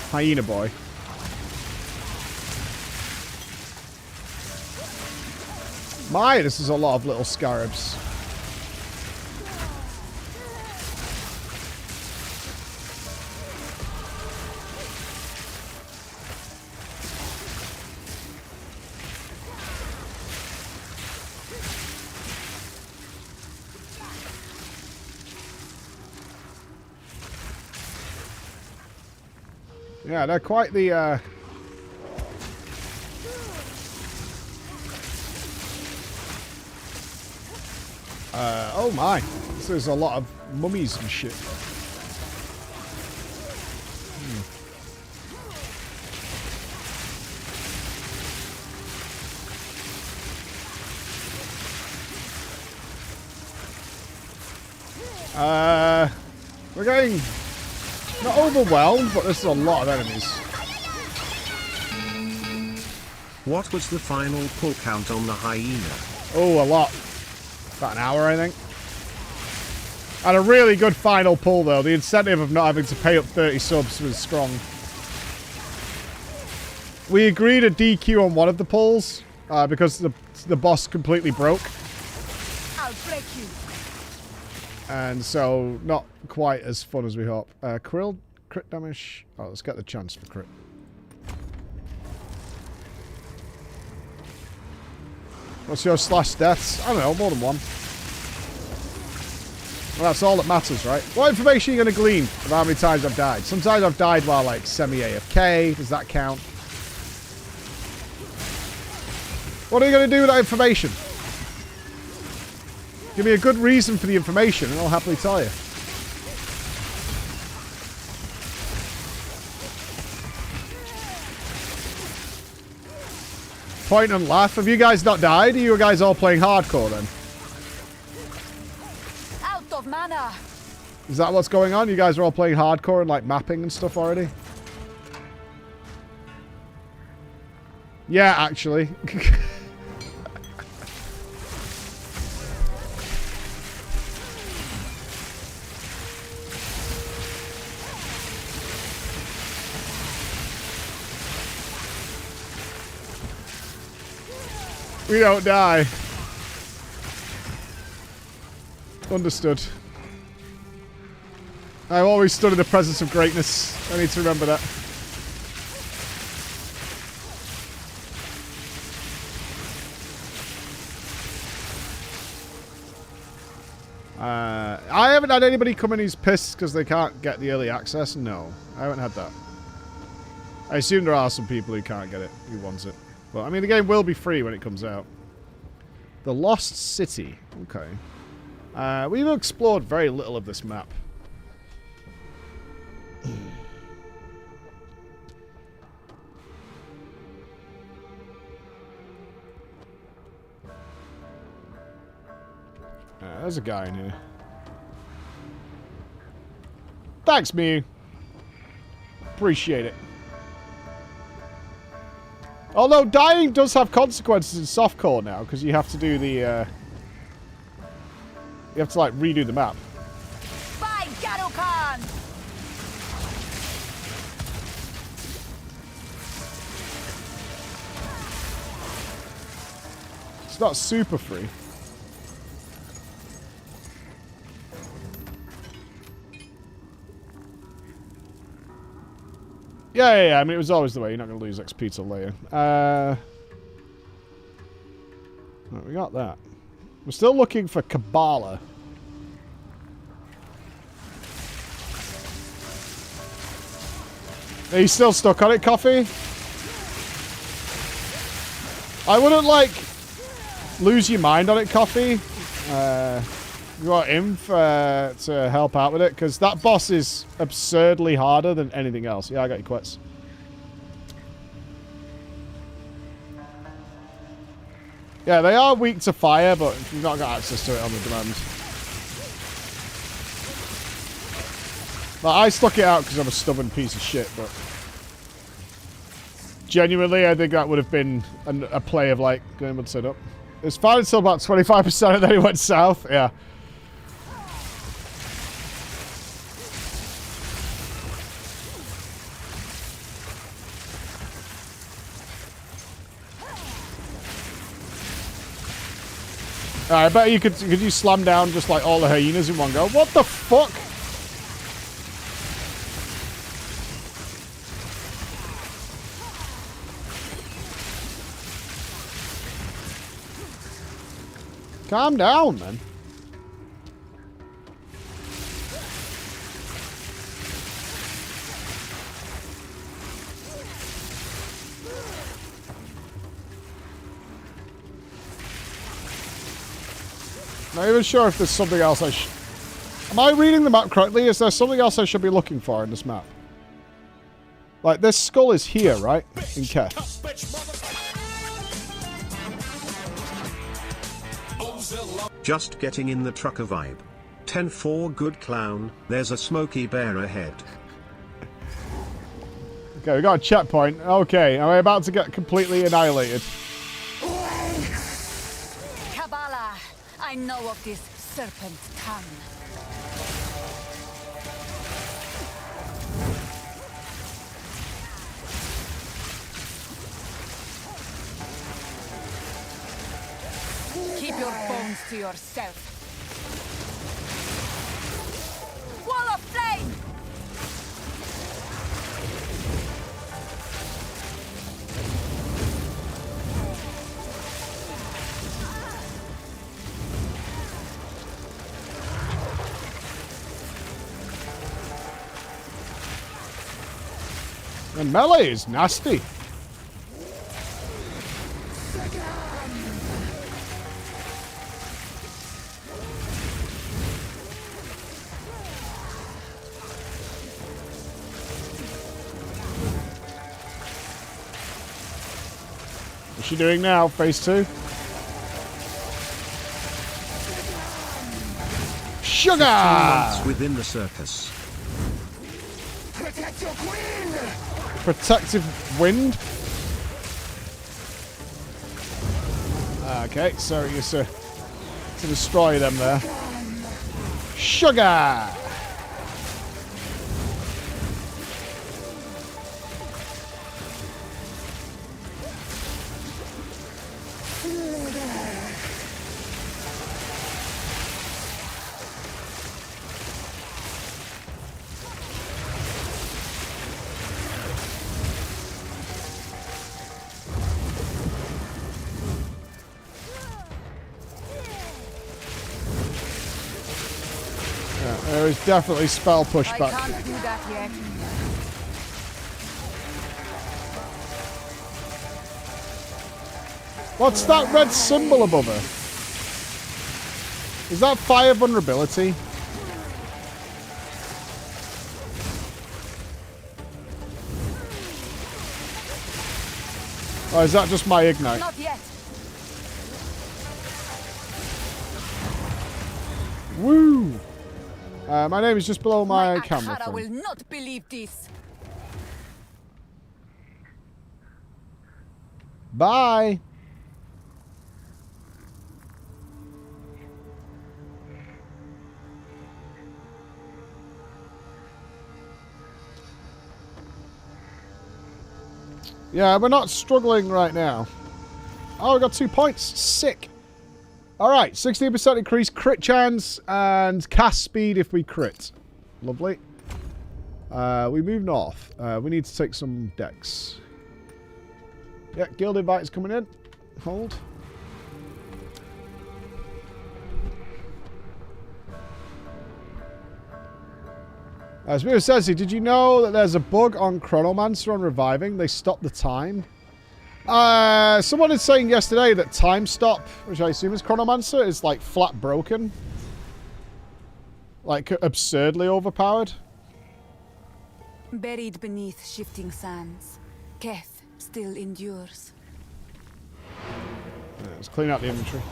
Hyena Boy. My, this is a lot of little scarabs. Yeah, they're quite the oh my, this is a lot of mummies and shit. We're getting not overwhelmed, but there's a lot of enemies. What was the final pull count on the hyena? Oh, a lot. About an hour, I think. And a really good final pull, though. The incentive of not having to pay up 30 subs was strong. We agreed a DQ on one of the pulls because the boss completely broke. I'll break you. And so, not quite as fun as we hope. Krill, crit damage. Oh, let's get the chance for crit. What's your slash deaths? I don't know, more than one. Well, that's all that matters, right? What information are you going to glean of how many times I've died? Sometimes I've died while, like, semi-AFK. Does that count? What are you going to do with that information? Give me a good reason for the information and I'll happily tell you. Point and laugh. Have you guys not died? Are you guys all playing hardcore then? Out of mana. Is that what's going on? You guys are all playing hardcore and like mapping and stuff already? Yeah, actually. We don't die. Understood. I've always stood in the presence of greatness. I need to remember that. I haven't had anybody come in who's pissed because they can't get the early access. No, I haven't had that. I assume there are some people who can't get it, who want it. But, I mean, the game will be free when it comes out. The Lost City. Okay. We've explored very little of this map. There's a guy in here. Thanks, Mew. Appreciate it. Although dying does have consequences in softcore now, because you have to do the, you have to, like, redo the map. By Garukan! It's not super free. Yeah. I mean, it was always the way. You're not going to lose XP till later. Right, we got that. We're still looking for Kabbalah. Are you still stuck on it, Coffee? I wouldn't, like, lose your mind on it, Coffee. You want him to help out with it? Because that boss is absurdly harder than anything else. Yeah, I got your quits. Yeah, they are weak to fire, but you've not got access to it on the demand. Like, I stuck it out because I'm a stubborn piece of shit, but... Genuinely, I think that would have been a play of, like, going one side up. It was fine until about 25% and then it went south. Yeah. I bet you could you slam down just like all the hyenas in one go. What the fuck? Calm down, man. Not even sure if there's something else I should... Am I reading the map correctly? Is there something else I should be looking for in this map? Like, this skull is here, right? In Keth. Just getting in the trucker vibe. 10-4 good clown, there's a smoky bear ahead. Okay, we got a checkpoint. Okay, am I about to get completely annihilated? Kabbalah, I know of this serpent tongue. Keep your bones to yourself. Wall of flame! The melee is nasty. What's she doing now? Phase 2? Sugar! 15 months within the circus. Protect your queen! Protective wind? Okay, so you to destroy them there. Sugar! There is definitely spell pushback. I can't do that yet. What's that red symbol above her? Is that fire vulnerability? Or is that just my ignite? Not yet. Woo! My name is just below my camera. I will not believe this. Bye. Yeah, we're not struggling right now. Oh, we got 2 points. Sick. All right, 16% increase crit chance and cast speed if we crit. Lovely. We move north. We need to take some decks. Yeah, guild invite is coming in. Hold. Spirit says, did you know that there's a bug on Chronomancer on reviving? They stop the time. Someone is saying yesterday that Time Stop, which I assume is Chronomancer, is like flat broken. Like absurdly overpowered. Buried beneath shifting sands, Keth still endures. Yeah, let's clean out the inventory.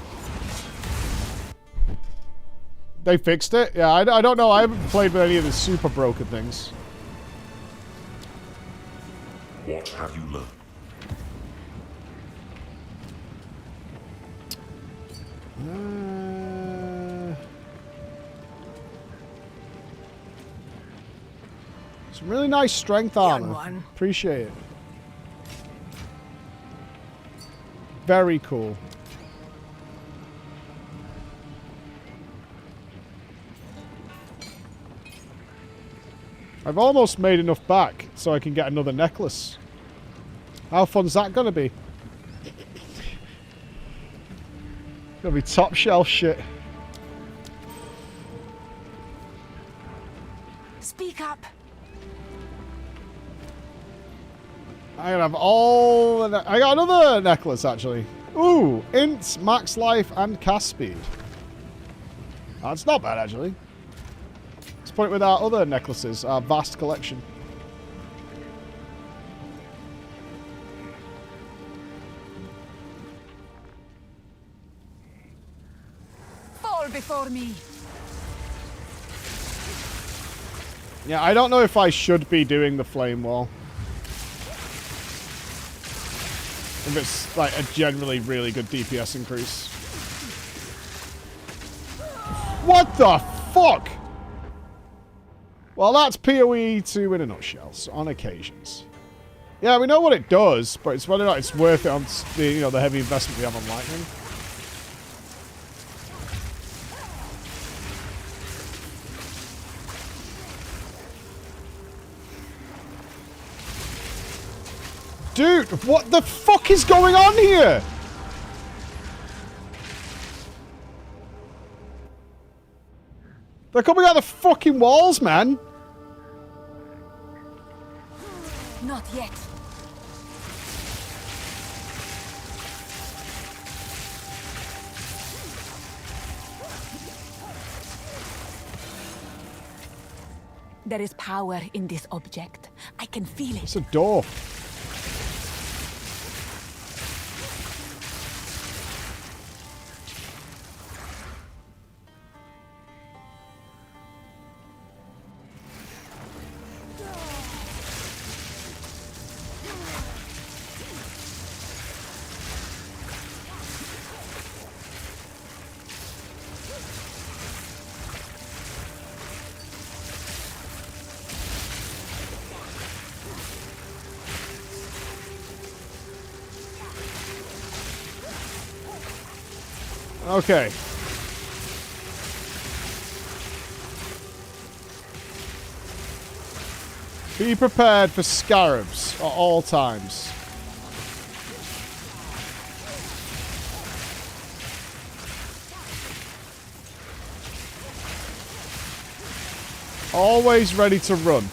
They fixed it? Yeah, I don't know. I haven't played with any of the super broken things. What have you learned? Some really nice strength armor. Appreciate it. Very cool. I've almost made enough back so I can get another necklace. How fun's that gonna be? Gonna be top shelf shit. Speak up. I have all. I got another necklace actually. Ooh, int, max life, and cast speed. That's not bad actually. Let's put it with our other necklaces, our vast collection. Fall before me. Yeah, I don't know if I should be doing the flame wall. If it's like a generally really good DPS increase. What the fuck? Well, that's PoE 2 in a nutshell, so on occasions. Yeah, we know what it does, but it's whether or not it's worth it on the, you know, the heavy investment we have on lightning. Dude, what the fuck is going on here? They're coming out the fucking walls, man. Not yet. There is power in this object. I can feel it. It's a door. Okay. Be prepared for scarabs at all times. Always ready to run.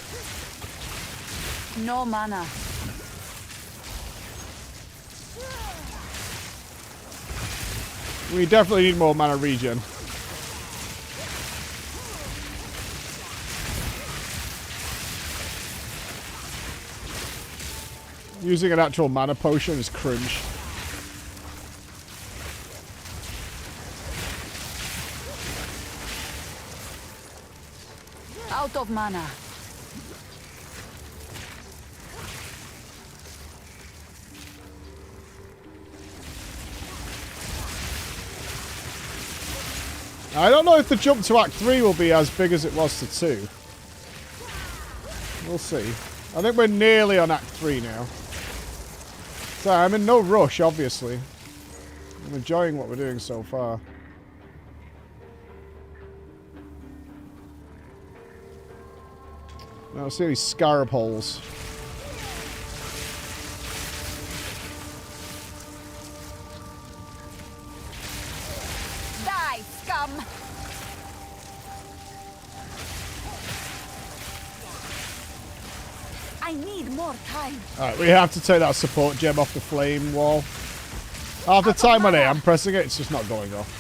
No mana. We definitely need more mana regen. Using an actual mana potion is cringe. Out of mana. I don't know if the jump to Act 3 will be as big as it was to 2. We'll see. I think we're nearly on Act 3 now. So I'm in no rush, obviously. I'm enjoying what we're doing so far. Now let's see these scarab holes. Die, scum! I need more time. Alright, we have to take that support gem off the flame wall. Half the time when I am pressing it, it's just not going off.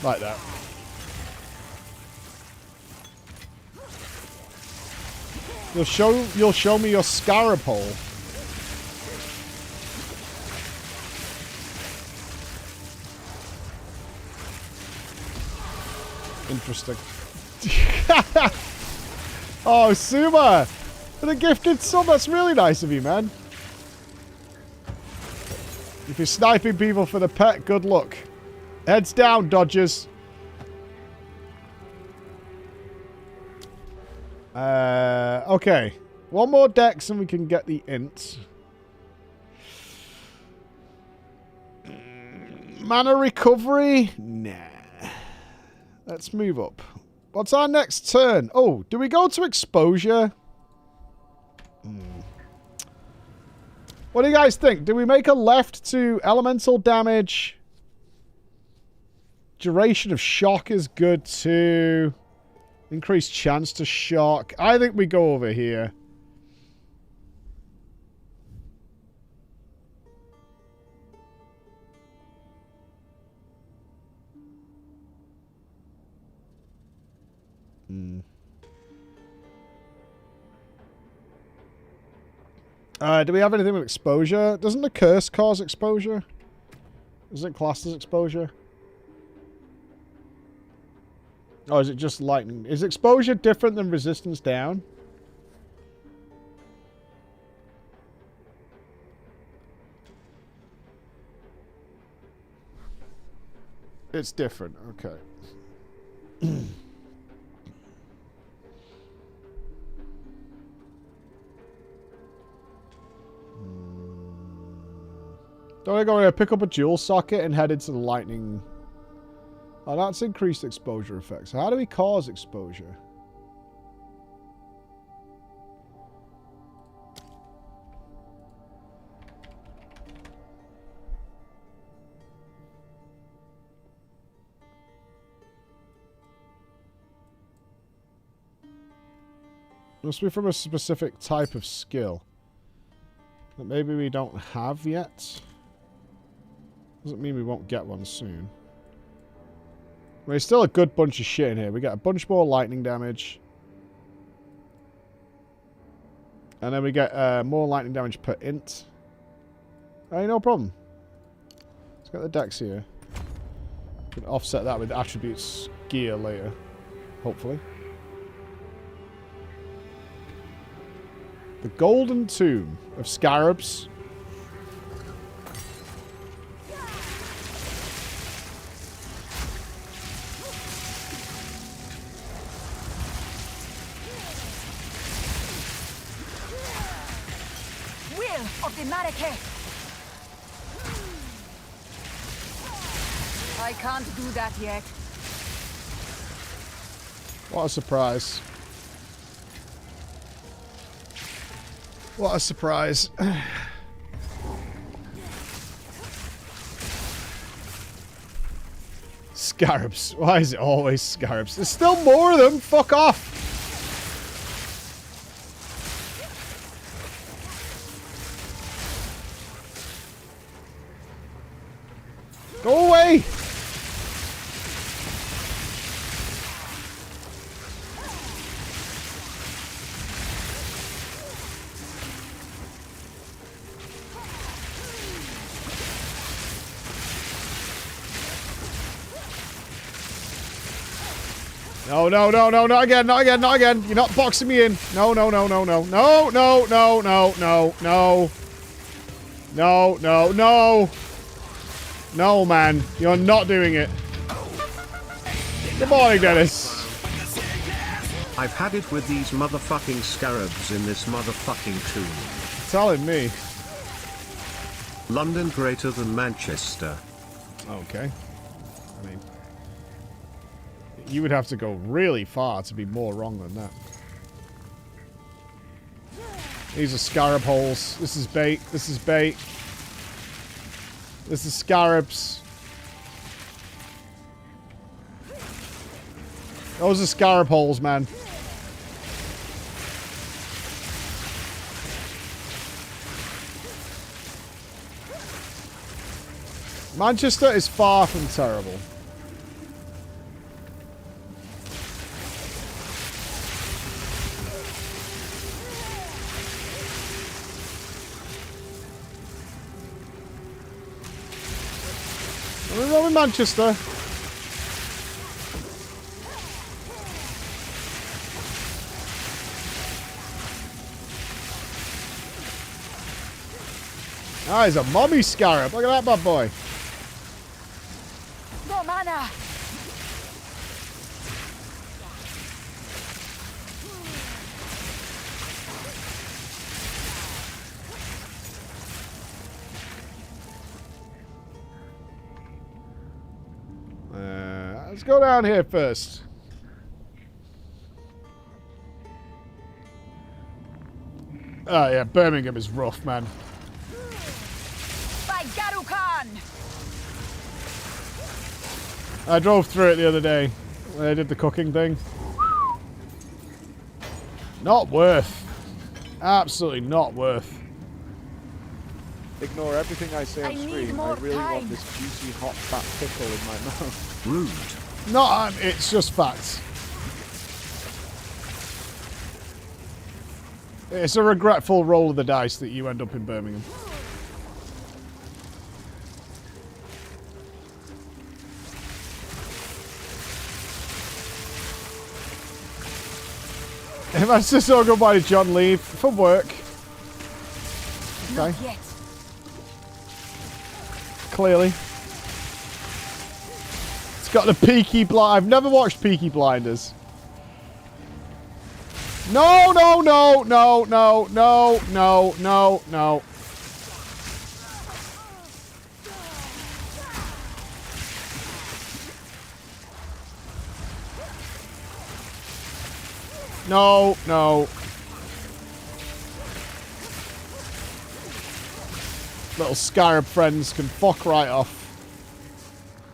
Like that. You'll show me your scarab hole. Interesting. Oh, Suma! For the gifted sub, that's really nice of you, man. If you're sniping people for the pet, good luck. Heads down, Dodgers. Okay. One more dex and we can get the int. Mana recovery? Nah. Let's move up. What's our next turn? Oh, do we go to exposure? What do you guys think? Do we make a left to elemental damage? Duration of shock is good too. Increased chance to shock. I think we go over here. Do we have anything with exposure? Doesn't the curse cause exposure? Is it classed as exposure? Oh, is it just lightning? Is exposure different than resistance down? It's different. Okay. Don't I go here, pick up a dual socket and head into the lightning? Oh, that's increased exposure effects. How do we cause exposure? Must be from a specific type of skill that maybe we don't have yet. Doesn't mean we won't get one soon. There's still a good bunch of shit in here. We get a bunch more lightning damage. And then we get more lightning damage per int. Hey, no problem. Let's get the dex here. We can offset that with attributes gear later. Hopefully. The Golden Tomb of Scarabs. Of the Marike. I can't do that yet. What a surprise. What a surprise. Scarabs. Why is it always scarabs? There's still more of them. Fuck off. Go away! No, no, no, no, not again, not again, not again. You're not boxing me in. No, no, no, no, no. No, no, no, no, no, no. No, no, no. No, man. You're not doing it. Good morning, Dennis. I've had it with these motherfucking scarabs in this motherfucking tomb. Telling me. London greater than Manchester. Okay. I mean, you would have to go really far to be more wrong than that. These are scarab holes. This is bait. This is bait. This is scarabs. Those are scarab holes, man. Manchester is far from terrible. We're wrong with Manchester. Ah, he's a mommy scarab. Look at that bad boy. No mana. Let's go down here first. Oh yeah, Birmingham is rough, man. By Garukan. I drove through it the other day when I did the cooking thing. Not worth. Absolutely not worth. Ignore everything I say on stream. I really want this juicy, hot, fat pickle in my mouth. Rude. No, it's just facts. It's a regretful roll of the dice that you end up in Birmingham. If I just saw goodbye to John leave for work. Okay. Not yet. Clearly. It's got the Peaky Blind. I've never watched Peaky Blinders. No, no, no, no, no, no, no, no, no. No, no. Little scarab friends can fuck right off.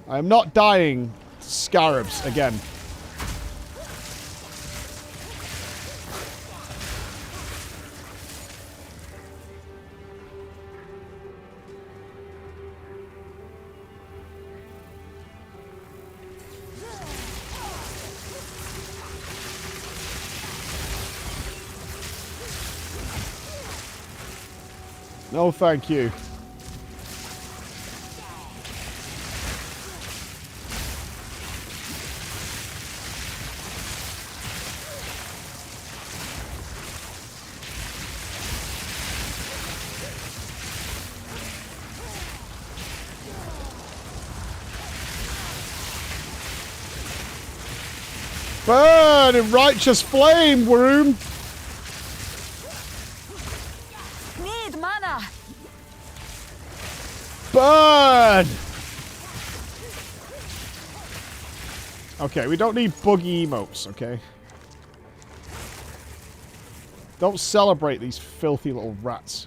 I am not dying to scarabs again. No, thank you. Burn in righteous flame, Worm! Need mana. Burn! Okay, we don't need buggy emotes, okay? Don't celebrate these filthy little rats.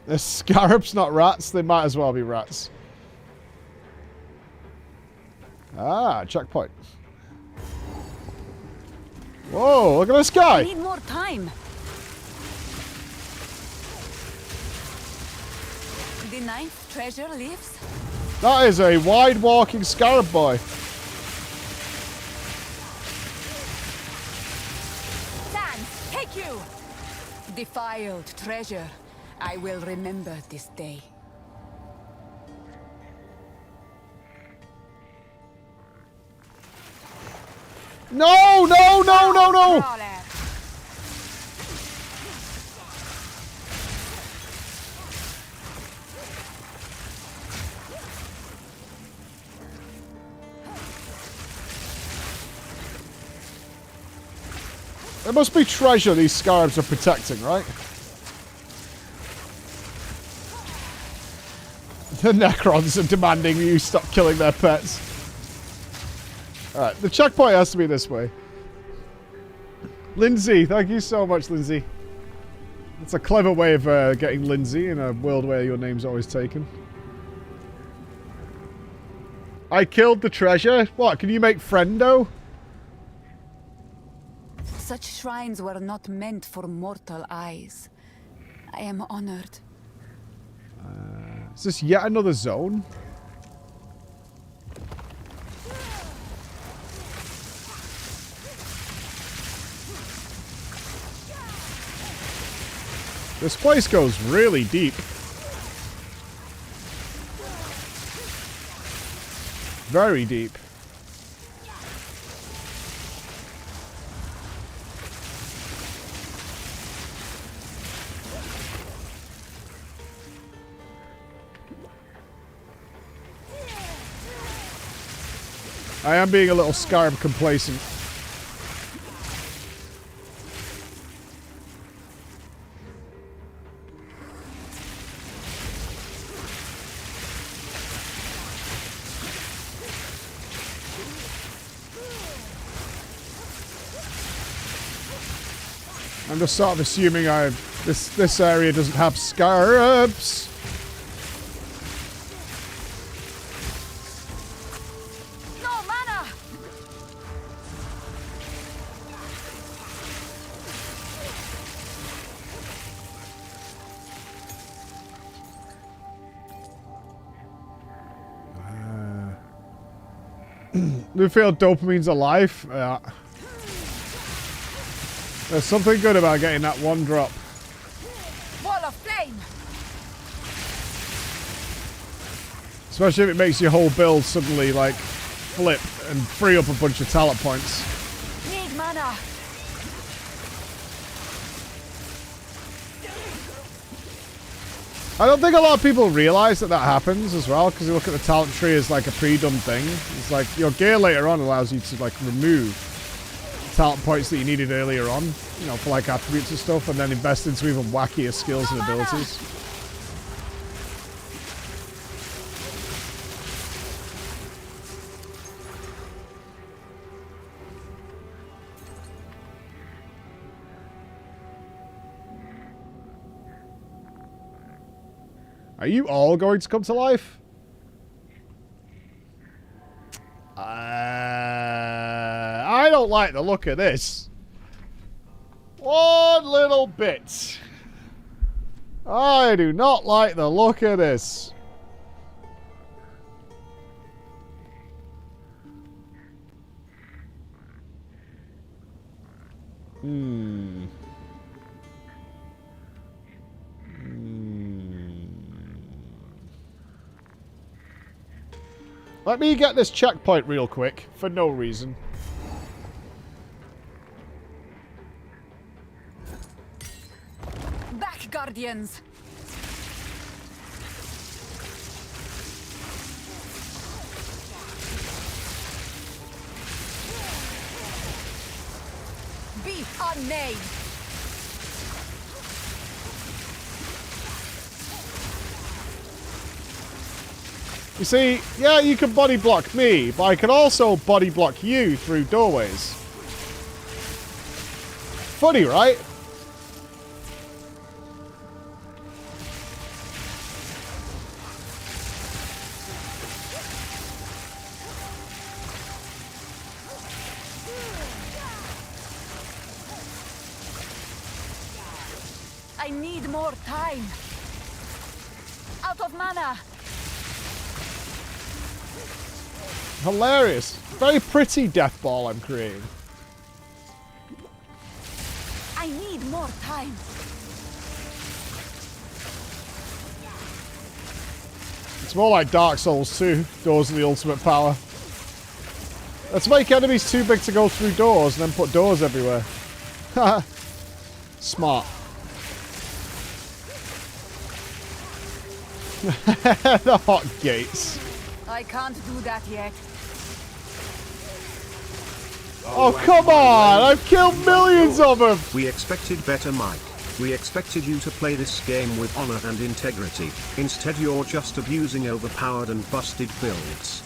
The scarabs, not rats. They might as well be rats. Ah, checkpoint. Whoa, look at this guy. I need more time. The ninth treasure lives. That is a wide walking scarab boy. Sans, take you. Defiled treasure. I will remember this day. No, no, no, no, no! There must be treasure these scarabs are protecting, right? The Necrons are demanding you stop killing their pets. Alright, the checkpoint has to be this way. Lindsay, thank you so much, Lindsay. It's a clever way of getting Lindsay in a world where your name's always taken. I killed the treasure? What, can you make friendo? Such shrines were not meant for mortal eyes. I am honored. Is this yet another zone? This place goes really deep. Very deep. I am being a little scarab complacent. I'm just sort of assuming this area doesn't have scarabs. No mana. Do you feel dopamine's alive? There's something good about getting that one drop. Wall of flame. Especially if it makes your whole build suddenly, like, flip and free up a bunch of talent points. Need mana. I don't think a lot of people realize that happens as well, because you look at the talent tree as, like, a pre-done thing. It's like, your gear later on allows you to, like, remove talent points that you needed earlier on, you know, for like attributes and stuff, and then invest into even wackier skills and abilities. Are you all going to come to life? I don't like the look of this. One little bit. I do not like the look of this. Let me get this checkpoint real quick, for no reason. Back, Guardians. Be unmade. You see, yeah, you can body block me, but I can also body block you through doorways. Funny, right? I need more time. Out of mana. Hilarious. Very pretty death ball I'm creating. I need more time. It's more like Dark Souls 2. Doors are the ultimate power. Let's make enemies too big to go through doors and then put doors everywhere. Haha. Smart. The hot gates. I can't do that yet. Oh, come on! I've killed millions of them! We expected better, Mike. We expected you to play this game with honor and integrity. Instead, you're just abusing overpowered and busted builds.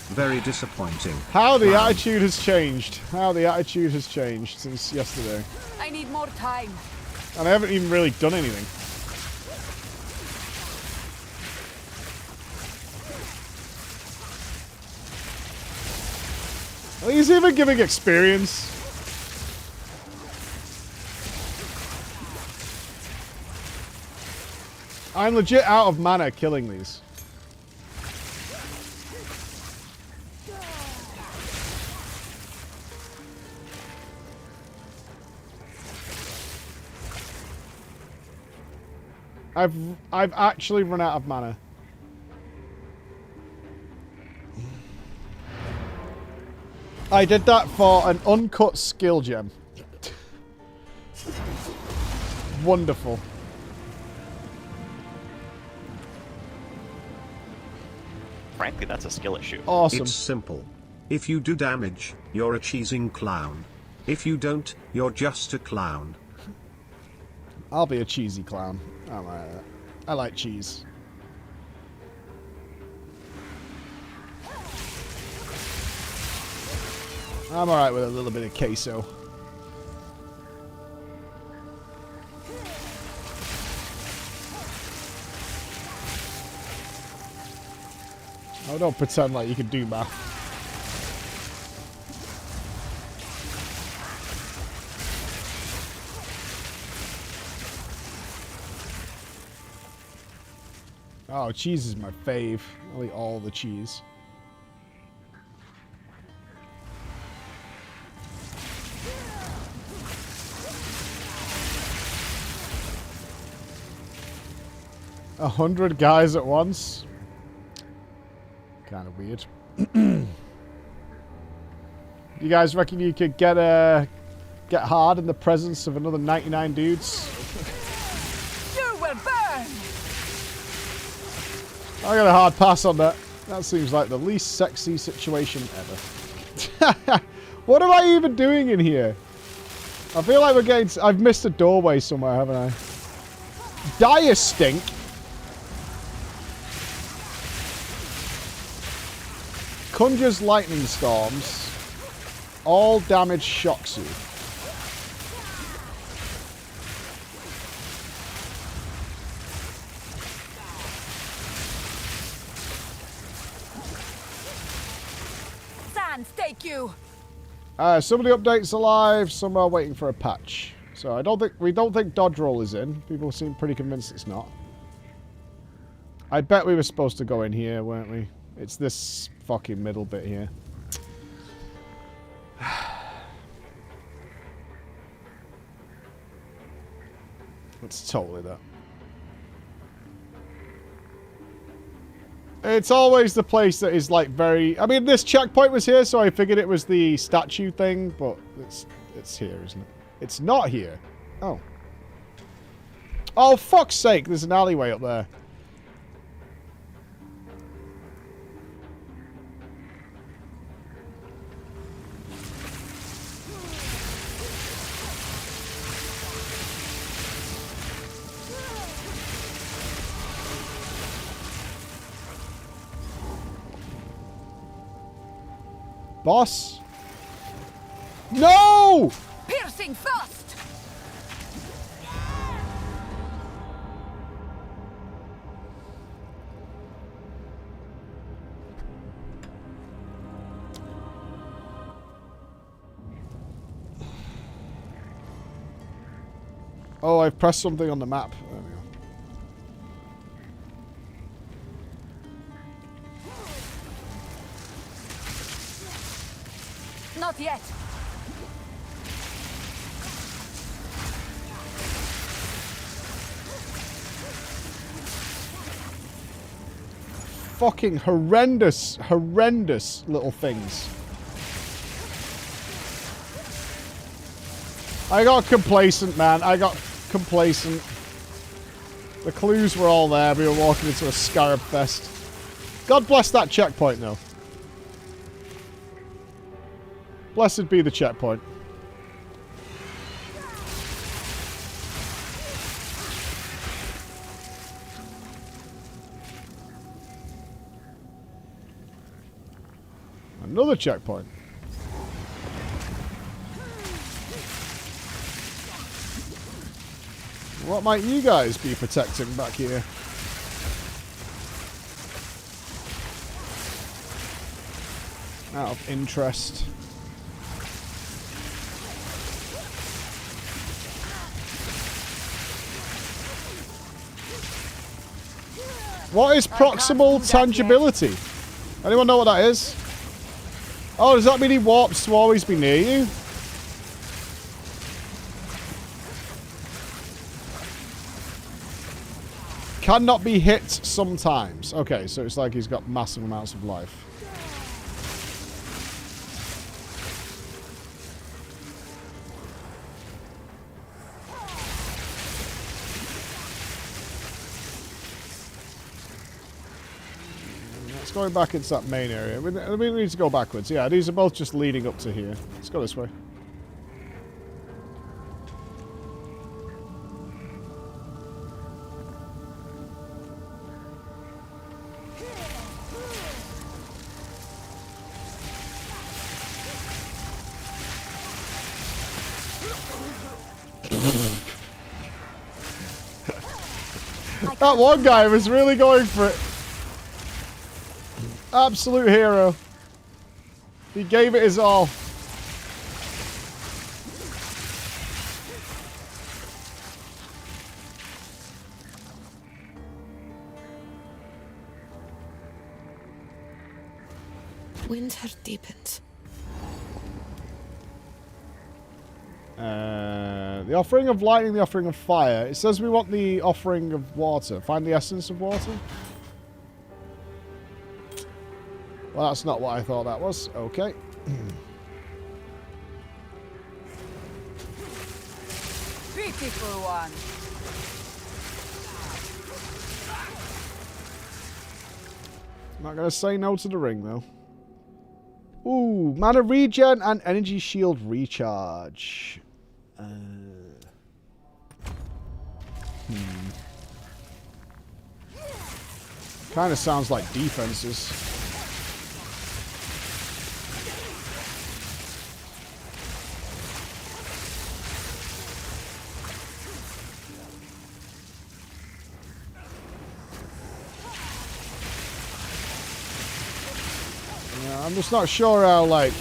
Very disappointing. How the attitude has changed. How the attitude has changed since yesterday. I need more time. And I haven't even really done anything. He's even giving experience. I'm legit out of mana killing these. I've actually run out of mana. I did that for an uncut skill gem. Wonderful. Frankly, that's a skill issue. Awesome. It's simple. If you do damage, you're a cheesing clown. If you don't, you're just a clown. I'll be a cheesy clown. I like cheese. I'm alright with a little bit of queso. Oh, don't pretend like you can do math. Oh, cheese is my fave. I'll eat all the cheese. A 100 guys at once? Kind of weird. You guys reckon you could get hard in the presence of another 99 dudes? You will burn! I got a hard pass on that. That seems like the least sexy situation ever. What am I even doing in here? I feel like we're getting... I've missed a doorway somewhere, haven't I? Dire stink. Conjures lightning storms. All damage shocks you. Sands, take you. Some of the updates are live, some are waiting for a patch. So we don't think dodge roll is in. People seem pretty convinced it's not. I bet we were supposed to go in here, weren't we? It's this fucking middle bit here. It's totally that. It's always the place that is like very... I mean, this checkpoint was here, so I figured it was the statue thing, but it's here, isn't it? It's not here. Oh. Oh, fuck's sake, there's an alleyway up there. Boss? No! Piercing thrust! Oh, I've pressed something on the map. There we go. Not yet. Fucking horrendous, horrendous little things. I got complacent, man. I got complacent. The clues were all there. We were walking into a scarab fest. God bless that checkpoint, though. Blessed be the checkpoint. Another checkpoint. What might you guys be protecting back here? Out of interest. What is proximal tangibility? Anyone know what that is? Oh, does that mean he warps to always be near you? Cannot be hit sometimes. Okay, so it's like he's got massive amounts of life. Let's go back into that main area. We need to go backwards. Yeah, these are both just leading up to here. Let's go this way. That one guy was really going for it. Absolute hero. He gave it his all. Winter deepens. The offering of lightning, the offering of fire. It says we want the offering of water. Find the essence of water. Well, that's not what I thought that was. Okay. Beautiful one. Not going to say no to the ring, though. Ooh, mana regen and energy shield recharge. Kind of sounds like defenses. Yeah, I'm just not sure how, like,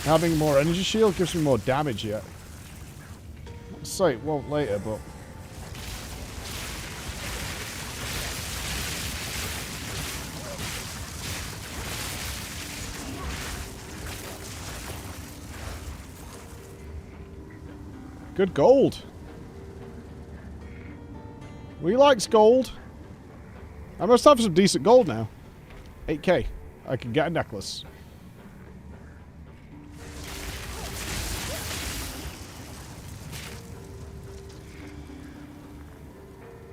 having more energy shield gives me more damage yet. I'll say it won't later, but... Good gold. We likes gold. I must have some decent gold now. 8k. I can get a necklace.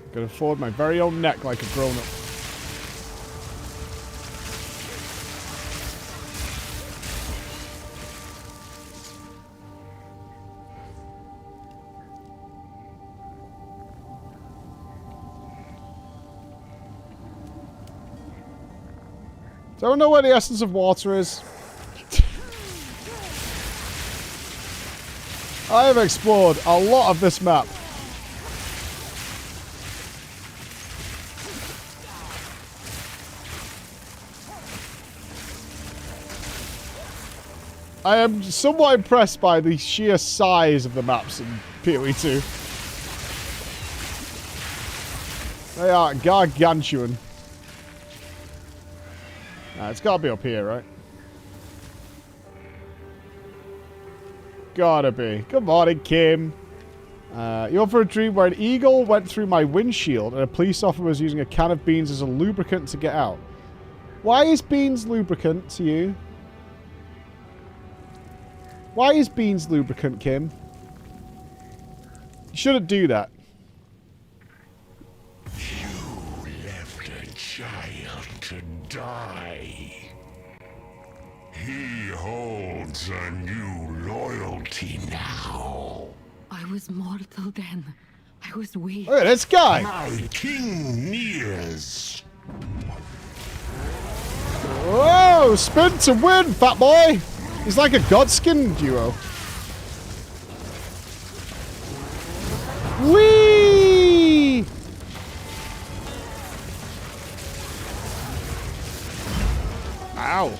I can afford my very own neck like a grown-up. Don't know where the essence of water is. I have explored a lot of this map. I am somewhat impressed by the sheer size of the maps in PoE 2. They are gargantuan. It's gotta be up here, right? Gotta be. Good morning, Kim. You're for a dream where an eagle went through my windshield and a police officer was using a can of beans as a lubricant to get out. Why is beans lubricant to you? Why is beans lubricant, Kim? You shouldn't do that. You left a child to die. He holds a new loyalty now. I was mortal then. I was weak. Look at this guy. My king nears. Whoa! Spin to win, fat boy! He's like a godskin duo. Whee! Ow.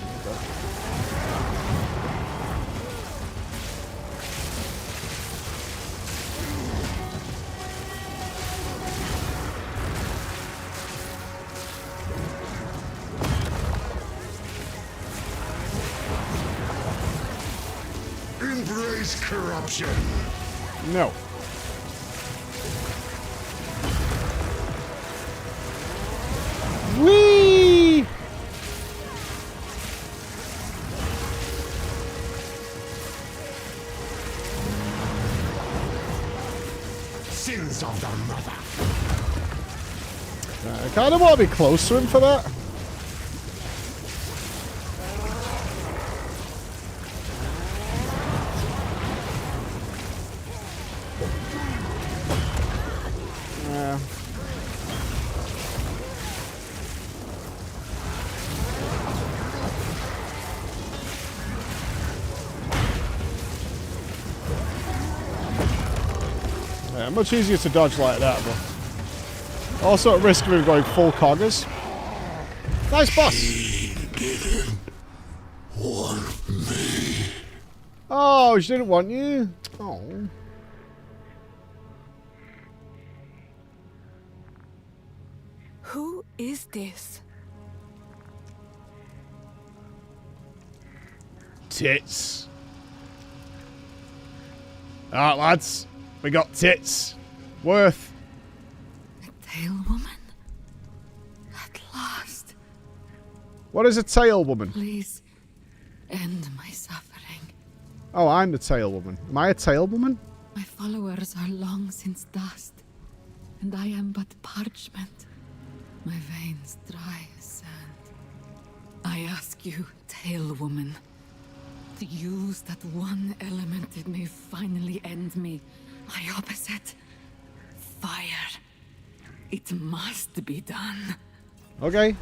is corruption. No. Whee! Sins of the mother. I kind of want to be close to him for that. Much easier to dodge like that, but also at risk of him going full coggers. Nice boss. Want me? Oh, she didn't want you. Oh. Who is this? Tits. Alright, lads. We got tits. Worth. Tail woman? At last. What is a tail woman? Please end my suffering. Oh, I'm the tail woman. Am I a tail woman? My followers are long since dust, and I am but parchment. My veins dry as sand. I ask you, tail woman, to use that one element that may finally end me. My opposite. Fire. It must be done. Okay.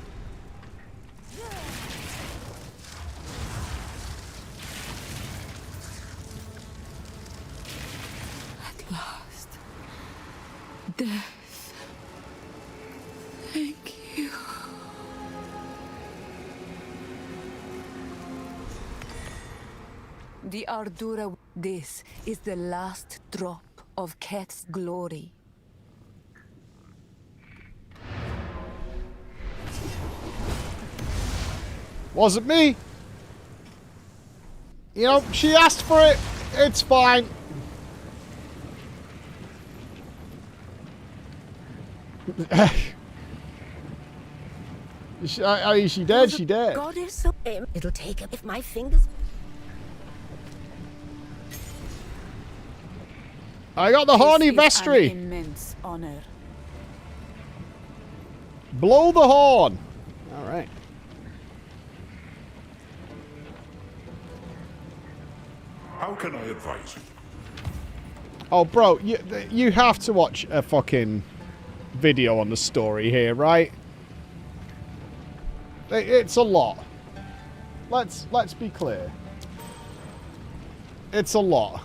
At last. Death. Thank you. The Ardura. This is the last drop of Keth's glory. Wasn't me. You know, she asked for it. It's fine. Is she dead? She dead. Goddess of him. It'll take if my fingers. I got the horny vestry. An immense honor. Blow the horn. All right. How can I advise you? Oh, bro, you have to watch a fucking video on the story here, right? It's a lot. Let's be clear. It's a lot.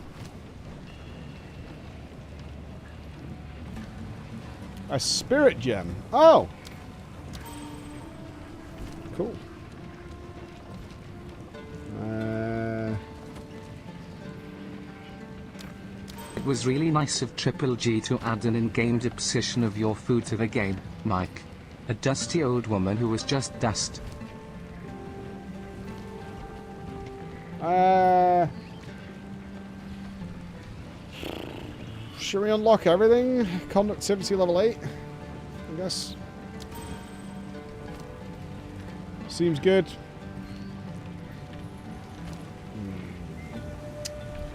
A spirit gem. Oh. Cool. It was really nice of Triple G to add an in-game deposition of your food to the game, Mike. A dusty old woman who was just dust. Should we unlock everything? Conductivity level 8, I guess. Seems good.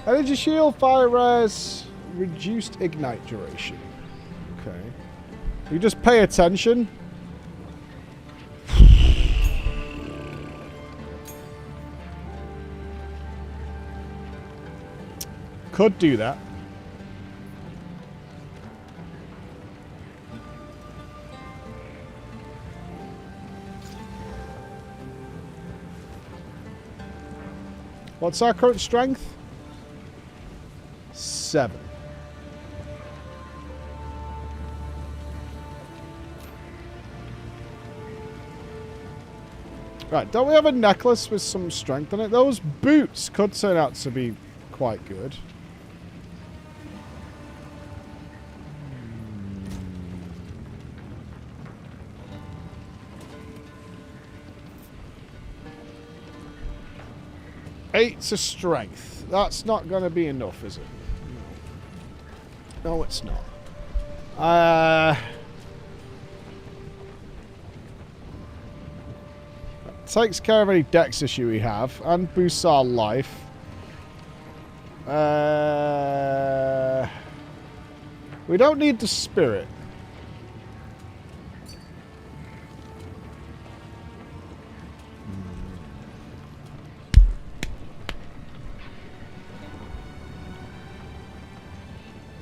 Energy shield, fire res, reduced ignite duration. Okay. You just pay attention. Could do that. What's our current strength? 7. Right, don't we have a necklace with some strength in it? Those boots could turn out to be quite good. Eight to strength. that's not going to be enough, is it? No. No, it's not. Takes care of any dex issue we have and boosts our life. We don't need the spirit.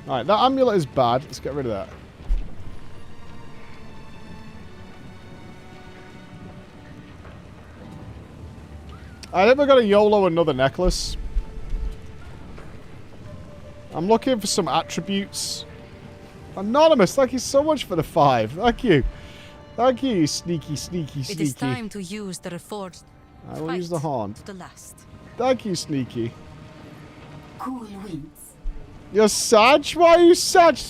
Alright, that amulet is bad. Let's get rid of that. I think we're going to YOLO another necklace. I'm looking for some attributes. Anonymous, thank you so much for the 5. Thank you. Thank you, sneaky. It is time to use the reforged. I will use the horn. The last. Thank you, sneaky. Cool winds. You're sad? Why are you sad?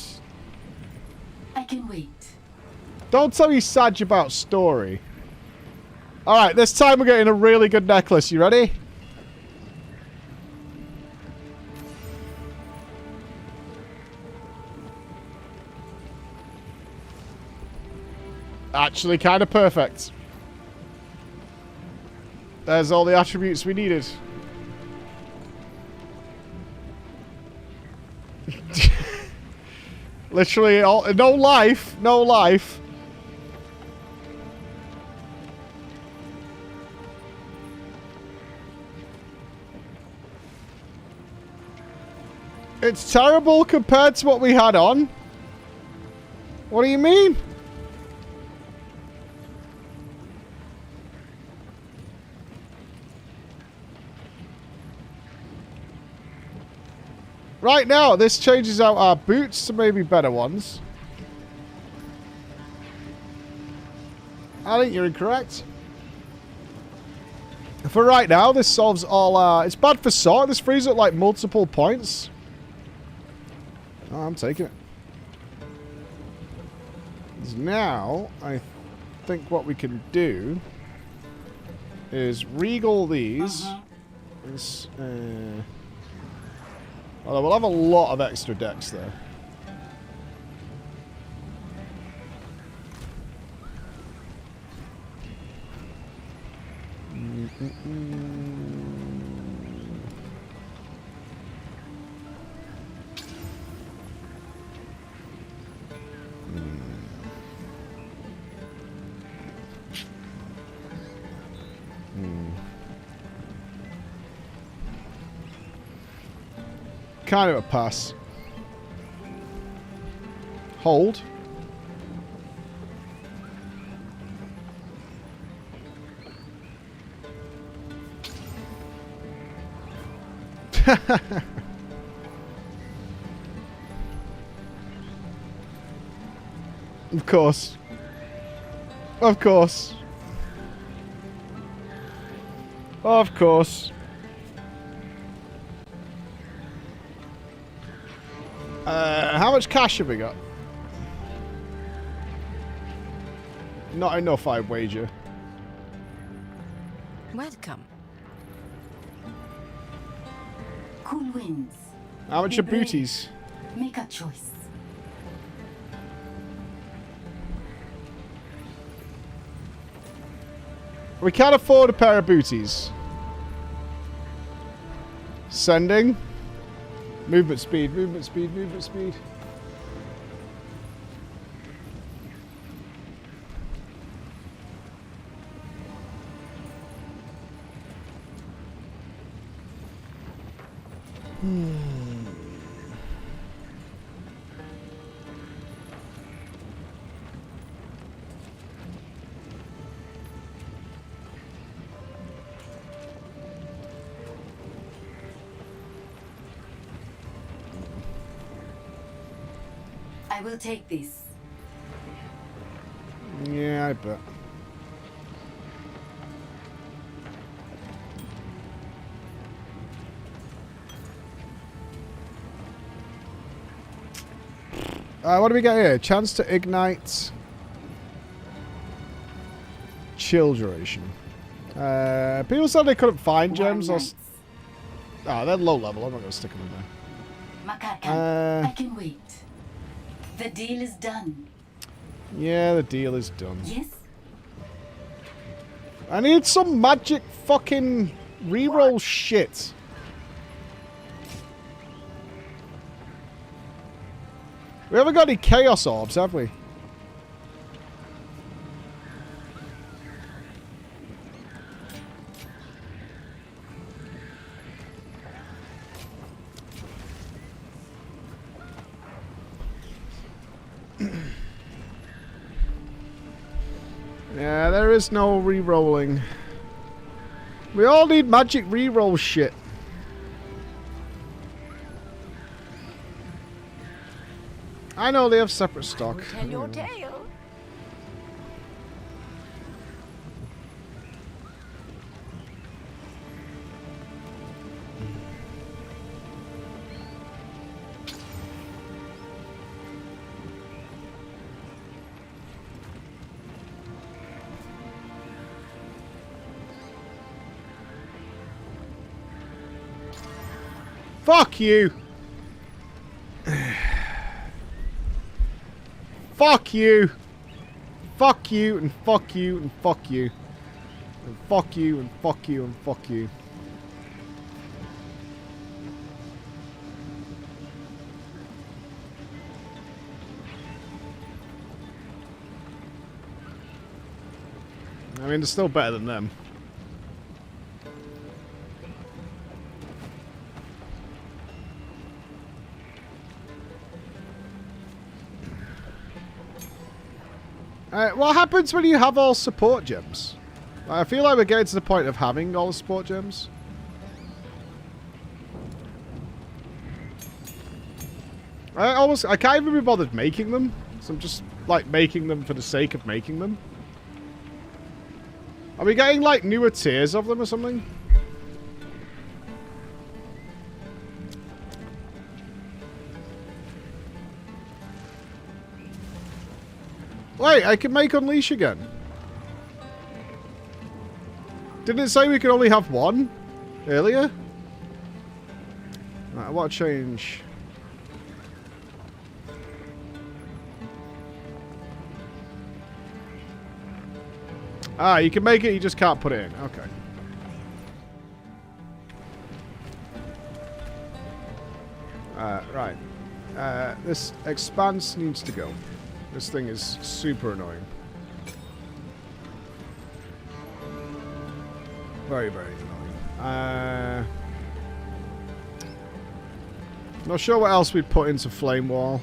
I can wait. Don't tell me sad about story. Alright, this time we're getting a really good necklace. You ready? Actually, kind of perfect. There's all the attributes we needed. Literally, no life. No life. It's terrible compared to what we had on. What do you mean? Right now, this changes out our boots to maybe better ones. I think you're incorrect. For right now, this solves all it's bad for sort. This frees up like multiple points. Oh, I'm taking it. Now, I think what we can do is regal these. Although we'll have a lot of extra decks there. Kind of a pass. Hold. Of course. Of course. Of course. How much cash have we got? Not enough, I wager. Welcome. Cool winds. How much are booties? Make a choice. We can't afford a pair of booties. Sending. Movement speed, movement speed, movement speed. I will take this. Yeah, I bet. What do we got here? Chance to ignite. Chill duration. People said they couldn't find gems. Oh, they're low level. I'm not going to stick them in there. I can wait. The deal is done. Yeah, the deal is done. Yes? I need some magic fucking reroll shit. We haven't got any chaos orbs, have we? Yeah, there is no re-rolling. We all need magic re-roll shit. I know they have separate stock. Tell your tale. Fuck you! Fuck you! Fuck you and fuck you and fuck you. And fuck you and fuck you and fuck you. I mean, they're still better than them. What happens when you have all support gems? I feel like we're getting to the point of having all the support gems. I can't even be bothered making them. So I'm just, like, making them for the sake of making them. Are we getting, like, newer tiers of them or something? Wait, I can make Unleash again. Didn't it say we could only have one earlier? Right, I want to change. Ah, you can make it, you just can't put it in. Okay. Right. This expanse needs to go. This thing is super annoying. Very, very annoying. Not sure what else we'd put into Flame Wall.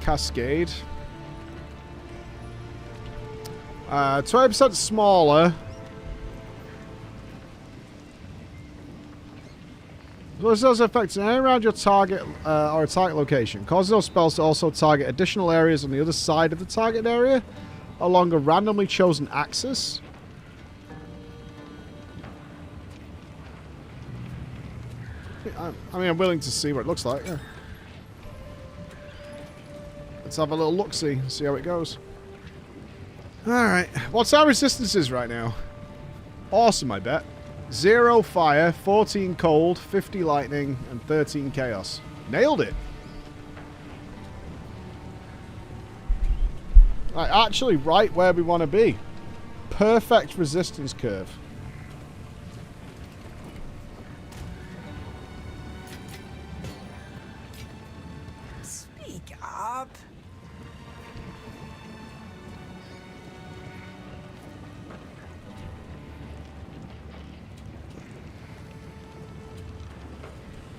Cascade. 20% smaller. This does affect an area around your target or a target location. Cause those spells to also target additional areas on the other side of the target area along a randomly chosen axis. I mean, I'm willing to see what it looks like. Yeah. Let's have a little look-see, see how it goes. Alright, what's our resistances right now? Awesome, I bet. 0 fire, 14 cold, 50 lightning, and 13 chaos. Nailed it. Right, actually right where we want to be. Perfect resistance curve. Speak up.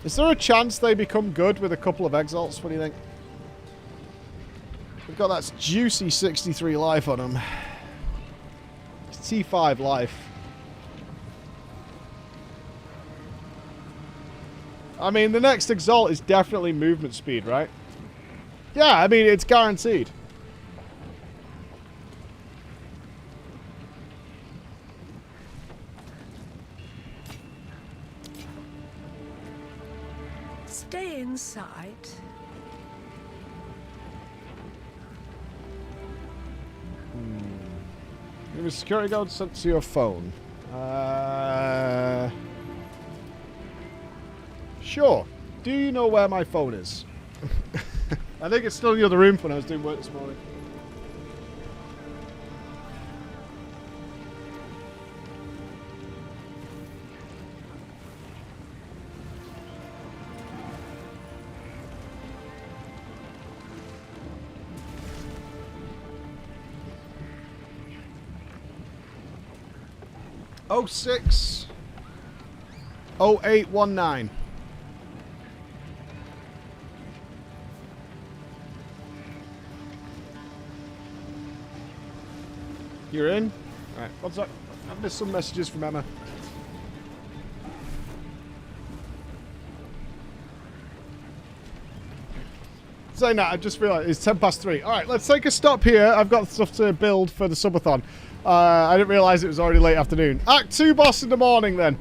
Is there a chance they become good with a couple of exalts? What do you think? We've got that juicy 63 life on them. It's T5 life. I mean, the next exalt is definitely movement speed, right? Yeah, I mean, it's guaranteed. inside. Give a security guard sent to your phone. Sure. Do you know where my phone is? I think it's still in the other room when I was doing work this morning. Oh 06 0819. You're in? Alright, what's up? I've missed some messages from Emma. Saying that, I just realised it's 10 past 3. Alright, let's take a stop here. I've got stuff to build for the subathon. I didn't realise it was already late afternoon. Act 2 boss in the morning then.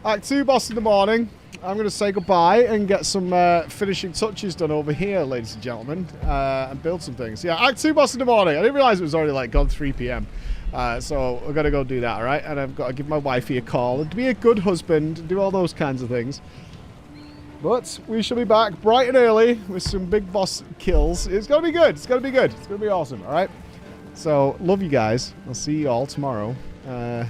Act 2 boss in the morning. I'm going to say goodbye and get some finishing touches done over here, ladies and gentlemen. And build some things. Yeah, Act 2 boss in the morning. I didn't realise it was already like gone 3 p.m. So we're going to go do that, alright? And I've got to give my wifey a call and be a good husband and do all those kinds of things. But we shall be back bright and early with some big boss kills. It's going to be good. It's going to be good. It's going to be awesome, alright? So, love you guys. I'll see you all tomorrow. Bye.